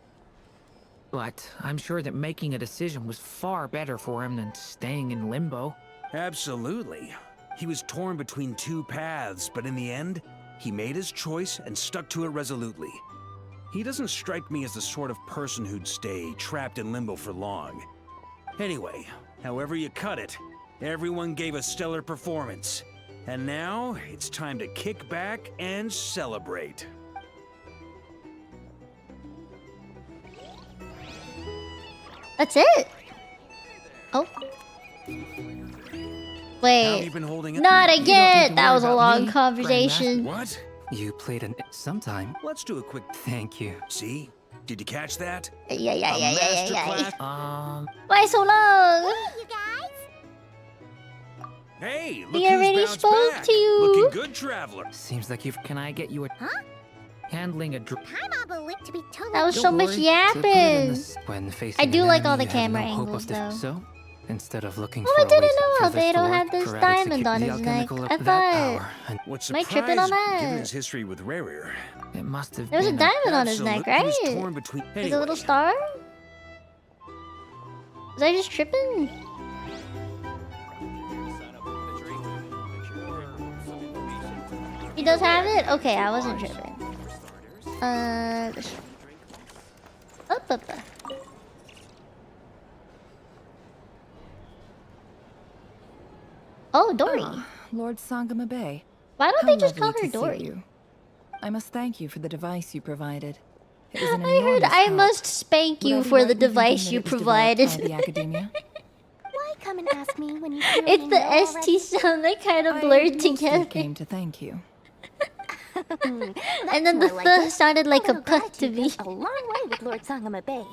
But I'm sure that making a decision was far better for him than staying in limbo. Absolutely. He was torn between two paths, but in the end, he made his choice and stuck to it resolutely. He doesn't strike me as the sort of person who'd stay trapped in limbo for long. Anyway, however you cut it, everyone gave a stellar performance. And now, it's time to kick back and celebrate. That's it. Oh. Wait. you've been holding it? Not You don't need again. to That worry was a about long me, conversation. What? You played an sometime. Let's do a quick. Thank you. See? Did you catch that? Yeah. Masterclass? Why so long? Hey, look We who's already bounced spoke back. to you. Looking good, traveler. Seems like you've... Can I get you a... Huh? Handling a Paimon believed to be totally. That was so much To put it in yapping. this- when facing I do an like all enemy the you have camera no hope angles, of though. So, instead of looking Oh, for I a way didn't for know. this They to don't work, have this for added diamond on the his neck. alchemical- I that thought. power and- What's Am I tripping on surprised, given that? his history with Rerir, It must have There was a been diamond on his neck, Absolute- he was right? torn between. There's a little star? Was I just tripping? He does have it? Okay, I wasn't tripping. Up. Oh, Dory. Lord Sangama Bay. Why don't How they just call lovely her to see Dory? you. I must thank you for the device you provided. It was an I heard enormous I help. must spank Would you I be for right the in thinking device that you it was developed provided. by the academia? Why come and ask me when you It's the ST sound that kind of blurred I mostly together. came to thank you. And then the more like th it. sounded like a little puh to gratitude me. goes a long way with Lord Sangama Bay.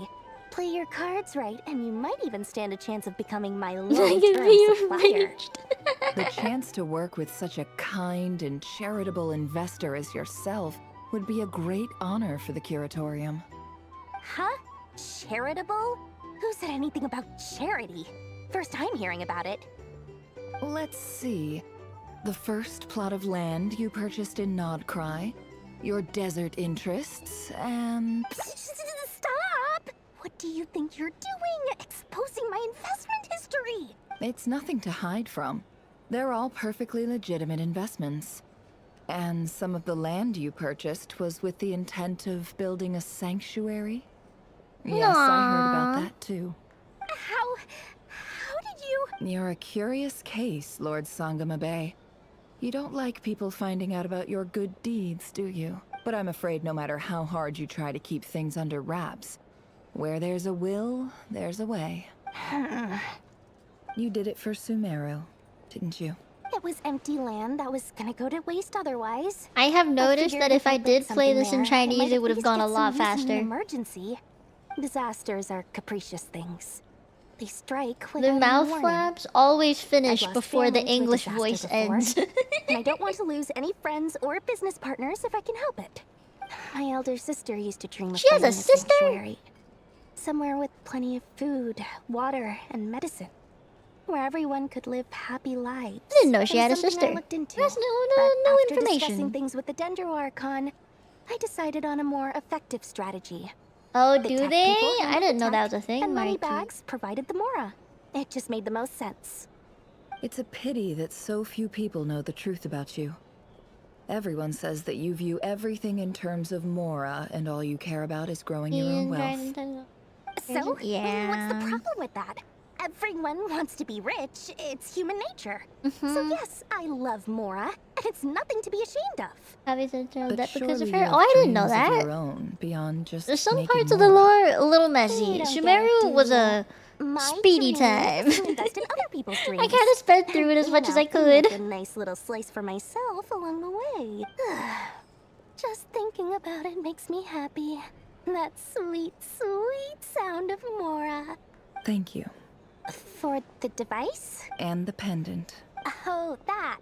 Play your cards right, and you might even stand a chance of becoming my long-term supplier. The chance to work with such a kind and charitable investor as yourself would be a great honor for the curatorium. Huh? Charitable? Who said anything about charity? First time hearing about it. Let's see. The first plot of land you purchased in Nodcry, your desert interests, and... Stop! What do you think you're doing? Exposing my investment history! It's nothing to hide from. They're all perfectly legitimate investments. And some of the land you purchased was with the intent of building a sanctuary? Yes, I heard about Aw. that too. How did you... You're a curious case, Lord Sangamabe. You don't like people finding out about your good deeds, do you? But I'm afraid no matter how hard you try to keep things under wraps, where there's a will, there's a way. You did it for Sumeru, didn't you? It was empty land that was gonna go to waste otherwise. I have noticed that if I did play this in Chinese, might it would have at gone a least lot get some use in an faster. emergency. Disasters are capricious things. They strike The without mouth any warning. flaps always finish I've lost before the family to a English disaster voice before, ends. and I don't want to lose any friends or business partners if I can help it. My elder sister used to dream of She has a finding sister? sanctuary. Somewhere with plenty of food, water, and medicine. Where everyone could live happy lives. I didn't know she It was had a something I sister. looked into. That's no But after information. discussing things with the Dendro Archon, I decided on a more effective strategy. Oh, The do tech they? people I handled didn't the know that tech, was a thing, and money Mikey. bags provided the Mora. It just made the most sense. It's a pity that so few people know the truth about you. Everyone says that you view everything in terms of Mora, and all you care about is growing your own wealth. So, Yeah. what's the problem with that? Everyone wants to be rich. It's human nature. Mm-hmm. So yes, I love Mora, and it's nothing to be ashamed of. Have you said But that because surely of you her? have Oh, I didn't know dreams of that. your own, beyond just There's some making parts of the Mora. lore a little You messy. don't get it, Sumeru do was you? a My speedy dream time. is to invest in other people's dreams. I kind of sped through it as much as I could. Make a nice little slice for myself along the way. Just thinking about it makes me happy. That sweet, sweet sound of Mora. Thank you. For the device? And the pendant. Oh, that.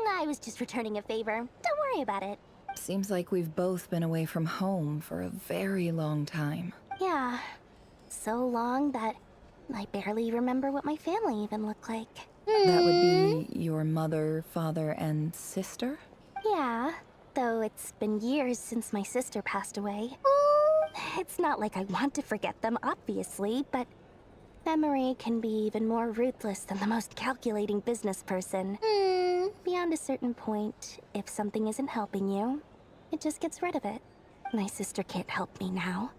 I was just returning a favor. Don't worry about it. Seems like we've both been away from home for a very long time. Yeah. So long that I barely remember what my family even looked like. That would be your mother, father, and sister? Yeah, though it's been years since my sister passed away. It's not like I want to forget them, obviously, but memory can be even more ruthless than the most calculating business person. Beyond a certain point, if something isn't helping you, it just gets rid of it. My sister can't help me now.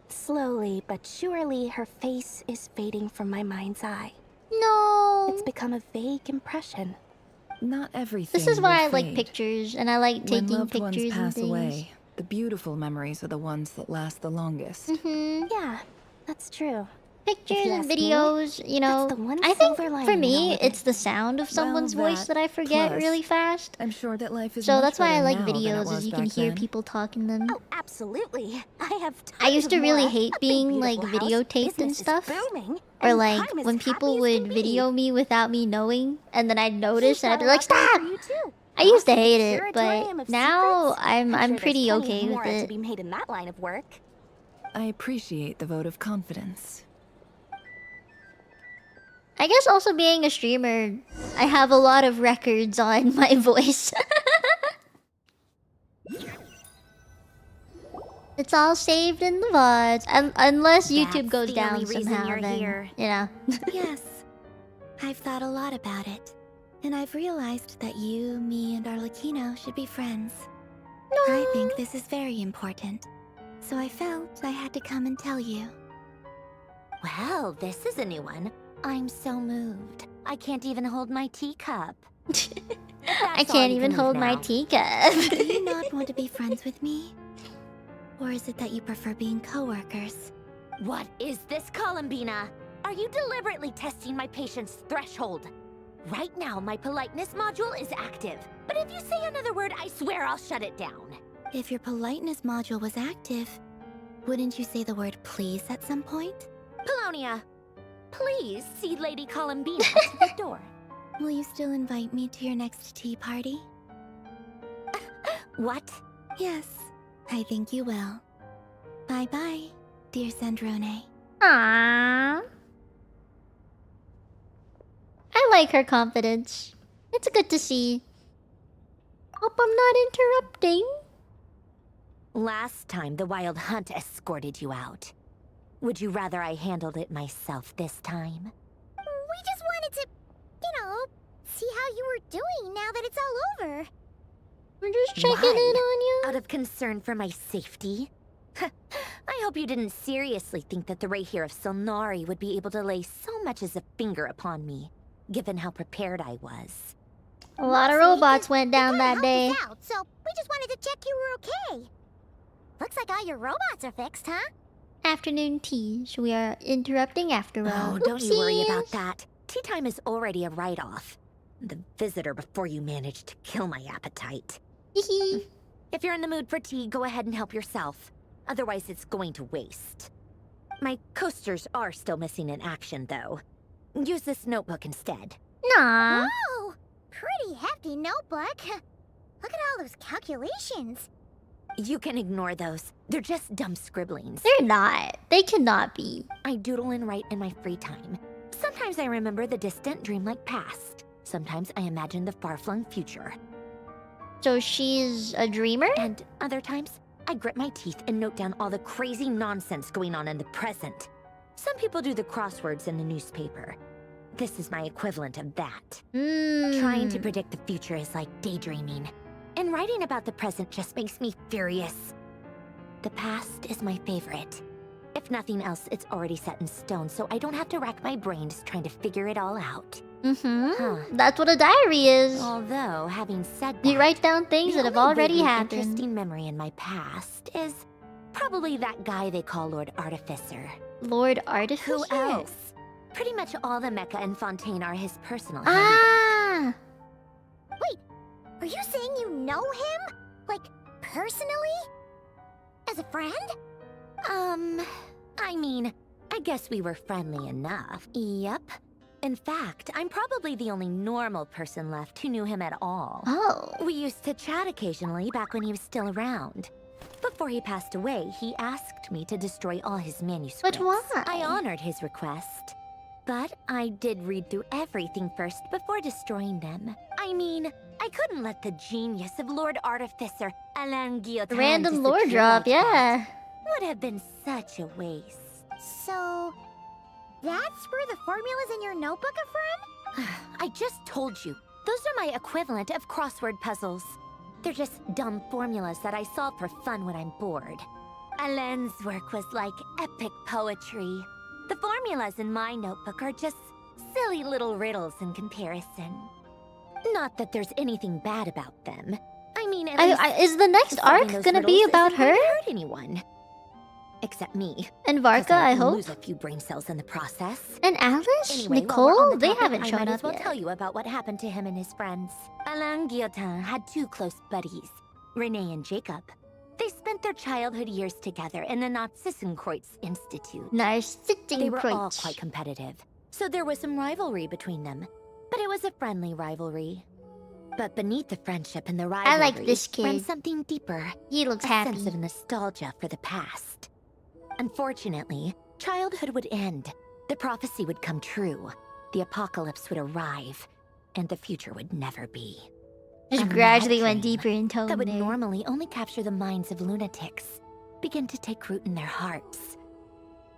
Slowly but surely, her face is fading from my mind's eye. No. It's become a vague impression. Not everything. This is why I will like fade. pictures, and I like When taking loved ones pictures and pass things. away, the beautiful memories are the ones that last the longest. Yeah, that's true. Pictures If you and ask me, videos, you know. that's the one I think silver for lining in me, all of it's it. the sound of someone's voice that I forget plus, really fast. I'm sure that life is So much that's why I better like now than it videos, was is you can back hear then. people talking them. Oh, absolutely. I have I tons used of to really Mora, hate a big, being like beautiful house, videotaped and business is stuff. booming, Or and like I'm as when happy people as would can be. video me without me knowing, and then I'd notice and I'd be Got a like, lot going stop! for you too. I used to Plus, hate the it, curatorium but of now secrets. I'm sure there's pretty plenty okay of with Mora to it. be made in that line of work. I appreciate the vote of confidence. I guess also being a streamer, I have a lot of records on my voice. It's all saved in the VODs, unless YouTube goes the only down reason somehow. you're Then here. you know. Yes. I've thought a lot about it. And I've realized that you, me, and Arlecchino should be friends. I think this is very important. So I felt I had to come and tell you. Well, this is a new one. I'm so moved. I can't even hold my teacup. I can't even hold my teacup. Do you not want to be friends with me? Or is it that you prefer being co-workers? What is this, Columbina? Are you deliberately testing my patience threshold? Right now, my politeness module is active. But if you say another word, I swear I'll shut it down. If your politeness module was active, wouldn't you say the word please at some point? Polonia, please see Lady Columbina to the door. Will you still invite me to your next tea party? What? Yes, I think you will. Bye-bye, dear Sandrone. Aww. I like her confidence. It's good to see. Hope I'm not interrupting. Last time, the Wild Hunt escorted you out. Would you rather I handled it myself this time? We just wanted to, see how you were doing now that it's all over. We're just checking in on you. Out of concern for my safety? I I hope you didn't seriously think that the Rayhir of Solnari would be able to lay so much as a finger upon me, given how prepared I was. A lot of robots went down that day. Out, so we just wanted to check you were okay. Looks like all your robots are fixed, huh? Afternoon tea. So we are interrupting after all. Oh, don't you worry about that. Tea time is already a write-off. The visitor before you managed to kill my appetite. If you're in the mood for tea, go ahead and help yourself. Otherwise, it's going to waste. My coasters are still missing in action, though. Use this notebook instead. Nah. Whoa! Pretty hefty notebook. Look at all those calculations. You can ignore those. They're just dumb scribblings. They're not. They cannot be. I doodle and write in my free time. Sometimes I remember the distant, dreamlike past. Sometimes I imagine the far-flung future. So she's a dreamer? And other times, I grit my teeth and note down all the crazy nonsense going on in the present. Some people do the crosswords in the newspaper. This is my equivalent of that. Trying to predict the future is like daydreaming. And writing about the present just makes me furious. The past is my favorite. If nothing else, it's already set in stone, so I don't have to rack my brains trying to figure it all out. That's what a diary is. Although, having said that, you write down things that have already happened. The interesting memory in my past is probably that guy they call Lord Artificer. Lord Artificer? Who else? Pretty much all the mecha and Fontaine are his personal handiwork. Wait, are you saying you know him? Like, personally? As a friend? I mean, I guess we were friendly enough. Yep. In fact, I'm probably the only normal person left who knew him at all. Oh. We used to chat occasionally back when he was still around. Before he passed away, he asked me to destroy all his manuscripts. But why? I honored his request. But I did read through everything first before destroying them. I mean, I couldn't let the genius of Lord Artificer Alain Guillotin Random lore drop, yeah. Would have been such a waste. So, that's where the formulas in your notebook are from? I just told you. Those are my equivalent of crossword puzzles. They're just dumb formulas that I solve for fun when I'm bored. Alain's work was like epic poetry. The formulas in my notebook are just silly little riddles in comparison. Not that there's anything bad about them. I mean, at least is the next arc gonna be about her? Hurt anyone. Except me. And Varka, I hope. Lose a few brain cells in the process. And Alice? Anyway, Nicole? They haven't shown I might up as well yet. tell you about what happened to him and his friends. Alain Guillotin had two close buddies, Renee and Jacob. They spent their childhood years together in the Narzissenkreuz Institute. They were all quite competitive, so there was some rivalry between them. But it was a friendly rivalry. But beneath the friendship and the rivalry, I like this kid. ran something deeper. He looks a happy. sense of nostalgia for the past. Unfortunately, childhood would end. The prophecy would come true. The apocalypse would arrive, and the future would never be. Just And gradually that went dream deeper in tone. that would there. normally only capture the minds of lunatics begin to take root in their hearts.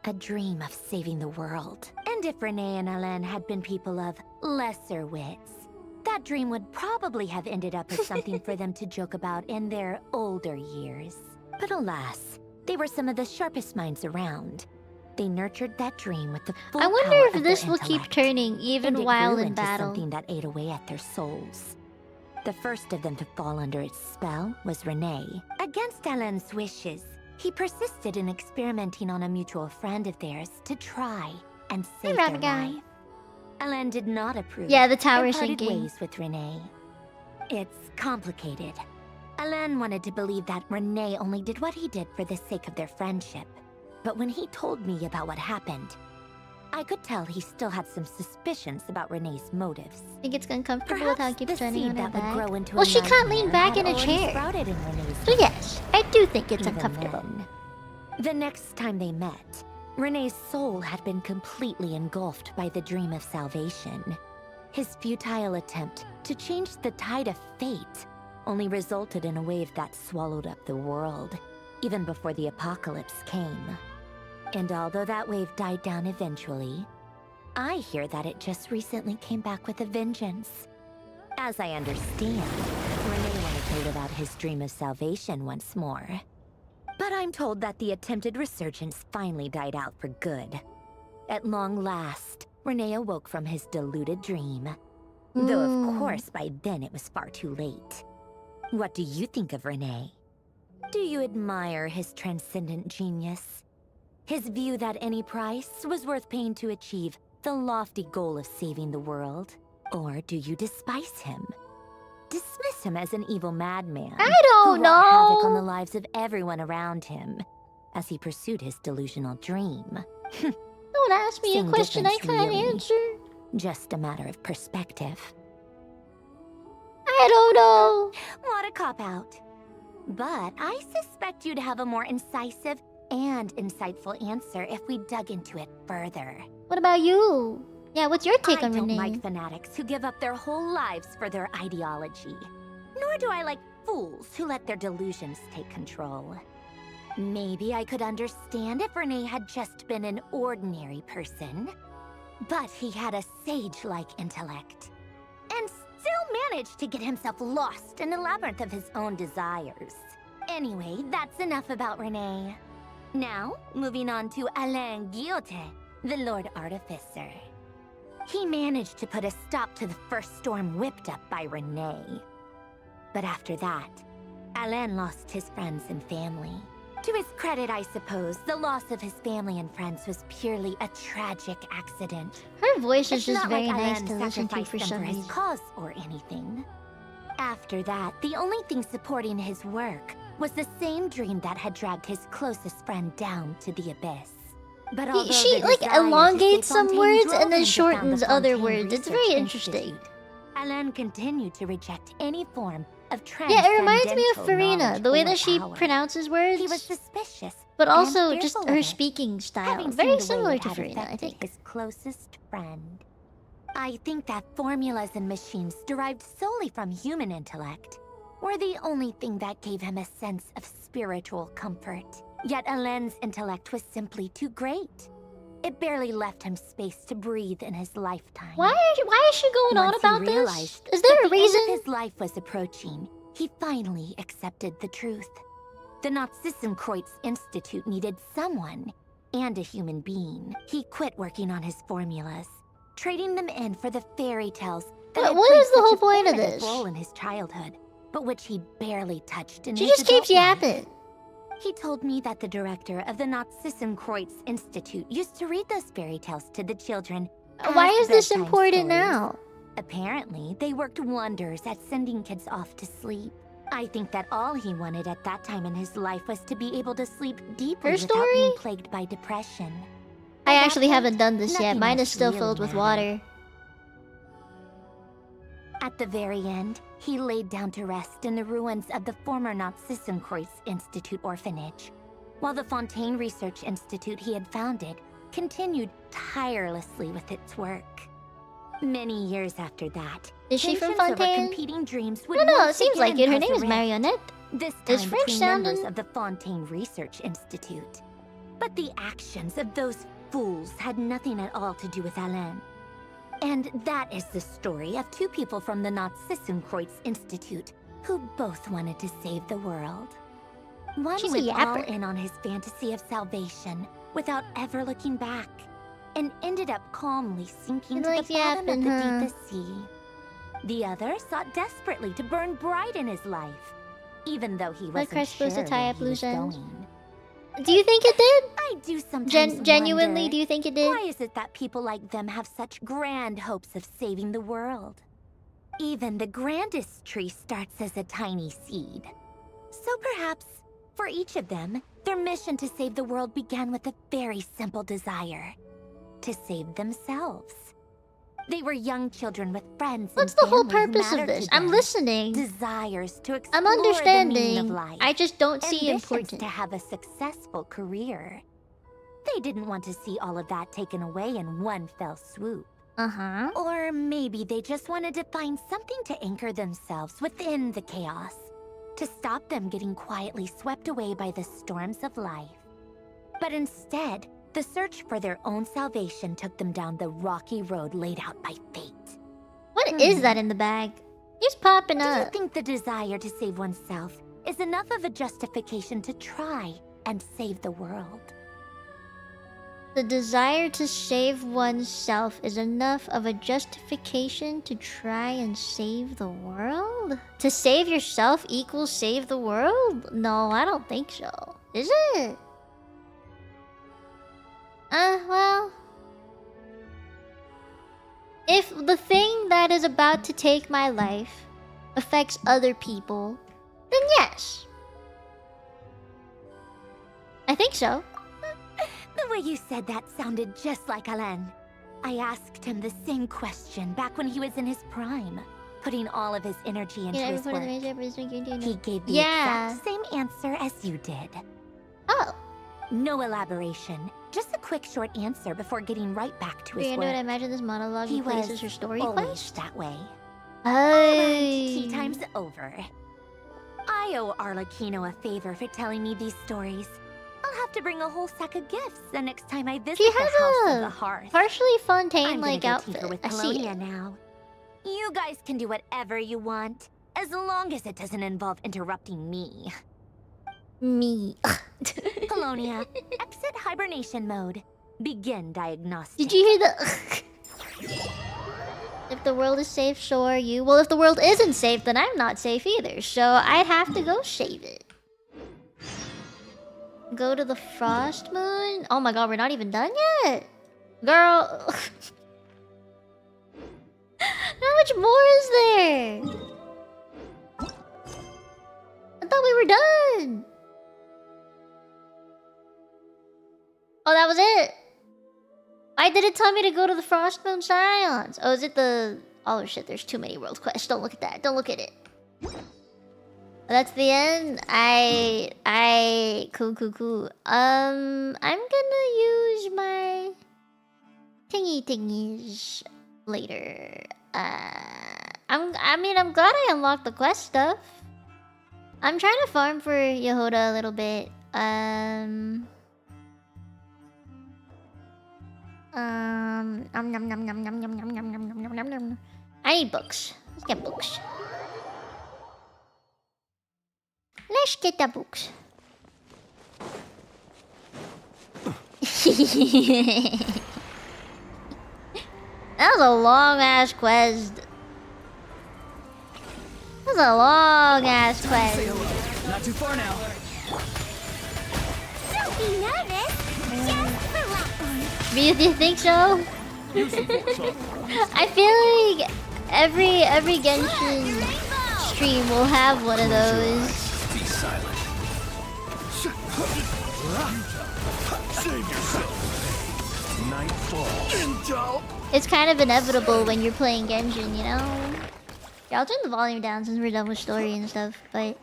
A dream of saving the world. And if Renee and Alain had been people of lesser wits, that dream would probably have ended up as something for them to joke about in their older years. But alas, they were some of the sharpest minds around. They nurtured that dream with the full I wonder power if of this their will keep intellect, turning even and it while grew in into battle. something that ate away at their souls. The first of them to fall under its spell was Renee. Against Alain's wishes, he persisted in experimenting on a mutual friend of theirs to try and save their life. Alain did not approve. Yeah, the tower and parted sinking. ways with Renee. It's complicated. Alain wanted to believe that Renee only did what he did for the sake of their friendship. But when he told me about what happened, I could tell he still had some suspicions about Renee's motives. I think it's uncomfortable with how it keeps turning on her that would back. grow into Well, a she can't lean nightmare back had in a already chair. sprouted in Renee's So mind. yes, I do think it's Even uncomfortable. then. The next time they met, Renee's soul had been completely engulfed by the dream of salvation. His futile attempt to change the tide of fate only resulted in a wave that swallowed up the world, even before the apocalypse came. And although that wave died down eventually, I hear that it just recently came back with a vengeance. As I understand, Renee wanted to live out his dream of salvation once more. But I'm told that the attempted resurgence finally died out for good. At long last, Renee awoke from his deluded dream. Though of course by then it was far too late. What do you think of Renee? Do you admire his transcendent genius? His view that any price was worth paying to achieve the lofty goal of saving the world? Or do you despise him? Dismiss him as an evil madman I don't who know. wrought havoc on the lives of everyone around him as he pursued his delusional dream. Don't ask me a Same question I difference, can't really. answer. Just a matter of perspective. I don't know. What a cop-out. But I suspect you'd have a more incisive and insightful answer if we dug into it further. What about you? Yeah, what's your take on I don't Renee? like fanatics who give up their whole lives for their ideology. Nor do I like fools who let their delusions take control. Maybe I could understand if Renee had just been an ordinary person. But he had a sage-like intellect. And still managed to get himself lost in the labyrinth of his own desires. Anyway, that's enough about Renee. Now, moving on to Alain Guillotin, the Lord Artificer. He managed to put a stop to the first storm whipped up by Renee. But after that, Alain lost his friends and family. To his credit, I suppose, the loss of his family and friends was purely a tragic accident. Her voice is It's just not very like nice Alain to listen to sacrificed for them some his reason. cause or anything. After that, the only thing supporting his work was the same dream that had dragged his closest friend down to the abyss. But although She the like desire to elongates save some Fontaine words drove and then him to found the shortens other Fontaine words. It's Research very interesting. Institute, Alain continued to reject any form of Yeah, it reminds me of transcendental Farina, knowledge the way or that she power. pronounces words. He was suspicious, but and also just fearful her of it, speaking style. having Very seen the way similar it to had Farina, I affected think. his closest friend. I think that formulas and machines derived solely from human intellect were the only thing that gave him a sense of spiritual comfort. Yet Alain's intellect was simply too great. It barely left him space to breathe in his lifetime. Why is she going on Once he about this? realized Is there that a the end reason? of his life was approaching, he finally accepted the truth. The Nazissenkreuz Institute needed someone, and a human being. He quit working on his formulas, trading them in for the fairy tales that had What played is the such whole a point of formative this? role in his childhood, but which he barely touched in She his just keeps adult life. yapping. He told me that the director of the Nazissenkreuz Institute used to read those fairy tales to the children. Why as is this bedtime important stories. now? Apparently, they worked wonders at sending kids off to sleep. I think that all he wanted at that time in his life was to be able to sleep deeply Her without story? being plagued by depression. I At that actually point, haven't done this yet. nothing Mine is else still really filled with mattered. water. At the very end, he laid down to rest in the ruins of the former Nazissenkreuz Institute orphanage, while the Fontaine Research Institute he had founded continued tirelessly with its work. Many years after that, Is she from tensions over Fontaine? competing dreams would No, it once seems like again it. Her cause name a is rift, Marionette. this It's time French between sounding. members of the Fontaine Research Institute. But the actions of those fools had nothing at all to do with Alain. And that is the story of two people from the Nazissenkreuz Institute who both wanted to save the world. One She's a went all yapper. in on his fantasy of salvation without ever looking back, and ended up calmly sinking She to likes the bottom of yapping, the huh? deepest sea. The other sought desperately to burn bright in his life, even though he Like wasn't Crush sure supposed to tie where up he was loose ends? going. Do you think it did? I do sometimes Genuinely, wonder, do you think it did? why is it that people like them have such grand hopes of saving the world? Even the grandest tree starts as a tiny seed. So perhaps, for each of them, their mission to save the world began with a very simple desire: to save themselves. They were young children with friends. What's and the whole family who purpose of mattered this? to I'm them. listening. Desires to explore I'm the meaning understanding. of life. I just don't see Ambitions important. to have a successful career. They didn't want to see all of that taken away in one fell swoop. Uh-huh. Or maybe they just wanted to find something to anchor themselves within the chaos, to stop them getting quietly swept away by the storms of life. But instead, the search for their own salvation took them down the rocky road laid out by fate. What is that in the bag? He's popping Do you up. think the desire to save oneself is enough of a justification to try and save the world. The desire to save oneself is enough of a justification to try and save the world? To save yourself equals save the world? No, I don't think so. Is it? Well... If the thing that is about to take my life affects other people, then yes. I think so. The way you said that sounded just like Alain. I asked him the same question back when he was in his prime, putting all of his energy into his work. He gave the exact same answer as you did. Oh. No elaboration. Just a quick short answer before getting right back to his work. You know what I imagine this monologue he plays as her story quest? That way. Hey. Tea time's over. I owe Arlecchino a favor for telling me these stories. I'll have to bring a whole sack of gifts the next time I visit She the House has of the a Hearth. partially Fontaine-like I'm outfit. with I see Colonia it. now. You guys can do whatever you want, as long as it doesn't involve interrupting me. Me. Colonia, exit hibernation mode. Begin diagnostic. Did you hear the... If the world is safe, so are you. Well, if the world isn't safe, then I'm not safe either. So I'd have to go save it. Go to the Frost Moon? Oh my god, we're not even done yet? Girl... How much more is there? I thought we were done. Oh, that was it? Why did it tell me to go to the Frost Moon Scions? Oh, is it the... Oh shit, there's too many world quests. Don't look at that. Don't look at it. That's the end? Cool. I'm gonna use my... thingies later. I'm glad I unlocked the quest stuff. I'm trying to farm for Yehoda a little bit. I need books. Let's get books. Let's get the books. That was a long-ass quest. That was a long-ass quest. Not too far now. Don't be nervous. Just relax. Do you think so? I feel like every Genshin stream will have one of those. Be silent. Save yourself. Nightfall. It's kind of inevitable when you're playing Genshin, you know? Yeah, I'll turn the volume down since we're done with story and stuff, but...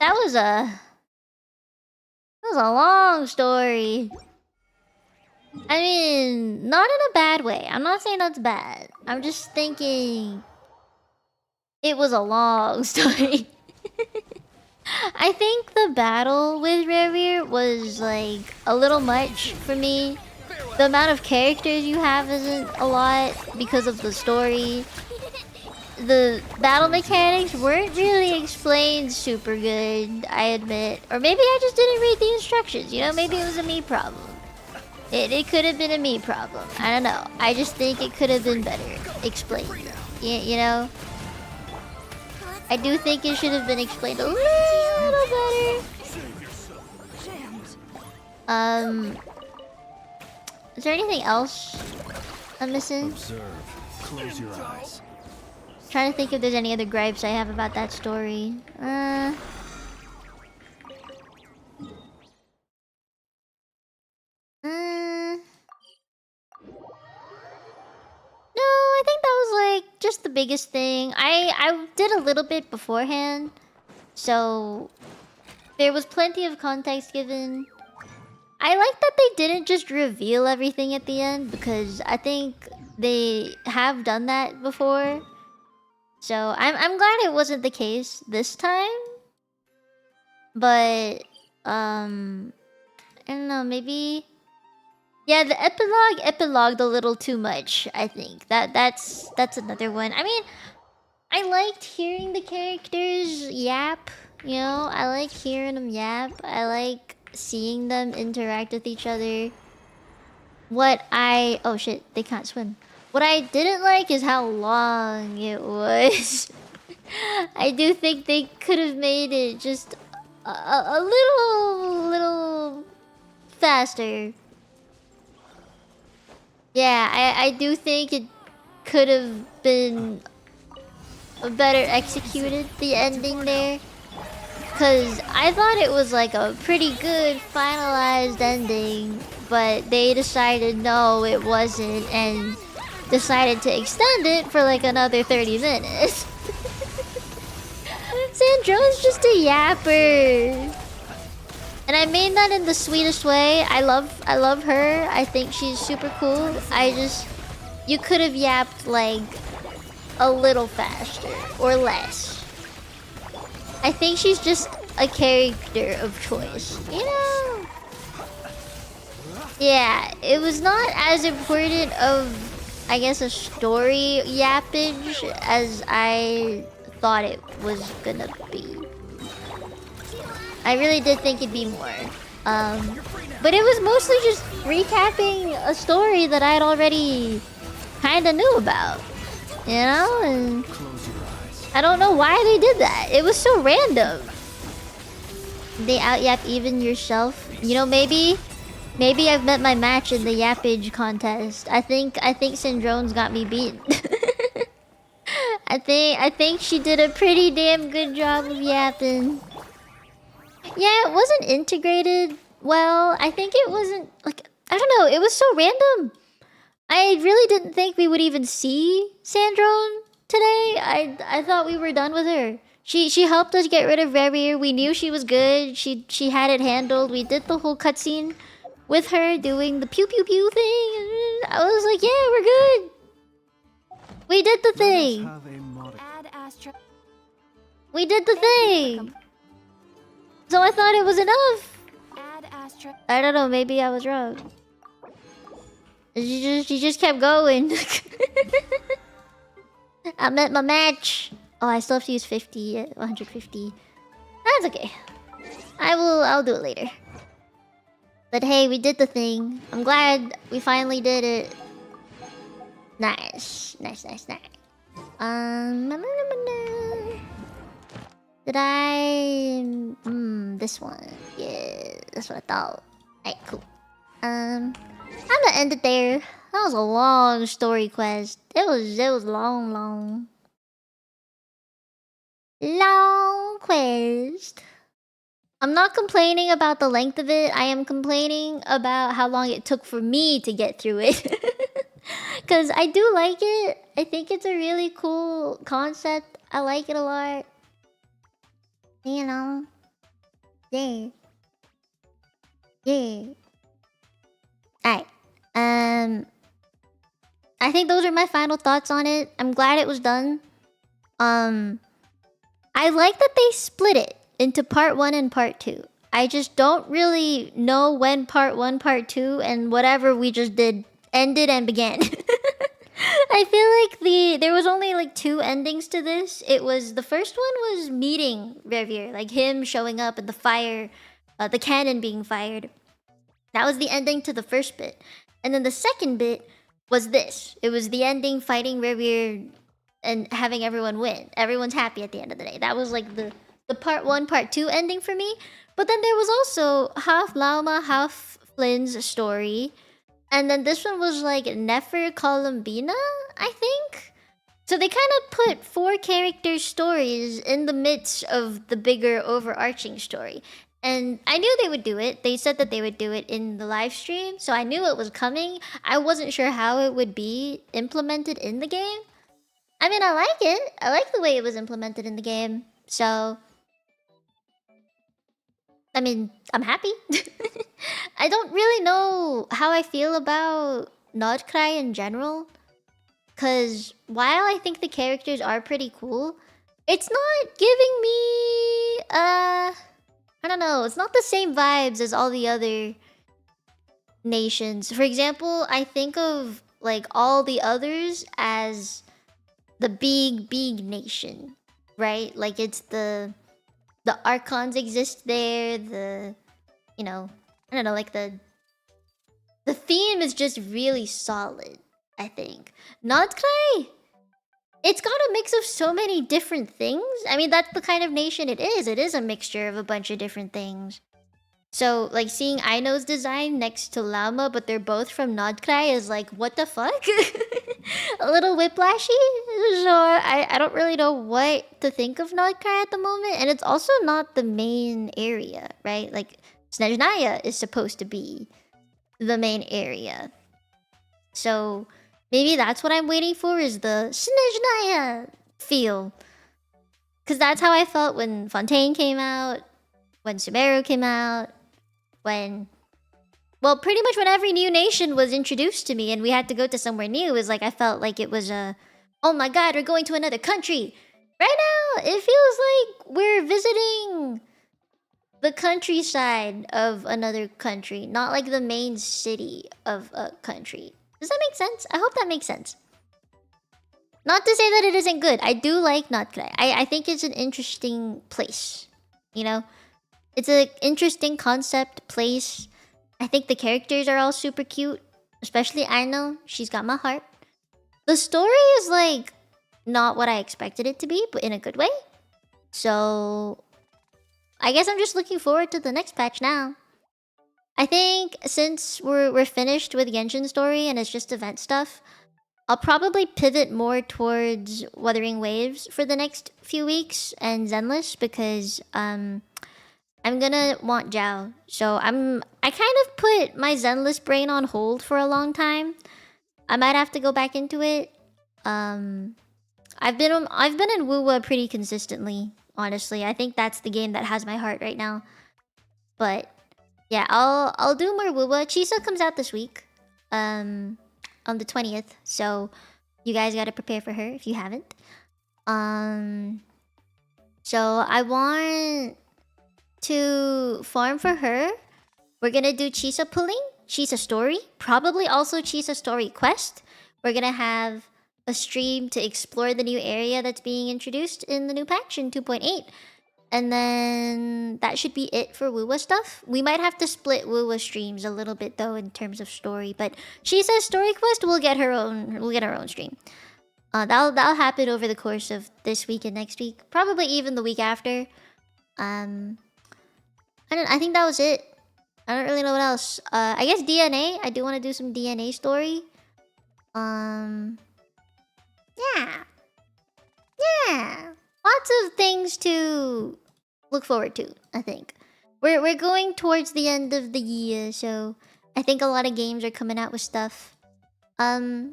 That was a long story. I mean, not in a bad way. I'm not saying that's bad. I'm just thinking... It was a long story. I think the battle with Revere was, like, a little much for me. The amount of characters you have isn't a lot because of the story. The battle mechanics weren't really explained super good, I admit. Or maybe I just didn't read the instructions, you know? Maybe it was a me problem. It could have been a me problem. I don't know. I just think it could have been better explained. You know? I do think it should have been explained a little better. Is there anything else I'm missing? Observe. Close your eyes. Trying to think if there's any other gripes I have about that story. No, I think that was like just the biggest thing. I did a little bit beforehand, so there was plenty of context given. I like that they didn't just reveal everything at the end, because I think they have done that before. So I'm glad it wasn't the case this time. But I don't know, maybe, yeah, the epilogued a little too much, I think. That's another one. I mean, I liked hearing the characters yap. You know, I like hearing them yap. I like seeing them interact with each other. Oh shit, they can't swim. What I didn't like is how long it was. I do think they could have made it just a little faster. Yeah, I do think it could have been better executed, the ending there. Cause I thought it was like a pretty good finalized ending, but they decided no, it wasn't, and decided to extend it for like another 30 minutes. Sandro's just a yapper. And I mean that in the sweetest way. I love her. I think she's super cool. You could have yapped like a little faster or less. I think she's just a character of choice, you know? Yeah, it was not as important of, I guess, a story yappage as I thought it was gonna be. I really did think it'd be more. But it was mostly just recapping a story that I'd already kinda knew about, you know? And I don't know why they did that. It was so random. They out-yap even yourself. You know, maybe I've met my match in the yappage contest. I think Syndrone's got me beat. I think she did a pretty damn good job of yapping. Yeah, it wasn't integrated well. I think it wasn't like, I don't know, it was so random. I really didn't think we would even see Sandrone today. I thought we were done with her. She helped us get rid of Revier. We knew she was good. She had it handled. We did the whole cutscene with her doing the pew pew pew thing. I was like, yeah, we're good. We did the thing. We did the thing. So I thought it was enough. I don't know, maybe I was wrong. She just kept going. I met my match. Oh, I still have to use 50, 150. That's okay. I'll do it later. But hey, we did the thing. I'm glad we finally did it. Nice. Nice. Did I... this one. Yeah, that's what I thought. Alright, cool. I'm gonna end it there. That was a long story quest. It was long. Long quest. I'm not complaining about the length of it. I am complaining about how long it took for me to get through it. Because I do like it. I think it's a really cool concept. I like it a lot. You know? Yeah. Alright. I think those are my final thoughts on it. I'm glad it was done. I like that they split it into part 1 and part 2. I just don't really know when part 1, part 2, and whatever we just did ended and began. I feel like there was only like 2 endings to this. The first one was meeting Revier, like him showing up and the fire, the cannon being fired. That was the ending to the first bit. And then the second bit was this. It was the ending fighting Revier and having everyone win. Everyone's happy at the end of the day. That was like the part 1, part 2 ending for me. But then there was also half Lauma, half Flynn's story. And then this one was like Nefer Columbina, I think? So they kind of put 4 characters' stories in the midst of the bigger overarching story. And I knew they would do it. They said that they would do it in the live stream, so I knew it was coming. I wasn't sure how it would be implemented in the game. I mean, I like it. I like the way it was implemented in the game. So, I mean, I'm happy. I don't really know how I feel about Nordcry in general. Because while I think the characters are pretty cool, it's not giving me, I don't know, it's not the same vibes as all the other nations. For example, I think of like all the others as the big nation, right? Like it's the archons exist there, you know, I don't know, like the theme is just really solid, I think. Nodkai, it's got a mix of so many different things. I mean, that's the kind of nation it is. It is a mixture of a bunch of different things. So, like, seeing Aino's design next to Llama, but they're both from Nodkai is like, what the fuck? A little whiplashy. So, I don't really know what to think of Nodkai at the moment. And it's also not the main area, right? Like, Snezhnaya is supposed to be the main area. So, maybe that's what I'm waiting for, is the Snezhnaya feel. Because that's how I felt when Fontaine came out, when Sumeru came out, when... Well, pretty much when every new nation was introduced to me and we had to go to somewhere new, it was like I felt like it was a... Oh my god, we're going to another country! Right now, it feels like we're visiting the countryside of another country, not like the main city of a country. Does that make sense? I hope that makes sense. Not to say that it isn't good. I do like Nodkai. I think it's an interesting place. You know? It's an interesting concept, place. I think the characters are all super cute. Especially Aino. She's got my heart. The story is like not what I expected it to be, but in a good way. So I guess I'm just looking forward to the next patch now. I think since we're finished with Genshin story and it's just event stuff, I'll probably pivot more towards Wuthering Waves for the next few weeks and Zenless, because I'm gonna want Zhao. So I kind of put my Zenless brain on hold for a long time. I might have to go back into it. I've been in Wuwa pretty consistently, honestly. I think that's the game that has my heart right now. But yeah, I'll do more Wuwa. Chisa comes out this week. On the 20th. So you guys gotta prepare for her if you haven't. So I want to farm for her. We're gonna do Chisa pulling, Chisa story, probably also Chisa story quest. We're gonna have a stream to explore the new area that's being introduced in the new patch in 2.8. And then that should be it for Wuwa stuff. We might have to split Wuwa streams a little bit though in terms of story, but Chisa's story quest will get her own stream. That'll happen over the course of this week and next week, probably even the week after. I think that was it. I don't really know what else. I guess DNA. I do want to do some DNA story. Yeah. Lots of things to look forward to, I think. We're going towards the end of the year, so I think a lot of games are coming out with stuff. I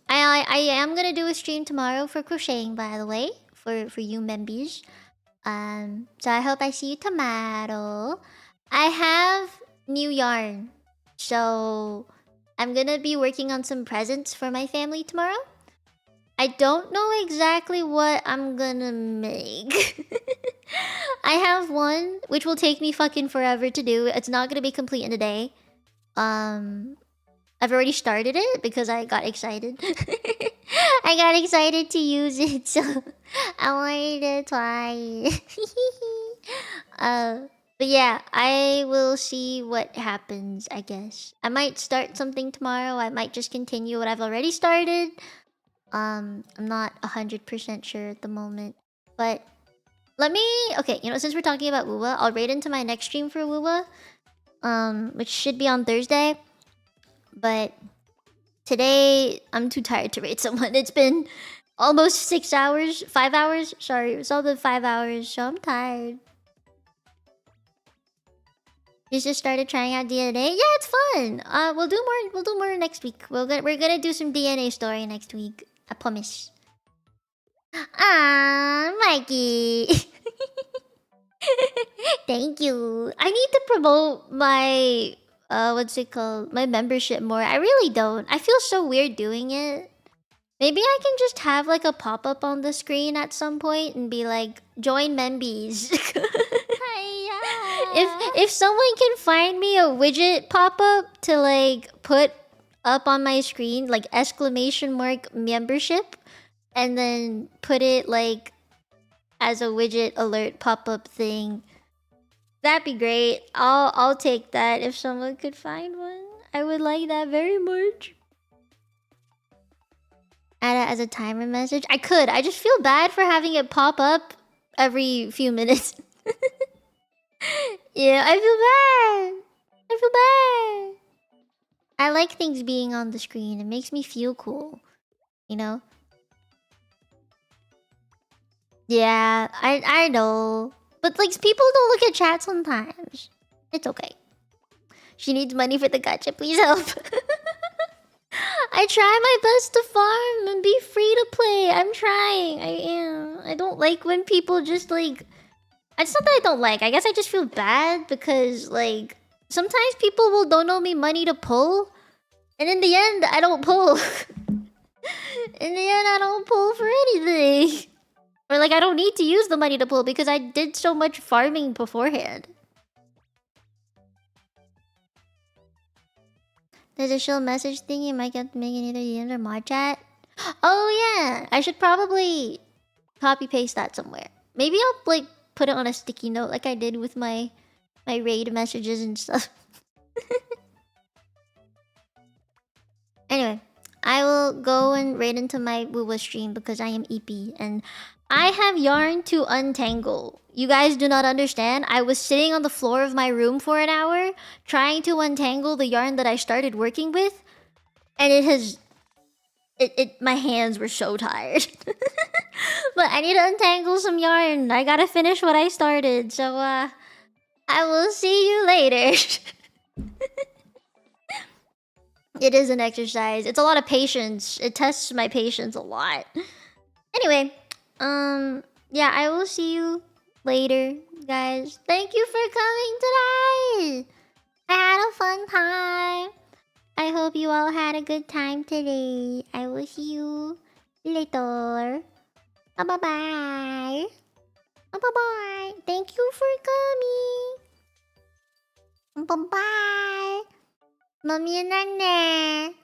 am gonna do a stream tomorrow for crocheting, by the way, for you members. So I hope I see you tomorrow. I have new yarn, so I'm gonna be working on some presents for my family tomorrow. I don't know exactly what I'm gonna make. I have one, which will take me fucking forever to do. It's not gonna be complete in a day. I've already started it because I got excited. I got excited to use it, so I wanted to try. But yeah, I will see what happens, I guess. I might start something tomorrow. I might just continue what I've already started. I'm not 100% sure at the moment. But let me... Okay, you know, since we're talking about Wuwa, I'll raid into my next stream for Wuwa. Which should be on Thursday. But today, I'm too tired to raid someone. It's been almost 6 hours. 5 hours? Sorry, it's all been 5 hours, so I'm tired. You just started trying out DNA? Yeah, it's fun. We'll do more next week. We're gonna do some DNA story next week. I promise. Ah, Mikey. Thank you. I need to promote my what's it called? My membership more. I really don't. I feel so weird doing it. Maybe I can just have like a pop-up on the screen at some point and be like, join Membies. If someone can find me a widget pop-up to like put up on my screen, like exclamation mark membership, and then put it like as a widget alert pop-up thing. That'd be great. I'll take that if someone could find one. I would like that very much. Add it as a timer message. I could. I just feel bad for having it pop up every few minutes. Yeah, I feel bad. I feel bad. I like things being on the screen. It makes me feel cool. You know? Yeah, I know. But like people don't look at chat sometimes. It's okay. She needs money for the gacha. Please help. I try my best to farm and be free to play. I'm trying. I am. I don't like when people just like... It's not that I don't like. I guess I just feel bad because like... Sometimes people will dono me money to pull. And in the end, I don't pull. In the end, I don't pull for anything. Or like I don't need to use the money to pull because I did so much farming beforehand. There's a show message thing you might get to make in either DMs or mod chat. Oh yeah, I should probably copy paste that somewhere. Maybe I'll like put it on a sticky note like I did with my raid messages and stuff. Anyway, I will go and raid into my Wuwa stream because I am EP and I have yarn to untangle. You guys do not understand. I was sitting on the floor of my room for an hour trying to untangle the yarn that I started working with, and my hands were so tired. But I need to untangle some yarn. I gotta finish what I started, so I will see you later. It is an exercise. It's a lot of patience. It tests my patience a lot. Anyway, yeah, I will see you later, guys. Thank you for coming today. I had a fun time. I hope you all had a good time today. I will see you later. Bye-bye. Bye-bye. Thank you for coming. Bye-bye. Mami and Nane.